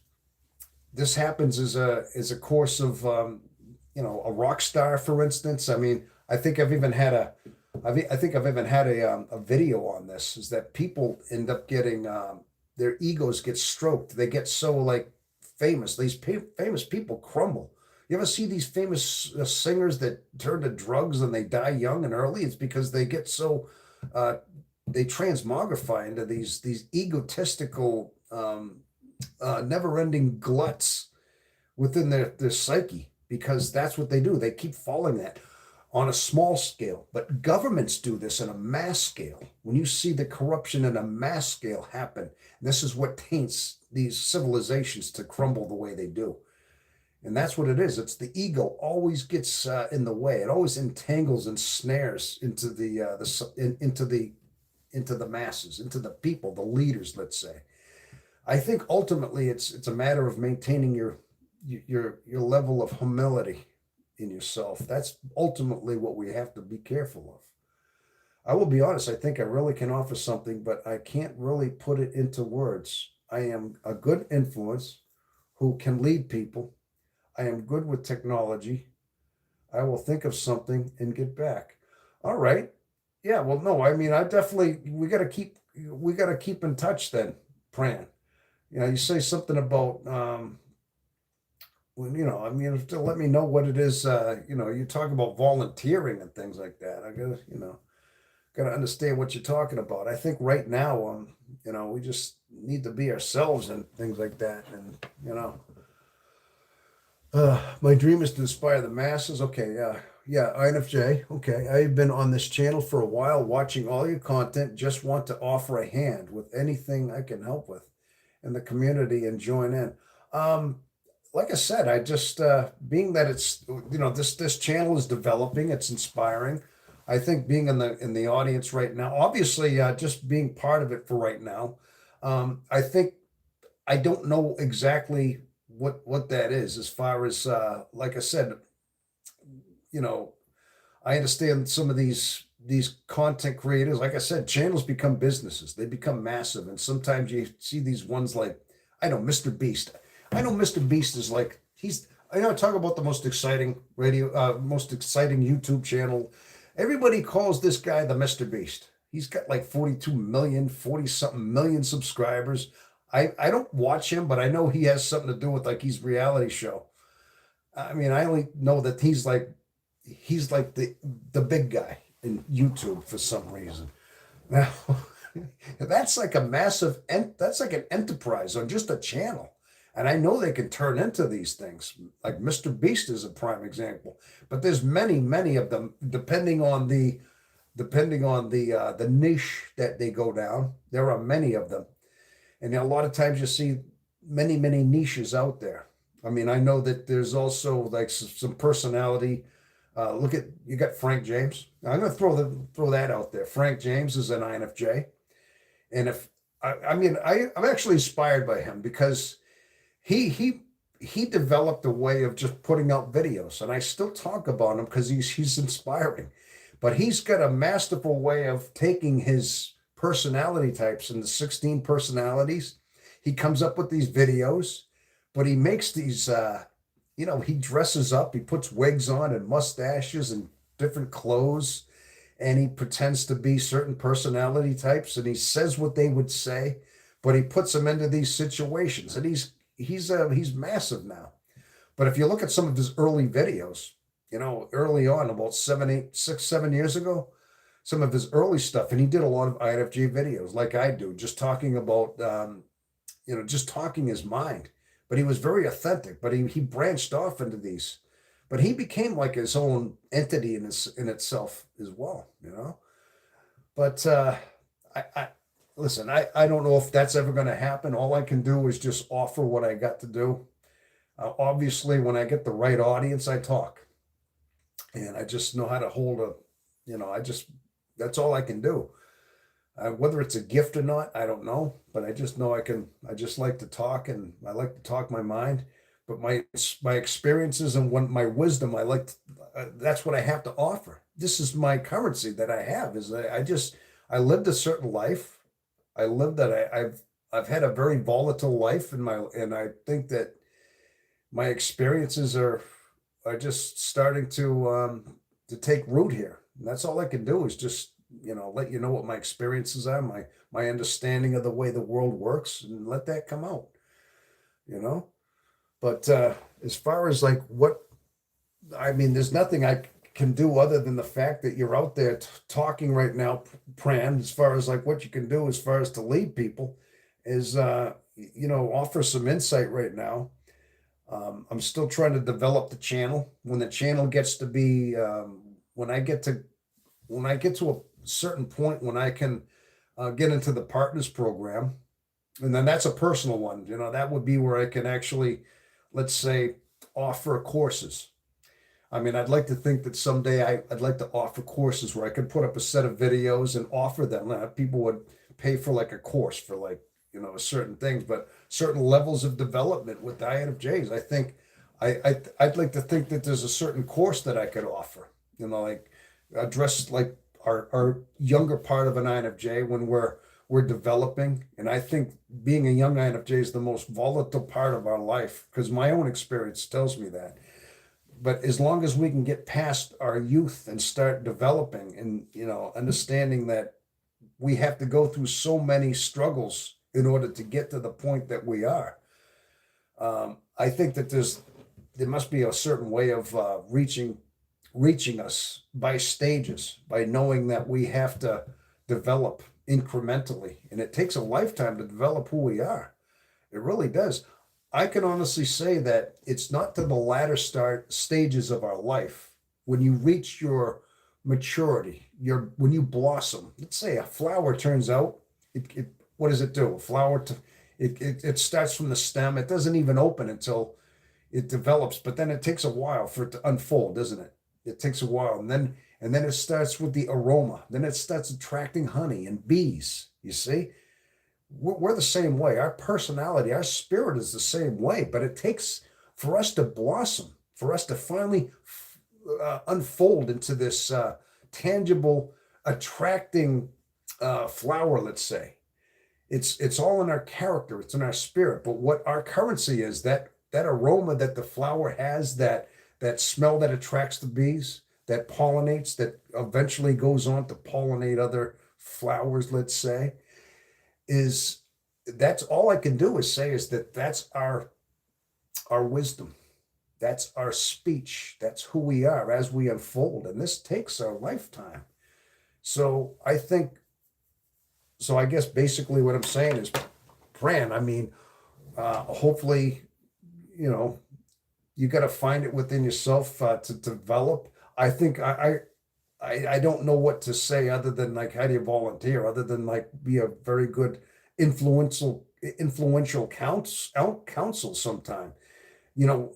this happens as a course of a rock star, for instance. I mean, I think I've even had a video on this. Is that people end up getting their egos get stroked. They get so like famous. These famous people crumble. You ever see these famous singers that turn to drugs and they die young and early? It's because they get so they transmogrify into these egotistical, never-ending gluts within their psyche, because that's what they do. They keep following that on a small scale, but governments do this on a mass scale. When you see the corruption in a mass scale happen, this is what taints these civilizations to crumble the way they do. And that's what it is. It's the ego always gets in the way. It always entangles and snares into the masses, into the people, the leaders, let's say. I think ultimately it's a matter of maintaining your level of humility in yourself. That's ultimately what we have to be careful of. I will be honest, I think I really can offer something, but I can't really put it into words. I am a good influence who can lead people. I am good with technology. I will think of something and get back. All right. Yeah, well, no, I mean, we gotta keep in touch then, Pran. You say something about I mean, to let me know what it is. You talk about volunteering and things like that. I gotta understand what you're talking about. I think right now, we just need to be ourselves and things like that. And my dream is to inspire the masses. Okay, yeah, INFJ. Okay, I've been on this channel for a while, watching all your content. Just want to offer a hand with anything I can help with in the community and join in. Like I said, I just being that it's this channel is developing, it's inspiring. I think being in the audience right now, obviously, just being part of it for right now. I think I don't know exactly what that is, as far as like I said, I understand some of these content creators. Like I said, channels become businesses. They become massive, and sometimes you see these ones like, I know, Mr. Beast. I know Mr. Beast is like, talk about the most exciting most exciting YouTube channel. Everybody calls this guy the Mr. Beast. He's got like 42 million, 40 something million subscribers. I don't watch him, but I know he has something to do with like his reality show. I mean, I only know that he's like the big guy in YouTube for some reason. Now, that's like that's like an enterprise on just a channel. And I know they can turn into these things. Like Mr. Beast is a prime example. But there's many, many of them, depending on the depending on the niche that they go down. There are many of them, and a lot of times you see many niches out there. I mean, I know that there's also like some personality. Look at, you got Frank James. I'm going to throw that out there. Frank James is an INFJ, and if I mean, I'm actually inspired by him because he he he developed a way of just putting out videos, and I still talk about him because he's inspiring. But he's got a masterful way of taking his personality types and the 16 personalities. He comes up with these videos, but he makes these he dresses up, he puts wigs on and mustaches and different clothes, and he pretends to be certain personality types, and he says what they would say, but he puts them into these situations, and he's massive now. But if you look at some of his early videos, early on, about 7 years ago, some of his early stuff, and he did a lot of INFJ videos like I do, just talking about just talking his mind. But he was very authentic, but he branched off into these, but he became like his own entity in itself as well. But I listen, I don't know if that's ever going to happen. All I can do is just offer what I got to do. Obviously, when I get the right audience, I talk, and I just know how to hold I just, that's all I can do. Whether it's a gift or not, I don't know, but I just know I just like to talk, and I like to talk my mind. But my experiences and my wisdom, that's what I have to offer. This is my currency that I have. Is I lived a certain life. I lived that I've had a very volatile life and I think that my experiences are just starting to take root here. And that's all I can do is just let you know what my experiences are, my understanding of the way the world works, and let that come out. You know, but as far as like what I mean, there's nothing I can do other than the fact that you're out there talking right now, Pran. As far as like what you can do, as far as to lead people, is offer some insight right now. I'm still trying to develop the channel. When the channel gets to be, when I get to a certain point when I can get into the partners program, and then that's a personal one. That would be where I can actually, let's say, offer courses. I mean, I'd like to think that someday I'd like to offer courses where I could put up a set of videos and offer them. People would pay for like a course for like, certain things, but certain levels of development with the INFJs. I think I'd like to think that there's a certain course that I could offer, like address like our younger part of an INFJ when we're developing. And I think being a young INFJ is the most volatile part of our life, because my own experience tells me that. But as long as we can get past our youth and start developing and, understanding that we have to go through so many struggles in order to get to the point that we are, I think that there must be a certain way of reaching us by stages, by knowing that we have to develop incrementally. And it takes a lifetime to develop who we are. It really does. I can honestly say that it's not to the latter stages of our life when you reach your maturity, when you blossom. Let's say a flower turns out, what does it do? A flower, it starts from the stem. It doesn't even open until it develops, but then it takes a while for it to unfold, doesn't it? It takes a while, and then it starts with the aroma. Then it starts attracting honey and bees. You see, we're the same way. Our personality, our spirit is the same way, but it takes for us to blossom, for us to finally unfold into this tangible, attracting flower. Let's say it's all in our character. It's in our spirit. But what our currency is, that aroma that the flower has, that smell that attracts the bees, that pollinates, that eventually goes on to pollinate other flowers, let's say, that's all I can do is say is that's our wisdom. That's our speech. That's who we are as we unfold. And this takes a lifetime. So I guess basically what I'm saying is, Fran, I mean, hopefully, you got to find it within yourself to develop. I think I I don't know what to say other than like, how do you volunteer? Other than like be a very good influential counsel sometime. You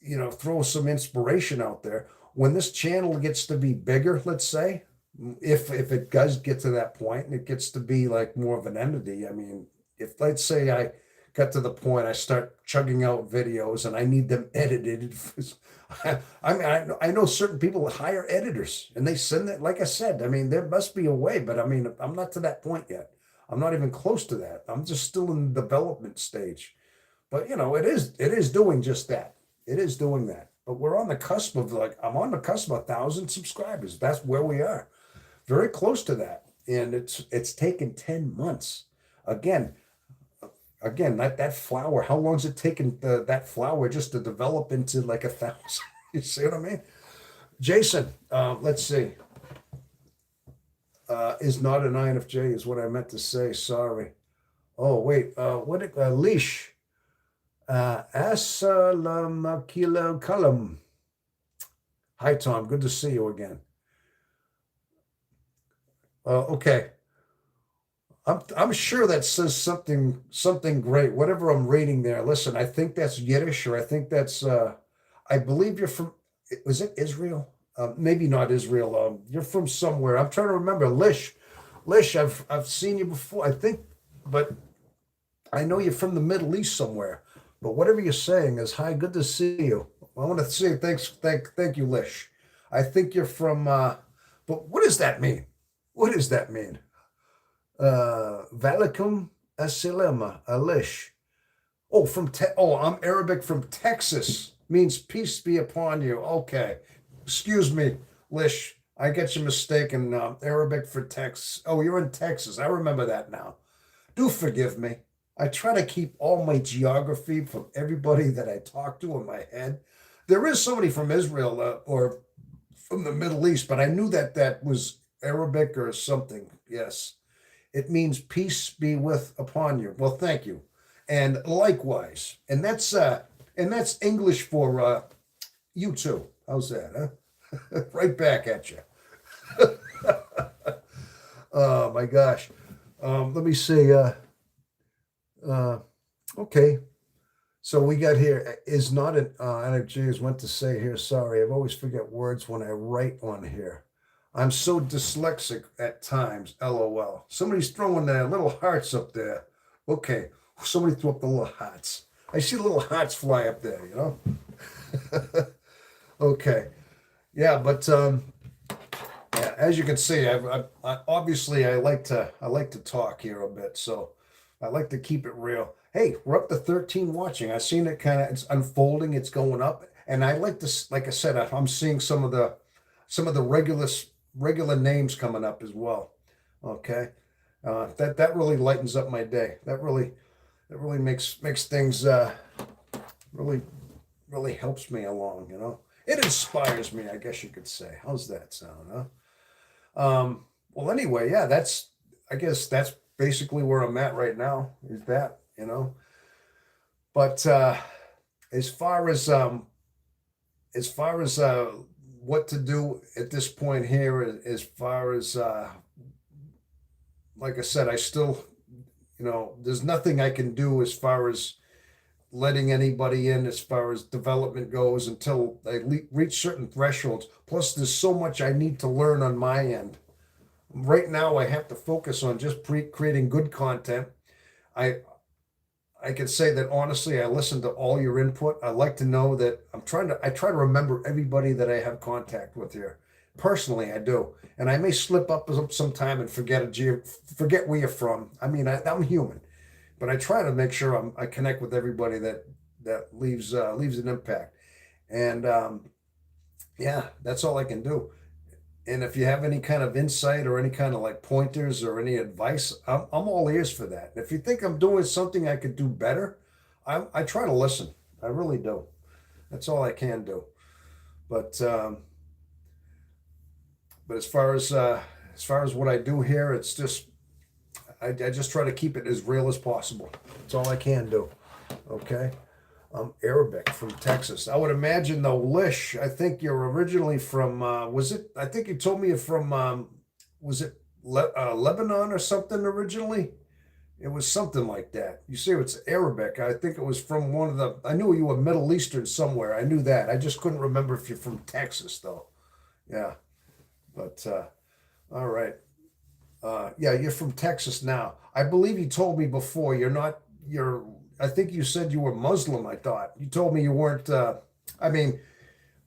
know, throw some inspiration out there. When this channel gets to be bigger, let's say, if it does get to that point and it gets to be like more of an entity, I mean, if let's say I got to the point I start chugging out videos and I need them edited. I mean, I know certain people that hire editors and they send it. Like I said, I mean, there must be a way, but I mean, I'm not to that point yet. I'm not even close to that. I'm just still in the development stage. But it is doing just that. It is doing that. But we're on the cusp of like, I'm on the cusp of 1,000 subscribers. That's where we are. Very close to that. And it's taken 10 months. Again, that flower, how long's it taken that flower just to develop into like 1,000? You see what I mean? Jason, let's see. Is not an INFJ is what I meant to say. Sorry. Oh, wait. Leash. Assalamu kalam. Hi, Tom. Good to see you again. Okay. I'm sure that says something great. Whatever I'm reading there. Listen, I think that's Yiddish, or I think that's I believe you're from. Was it Israel? Maybe not Israel. You're from somewhere. I'm trying to remember. Lish. I've seen you before. I think, but I know you're from the Middle East somewhere. But whatever you're saying is hi. Good to see you. I want to say thank you, Lish. I think you're from. But what does that mean? What does that mean? Valikum Asilema Alish. Oh, I'm Arabic from Texas. Means peace be upon you. Okay. Excuse me, Lish. I get you mistaken. Arabic for Texas. Oh, you're in Texas. I remember that now. Do forgive me. I try to keep all my geography from everybody that I talk to in my head. There is somebody from Israel or from the Middle East, but I knew that was Arabic or something. Yes. It means peace be upon you. Well, thank you. And likewise. And that's English for you too. How's that, huh? Right back at you. Oh my gosh. Let me see. Okay. So we got here is not an energy is what to say here. Sorry, I always forget words when I write on here. I'm so dyslexic at times. LOL. Somebody's throwing their little hearts up there. Okay. Somebody threw up the little hearts. I see little hearts fly up there, Okay. Yeah, but yeah, as you can see, I obviously I like to talk here a bit, so I like to keep it real. Hey, we're up to 13 watching. I've seen it it's unfolding, it's going up, and I like this. Like I said, I'm seeing some of the regular names coming up as well. Okay, that really lightens up my day. That really makes things really helps me along. It inspires me, I guess you could say. How's that sound, huh? Well, anyway, yeah, I guess that's basically where I'm at right now. Is that But as far as what to do at this point here, as far as like I said, I still, there's nothing I can do as far as letting anybody in as far as development goes until they reach certain thresholds. Plus, there's so much I need to learn on my end. Right now, I have to focus on just creating good content. I can say that honestly, I listen to all your input. I like to know that I try to remember everybody that I have contact with here. Personally, I do. And I may slip up sometime and forget where you're from. I mean, I'm human, but I try to make sure I connect with everybody that leaves an impact. And yeah, that's all I can do. And if you have any kind of insight or any kind of like pointers or any advice, I'm all ears for that. If you think I'm doing something I could do better, I try to listen. I really do. That's all I can do. But as far as what I do here, it's just I just try to keep it as real as possible. That's all I can do. Okay. I'm Arabic from Texas. I would imagine though, Lish, I think you're originally from, was it, I think you told me you're from, was it Lebanon or something originally? It was something like that. You say it's Arabic. I think it was from one of the, I knew you were Middle Eastern somewhere. I knew that. I just couldn't remember if you're from Texas though. Yeah. But, all right. Yeah, you're from Texas now. I believe you told me before you're, I think you said you were Muslim, I thought. You told me you weren't, I mean,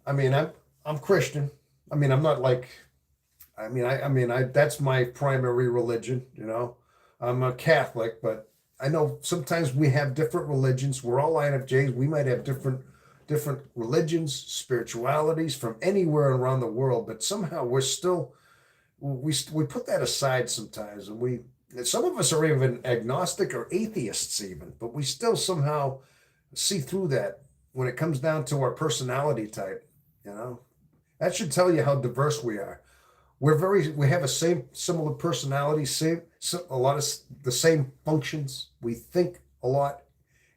I'm Christian. I mean, I'm not like, that's my primary religion, you know. I'm a Catholic, but I know sometimes we have different religions. We're all INFJs. We might have different religions, spiritualities from anywhere around the world, but somehow we're still we put that aside sometimes, and we some of us are even agnostic or atheists even, but we still somehow see through that when it comes down to our personality type. You know, that should tell you how diverse we are. We have a same similar personality, a lot of the same functions. We think a lot,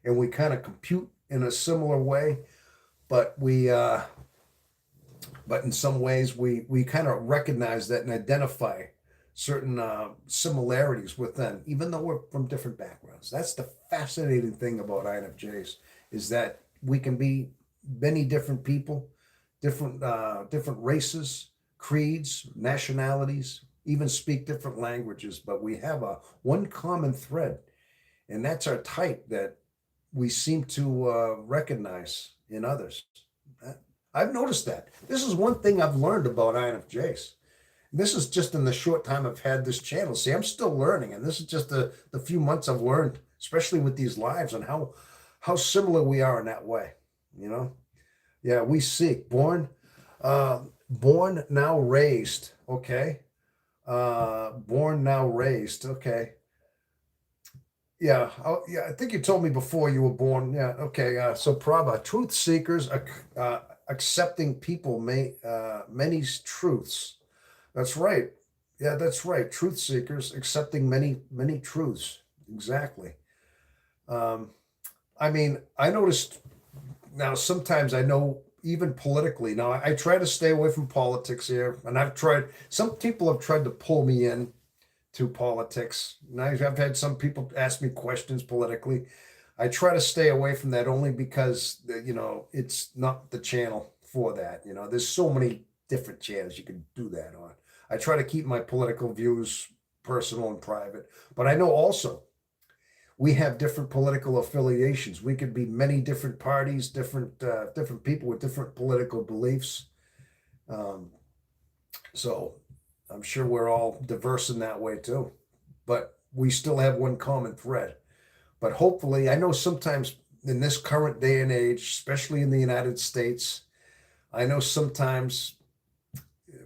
and we kind of compute in a similar way, but but in some ways we kind of recognize that and identify certain similarities with them, even though we're from different backgrounds. That's the fascinating thing about INFJs, is that we can be many different people, different races, creeds, nationalities, even speak different languages, but we have a one common thread, and that's our type that we seem to recognize in others. I've noticed that. This is one thing I've learned about INFJs. This is just in the short time I've had this channel. See, I'm still learning, and this is just the few months I've learned, especially with these lives, and how similar we are in that way. You know, yeah, we seek born now raised. Okay, born now raised. Okay, yeah, yeah. I think you told me before you were born. Yeah, okay. So Prabha, truth seekers, accepting people many truths. That's right. Yeah, that's right. Truth seekers accepting many truths. Exactly. Um, I mean, I noticed now sometimes I know even politically. Now I try to stay away from politics here, and I've tried. Some people have tried to pull me in to politics. And I've had some people ask me questions politically. I try to stay away from that only because it's not the channel for that. You know, there's so many different channels you can do that on. I try to keep my political views personal and private, but I know also we have different political affiliations. We could be many different parties, different people with different political beliefs. Um, so I'm sure we're all diverse in that way too, but we still have one common thread. But hopefully, I know sometimes in this current day and age, especially in the United States, I know sometimes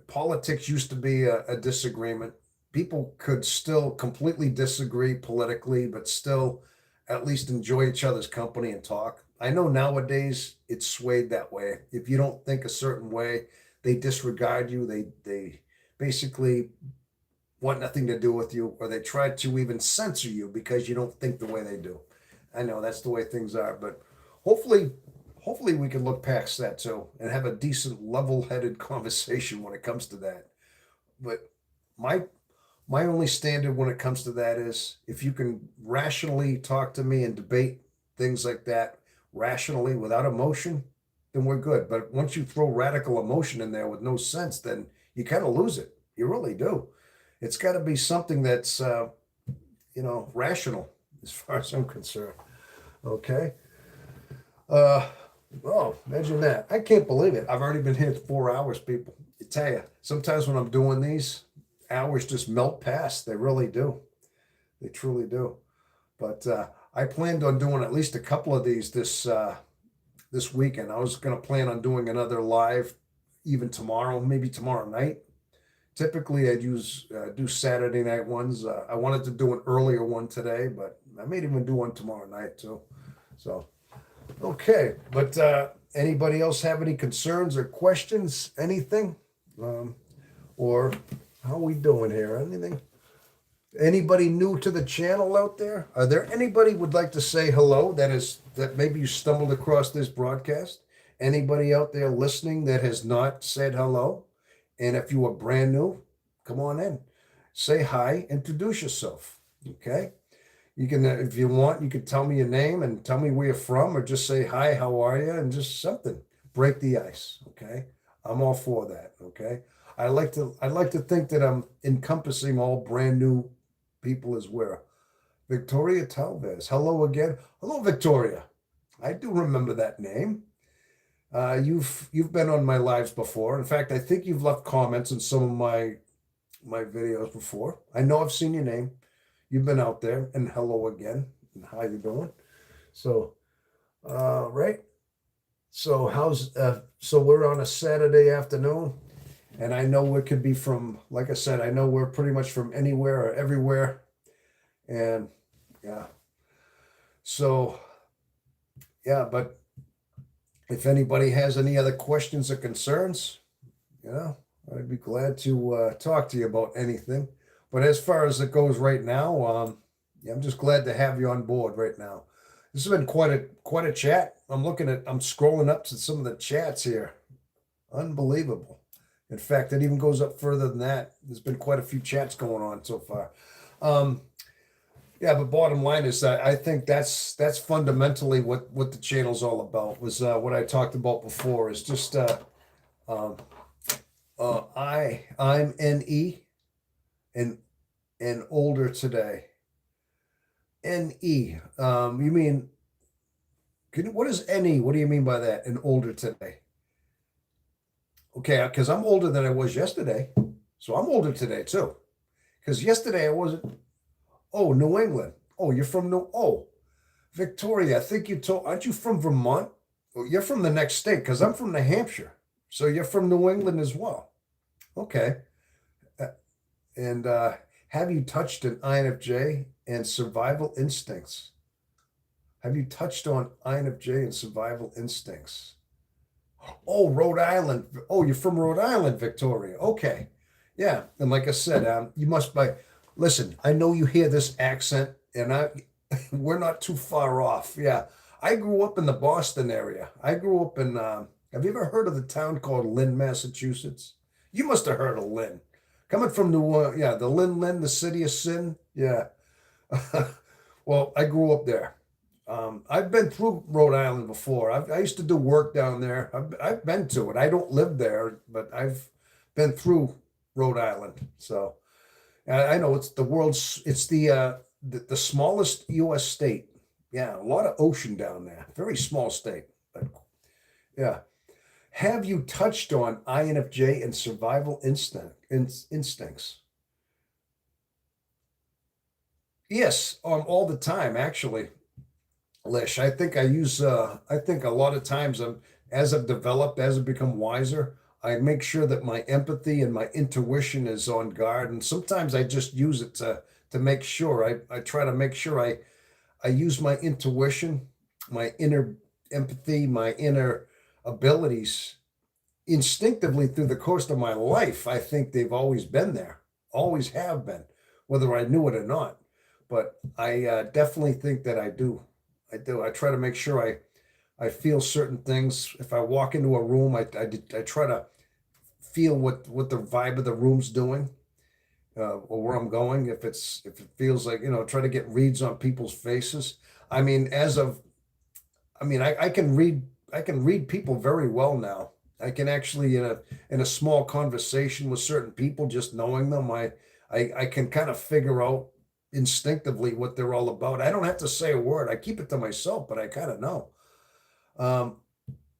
politics used to be a disagreement. People could still completely disagree politically, but still at least enjoy each other's company and talk. I know nowadays it's swayed that way. If you don't think a certain way, they disregard you. They basically want nothing to do with you, or they try to even censor you because you don't think the way they do. I know that's the way things are, but hopefully, hopefully we can look past that too and have a decent, level-headed conversation when it comes to that. But my my only standard when it comes to that is if you can rationally talk to me and debate things like that rationally without emotion, then we're good. But once you throw radical emotion in there with no sense, then you kind of lose it. You really do. It's got to be something that's rational as far as I'm concerned. Okay. Uh, oh, imagine that. I can't believe it. I've already been here 4 hours, people. I tell you, sometimes when I'm doing these, hours just melt past. They really do. They truly do. But I planned on doing at least a couple of these this weekend. I was going to plan on doing another live even tomorrow, maybe tomorrow night. Typically, I'd do Saturday night ones. I wanted to do an earlier one today, but I may even do one tomorrow night too. So, okay. But anybody else have any concerns or questions? Anything? Or how are we doing here? Anything? Anybody new to the channel out there? Are there anybody would like to say hello that maybe you stumbled across this broadcast? Anybody out there listening that has not said hello? And if you are brand new, come on in. Say hi, introduce yourself. Okay? You can, if you want, you can tell me your name and tell me where you're from, or just say hi, how are you, and just something. Break the ice. Okay? I'm all for that. Okay? I like to think that I'm encompassing all brand new people as well. Victoria Talvez. Hello again. Hello, Victoria. I do remember that name. You've been on my lives before. In fact, I think you've left comments in some of my videos before. I know I've seen your name. You've been out there, and hello again. And how you doing? So, right. So so we're on a Saturday afternoon, and I know we could be from, like I said, I know we're pretty much from anywhere or everywhere, and yeah. So yeah, but if anybody has any other questions or concerns, you know, I'd be glad to talk to you about anything. But as far as it goes right now, yeah, I'm just glad to have you on board right now. This has been quite a chat. I'm scrolling up to some of the chats here. Unbelievable. In fact, it even goes up further than that. There's been quite a few chats going on so far. Um, yeah, but bottom line is that I think that's fundamentally what the channel's all about. Was what I talked about before. Is just um, I'm NE and older today. NE. You mean what is NE? What do you mean by that? And older today? Okay, because I'm older than I was yesterday, so I'm older today too. Because yesterday I wasn't. Oh, New England. Oh, you're from New. Oh, Victoria. I think you told. Aren't you from Vermont? Oh, you're from the next state. Because I'm from New Hampshire. So you're from New England as well. Okay. Uh, And have you touched an INFJ and survival instincts? Have you touched on INFJ and survival instincts? Oh, Rhode Island. Oh, you're from Rhode Island, Victoria. Okay. Yeah. And like I said, you must by listen, I know you hear this accent, and we're not too far off. Yeah. I grew up in the Boston area. I grew up in have you ever heard of the town called Lynn, Massachusetts? You must have heard of Lynn. Coming from yeah, the Lynn, the city of sin. Yeah. Well, I grew up there. I've been through Rhode Island before. I used to do work down there. I've been to it. I don't live there, but I've been through Rhode Island. So I know it's the world's. It's the smallest U.S. state. Yeah, a lot of ocean down there. Very small state, but yeah. Have you touched on INFJ and survival instincts? Yes, all the time actually. Lish. I think a lot of times as I've developed, as I've become wiser, I make sure that my empathy and my intuition is on guard. And sometimes I just use it to make sure. I try to make sure I use my intuition, my inner empathy, my inner abilities instinctively through the course of my life. I think they've always been there, always have been, whether I knew it or not. But I definitely think that I do. I do. I try to make sure I feel certain things. If I walk into a room, I try to feel what the vibe of the room's doing, or where I'm going. If it feels like, try to get reads on people's faces. I mean, I can read people very well now. I can actually in a small conversation with certain people, just knowing them, I can kind of figure out instinctively what they're all about. I don't have to say a word. I keep it to myself, but I kind of know. Um,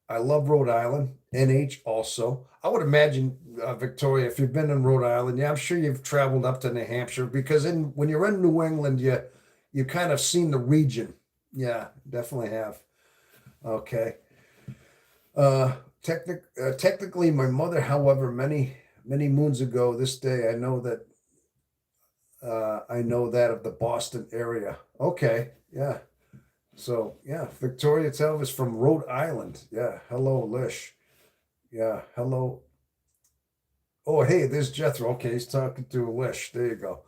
I love Rhode Island, NH also. I would imagine, Victoria, if you've been in Rhode Island, yeah, I'm sure you've traveled up to New Hampshire because when you're in New England, you kind of seen the region. Yeah, definitely have. Okay. Technically, my mother, however, many moons ago this day, I know that of the Boston area. Okay, yeah. So yeah, Victoria Telvis from Rhode Island. Yeah, hello, Lish. Yeah, hello. Oh, hey, there's Jethro. Okay, he's talking to Lish. There you go.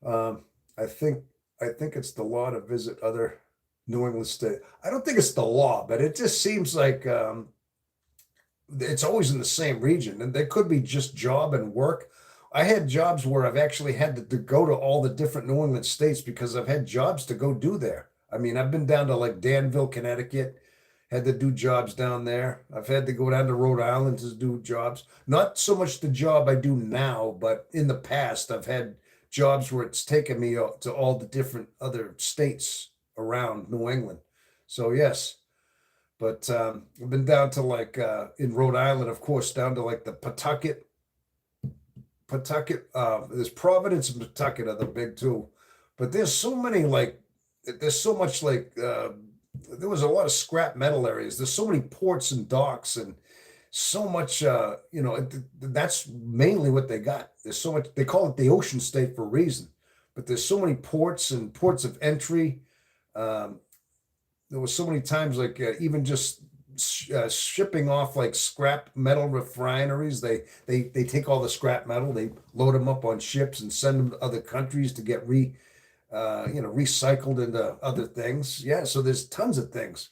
Um, I think I think it's the law to visit other New England state. I don't think it's the law, but it just seems like it's always in the same region, and there could be just job and work. I had jobs where I've actually had to go to all the different New England states because I've had jobs to go do there. I mean, I've been down to like Danville, Connecticut, had to do jobs down there. I've had to go down to Rhode Island to do jobs. Not so much the job I do now, but in the past, I've had jobs where it's taken me to all the different other states around New England. So, yes. But I've been down to like in Rhode Island, of course, down to like the Pawtucket. There's Providence and Pawtucket are the big two, but there's so many like there's so much like there was a lot of scrap metal areas. There's so many ports and docks and so much. That's mainly what they got. There's so much. They call it the Ocean State for a reason, but there's so many ports and ports of entry. Um, there was so many times like even just shipping off like scrap metal refineries. They take all the scrap metal, they load them up on ships and send them to other countries to get recycled into other things. Yeah, so there's tons of things.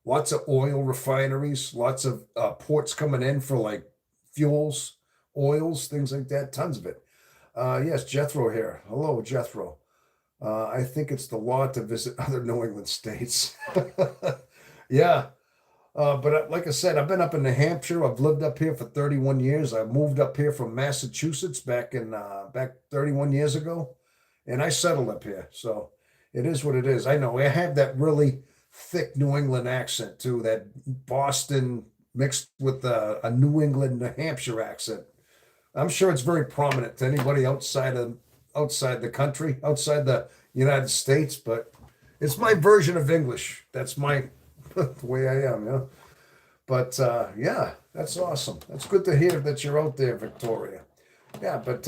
Lots of oil refineries, lots of ports coming in for like fuels, oils, things like that. Tons of it. Yes, Jethro here. Hello, Jethro. I think it's the law to visit other New England states. Yeah. But like I said, I've been up in New Hampshire. I've lived up here for 31 years. I moved up here from Massachusetts back 31 years ago, and I settled up here. So it is what it is. I know I have that really thick New England accent too, that Boston mixed with a New England, New Hampshire accent. I'm sure it's very prominent to anybody outside the country, outside the United States, but it's my version of English. That's my the way I am, yeah. But yeah, that's awesome. That's good to hear that you're out there, Victoria. Yeah, but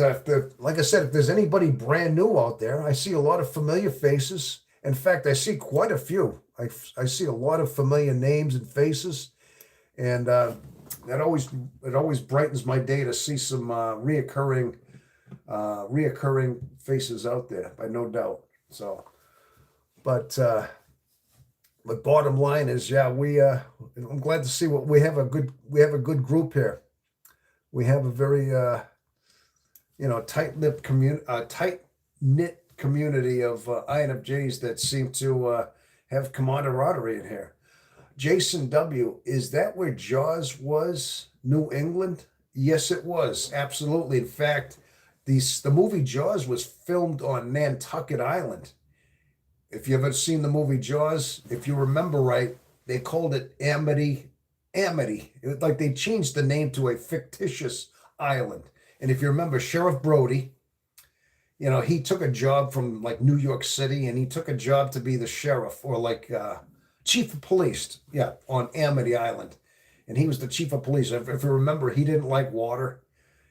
like I said, if there's anybody brand new out there, I see a lot of familiar faces. In fact, I see quite a few. I see a lot of familiar names and faces, and that always it always brightens my day to see some reoccurring faces out there, by no doubt. So, but bottom line is, yeah, I'm glad to see what we have a good group here. We have a very tight knit community of INFJs that seem to have camaraderie in here. Jason W, is that where Jaws was? New England? Yes, it was. Absolutely. In fact, the movie Jaws was filmed on Nantucket Island. If you ever seen the movie Jaws, if you remember right, they called it Amity. Amity. It was like they changed the name to a fictitious island. And if you remember, Sheriff Brody, he took a job from like New York City, and he took a job to be the sheriff or like chief of police, yeah, on Amity Island. And he was the chief of police. If you remember, he didn't like water.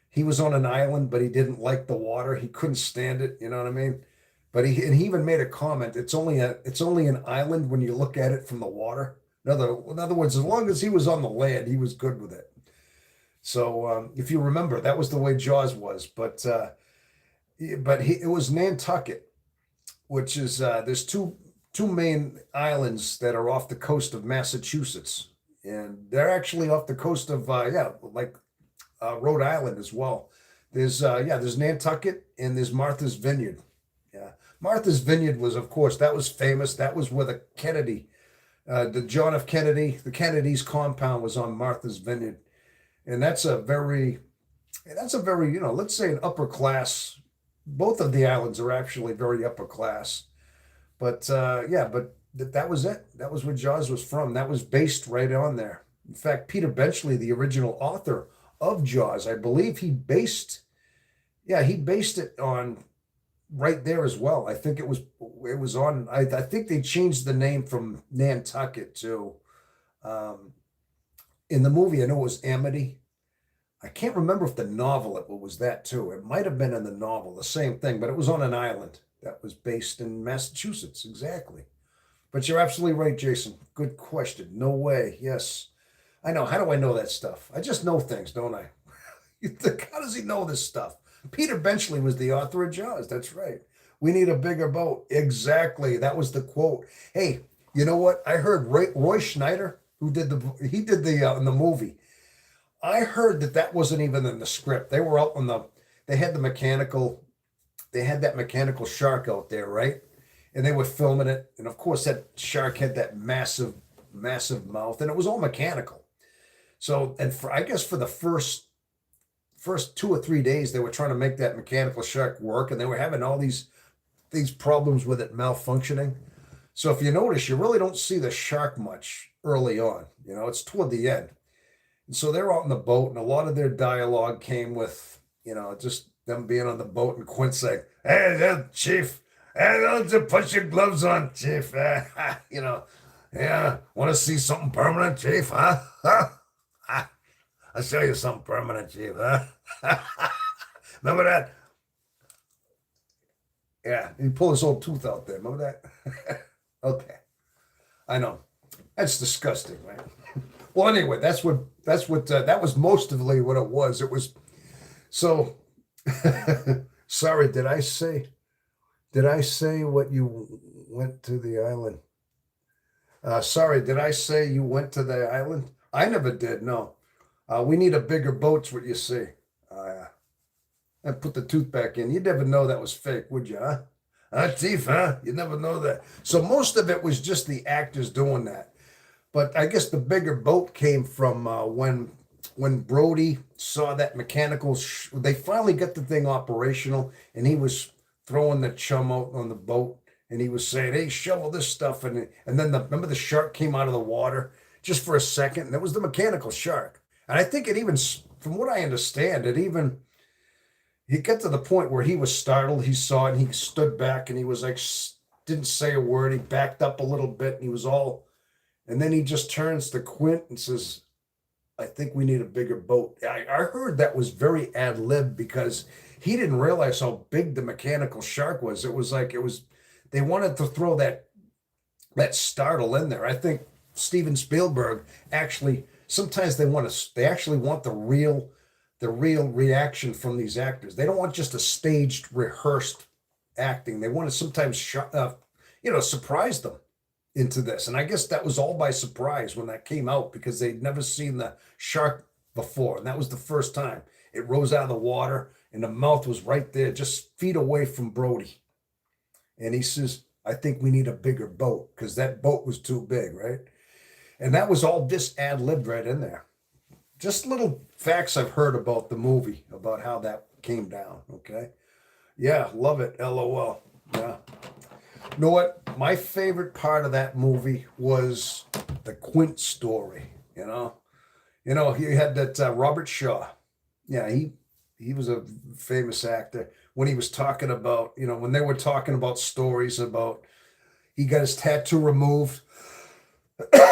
He was on an island, but he didn't like the water. He couldn't stand it. You know what I mean? But he even made a comment. It's only an island when you look at it from the water. In other words, as long as he was on the land, he was good with it. So if you remember, that was the way Jaws was. It was Nantucket, which is there's two main islands that are off the coast of Massachusetts, and they're actually off the coast of Rhode Island as well. There's Nantucket and there's Martha's Vineyard. Yeah, Martha's Vineyard was, of course, that was famous. That was where the John F. Kennedy, the Kennedy's compound was on Martha's Vineyard, and that's a very let's say an upper class. Both of the islands are actually very upper class, but that was it. That was where Jaws was from. That was based right on there. In fact, Peter Benchley, the original author of Jaws, I believe he based it on right there as well. I think it was on. I think they changed the name from Nantucket to in the movie. I know it was Amity. I can't remember if the novel it was that too. It might have been in the novel, the same thing, but it was on an island that was based in Massachusetts, exactly. But you're absolutely right, Jason. Good question. No way. Yes. I know. How do I know that stuff? I just know things, don't I? How does he know this stuff? Peter Benchley was the author of Jaws. That's right. We need a bigger boat. Exactly. That was the quote. Hey, you know what? I heard Roy Schneider, who did he did the in the movie. I heard that that wasn't even in the script. They were out on they had they had that mechanical shark out there, right? And they were filming it. And of course, that shark had that massive mouth, and it was all mechanical. So, and for, I guess for the first 2 or 3 days, they were trying to make that mechanical shark work, and they were having all these problems with it malfunctioning. So if you notice, you really don't see the shark much early on. You know, it's toward the end. And so they're out in the boat, and a lot of their dialogue came with, just them being on the boat and Quint saying, "Hey, Chief, hey, don't you put your gloves on, Chief? Yeah, want to see something permanent, Chief? Huh? I'll show you something permanent, Chief. Huh? Remember that? Yeah, he pulled his old tooth out there. Remember that? Okay, I know. That's disgusting, right? Well, anyway, that was mostly what it was. It was so. Sorry, did I say what you went to the island? Sorry, did I say you went to the island? I never did. No. We need a bigger boat's what you say. And put the tooth back in. You'd never know that was fake, would you? Huh? Chief, huh? You never know that. So most of it was just the actors doing that. But I guess the bigger boat came from when Brody saw that mechanical. They finally got the thing operational, and he was throwing the chum out on the boat, and he was saying, "Hey, shovel this stuff," and then remember the shark came out of the water just for a second, and that was the mechanical shark. And I think it even, from what I understand, he got to the point where he was startled. He saw it, and he stood back, and he was like, didn't say a word. He backed up a little bit, and he was all. And then he just turns to Quint and says, "I think we need a bigger boat." I heard that was very ad lib because he didn't realize how big the mechanical shark was. They wanted to throw that startle in there. I think Steven Spielberg actually, sometimes they actually want the real reaction from these actors. They don't want just a staged, rehearsed acting. They want to sometimes, surprise them into this. And I guess that was all by surprise when that came out because they'd never seen the shark before. And that was the first time. It rose out of the water and the mouth was right there, just feet away from Brody. And he says, "I think we need a bigger boat," because that boat was too big, right? And that was all just ad-libbed right in there. Just little facts I've heard about the movie, about how that came down, okay? Yeah, love it, LOL. Yeah. You know what? My favorite part of that movie was the Quint story. He had that Robert Shaw. Yeah, he was a famous actor. When he was talking about, when they were talking about stories about he got his tattoo removed.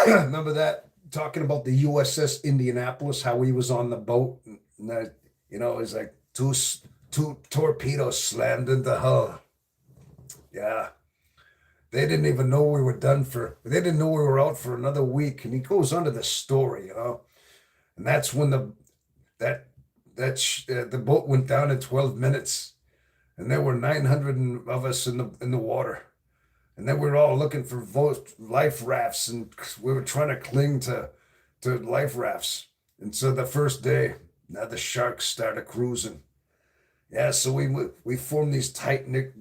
Remember that? Talking about the USS Indianapolis, how he was on the boat, and that, it's like two torpedoes slammed into hull. Yeah. They didn't even know we were they didn't know we were out for another week. And he goes under the story, and that's when the boat went down in 12 minutes, and there were 900 of us in the water, and then we were all looking for life rafts, and we were trying to cling to life rafts. And so the first day, now the sharks started cruising. Yeah, so we formed these tight knit.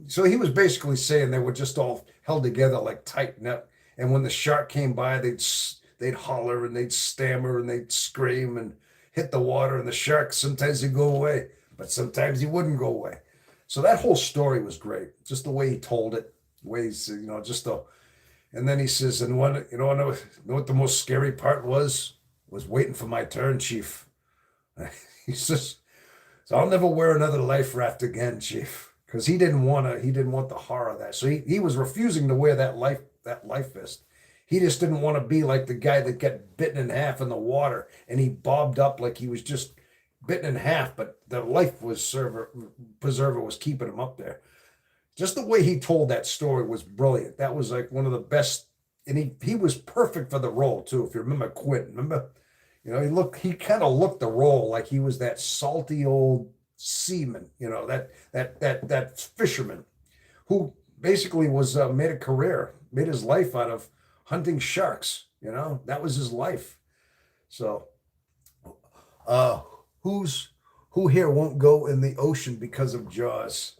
So he was basically saying they were just all held together like tight knit. And when the shark came by, they'd holler and they'd stammer and they'd scream and hit the water. And the shark, sometimes he'd go away, but sometimes he wouldn't go away. So that whole story was great. Just the way he told it, ways, and then he says, and know what the most scary part was waiting for my turn, Chief. He says, "So I'll never wear another life raft again, Chief," because he didn't want the horror of that. So he was refusing to wear that life vest. He just didn't want to be like the guy that got bitten in half in the water and he bobbed up like he was just bitten in half, but the life preserver was keeping him up there. Just the way he told that story was brilliant. That was like one of the best, and he was perfect for the role too. If you remember Quint, he kind of looked the role like he was that salty old seaman, that fisherman who basically was made a career, made his life out of hunting sharks. That was his life. So, uh, who's who here won't go in the ocean because of Jaws?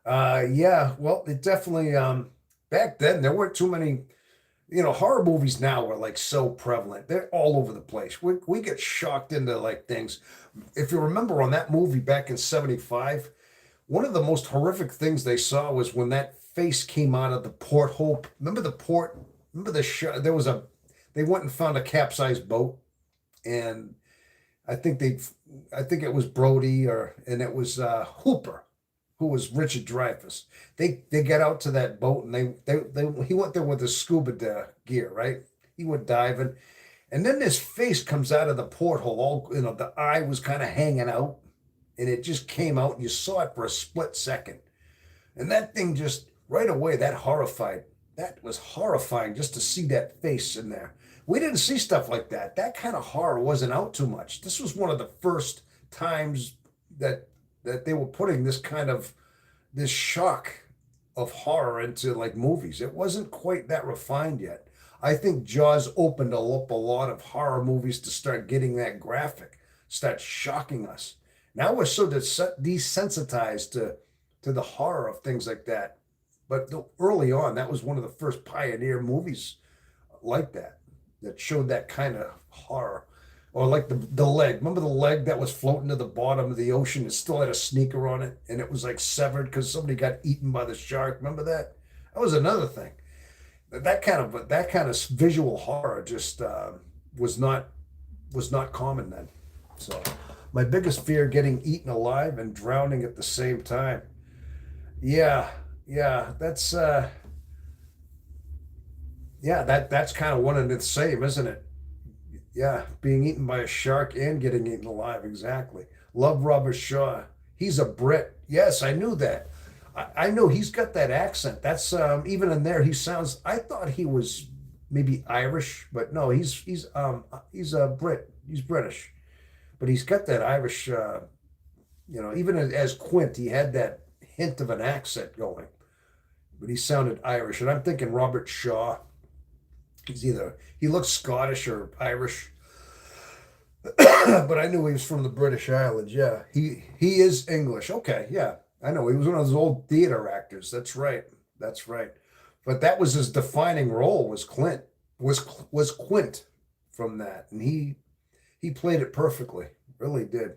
Yeah, well, it definitely. Back then, there weren't too many. Horror movies now are like so prevalent. They're all over the place. We get shocked into like things. If you remember on that movie back in '75, one of the most horrific things they saw was when that face came out of the porthole. Remember the port? Remember the show? They went and found a capsized boat, and I think I think it was Brody and it was Hooper, who was Richard Dreyfuss. They get out to that boat and he went there with his scuba gear, right? He went diving, and then this face comes out of the porthole. All the eye was kind of hanging out, and it just came out, and you saw it for a split second, and that thing just right away that was horrifying just to see that face in there. We didn't see stuff like that. That kind of horror wasn't out too much. This was one of the first times that they were putting this shock of horror into like movies. It wasn't quite that refined yet. I think Jaws opened up a lot of horror movies to start getting that graphic, start shocking us. Now we're so desensitized to the horror of things like that. But early on, that was one of the first pioneer movies like that showed that kind of horror. Or like the leg. Remember the leg that was floating to the bottom of the ocean? It still had a sneaker on it, and it was like severed because somebody got eaten by the shark. Remember that? That was another thing. That kind of visual horror just was not common then. So my biggest fear: getting eaten alive and drowning at the same time. Yeah, yeah, that's kind of one and the same, isn't it? Yeah, being eaten by a shark and getting eaten alive. Exactly. Love Robert Shaw. He's a Brit. Yes, I knew that. I know he's got that accent. That's even in there. He sounds. I thought he was maybe Irish, but no, he's a Brit. He's British, but he's got that Irish. Even as Quint, he had that hint of an accent going, but he sounded Irish. And I'm thinking Robert Shaw. He looks Scottish or Irish, but I knew he was from the British Islands. Yeah, he is English. Okay, yeah, I know he was one of those old theater actors. That's right. That's right. But that was his defining role was Clint was Quint from that, and he played it perfectly. Really did.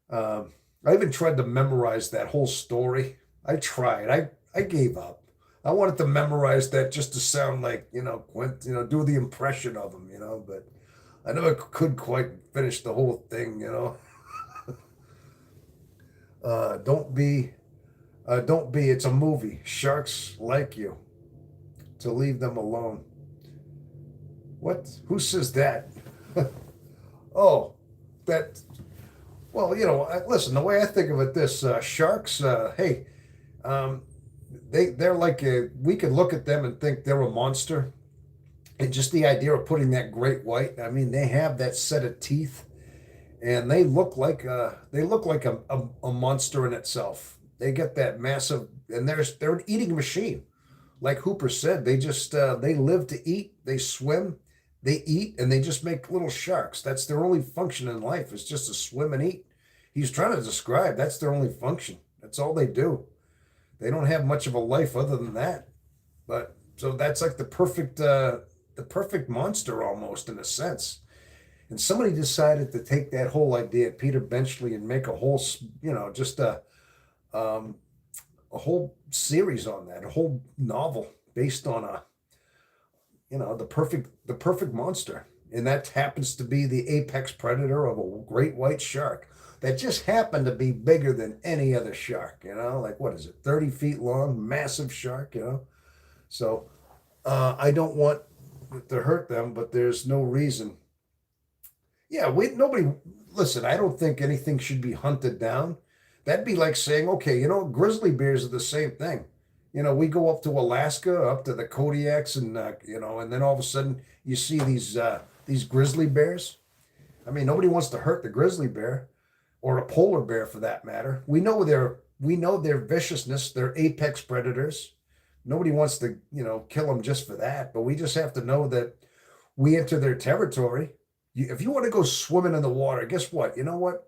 I even tried to memorize that whole story. I tried. I gave up. I wanted to memorize that just to sound like, Quint, do the impression of him, but I never could quite finish the whole thing. Don't be, it's a movie. Sharks like you. To leave them alone. What? Who says that? Oh, that, well, listen, the way I think of it, sharks, hey, um, they're like we could look at them and think they're a monster, and just the idea of putting that great white. I mean, they have that set of teeth, and they look like a monster in itself. They get that massive, and they're an eating machine, like Hooper said. They live to eat. They swim, they eat, and they just make little sharks. That's their only function in life is just to swim and eat. He's trying to describe that's their only function. That's all they do. They don't have much of a life other than that. But so that's like the perfect monster almost in a sense. And somebody decided to take that whole idea, Peter Benchley, and make a whole, just um, a whole series on that, a whole novel based on the perfect monster, and that happens to be the apex predator of a great white shark that just happened to be bigger than any other shark. Like what is it, 30 feet long, massive shark. So I don't want to hurt them, but there's no reason. Yeah, nobody. Listen, I don't think anything should be hunted down. That'd be like saying, okay, grizzly bears are the same thing. We go up to Alaska, up to the Kodiaks, and and then all of a sudden you see these grizzly bears. I mean, nobody wants to hurt the grizzly bear, or a polar bear for that matter. We know their viciousness. They're apex predators. Nobody wants to, kill them just for that. But we just have to know that we enter their territory. If you want to go swimming in the water, guess what? You know what?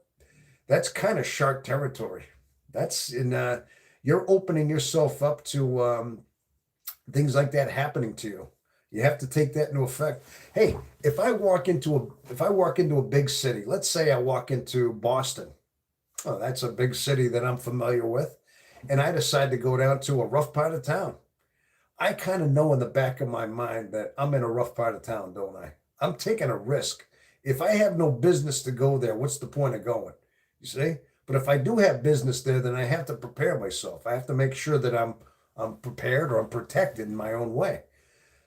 That's kind of shark territory. That's in. You're opening yourself up to things like that happening to you. You have to take that into effect. Hey, if I walk into a big city, let's say I walk into Boston. Oh, that's a big city that I'm familiar with, and I decide to go down to a rough part of town. I kind of know in the back of my mind that I'm in a rough part of town, don't I? I'm taking a risk. If I have no business to go there, what's the point of going? You see? But if I do have business there, then I have to prepare myself. I have to make sure that I'm prepared or I'm protected in my own way.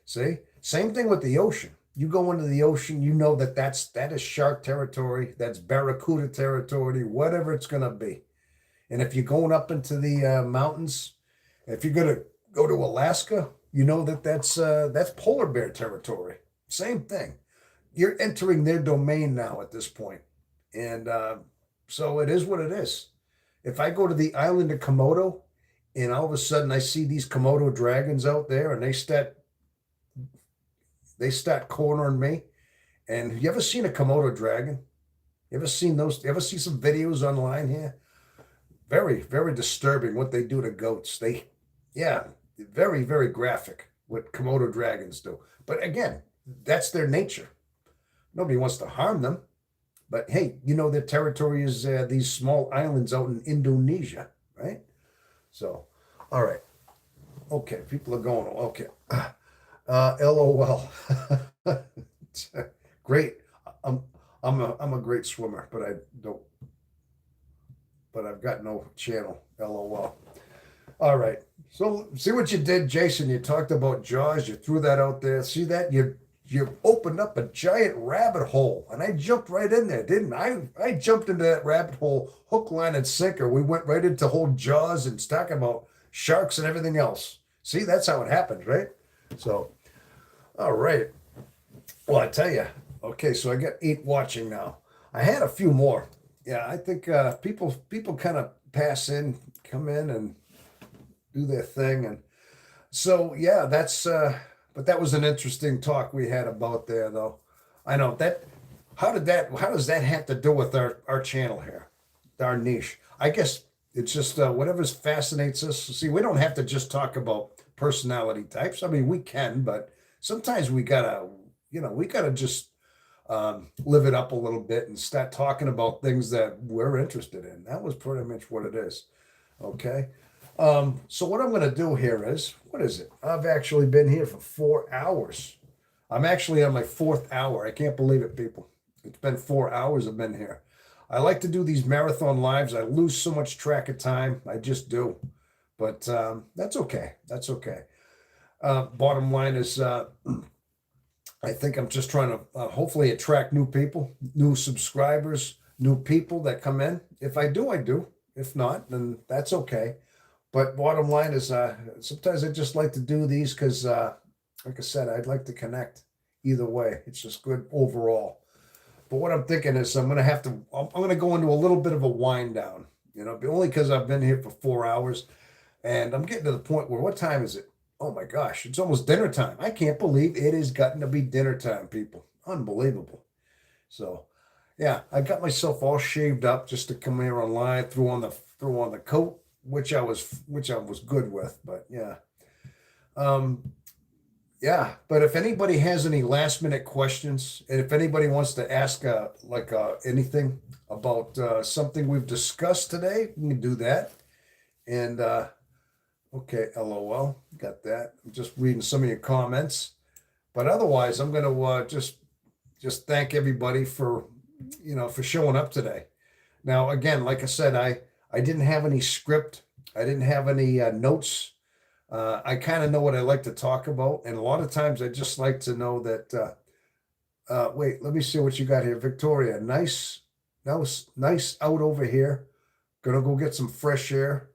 See? Same thing with the ocean. You go into the ocean, you know that is shark territory, that's barracuda territory, whatever it's going to be. And if you're going up into the mountains, if you're going to go to Alaska, you know that's polar bear territory. Same thing. You're entering their domain now at this point, and so it is what it is. If I go to the island of Komodo, and all of a sudden I see these Komodo dragons out there, and they start cornering me. And you ever seen a Komodo dragon? You ever seen those? You ever see some videos online here? Very, very disturbing what they do to goats. Yeah, very, very graphic what Komodo dragons do. But again, that's their nature. Nobody wants to harm them. But hey, their territory is these small islands out in Indonesia, right? So, all right. Okay, people are going, okay. LOL. Great. I'm a great swimmer, but I've got no channel. LOL. All right. So see what you did, Jason. You talked about Jaws. You threw that out there. See that? You opened up a giant rabbit hole, and I jumped right in there, didn't I? I jumped into that rabbit hole, hook, line, and sinker. We went right into whole Jaws and talking about sharks and everything else. See, that's how it happens, right? So, all right. Well, I tell you. Okay, so I got 8 watching now. I had a few more. Yeah, I think people kind of come in and do their thing, and so yeah, that's. But that was an interesting talk we had about there, though. I know that. How does that have to do with our channel here, our niche? I guess it's just whatever fascinates us. See, we don't have to just talk about personality types. I mean, we can, but sometimes we gotta just live it up a little bit and start talking about things that we're interested in. That was pretty much what it is. Okay. So what I'm going to do here is, what is it? I've actually been here for 4 hours. I'm actually on my 4th hour. I can't believe it, people. It's been 4 hours I've been here. I like to do these marathon lives. I lose so much track of time. I just do. But that's okay. That's okay. Bottom line is, I think I'm just trying to hopefully attract new people, new subscribers, new people that come in. If I do, I do. If not, then that's okay. But bottom line is, sometimes I just like to do these because, like I said, I'd like to connect either way. It's just good overall. But what I'm thinking is I'm going to go into a little bit of a wind down, only because I've been here for 4 hours and I'm getting to the point where, what time is it? Oh my gosh, it's almost dinner time. I can't believe it has gotten to be dinner time, people. Unbelievable. So, yeah, I got myself all shaved up just to come here online, threw on the coat, which I was good with, but yeah. Yeah, but if anybody has any last minute questions, and if anybody wants to ask anything about something we've discussed today, we can do that. And okay, LOL, got that. I'm just reading some of your comments, but otherwise, I'm going to just thank everybody for showing up today. Now, again, like I said, I didn't have any script. I didn't have any notes. I kind of know what I like to talk about. And a lot of times I just like to know that, wait, let me see what you got here. Victoria, nice out over here. Gonna go get some fresh air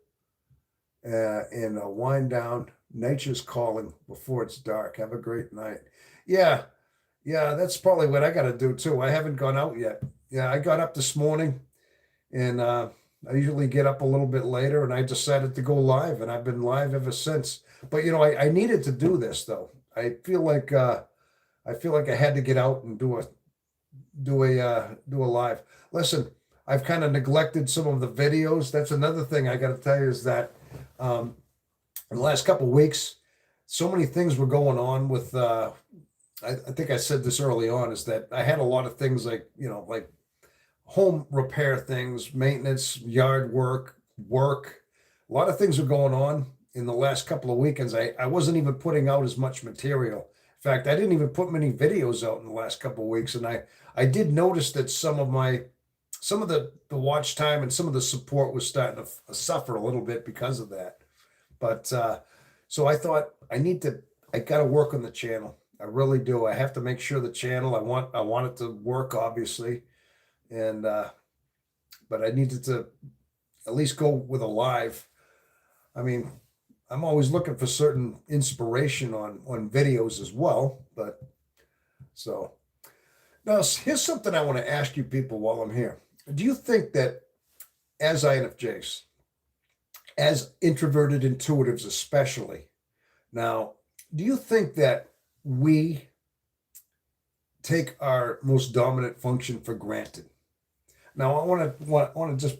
and wind down. Nature's calling before it's dark. Have a great night. Yeah, that's probably what I got to do too. I haven't gone out yet. Yeah, I got up this morning And I usually get up a little bit later, and I decided to go live, and I've been live ever since. But I needed to do this though. I feel like I had to get out and do a live. Listen, I've kind of neglected some of the videos. That's another thing I got to tell you is that um, in the last couple of weeks, so many things were going on with. I think I said this early on is that I had a lot of things like like home repair things, maintenance, yard work. A lot of things were going on in the last couple of weekends. I wasn't even putting out as much material. In fact, I didn't even put many videos out in the last couple of weeks, and I did notice that some of the watch time and some of the support was starting to suffer a little bit because of that. But so I thought I got to work on the channel. I really do. I have to make sure the channel. I want it to work, obviously, and but I needed to at least go with a live. I mean, I'm always looking for certain inspiration on videos as well. But so now here's something I want to ask you people while I'm here. Do you think that as INFJs, as introverted intuitives especially, now, do you think that we take our most dominant function for granted? Now, I want to just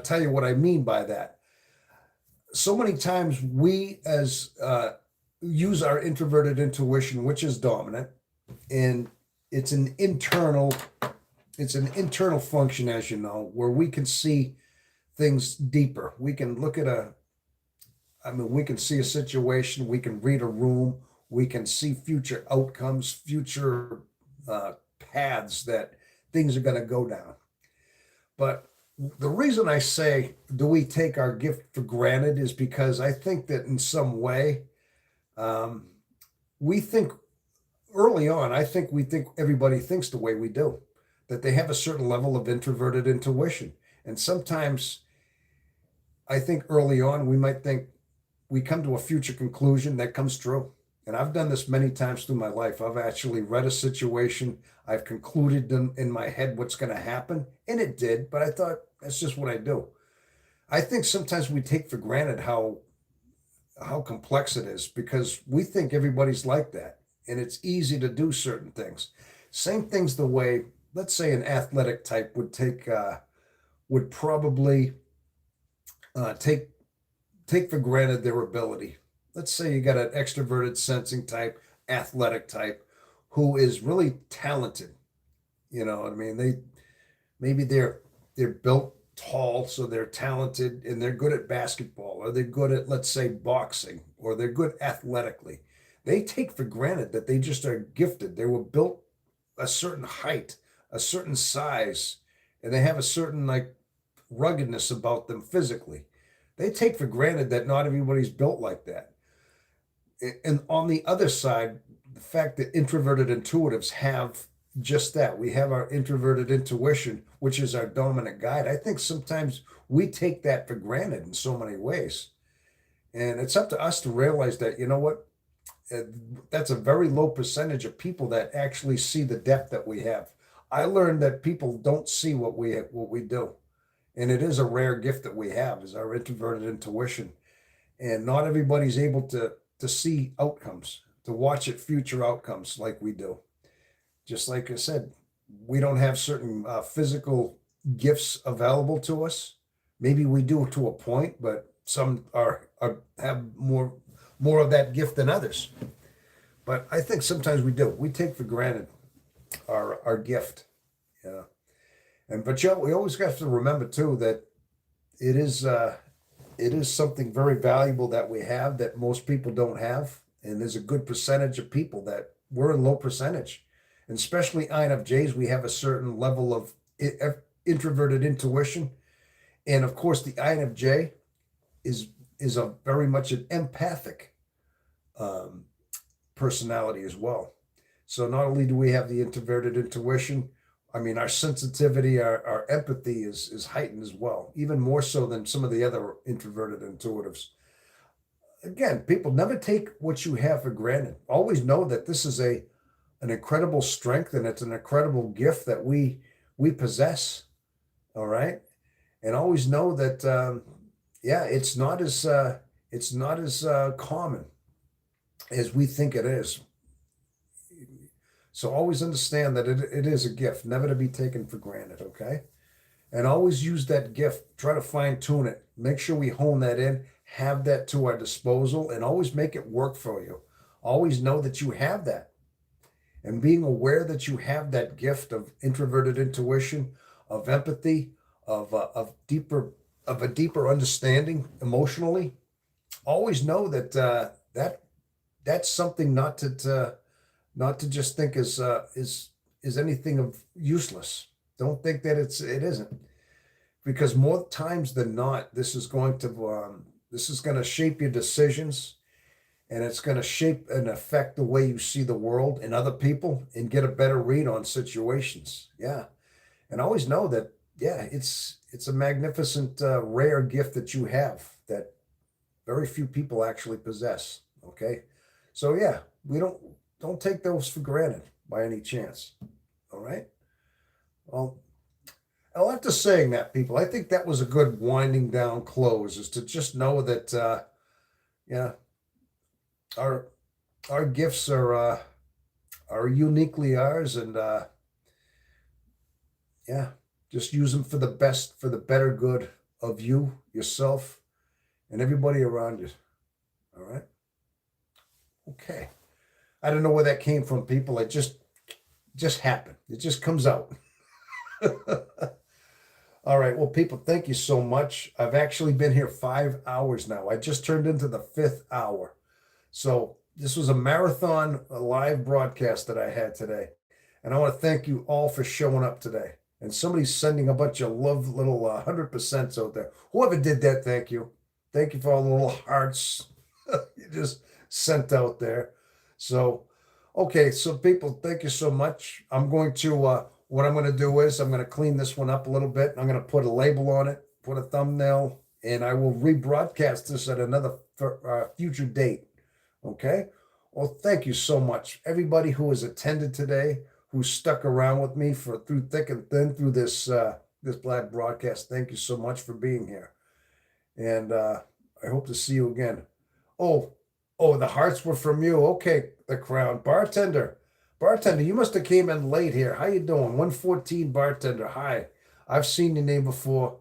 tell you what I mean by that. So many times we as use our introverted intuition, which is dominant, and it's an internal it's an internal function, as you know, where we can see things deeper. We can look at we can see a situation, we can read a room, we can see future outcomes, future paths that things are going to go down. But the reason I say, do we take our gift for granted, is because I think that in some way, um, we think early on, I think we think everybody thinks the way we do, that they have a certain level of introverted intuition. And sometimes I think early on, we might think we come to a future conclusion that comes true. And I've done this many times through my life. I've actually read a situation, I've concluded in my head what's going to happen, and it did, but I thought that's just what I do. I think sometimes we take for granted how complex it is because we think everybody's like that, and it's easy to do certain things. Same things the way, let's say, an athletic type would probably take for granted their ability. Let's say you got an extroverted sensing type, athletic type, who is really talented. You know what I mean? Maybe they're built tall, so they're talented and they're good at basketball, or they're good at, let's say, boxing, or they're good athletically. They take for granted that they just are gifted. They were built a certain height, a certain size, and they have a certain like ruggedness about them physically. They take for granted that not everybody's built like that. And on the other side, the fact that introverted intuitives have just that. We have our introverted intuition, which is our dominant guide. I think sometimes we take that for granted in so many ways. And it's up to us to realize that, you know what, uh, that's a very low percentage of people that actually see the depth that we have. I learned that people don't see what we do. And it is a rare gift that we have, is our introverted intuition. And not everybody's able to see outcomes, to watch it future outcomes like we do. Just like I said, we don't have certain physical gifts available to us. Maybe we do to a point, but some are have more of that gift than others. But I think sometimes we do. We take for granted our gift. Yeah. And but we always have to remember too that it is uh, it is something very valuable that we have that most people don't have, and there's a good percentage of people that we're in low percentage, and especially INFJs. We have a certain level of introverted intuition, and of course, the INFJ is a very much an empathic um, personality as well. So not only do we have the introverted intuition, I mean, our sensitivity, our empathy is heightened as well, even more so than some of the other introverted intuitives. Again, people never take what you have for granted. Always know that this is an incredible strength and it's an incredible gift that we possess. All right. and always know that yeah, it's not as common as we think it is. So always understand that it is a gift, never to be taken for granted, okay? And always use that gift. Try to fine tune it. Make sure we hone that in, have that to our disposal, and always make it work for you. Always know that you have that. And being aware that you have that gift of introverted intuition, of empathy, of a deeper understanding emotionally. Always know that that's something not to just think is anything of useless. Don't think that it isn't, because more times than not, this is going to shape your decisions, and it's going to shape and affect the way you see the world and other people, and get a better read on situations. Yeah, and always know that yeah, it's a magnificent, rare gift that you have that very few people actually possess. Okay, so yeah, we don't take those for granted by any chance. All right. Well, after saying that, people, I think that was a good winding down close. Is to just know that yeah, our gifts are uniquely ours, and yeah, just use them for the best, for the better good of you, yourself, and everybody around you. All right. Okay. I don't know where that came from, people. It just happened. It just comes out. All right. Well, people, thank you so much. I've actually been here 5 hours now. I just turned into the 5th hour. So this was a marathon, a live broadcast that I had today. And I want to thank you all for showing up today. And somebody's sending a bunch of love little 100% out there. Whoever did that, thank you. Thank you for all the little hearts you just sent out there. So, okay, so people, thank you so much. I'm going to, what I'm going to do is I'm going to clean this one up a little bit. I'm going to put a label on it, put a thumbnail, and I will rebroadcast this at another future date. Okay? Well, thank you so much. Everybody who has attended today, who stuck around with me through thick and thin through this live broadcast, thank you so much for being here. And I hope to see you again. Oh, the hearts were from you. Okay, the crown. Bartender, you must have came in late here. How you doing? 114 bartender. Hi. I've seen your name before.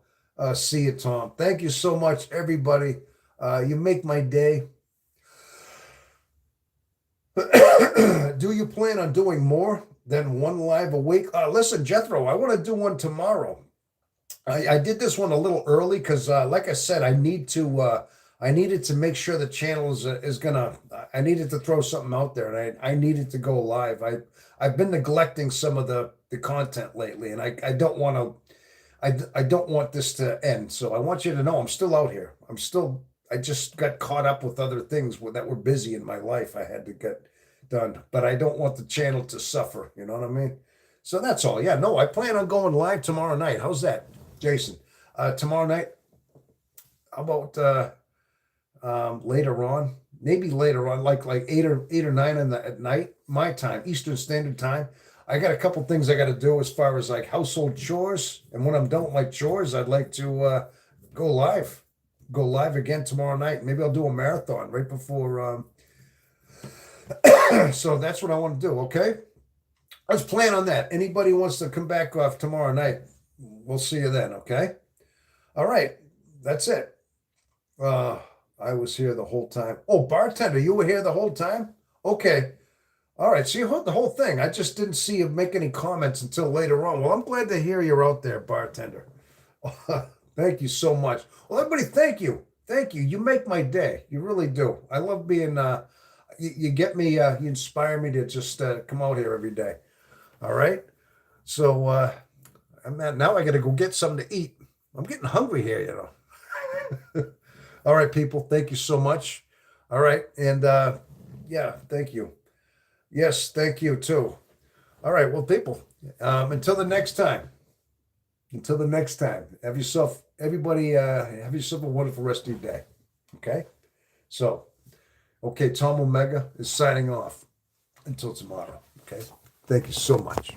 See you, Tom. Thank you so much, everybody. You make my day. Do you plan on doing more than one live a week? Listen, Jethro, I want to do one tomorrow. I did this one a little early because, like I said, I needed to make sure the channel is gonna. I needed to throw something out there, and I needed to go live. I've been neglecting some of the content lately, and I don't want to. I don't want this to end. So I want you to know I'm still out here. I just got caught up with other things that were busy in my life. I had to get done, but I don't want the channel to suffer. You know what I mean? So that's all. Yeah, no, I plan on going live tomorrow night. How's that, Jason? Tomorrow night. How about later on? Maybe later on, like 8 or 9 at night, my time, Eastern Standard Time. I got a couple things I got to do as far as like household chores, and when I'm done with my chores, I'd like to go live. Go live again tomorrow night. Maybe I'll do a marathon right before. So that's what I want to do. Okay, let's plan on that. Anybody wants to come back off tomorrow night, we'll see you then. Okay. All right. That's it. I was here the whole time. Oh, bartender, you were here the whole time? Okay. All right. So you heard the whole thing. I just didn't see you make any comments until later on. Well, I'm glad to hear you're out there, bartender. Thank you so much. Well, everybody, thank you. Thank you. You make my day. You really do. I love being, you get me, you inspire me to just come out here every day. All right. So now I got to go get something to eat. I'm getting hungry here, you know. All right, people. Thank you so much. All right. And yeah, thank you. Yes, thank you too. All right. Well, people, until the next time. Until the next time, everybody, have yourself a wonderful rest of your day. Okay? So, okay, Tom Omega is signing off until tomorrow. Okay? Thank you so much.